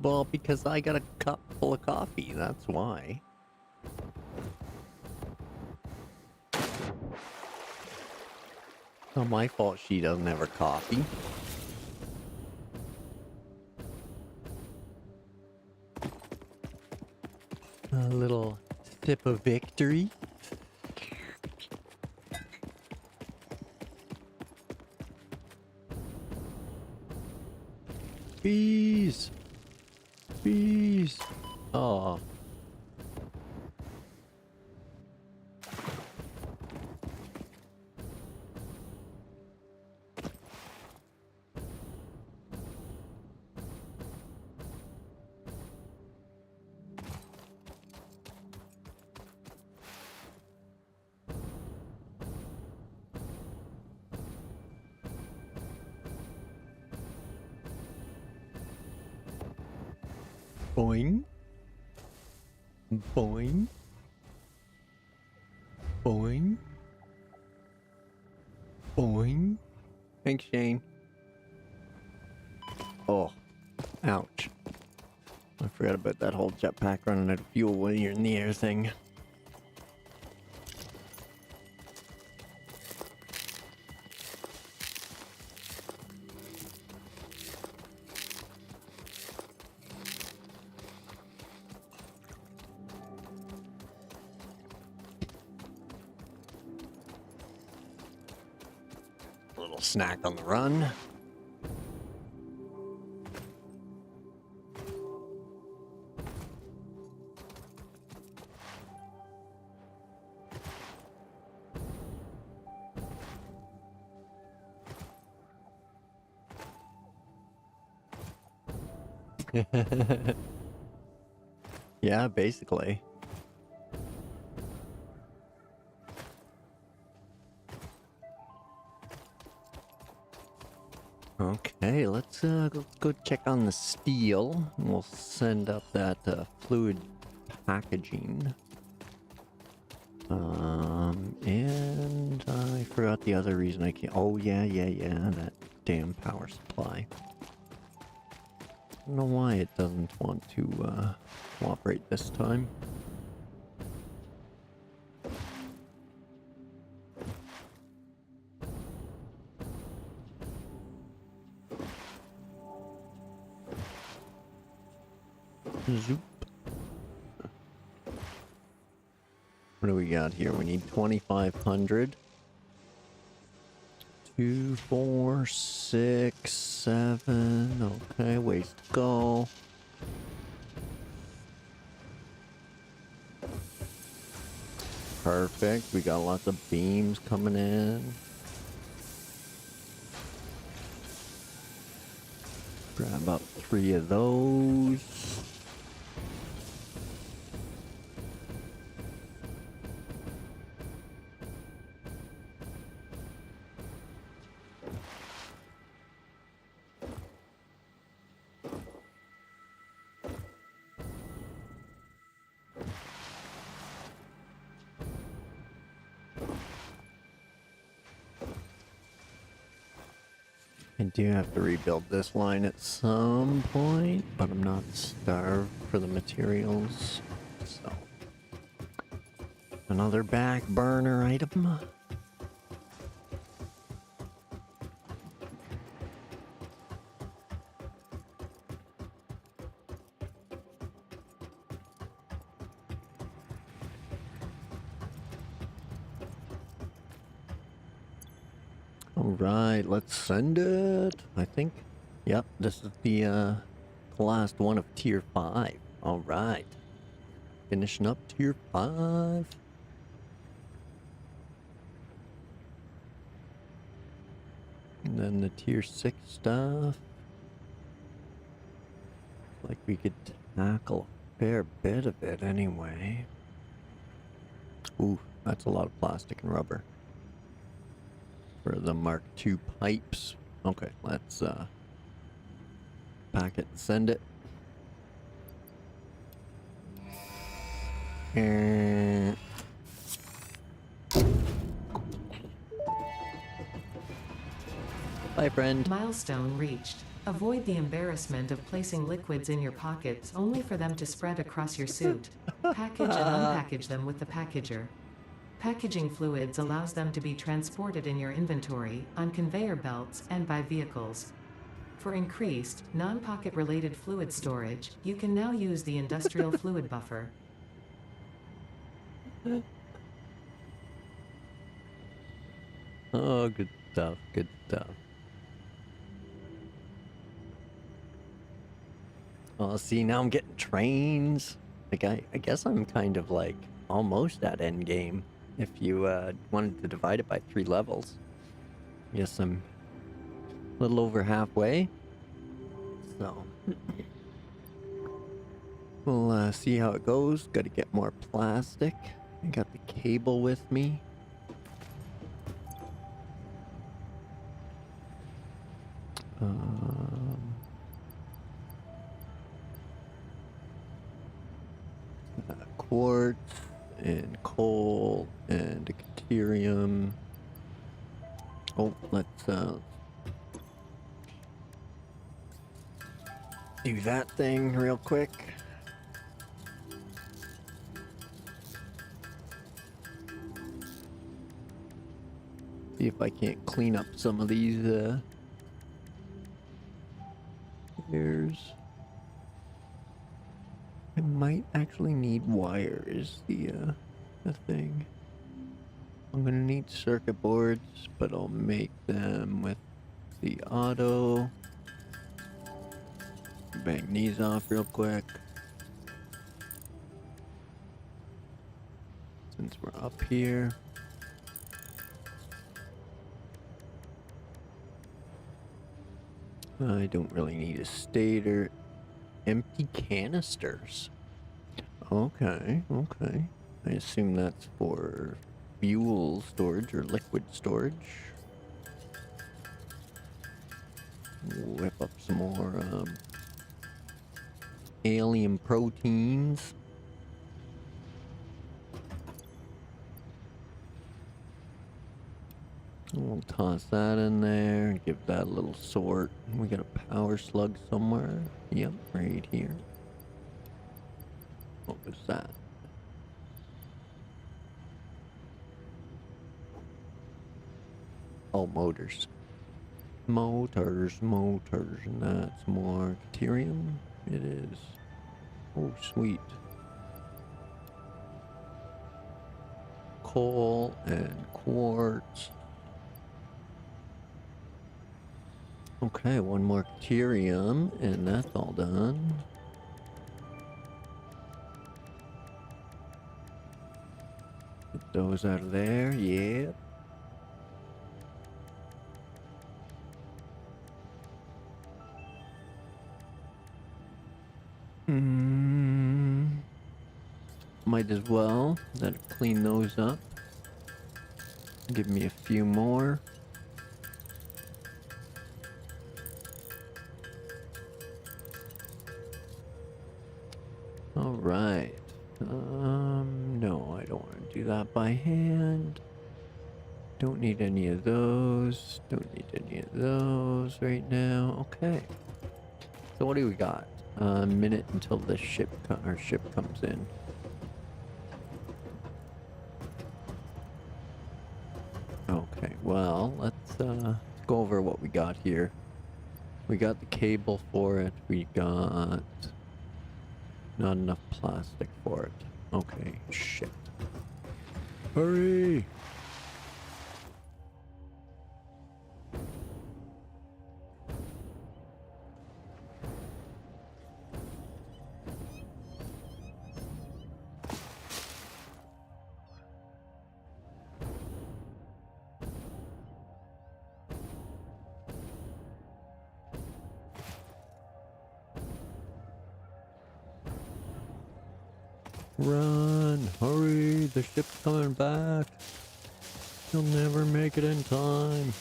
Well, because I got a cup full of coffee, that's why. Not my fault she doesn't have her coffee. A little sip of victory. Bees! Bees! Oh. Boing. Boing. Boing. Boing. Thanks, Shane. Oh. Ouch. I forgot about that whole jetpack running out of fuel when you're in the air thing. Little snack on the run. Yeah, basically. Okay, let's go check on the steel. We'll send up that fluid packaging. And I forgot the other reason I can't. Oh yeah, that damn power supply. I don't know why it doesn't want to cooperate this time. Zoop. What do we got here? We need 2,500. 2, 4, 6, 7. Okay, ways to go. Perfect. We got lots of beams coming in. Grab up 3 of those. I do have to rebuild this line at some point, but I'm not starved for the materials, so another back burner item. Alright, let's send it. I think, yep, this is the last one of tier 5. Alright. Finishing up tier 5. And then the tier 6 stuff. Like we could tackle a fair bit of it anyway. Ooh, that's a lot of plastic and rubber. For the Mark II pipes. Okay, let's pack it and send it. And bye, friend. Milestone reached. Avoid the embarrassment of placing liquids in your pockets only for them to spread across your suit. Package and unpackage them with the packager. Packaging fluids allows them to be transported in your inventory, on conveyor belts, and by vehicles. For increased, non-pocket related fluid storage, you can now use the industrial fluid buffer. Oh, good stuff, good stuff. Oh, see, now I'm getting trains. Like, I guess I'm kind of like almost at end game. If you wanted to divide it by 3 levels. I guess I'm a little over halfway. So, we'll see how it goes. Got to get more plastic. I got the cable with me. Quartz and coal and deuterium. Oh, let's do that thing real quick. See if I can't clean up some of these hairs. I might actually need wires, the thing. I'm gonna need circuit boards, but I'll make them with the auto. Bang these off real quick. Since we're up here. I don't really need a stator. Empty canisters. Okay, okay. I assume that's for fuel storage or liquid storage. Whip up some more alien proteins. We'll toss that in there and give that a little sort. We got a power slug somewhere. Yep, right here. What was that? Oh, motors. Motors, and that's more deuterium. It is. Oh, sweet. Coal and quartz. Okay, one more deuterium, and that's all done. Get those out of there, yep. Might as well. That'll clean those up. Give me a few more. Alright. No, I don't want to do that by hand. Don't need any of those. Don't need any of those right now. Okay. So what do we got? A minute until the ship comes in. Okay, well, let's go over what we got here. We got the cable for it. We got not enough plastic for it. Okay, shit. Hurry! Run! Hurry! The ship's coming back! You'll never make it in time!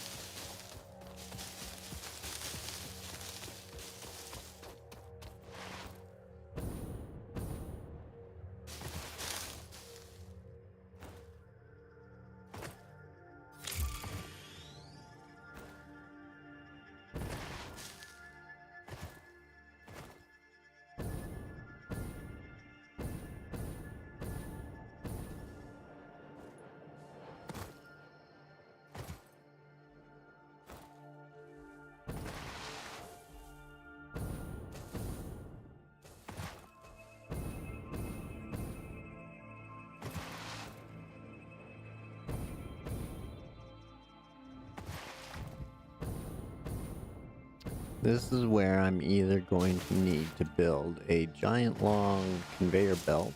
This is where I'm either going to need to build a giant long conveyor belt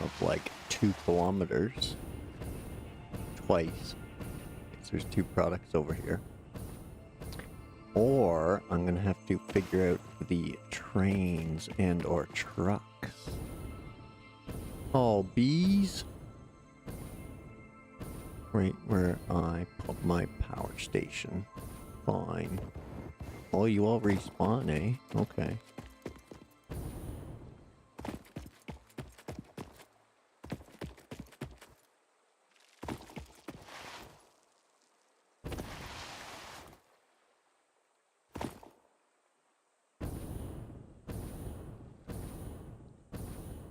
of like 2 kilometers twice, because there's 2 products over here. Or I'm gonna have to figure out the trains and or trucks. Oh, bees! Right where I put my power station. Fine. Oh, you all respawn, eh? Okay.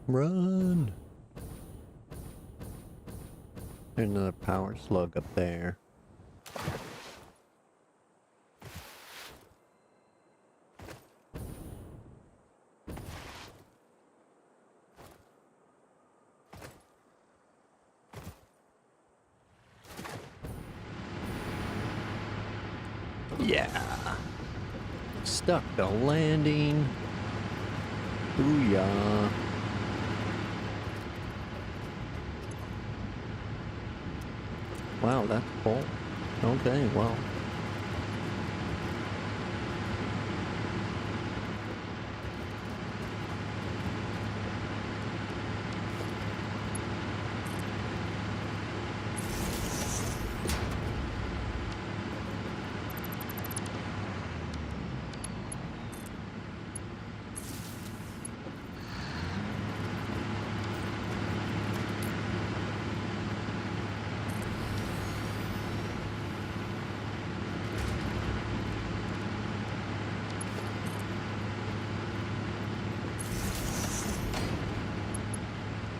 Run! There's another power slug up there. Yeah! Stuck the landing. Booyah! Wow, that's full. Okay, well.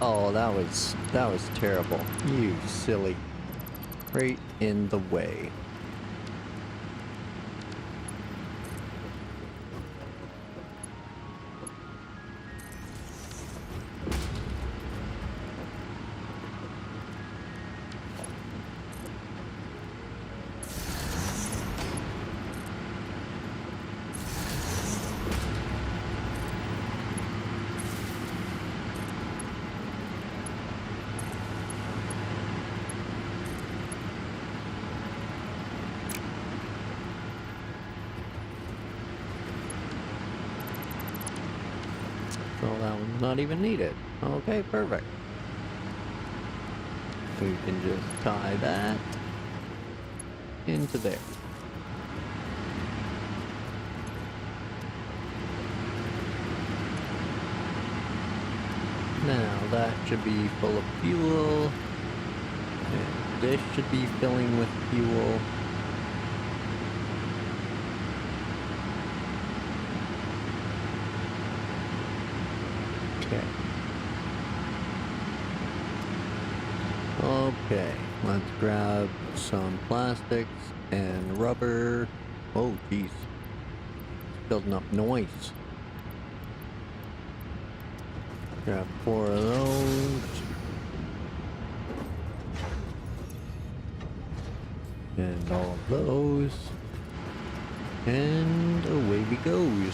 Oh, that was terrible. You silly. Right in the way. So that one's not even needed. Okay, perfect. We can just tie that into there. Now that should be full of fuel. And this should be filling with fuel. Okay, let's grab some plastics and rubber. Oh, geez. It's building up noise. Grab 4 of those. And all of those. And away we goes.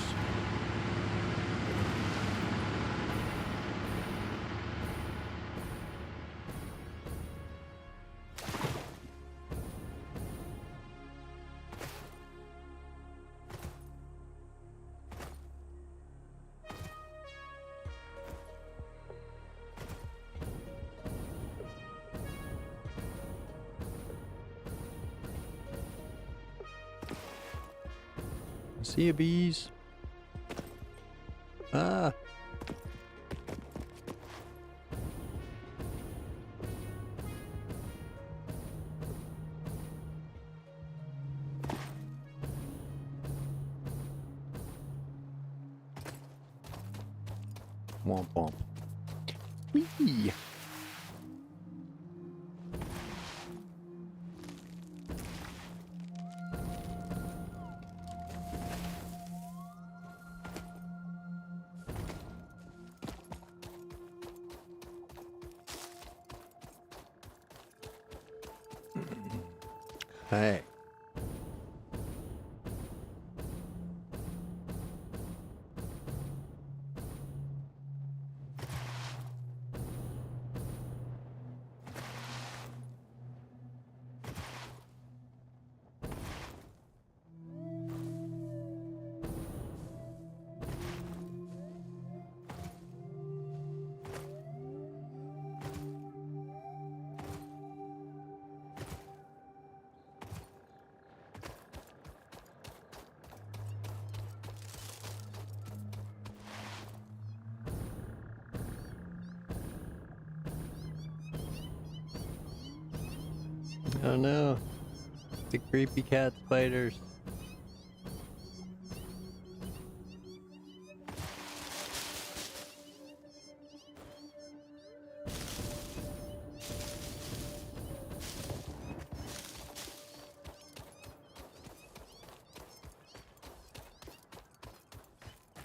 See ya, bees. Ah. Womp womp. Whee! Hey. Oh no. The creepy cat spiders.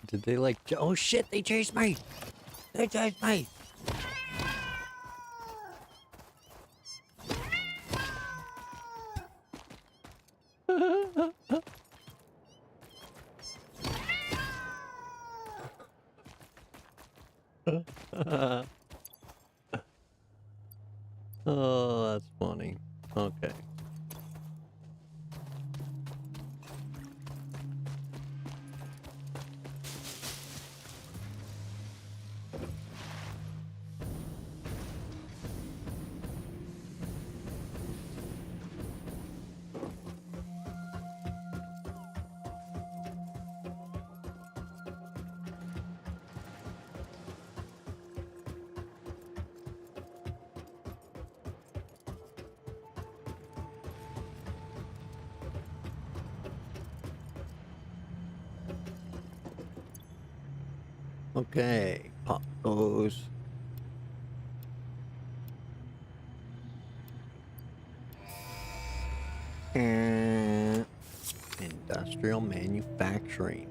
Did they like... Oh shit, they chased me! They chased me! Oh, that's funny. Okay. Okay, pop those. And industrial manufacturing.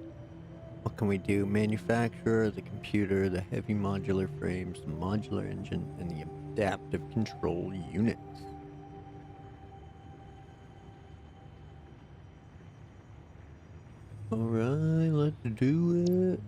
What can we do? Manufacture the computer, the heavy modular frames, the modular engine, and the adaptive control units. Alright, let's do it.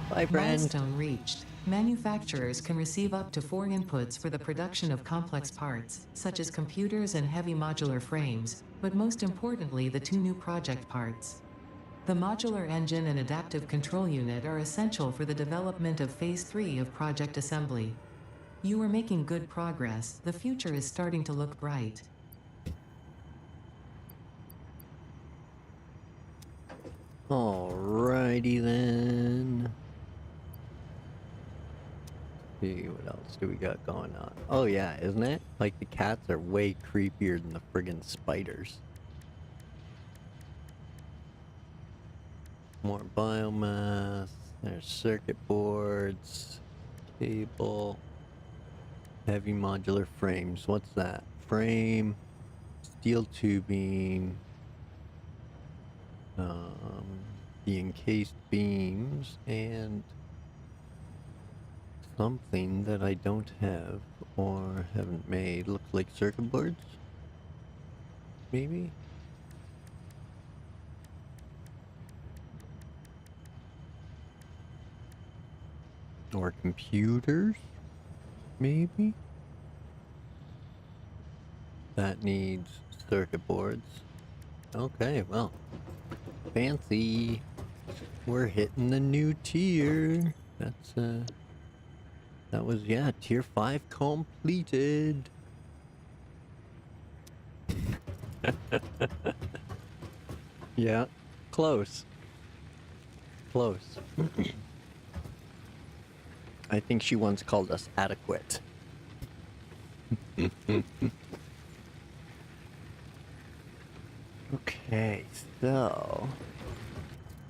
Bye, friend. Milestone reached. Manufacturers can receive up to 4 inputs for the production of complex parts, such as computers and heavy modular frames, but most importantly the 2 new project parts. The modular engine and adaptive control unit are essential for the development of Phase 3 of Project Assembly. You are making good progress. The future is starting to look bright. Alrighty then. See what else do we got going on? Oh yeah, isn't it? Like the cats are way creepier than the friggin' spiders. More biomass. There's circuit boards, cable, heavy modular frames. What's that? Frame, steel tubing, the encased beams, and something that I don't have or haven't made. Looks like circuit boards? Maybe? Or computers? Maybe? That needs circuit boards. Okay, well. Fancy. We're hitting the new tier. That's, that was, yeah, tier 5 completed. Yeah, close. Close. I think she once called us adequate. Okay, so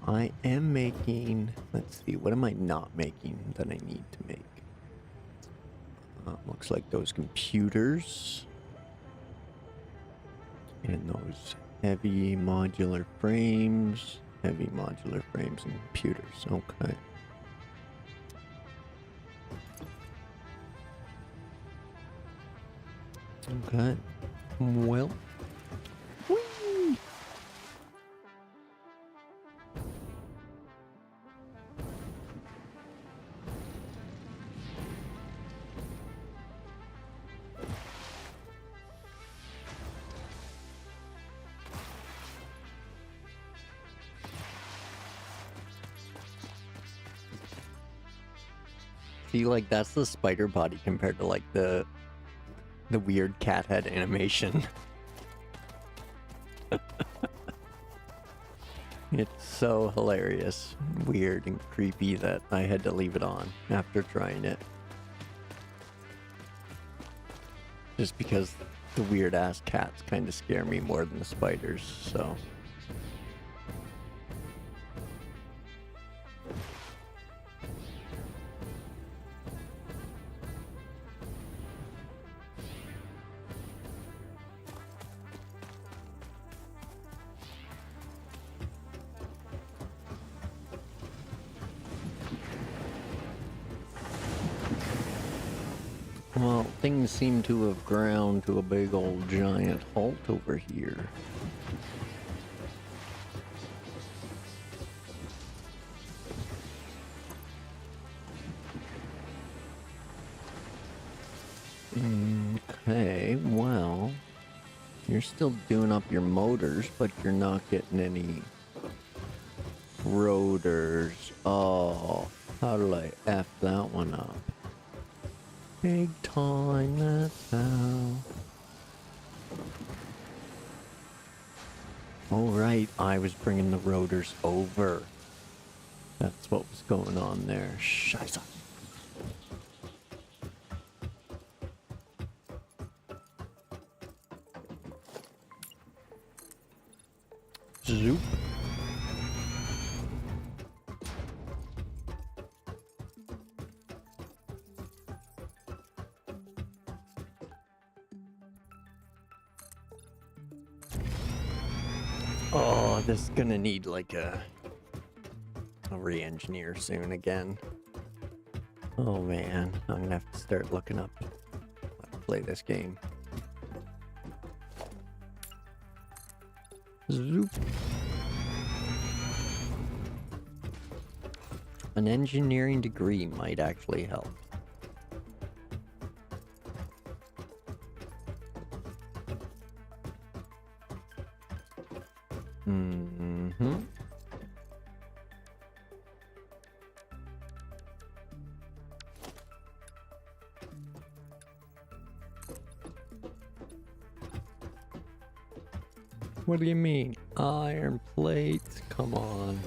I am making, let's see, what am I not making that I need to make? Looks like those computers and those heavy modular frames and computers. Okay. Okay. Well. Whee! See, like, that's the spider body compared to, like, the weird cat head animation. It's so hilarious, weird, and creepy that I had to leave it on after trying it. Just because the weird-ass cats kind of scare me more than the spiders, so... Well, things seem to have ground to a big old giant halt over here. Okay, well, you're still doing up your motors, but you're not getting any rotors. Oh, how do I F that one up? Big time, that's how. Oh, right, I was bringing the rotors over. That's what was going on there. Scheiße. Zoop. Oh, this is gonna need like a re-engineer soon again. Oh man, I'm gonna have to start looking up how to play this game. Zoop. An engineering degree might actually help. Mm-hmm. What do you mean? Iron plates? Come on.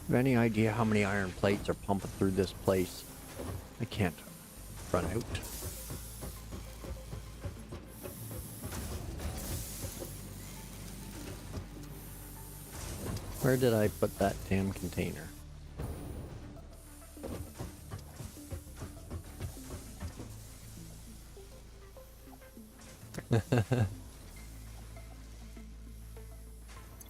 Have any idea how many iron plates are pumping through this place? I can't run out. Where did I put that damn container?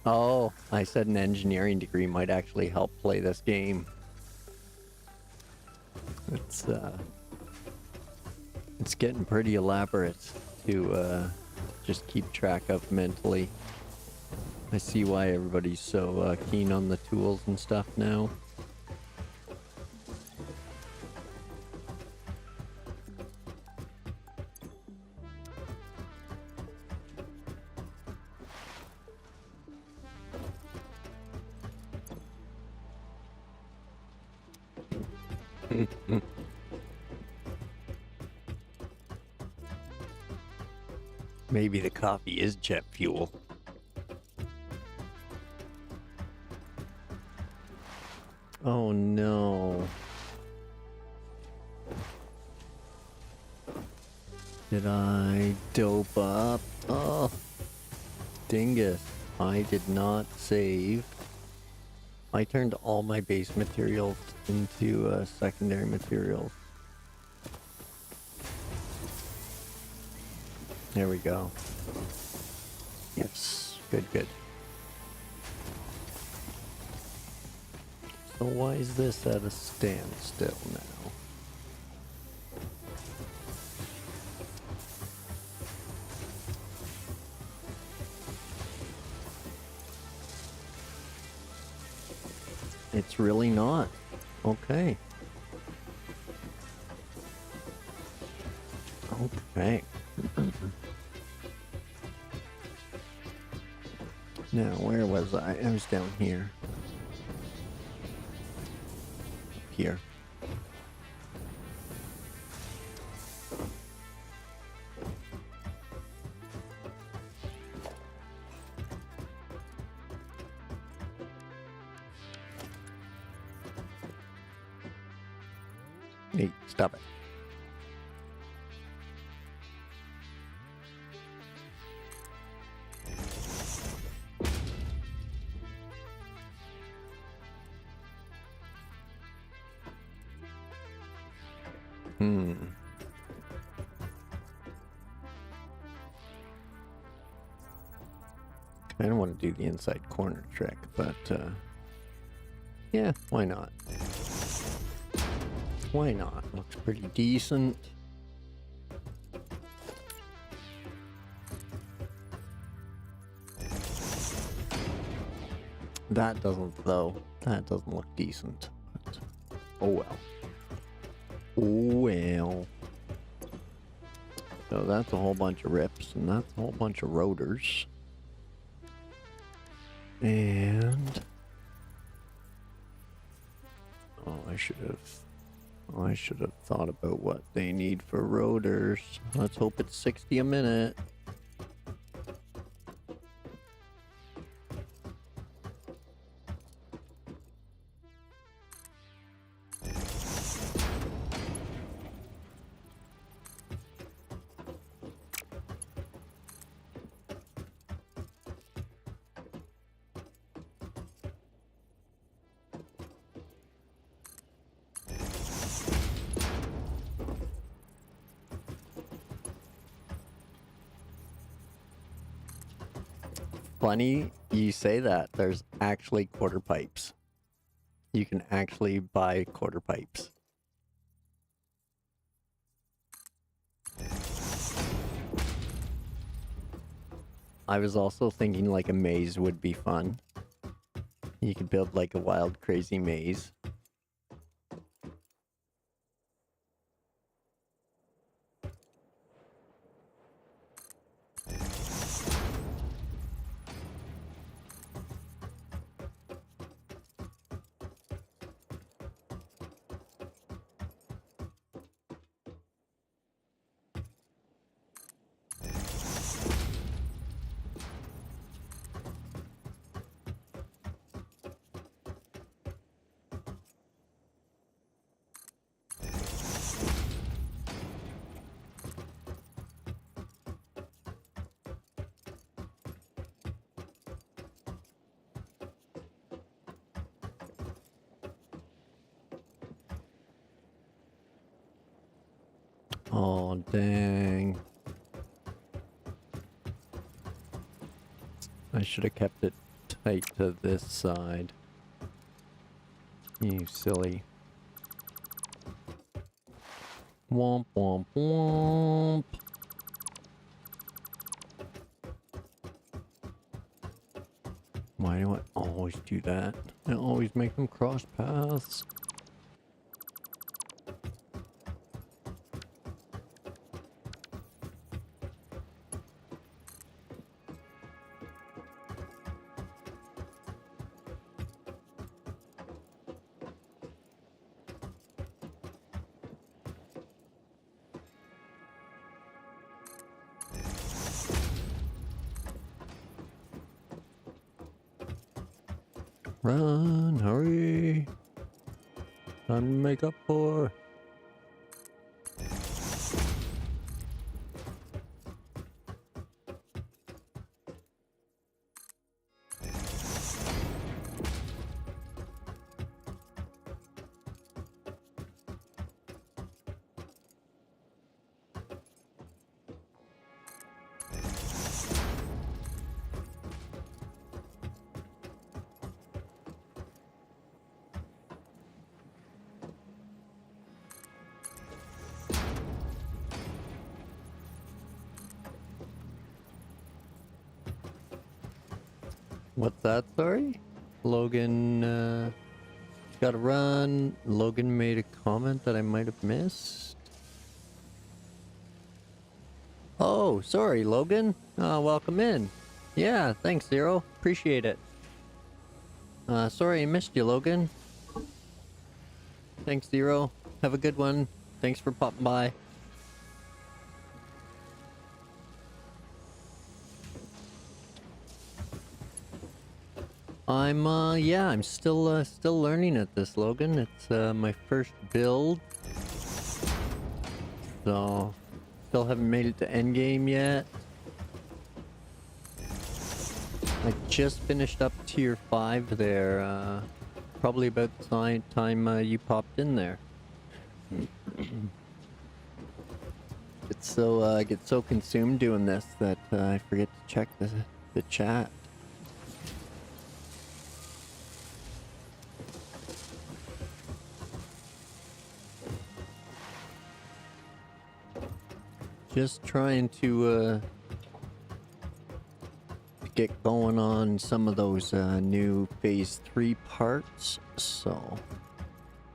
Oh, I said an engineering degree might actually help play this game. It's getting pretty elaborate to just keep track of mentally. I see why everybody's so keen on the tools and stuff now. Maybe the coffee is jet fuel. Oh no. Did I dope up? Oh, dingus. I did not save. I turned all my base materials into secondary materials. There we go. Yes, good, good. So why is this at a standstill now? It's really not. Okay. Okay. Now, where was I? I was down here. Here. Hey, stop it. I don't want to do the inside corner trick, but yeah, why not? Why not? Looks pretty decent. That doesn't, though. That doesn't look decent. But, oh well. Oh well. So that's a whole bunch of rips, and that's a whole bunch of rotors. And I should have thought about what they need for rotors. Let's hope it's 60 a minute. Funny you say that. There's actually quarter pipes. You can actually buy quarter pipes. I was also thinking like a maze would be fun. You could build like a wild, crazy maze. Oh, dang. I should have kept it tight to this side. You silly. Womp womp womp. Why do I always do that? I always make them cross paths. Run, hurry. Time to make up for. What's that, sorry? Logan, gotta run. Logan made a comment that I might have missed. Oh, sorry, Logan. Welcome in. Yeah, thanks, Zero. Appreciate it. Sorry I missed you, Logan. Thanks, Zero. Have a good one. Thanks for popping by. I'm still learning at this, Logan. It's, my first build. So, still haven't made it to endgame yet. I just finished up tier 5 there, probably about the time you popped in there. Get so consumed doing this that I forget to check the chat. Just trying to get going on some of those new phase 3 parts. So,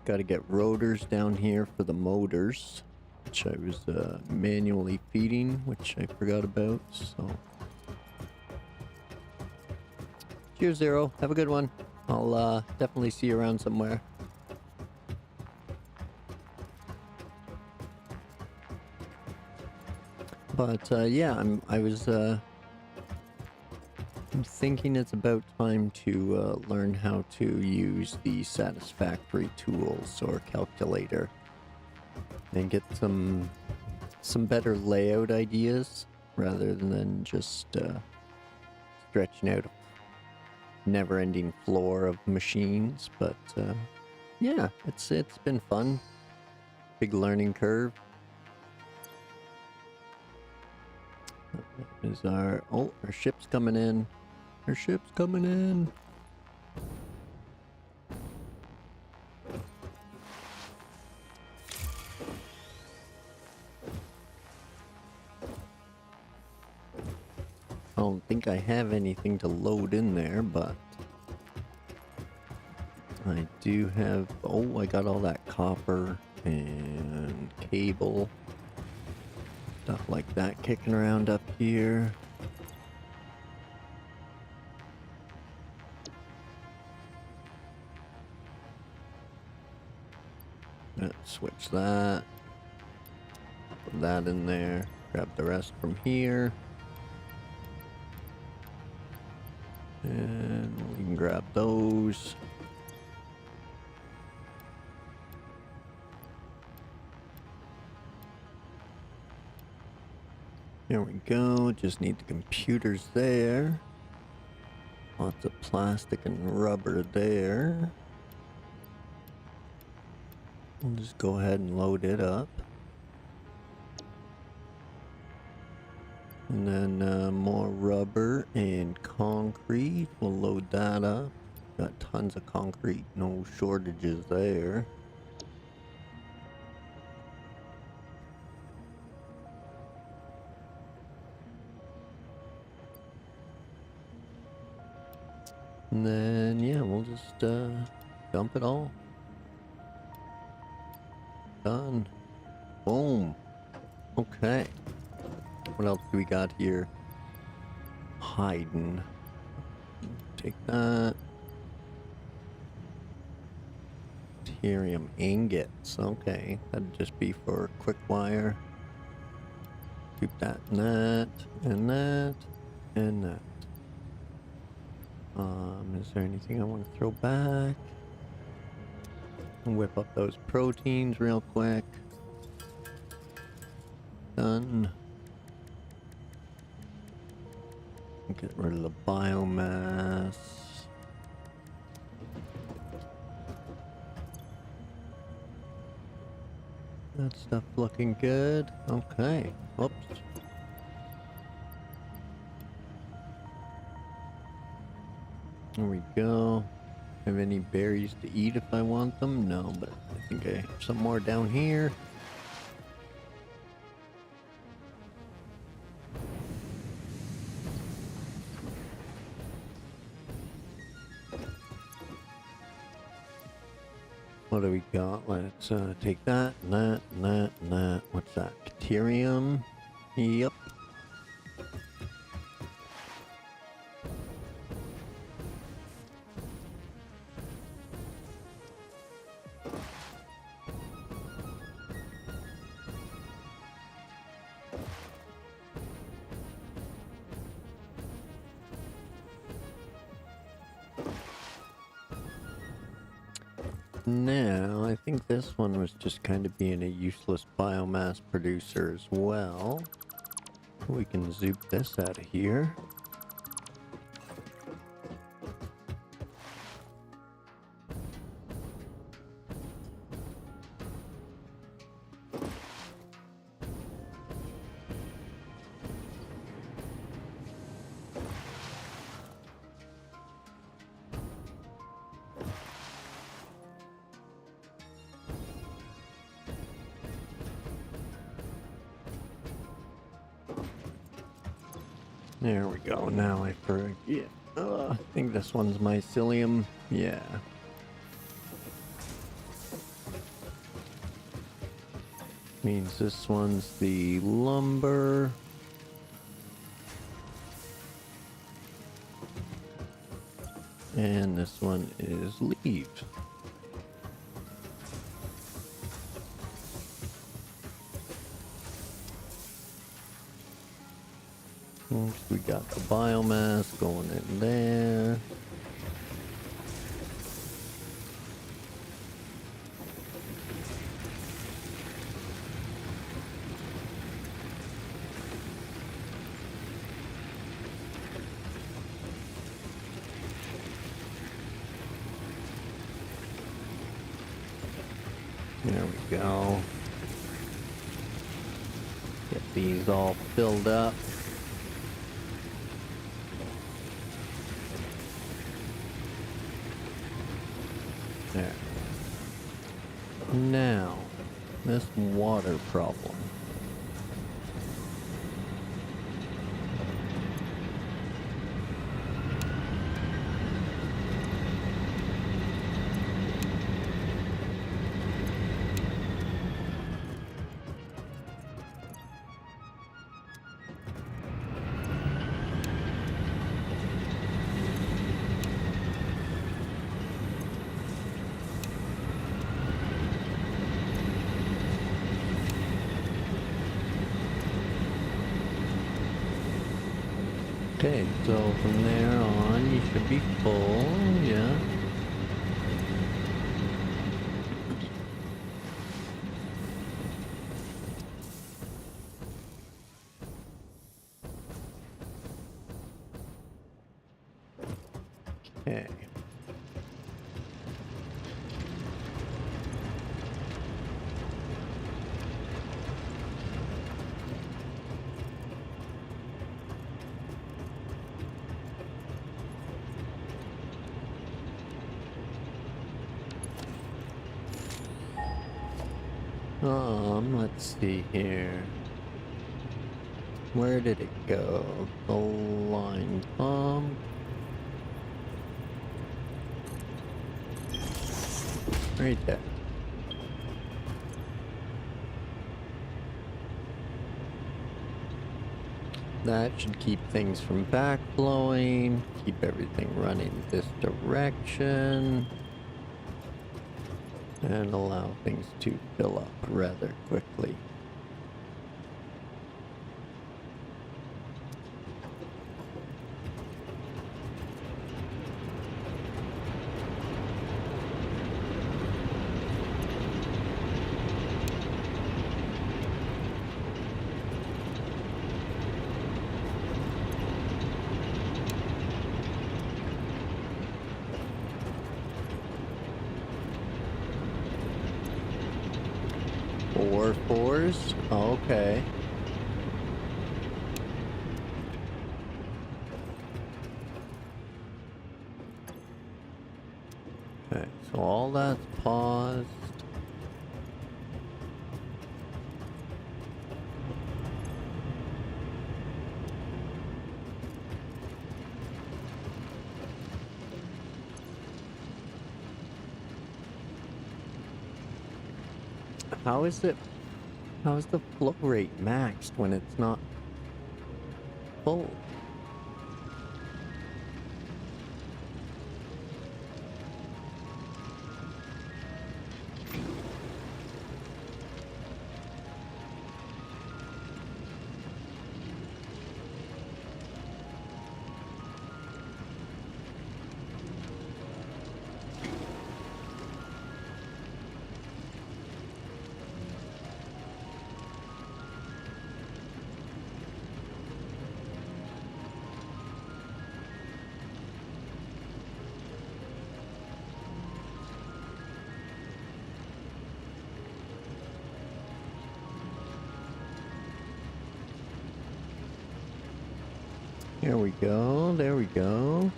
got to get rotors down here for the motors, which I was manually feeding, which I forgot about. So, cheers, Zero. Have a good one. I'll definitely see you around somewhere. But yeah, I'm thinking it's about time to learn how to use the Satisfactory tools or calculator and get some better layout ideas rather than just stretching out a never-ending floor of machines. But yeah, it's been fun. Big learning curve. Is our ship's coming in. Our ship's coming in. I don't think I have anything to load in there, but I do have, I got all that copper and cable. Stuff like that kicking around up here. Let's switch that. Put that in there. Grab the rest from here. And we can grab those. There we go. Just need the computers there. Lots of plastic and rubber there. We'll just go ahead and load it up. And then more rubber and concrete. We'll load that up. Got tons of concrete, no shortages there. And then, yeah, we'll just dump it all. Done. Boom. Okay. What else do we got here? Hiding. Take that. Deuterium ingots. Okay. That'd just be for quick wire. Keep that and that. And that. And that. Is there anything I want to throw back? Whip up those proteins real quick. Done. Get rid of the biomass. That stuff looking good. Okay. Oops. There we go. Have any berries to eat if I want them? No, but I think I have some more down here. What do we got? Let's take that, and that, and that, and that. What's that? Deuterium? Yep. Now, I think this one was just kind of being a useless biomass producer as well. We can zoop this out of here. There we go. Now I forget. I think this one's mycelium. Yeah. Means this one's the lumber. And this one is leaves. We got the biomass going in there. There we go. Get these all filled up. There. Now, this water problem. Okay, so from there on, you should be full, yeah. Okay. Let's see here. Where did it go? The line pump. Right there. That should keep things from backflowing, keep everything running this direction, and allow things to fill up rather quickly. spores? Okay. Okay, so all that's paused. How is it? How is the flow rate maxed when it's not full? Here we go, there we go.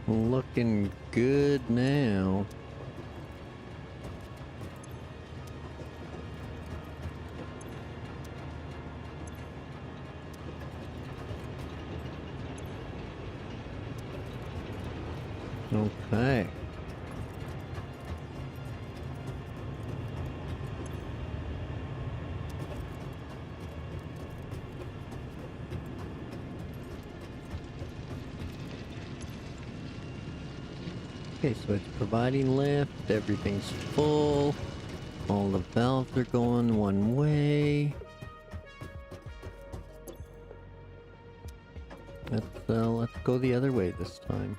Looking good now. Okay. Okay, so it's providing lift, everything's full, all the valves are going one way. Let's go the other way this time.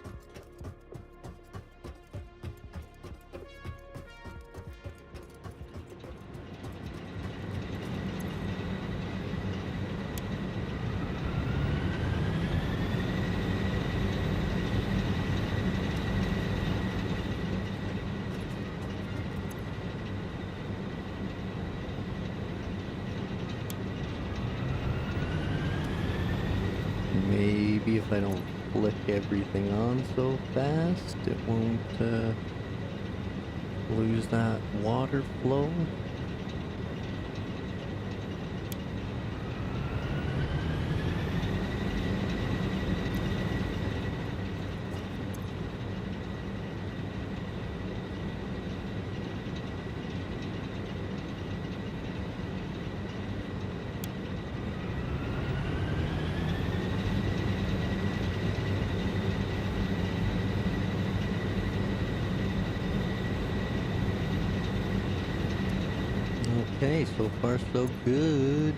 Maybe if I don't flick everything on so fast, it won't lose that water flow. Okay, so far so good.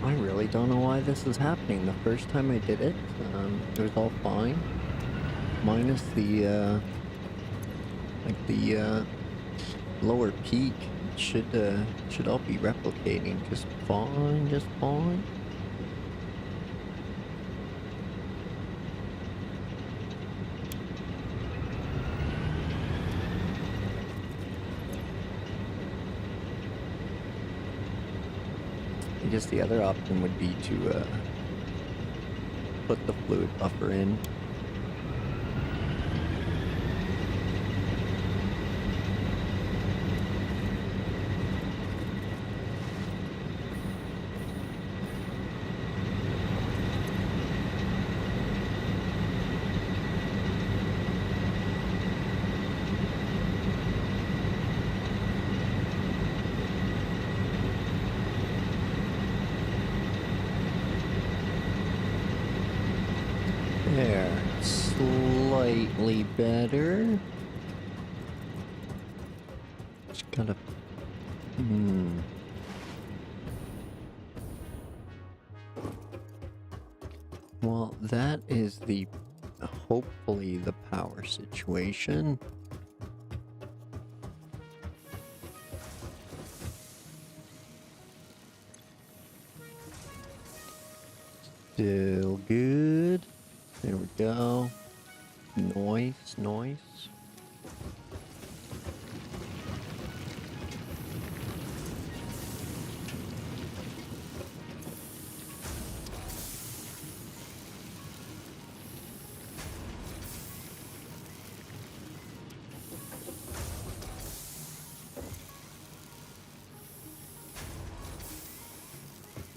I really don't know why this is happening. The first time I did it, it was all fine. Minus the, like the, lower peak. It should all be replicating just fine, just fine. I guess the other option would be to put the fluid buffer in. There. Slightly better. Just gotta... Well, that is the... hopefully the power situation. Still good. There we go. Noise, noise.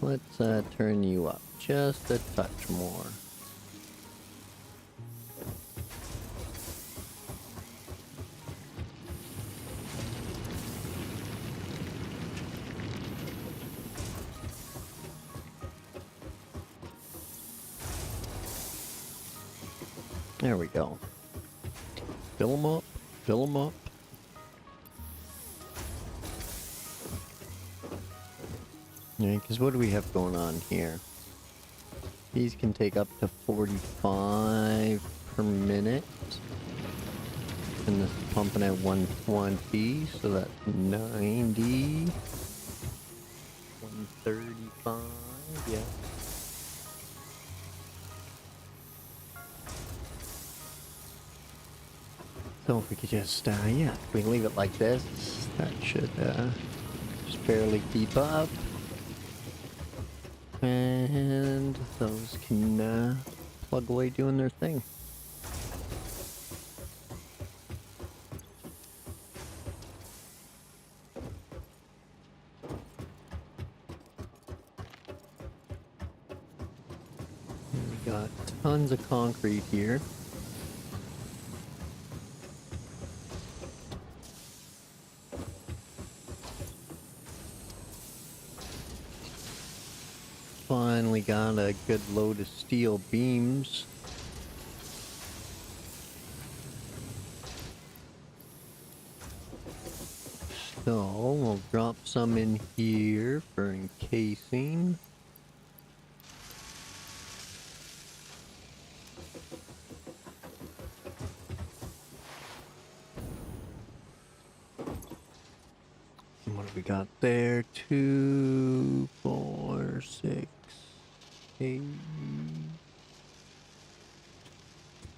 Let's turn you up just a touch more. There we go. Fill them up, fill them up. Yeah, because what do we have going on here? These can take up to 45 per minute. And this is pumping at 120, so that's 90. 135, yeah. So if we could just, yeah, if we leave it like this, that should just barely keep up. And those can plug away doing their thing. We got tons of concrete here. Finally got a good load of steel beams. So we'll drop some in here for encasing. And what do we got there? 2, 4, 6, 8.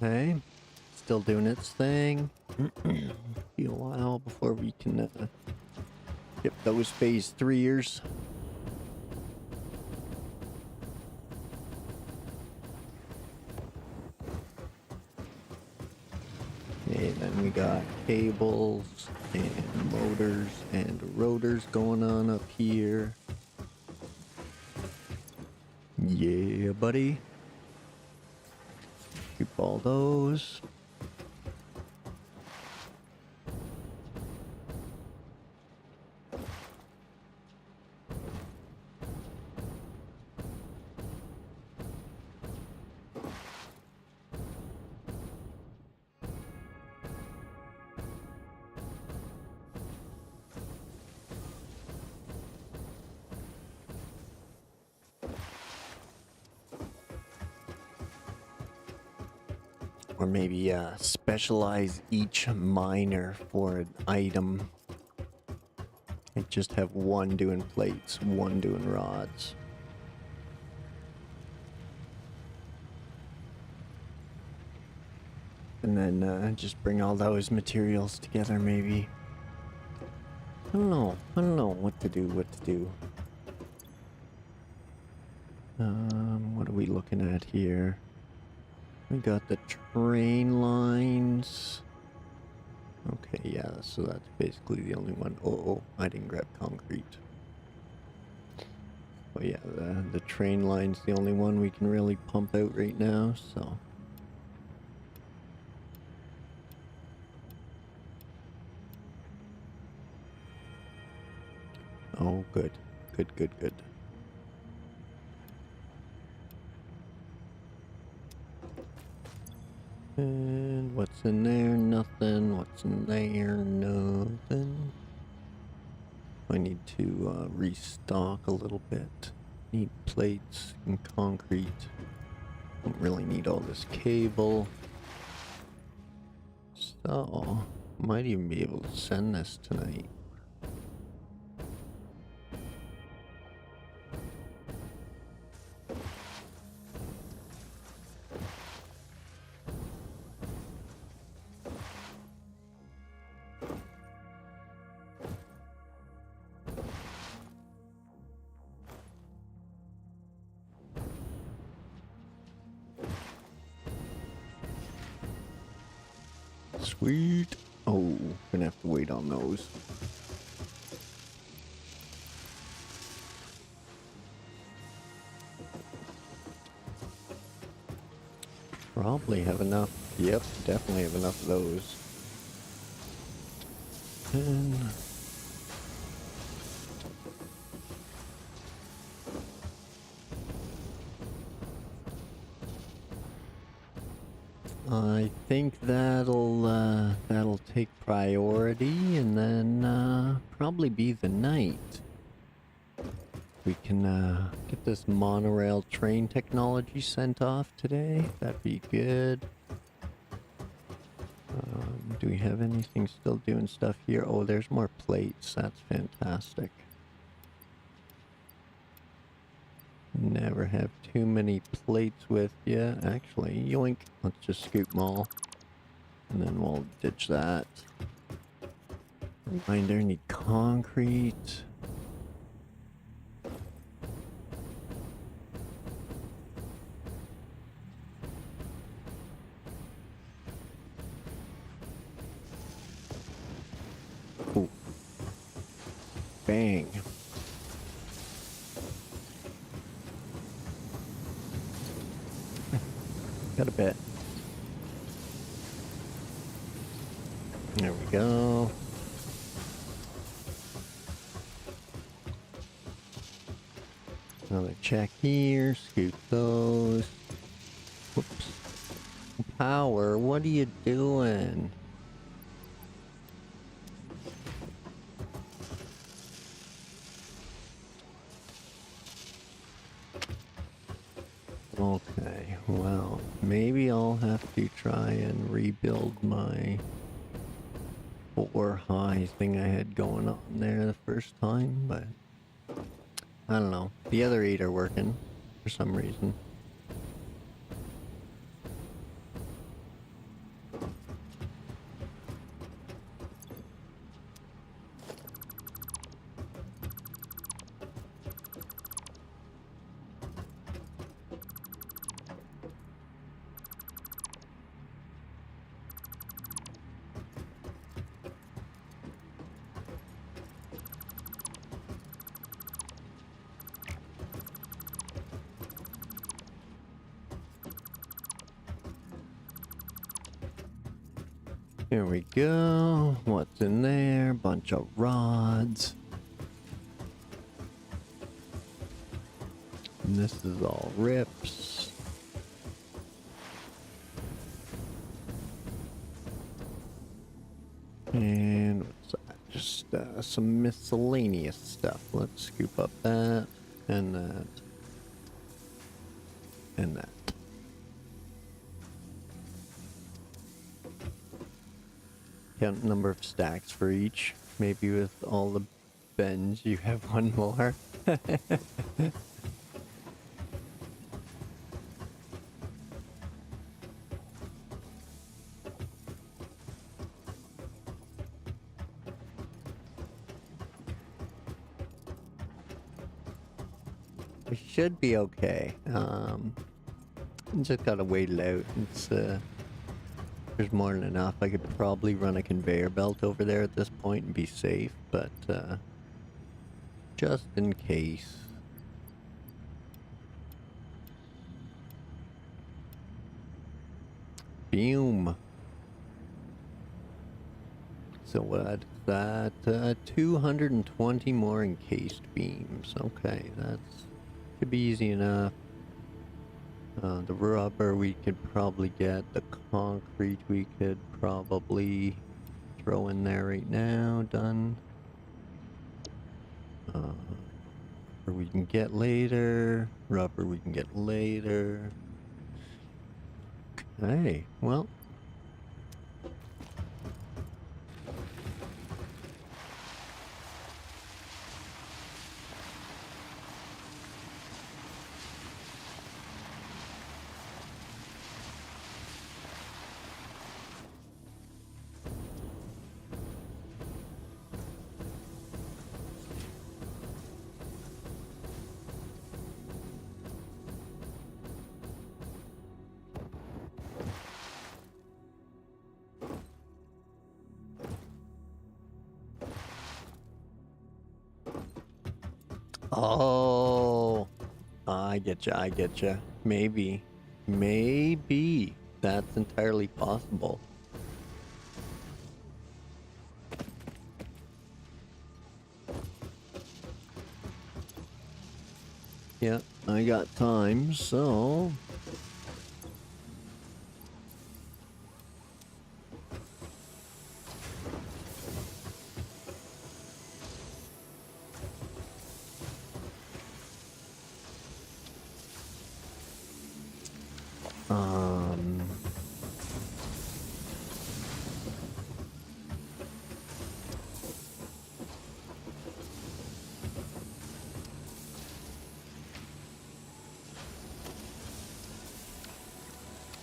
Okay, still doing its thing. Be a while before we can get those phase 3'ers. Okay, then we got cables and motors and rotors going on up here. Yeah, buddy. Keep all those. Or maybe specialize each miner for an item. And just have one doing plates, one doing rods. And then just bring all those materials together maybe. I don't know what to do, what are we looking at here? We got the train lines. Okay, yeah, so that's basically the only one. Oh, I didn't grab concrete. But yeah, the train line's the only one we can really pump out right now, so. Oh, good. Good. And what's in there? Nothing. What's in there? Nothing. I need to restock a little bit. Need plates and concrete. Don't really need all this cable. So, might even be able to send this tonight. Sweet. Oh, gonna have to wait on those. Probably have enough. Yep, definitely have enough of those. And I think that'll take priority, and then probably be the night. We can get this monorail train technology sent off today. That'd be good. Do we have anything still doing stuff here? Oh, there's more plates. That's fantastic. Never have too many plates with you. Actually, yoink. Let's just scoop them all. And then we'll ditch that. Reminder, need concrete. Ooh. Bang. Got a bit. There we go. Another check here. Scoot those. Whoops. Power, what are you doing? Okay, well, maybe I'll have to try and rebuild my 4 high thing I had going on there the first time, but I don't know. The other 8 are working for some reason. Here we go. What's in there? Bunch of rods. And this is all rips. And what's that? Just some miscellaneous stuff. Let's scoop up that and that and that. Count number of stacks for each. Maybe with all the bends you have one more. We should be okay. Just gotta wait it out. It's there's more than enough. I could probably run a conveyor belt over there at this point and be safe, but just in case. Boom. So what's that? 220 more encased beams. Okay, that's should be easy enough. The rubber we could probably get. The concrete we could probably throw in there right now. Done. Or we can get later. Rubber we can get later. Okay, well. Oh, I get you. I get you. Maybe. Maybe. That's entirely possible. Yeah, I got time, so...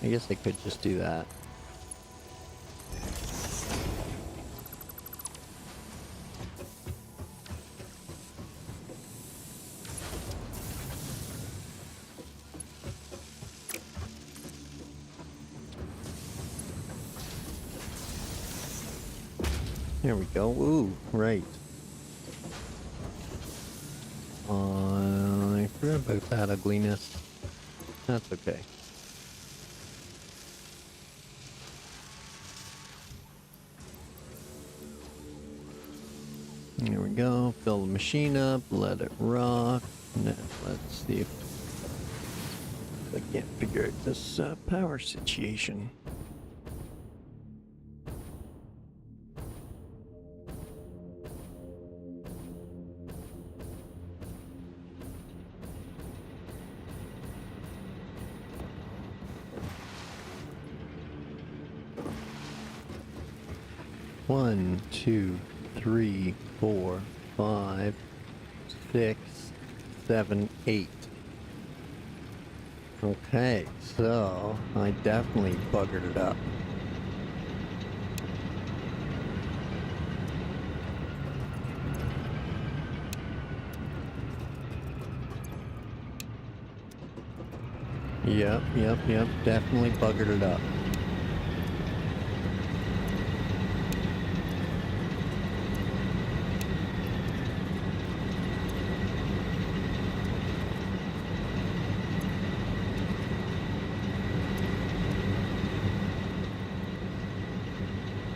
I guess I could just do that. There we go. Ooh, right. I forgot about that ugliness. That's okay. There we go. Fill the machine up. Let it rock. Now, let's see if I can't figure out this power situation. One, two, 3, 4, 5, 6, 7, 8. Okay, so I definitely buggered it up. Yep, definitely buggered it up.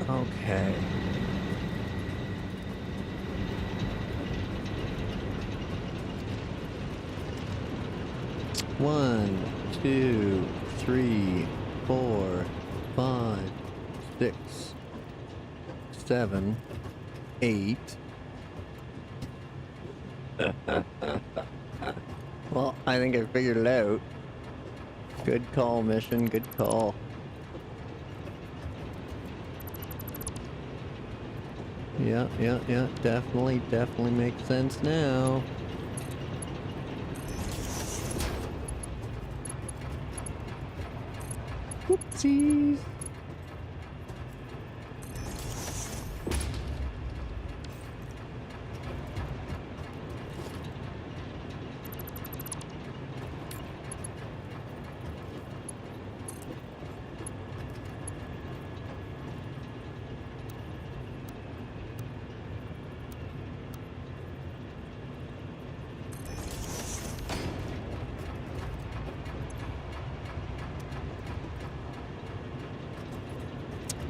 Okay. One, 2, 3, 4, 5, 6, 7, 8. Well, I think I figured it out. Good call, mission. Good call. Yeah. Definitely makes sense now. Whoopsies.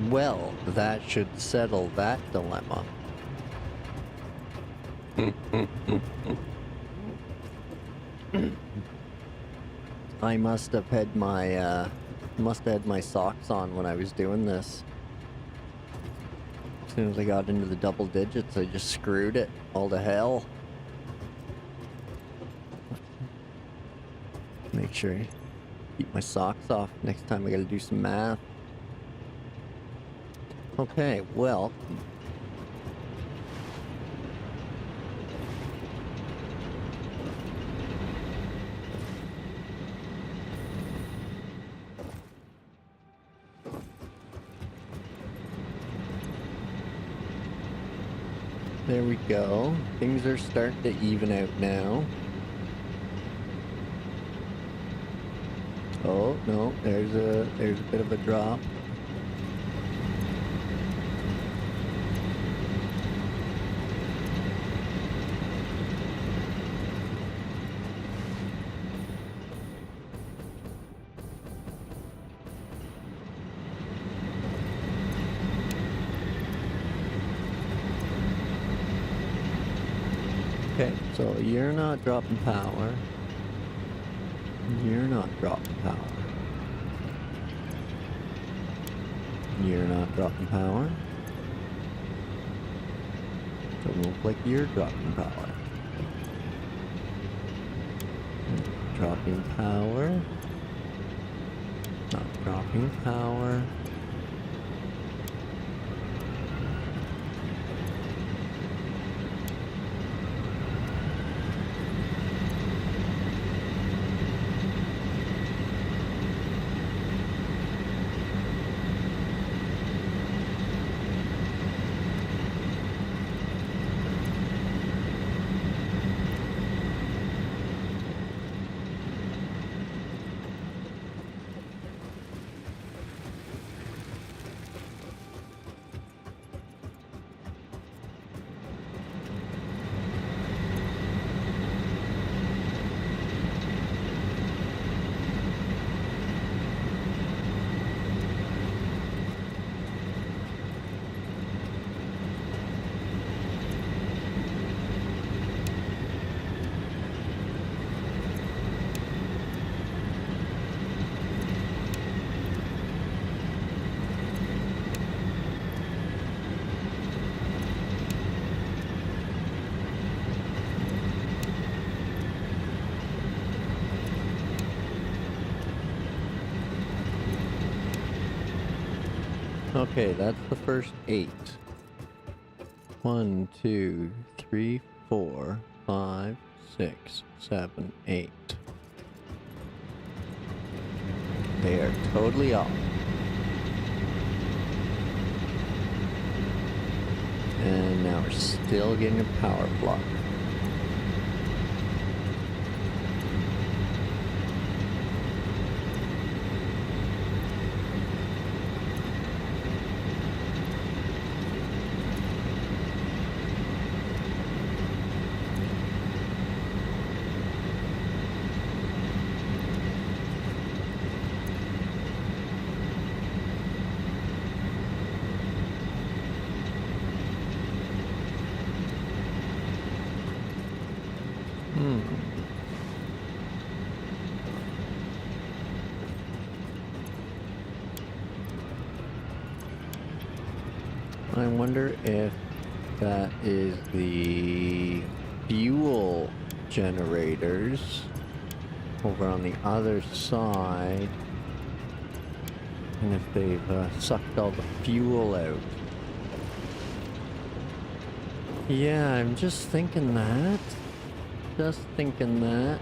Well, that should settle that dilemma. I must have had my socks on when I was doing this. As soon as I got into the double digits, I just screwed it all to hell. Make sure I keep my socks off next time I gotta do some math. Okay, well. There we go. Things are starting to even out now. Oh, no, there's a bit of a drop. Okay, so you're not dropping power. You're not dropping power. You're not dropping power. Don't look like you're dropping power. Dropping power. Not dropping power. Okay, that's the first 8. 1, 2, 3, 4, 5, 6, 7, 8. They are totally off. And now we're still getting a power block. I wonder if that is the fuel generators over on the other side, and if they've sucked all the fuel out. Yeah, I'm just thinking that. Just thinking that.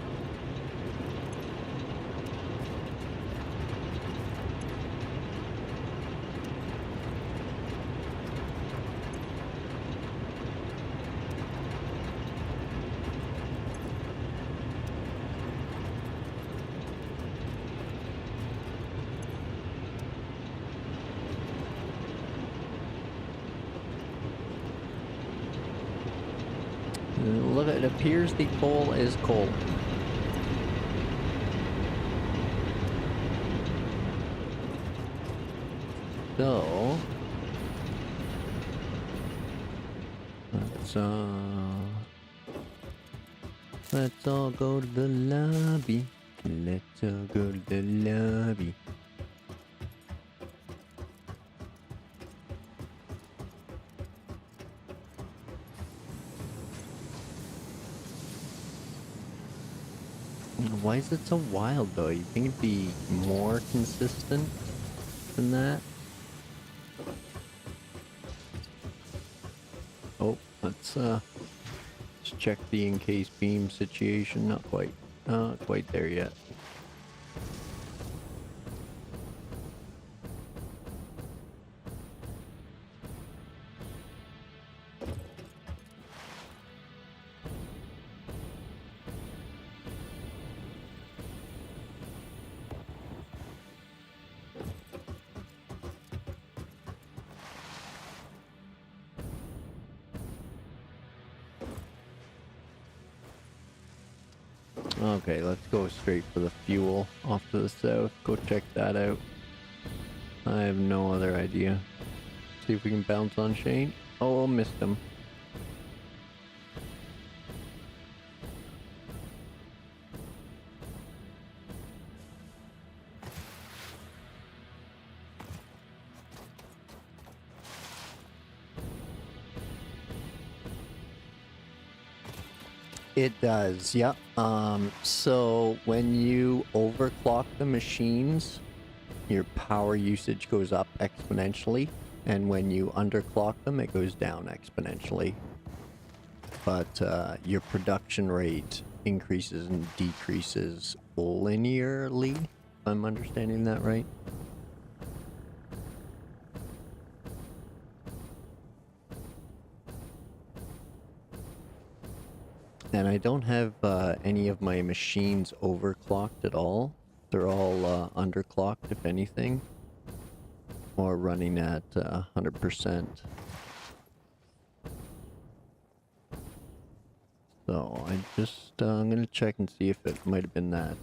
Look, it appears the coal is cold. So let's all go to the lobby. Let's all go to the lobby. Why is it so wild though? You think it'd be more consistent than that? Oh, let's check the encased beam situation. Not quite there yet. Okay, let's go straight for the fuel off to the south. Go check that out. I have no other idea. See if we can bounce on Shane. Oh, missed him. It does, yep. So when you overclock the machines, your power usage goes up exponentially, and when you underclock them, it goes down exponentially. But your production rate increases and decreases linearly, if I'm understanding that right. And I don't have any of my machines overclocked at all. They're all underclocked, if anything, or running at 100%. So I'm gonna check and see if it might have been that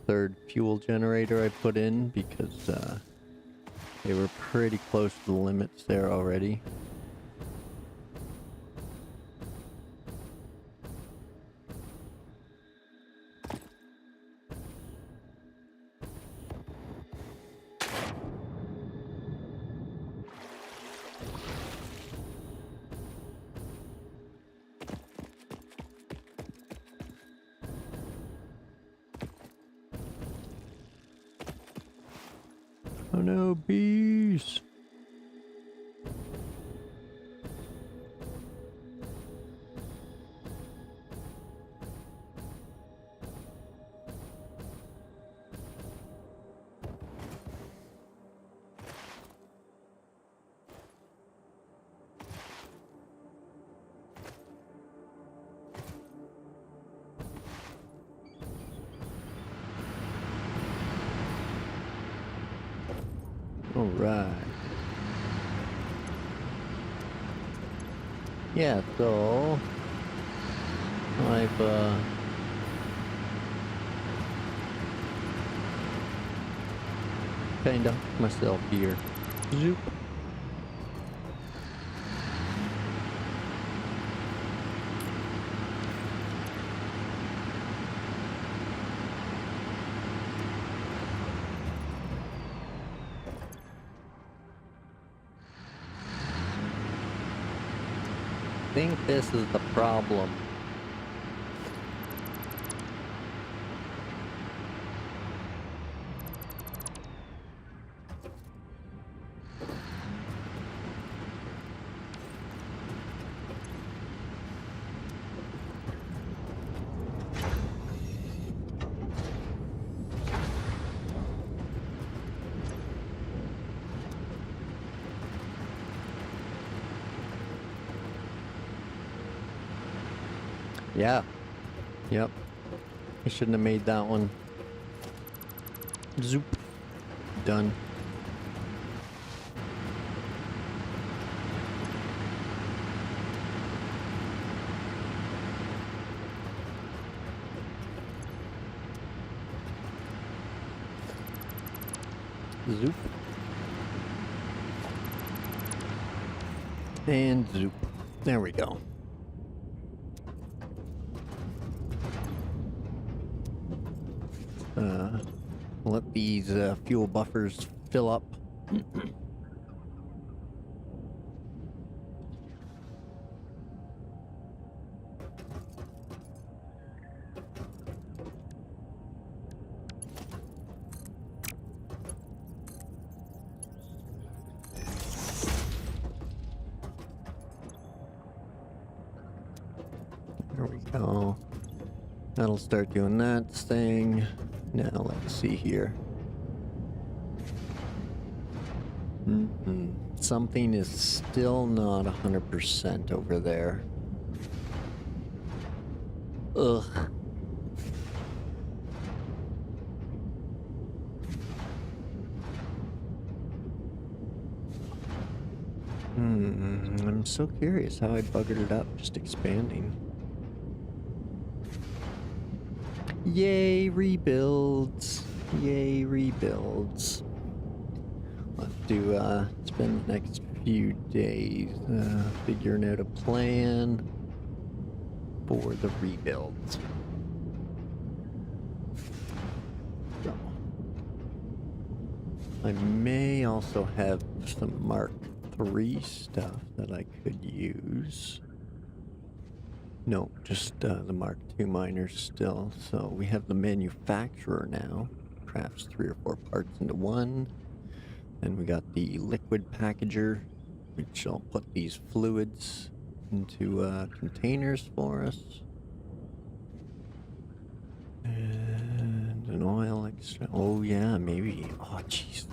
third fuel generator I put in, because they were pretty close to the limits there already. Oh no, bees! Alright. Yeah, so I've kinda hooked myself here. Zoop. I think this is the problem. Yeah. Yep. I shouldn't have made that one. Zoop. Done. Zoop. And zoop. There we go. let these fuel buffers fill up. There we go. That'll start doing that thing. Now let's see here. Something is still not 100% over there. Ugh. I'm so curious how I buggered it up just expanding. Yay, rebuilds. Yay, rebuilds. I'll have to spend the next few days figuring out a plan for the rebuilds. So, I may also have some Mark III stuff that I could use. No, just the Mark II miners still. So we have the manufacturer now. Crafts 3 or 4 parts into one. And we got the liquid packager, which will put these fluids into containers for us. And an oil extra. Oh yeah, maybe. Oh jeez.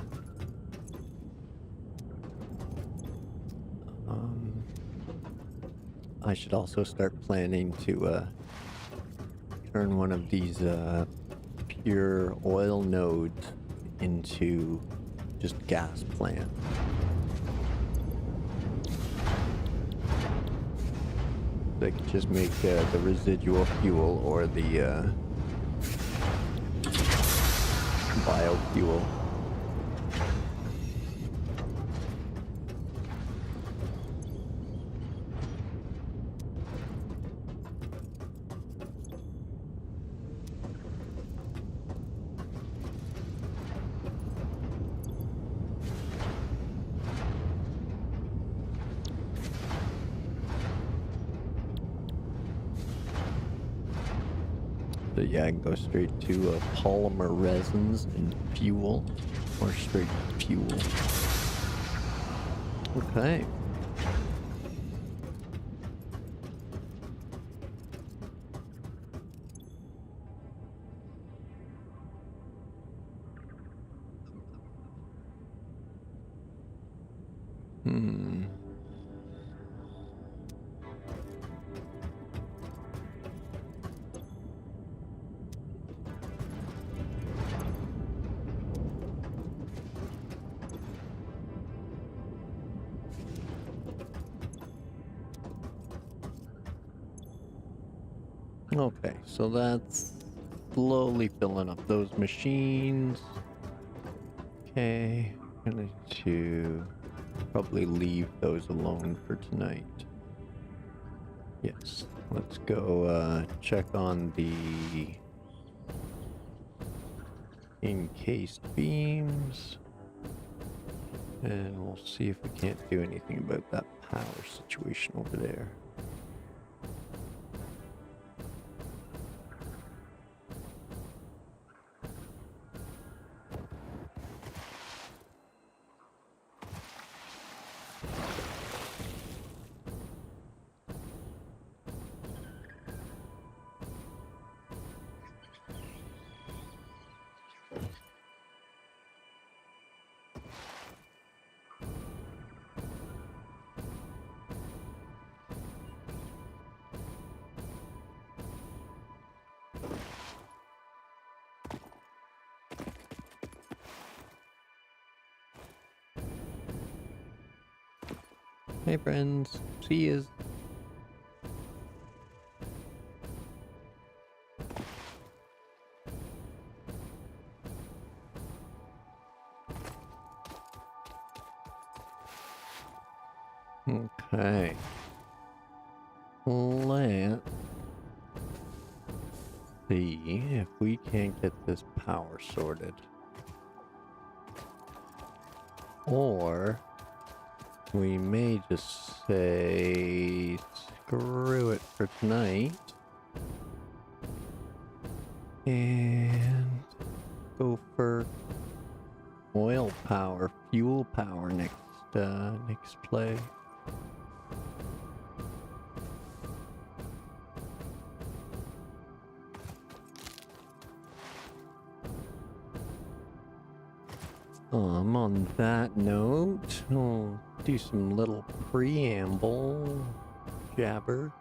I should also start planning to turn one of these pure oil nodes into just gas plant. They could just make the residual fuel or the biofuel. So yeah, I can go straight to polymer resins and fuel, or straight fuel. Okay. Okay, so that's slowly filling up those machines. Okay, I'm going to probably leave those alone for tonight. Yes, let's go check on the encased beams. And we'll see if we can't do anything about that power situation over there. Hey friends, see yous. Okay. Let see if we can't get this power sorted. Or we may just say screw it for tonight and go for oil power, fuel power next play. On that note, I'll do some little preamble jabber.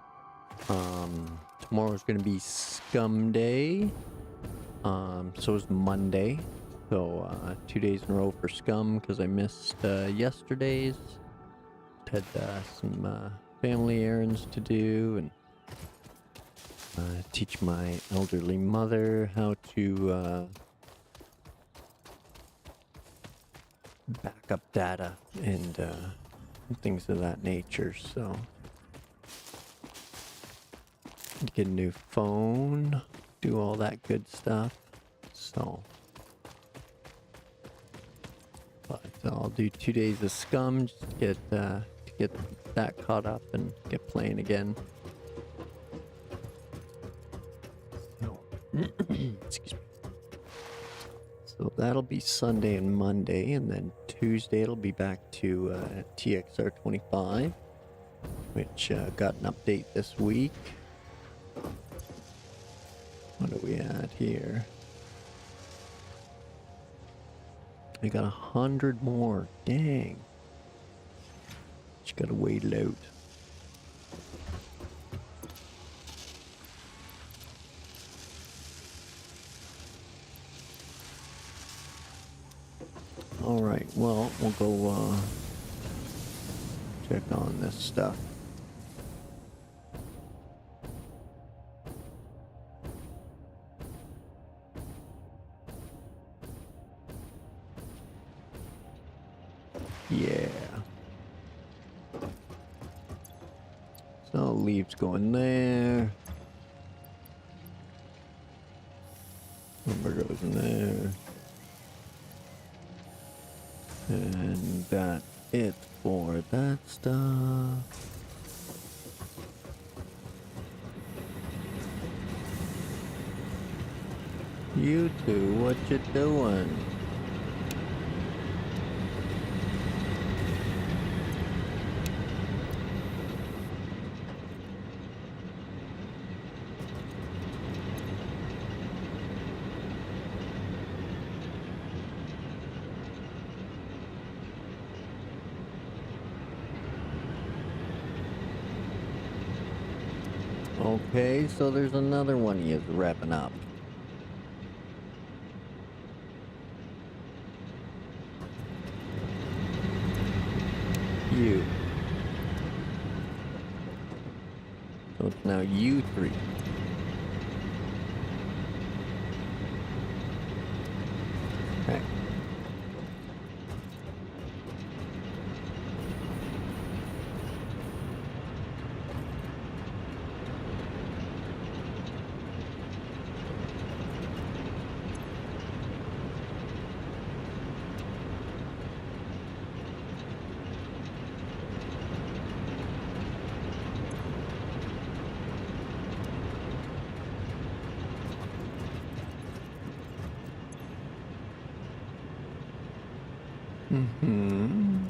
Tomorrow's gonna be Scum Day. So is Monday. So 2 days in a row for Scum because I missed yesterday's. Had some family errands to do and teach my elderly mother how to backup data and things of that nature. So get a new phone, do all that good stuff. So, but I'll do 2 days of Scum just to get that caught up and get playing again. So, excuse me. So that'll be Sunday and Monday, and then Tuesday it'll be back to TXR25, which got an update this week. What are we at here? I got 100 more. Dang. Just gotta wait it out. Alright, well, we'll go check on this stuff. Yeah. So leaves going there. Number goes in there. And that's it for that stuff. You two, what you doing? Okay, so there's another one he is wrapping up. You. So it's now you three. Okay. Mm-hmm.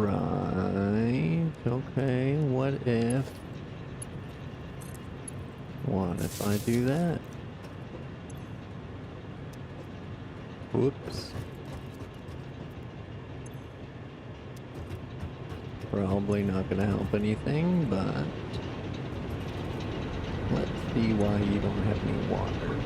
Right. Okay. What if I do that? Whoops. Probably not gonna help anything, but let's see why you don't have any water.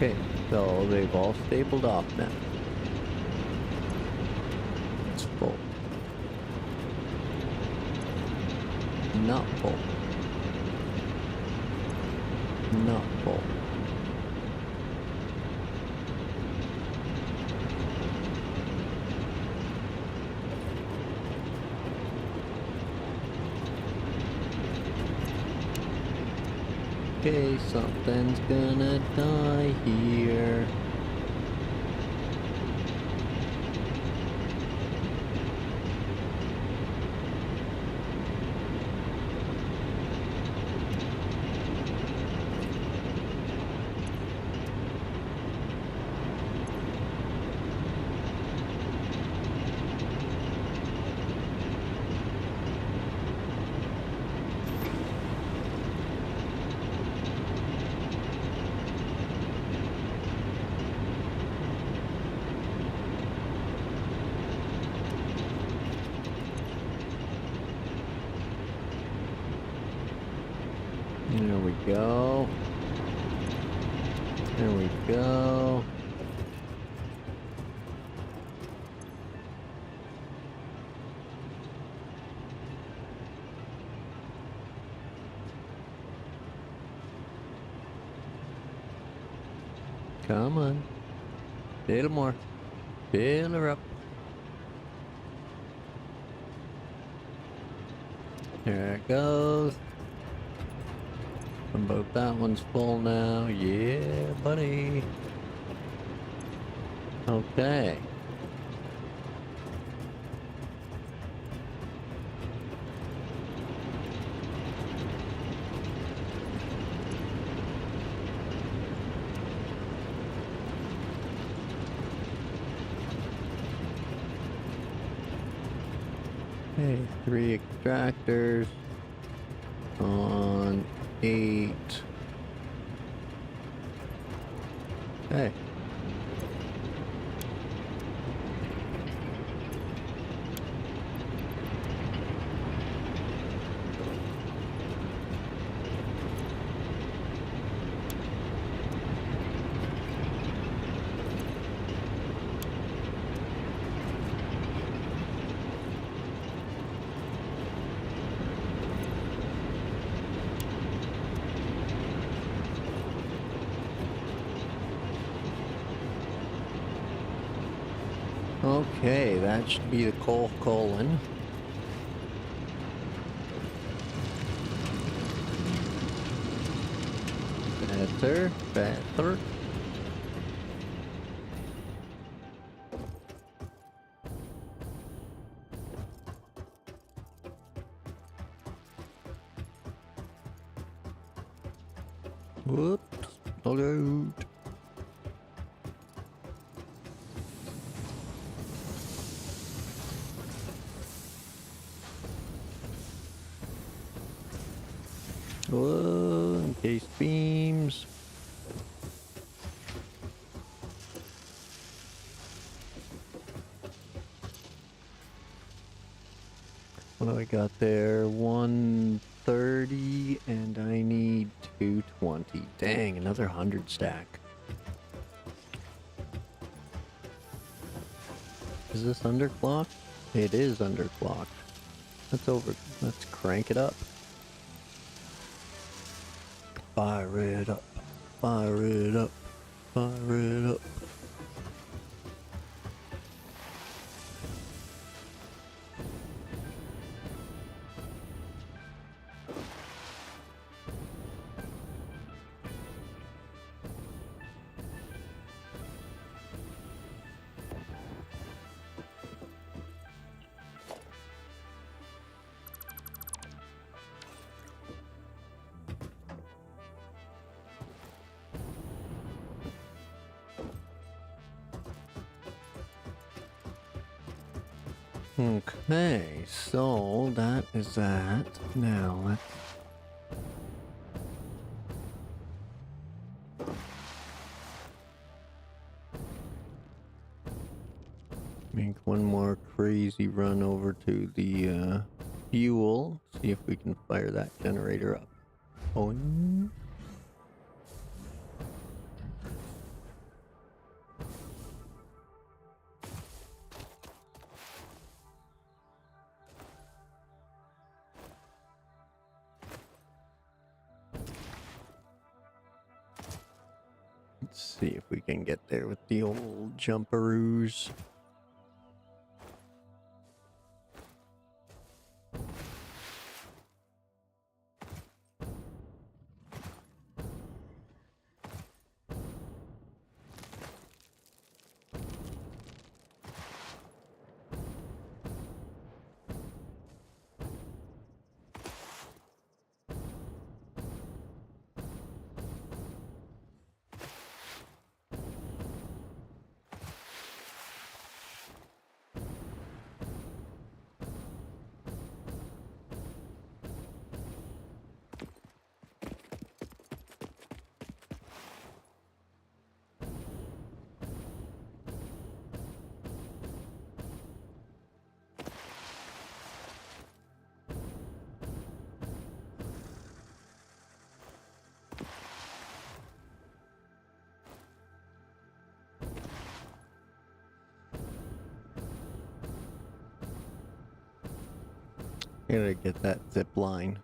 Okay, so they've all stapled off now. It's full. Not full. Not full. Okay, something's gonna die here. There we go. There we go. Come on. Little more. Fill her up. There it goes. Both that one's full now. Yeah, buddy. Okay. Okay, 3 extractors on 8. Okay. Okay, that should be the coal colon. Better, better. Whoops, load. Whoa, encased beams. What do I got there? 130 and I need 220. Dang, another 100 stack. Is this underclocked? It is underclocked. Let's crank it up. Fire it up. Fire it up. Fire it up. Okay, so that is that. Now let's make one more crazy run over to the fuel. See if we can fire that generator up. Oh. Let's see if we can get there with the old jumperoos. Gotta get that zip line.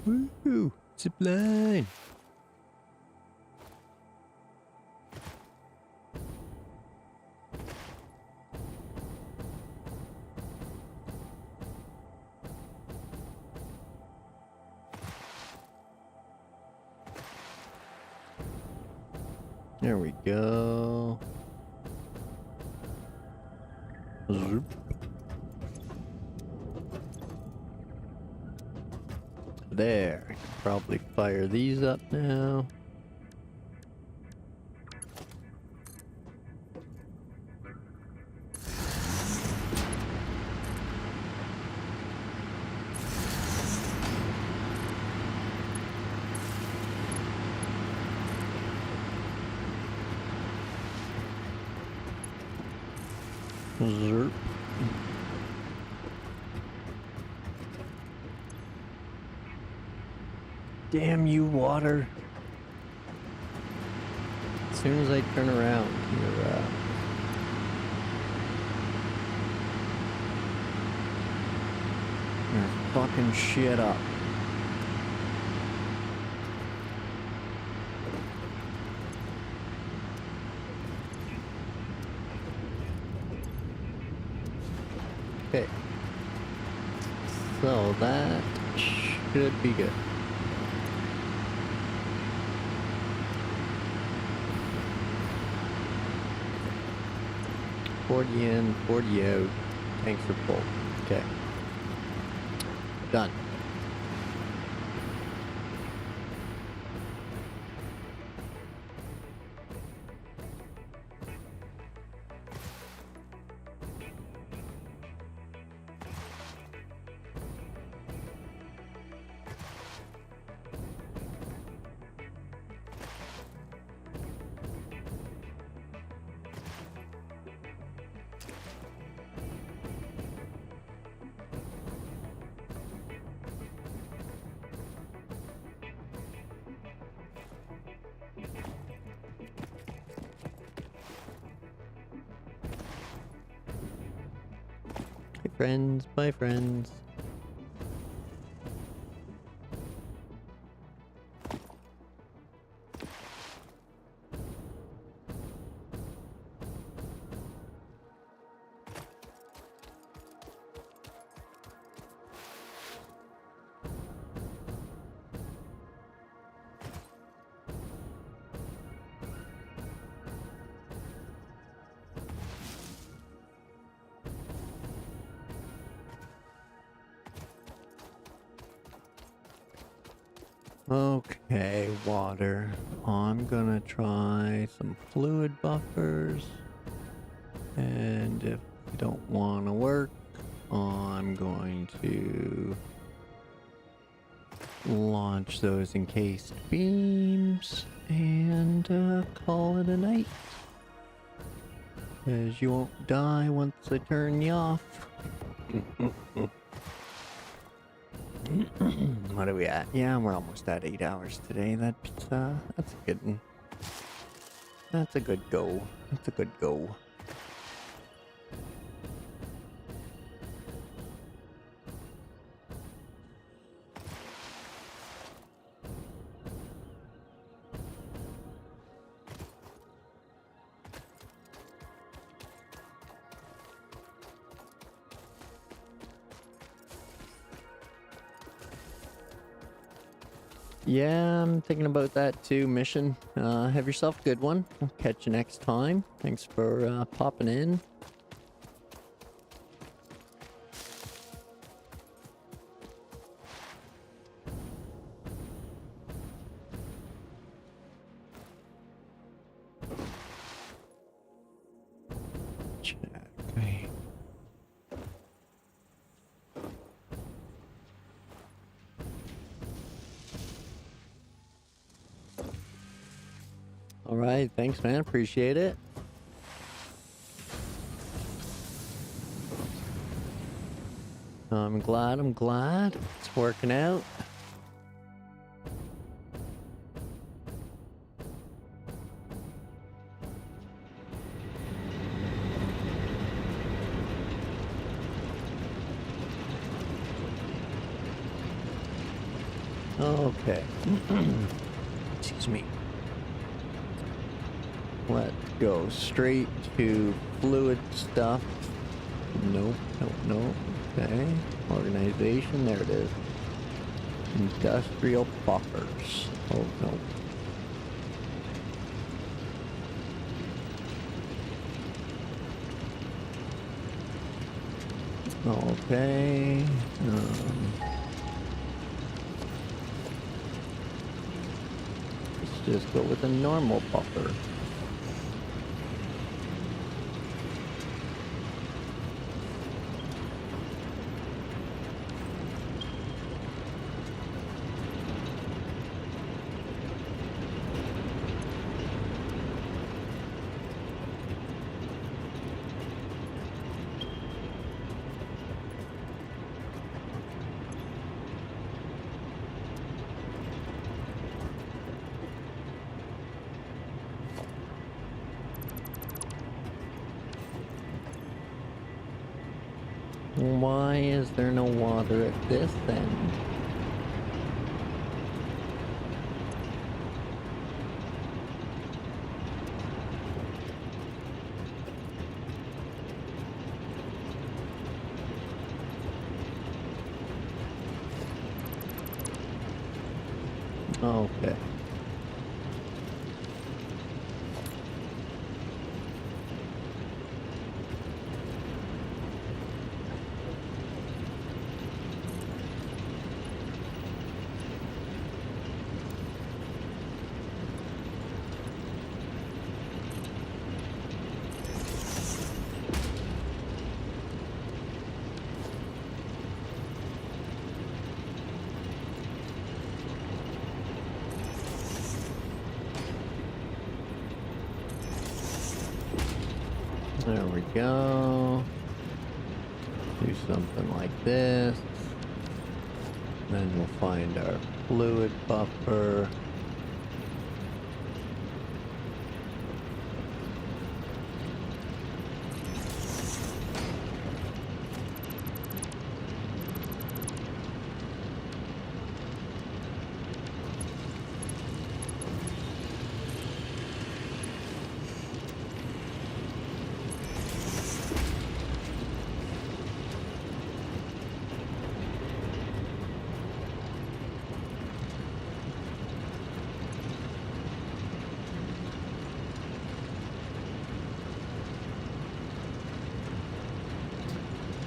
Woohoo! Zip line! There we go. Zoop. There, I can probably fire these up now. Zerp. Damn you, water. As soon as I turn around, you're fucking shit up. Okay. So that should be good. $40 in, $40 out. Tanks are full. Okay. Done. Hey friends, bye friends. Okay, water. I'm gonna try some fluid buffers. And if they don't want to work, I'm going to launch those encased beams and call it a night. Because you won't die once I turn you off. What are we at? Yeah, we're almost at 8 hours today. That's a good one. That's a good go. That's a good go. Yeah, I'm thinking about that too, Mission. Have yourself a good one. I'll catch you next time. Thanks for popping in. Check. All right, thanks, man. Appreciate it. I'm glad. It's working out. Okay. Excuse me. Let's go straight to fluid stuff. Nope. Okay. Organization, there it is. Industrial buffers. Oh, no. Okay. Let's just go with a normal buffer. Why is there no water at this end? Okay. There we go. Do something like this. Then we'll find our fluid buffer.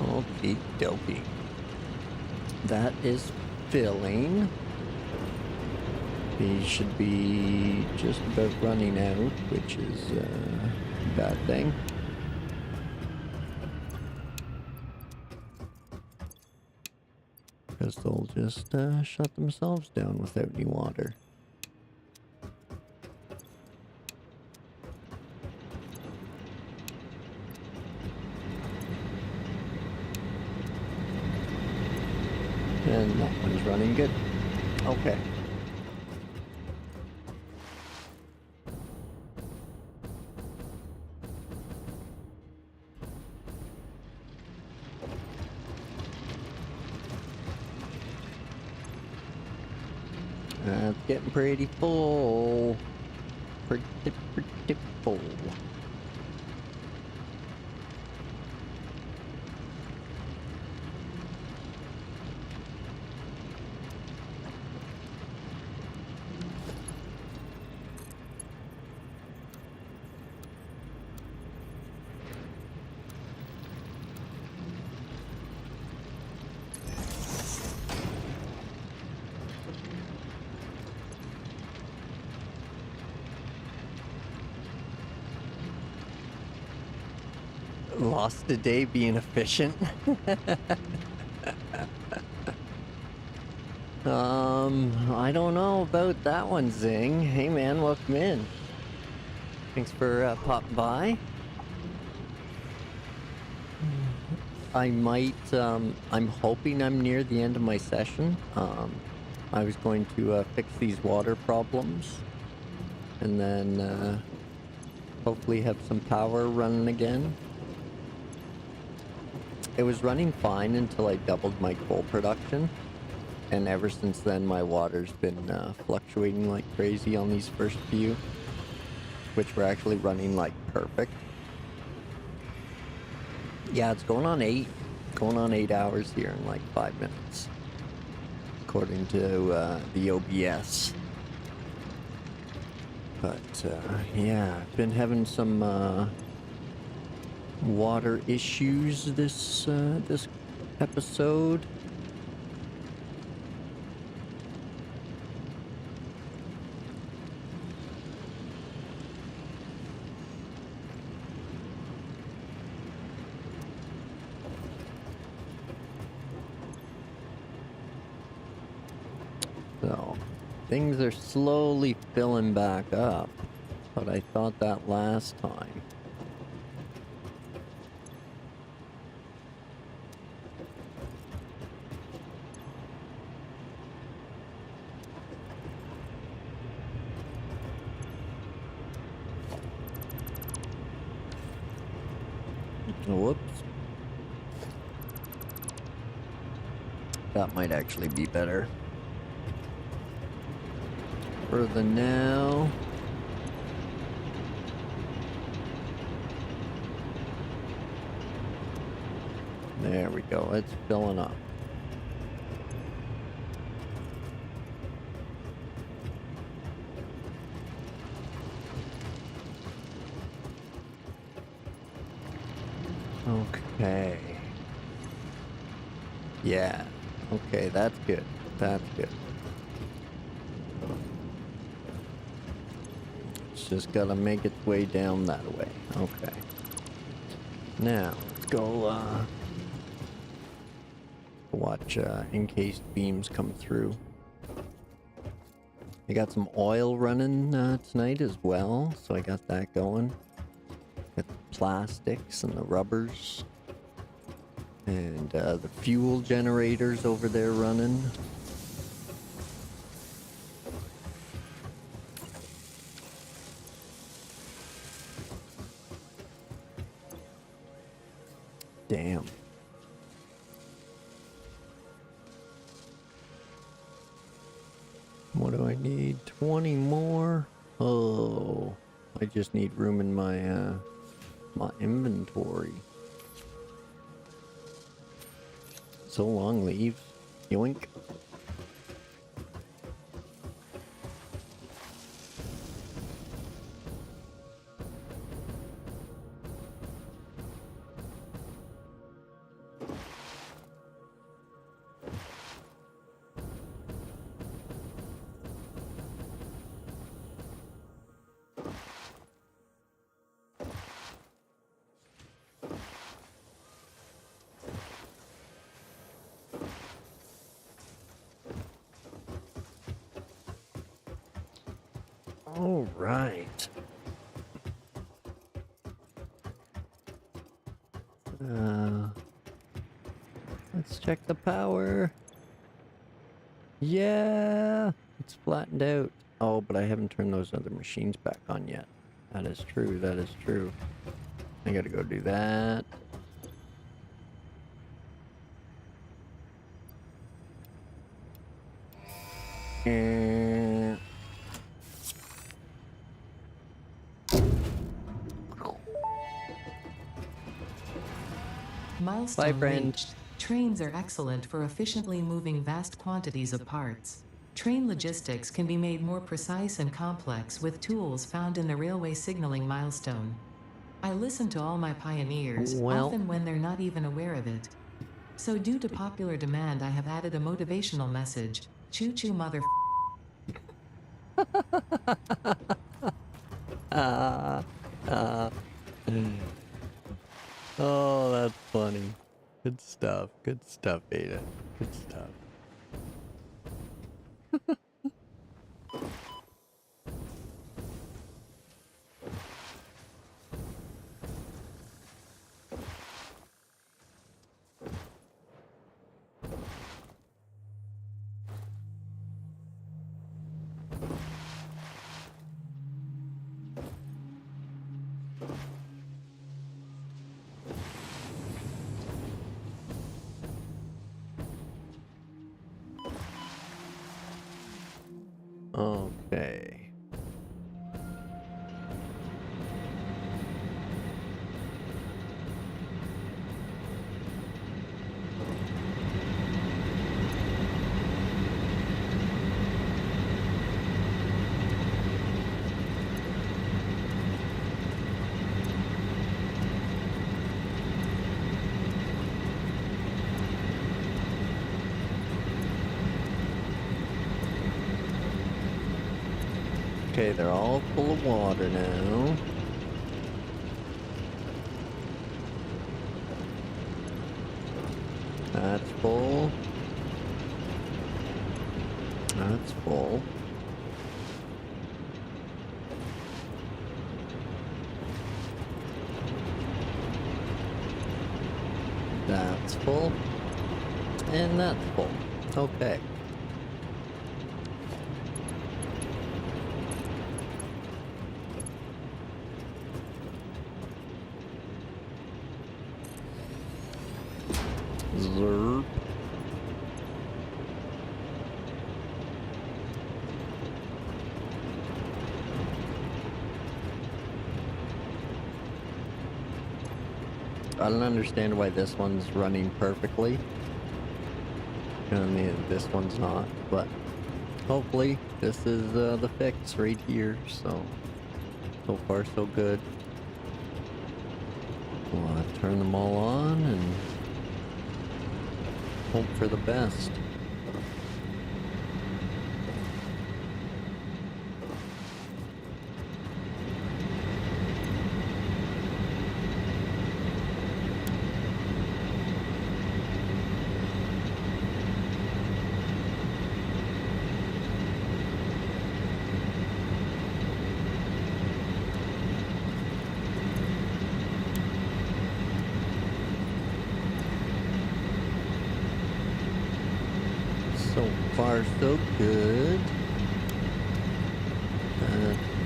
Okie dokie. That is filling. He should be just about running out, which is a bad thing. Because they'll just shut themselves down without any water. And that one's running good. Okay. That's getting pretty full. Pretty full. Lost a day being efficient. I don't know about that one, Zing. Hey man, welcome in. Thanks for popping by. I might, I'm hoping I'm near the end of my session. I was going to fix these water problems and then hopefully have some power running again. It was running fine until I doubled my coal production, and ever since then my water's been fluctuating like crazy on these first few, which were actually running like perfect. Yeah, it's going on 8 hours here in like 5 minutes, according to the OBS. But yeah, I've been having some water issues this episode. So, things are slowly filling back up, but I thought that last time. Whoops. That might actually be better. For the now. There we go, it's filling up. Okay. Yeah. Okay, that's good. That's good. It's just gotta make its way down that way. Okay. Now, let's go, watch, encased beams come through. I got some oil running, tonight as well, so I got that going. Got the plastics and the rubbers. And, the fuel generators over there running. Damn. What do I need? 20 more? Oh, I just need room in my, my inventory. So long, leave. Yoink. All right. Let's check the power. Yeah, it's flattened out. Oh, but I haven't turned those other machines back on yet. That is true, that is true. I gotta go do that. And Milestone friend. reached. Trains are excellent for efficiently moving vast quantities of parts. Train logistics can be made more precise and complex with tools found in the railway signaling milestone. I listen to all my pioneers, Well. often when they're not even aware of it. So due to popular demand, I have added a motivational message. Choo-choo mother. Oh, that's funny. Good stuff. Good stuff, Ada. Good stuff. Okay. Okay, they're all full of water now. That's full. That's full. That's full. And that's full. Okay. Zerp. I don't understand why this one's running perfectly and this one's not, but hopefully this is the fix right here. So far so good. We'll turn them all on and hope for the best. So far, so good.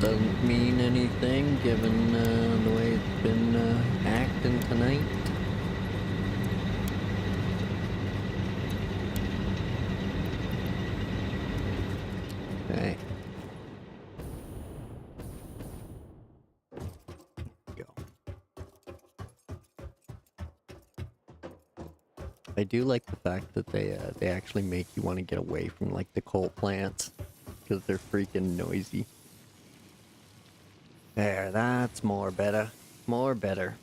Doesn't mean anything given the way it's been acting tonight. Okay. Go. I do like the fact that they actually make you want to get away from like the coal plants because they're freaking noisy. There, that's more better. More better.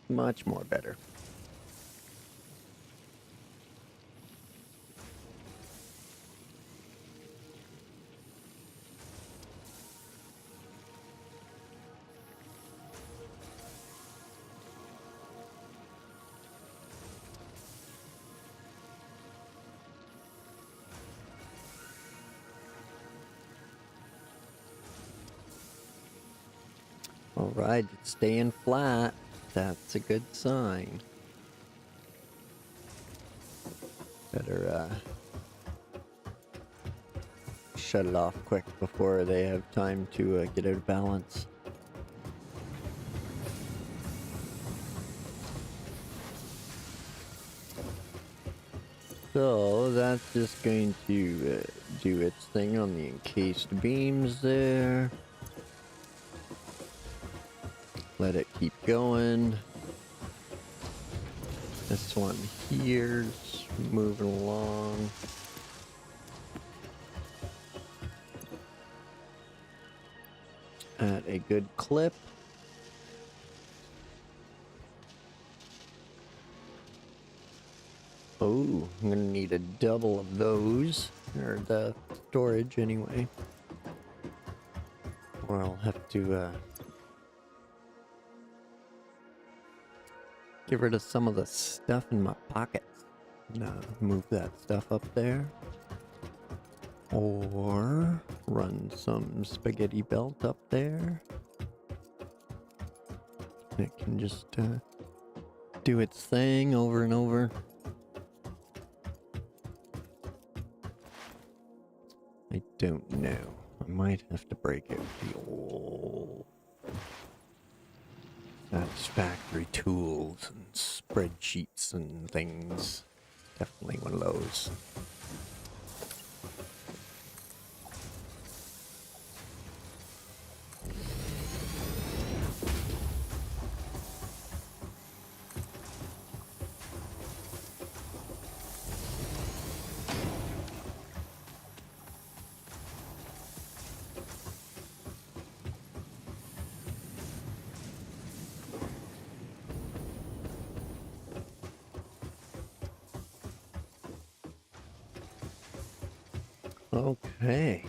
Much more better. Alright, it's staying flat. That's a good sign. Better shut it off quick before they have time to get out of balance. So that's just going to do its thing on the encased beams there. Let it keep going. This one here's moving along. At a good clip. Oh, I'm gonna need a double of those, or the storage anyway. Or I'll have to Get rid of some of the stuff in my pockets. Move that stuff up there. Or run some spaghetti belt up there. It can just do its thing over and over. I don't know. I might have to break out the old Satisfactory tools and spreadsheets and things. Definitely one of those. Okay.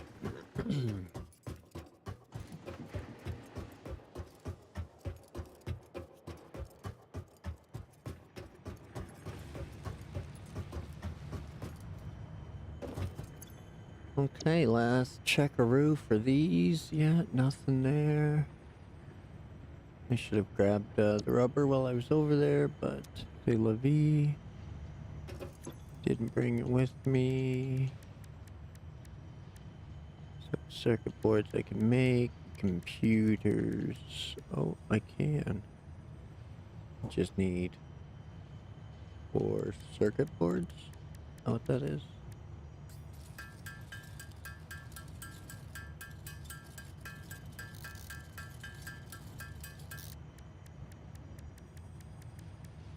Okay, last checkaroo for these. Yeah, nothing there. I should have grabbed the rubber while I was over there, but c'est la vie. Didn't bring it with me. So circuit boards I can make. Computers. Oh, I can. Just need 4 circuit boards. Know what that is?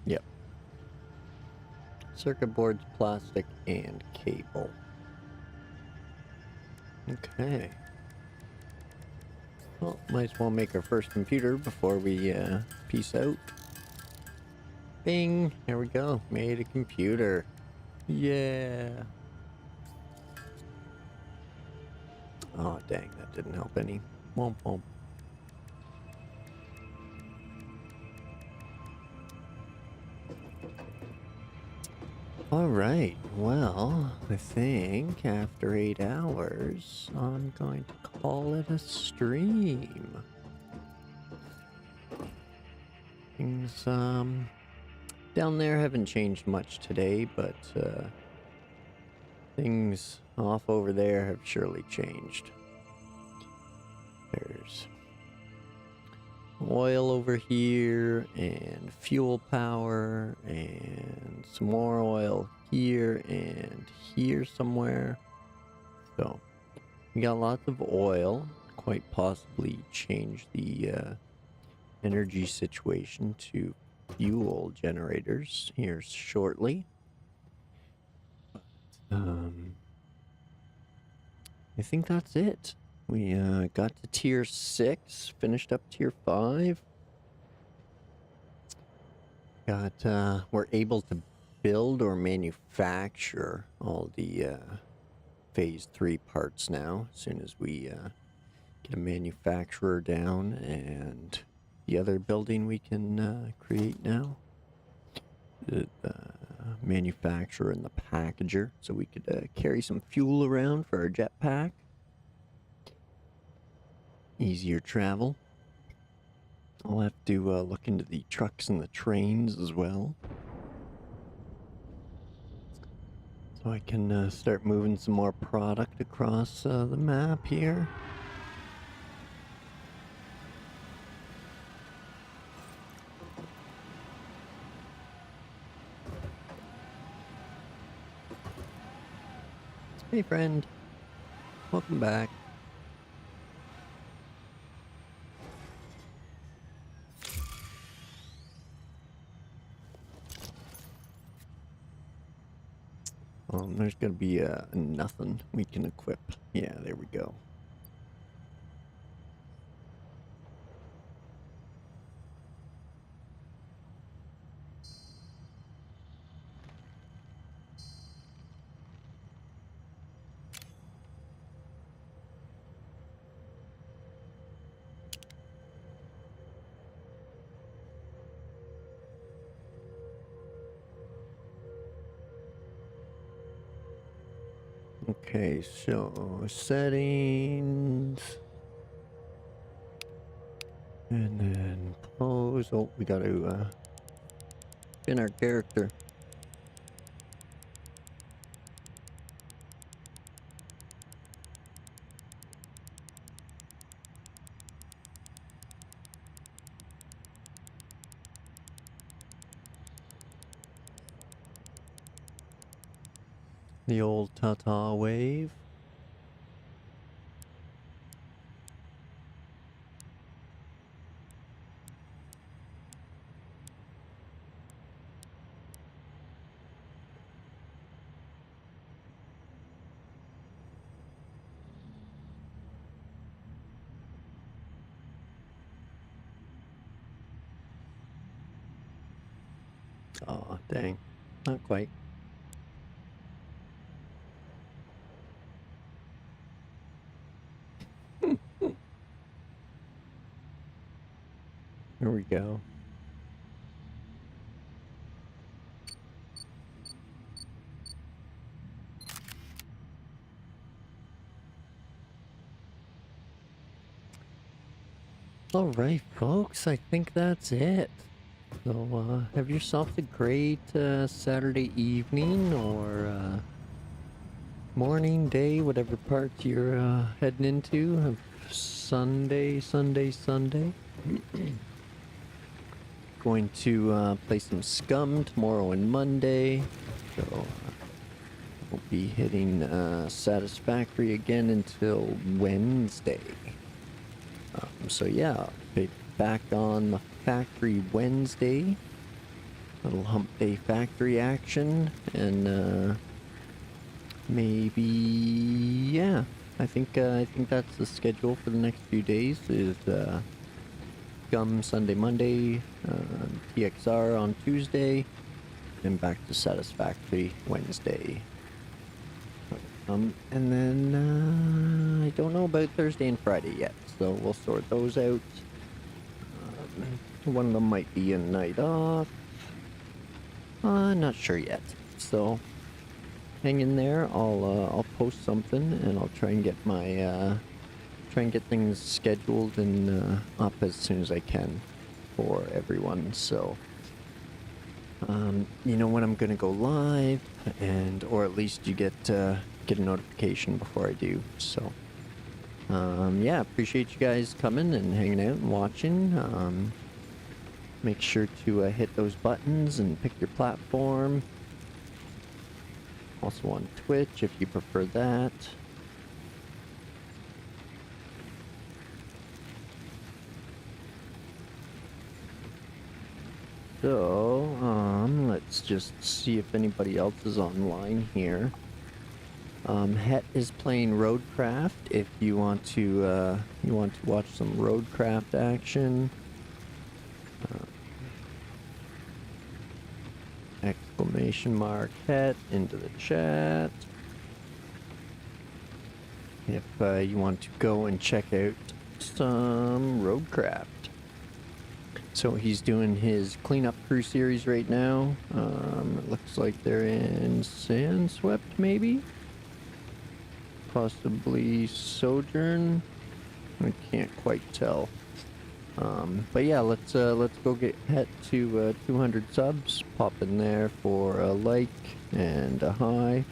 Yep. Circuit boards, plastic, and cable. Okay. Well, might as well make our first computer before we peace out. Bing! There we go. Made a computer. Yeah. Oh, dang, that didn't help any. Womp womp. Alright, well, I think after 8 hours, I'm going to call it a stream. Things, down there haven't changed much today, but, things off over there have surely changed. There's oil over here, and fuel power, and some more oil here, and here somewhere. So, we got lots of oil. Quite possibly change the energy situation to fuel generators here shortly. I think that's it. We got to tier 6, finished up tier 5. We're able to build or manufacture all the phase 3 parts now, as soon as we get a manufacturer down, and the other building we can create now. The manufacturer and the packager, so we could carry some fuel around for our jetpack. Easier travel. I'll have to look into the trucks and the trains as well, so I can start moving some more product across the map here. Hey friend, welcome back. There's gonna be nothing we can equip. Yeah, there we go. Okay, so settings. And then pose. Oh, we gotta pin our character. The old ta-ta wave. Oh, dang. Not quite. Here we go. Alright, folks, I think that's it. So, have yourself a great Saturday evening or morning, day, whatever part you're heading into. Sunday. Going to play some Scum tomorrow and Monday. So, we'll be hitting Satisfactory again until Wednesday. So yeah, back on the factory Wednesday. Little hump day factory action, and maybe yeah. I think that's the schedule for the next few days. Is Gum Sunday, Monday, TXR on Tuesday, and back to Satisfactory Wednesday. And then I don't know about Thursday and Friday yet, so we'll sort those out. One of them might be a night off. Not sure yet. So hang in there. I'll post something, and I'll try and get my try and get things scheduled and up as soon as I can for everyone. So you know when I'm gonna go live, and or at least you get a notification before I do. So yeah, appreciate you guys coming and hanging out and watching. Make sure to hit those buttons and pick your platform. Also on Twitch if you prefer that. So, let's just see if anybody else is online here. Het is playing Roadcraft. If you want to watch some Roadcraft action. Exclamation mark Het into the chat. If you want to go and check out some Roadcraft. So he's doing his cleanup crew series right now. It looks like they're in Sandswept, maybe? Possibly Sojourn? I can't quite tell. But yeah, let's go get Het to 200 subs. Pop in there for a like and a hi.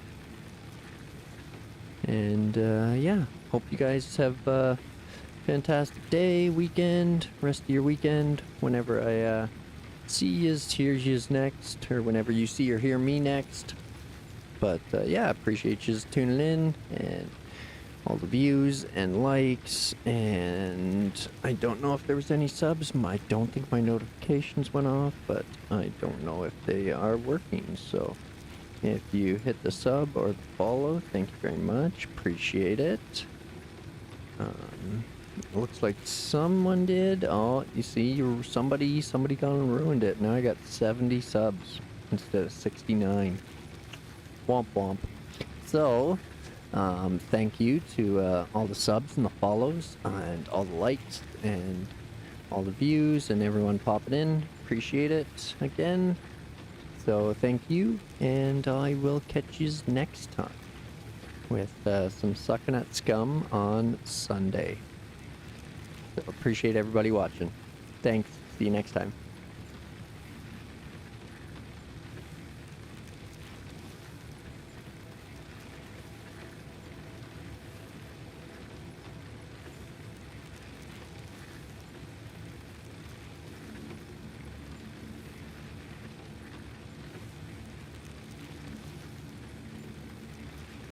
And yeah, hope you guys have a fantastic day, weekend, rest of your weekend. Whenever I see yous, hear yous next, or whenever you see or hear me next. But yeah, appreciate yous tuning in and all the views and likes. And I don't know if there was any subs. I don't think my notifications went off, but I don't know if they are working. So if you hit the sub or the follow, thank you very much. Appreciate it. Looks like someone did. Oh, you see, somebody gone and ruined it. Now I got 70 subs instead of 69. Womp womp. So, thank you to all the subs and the follows and all the likes and all the views and everyone popping in. Appreciate it again. So thank you, and I will catch you next time. with some succonet scum on Sunday. So appreciate everybody watching. Thanks. See you next time.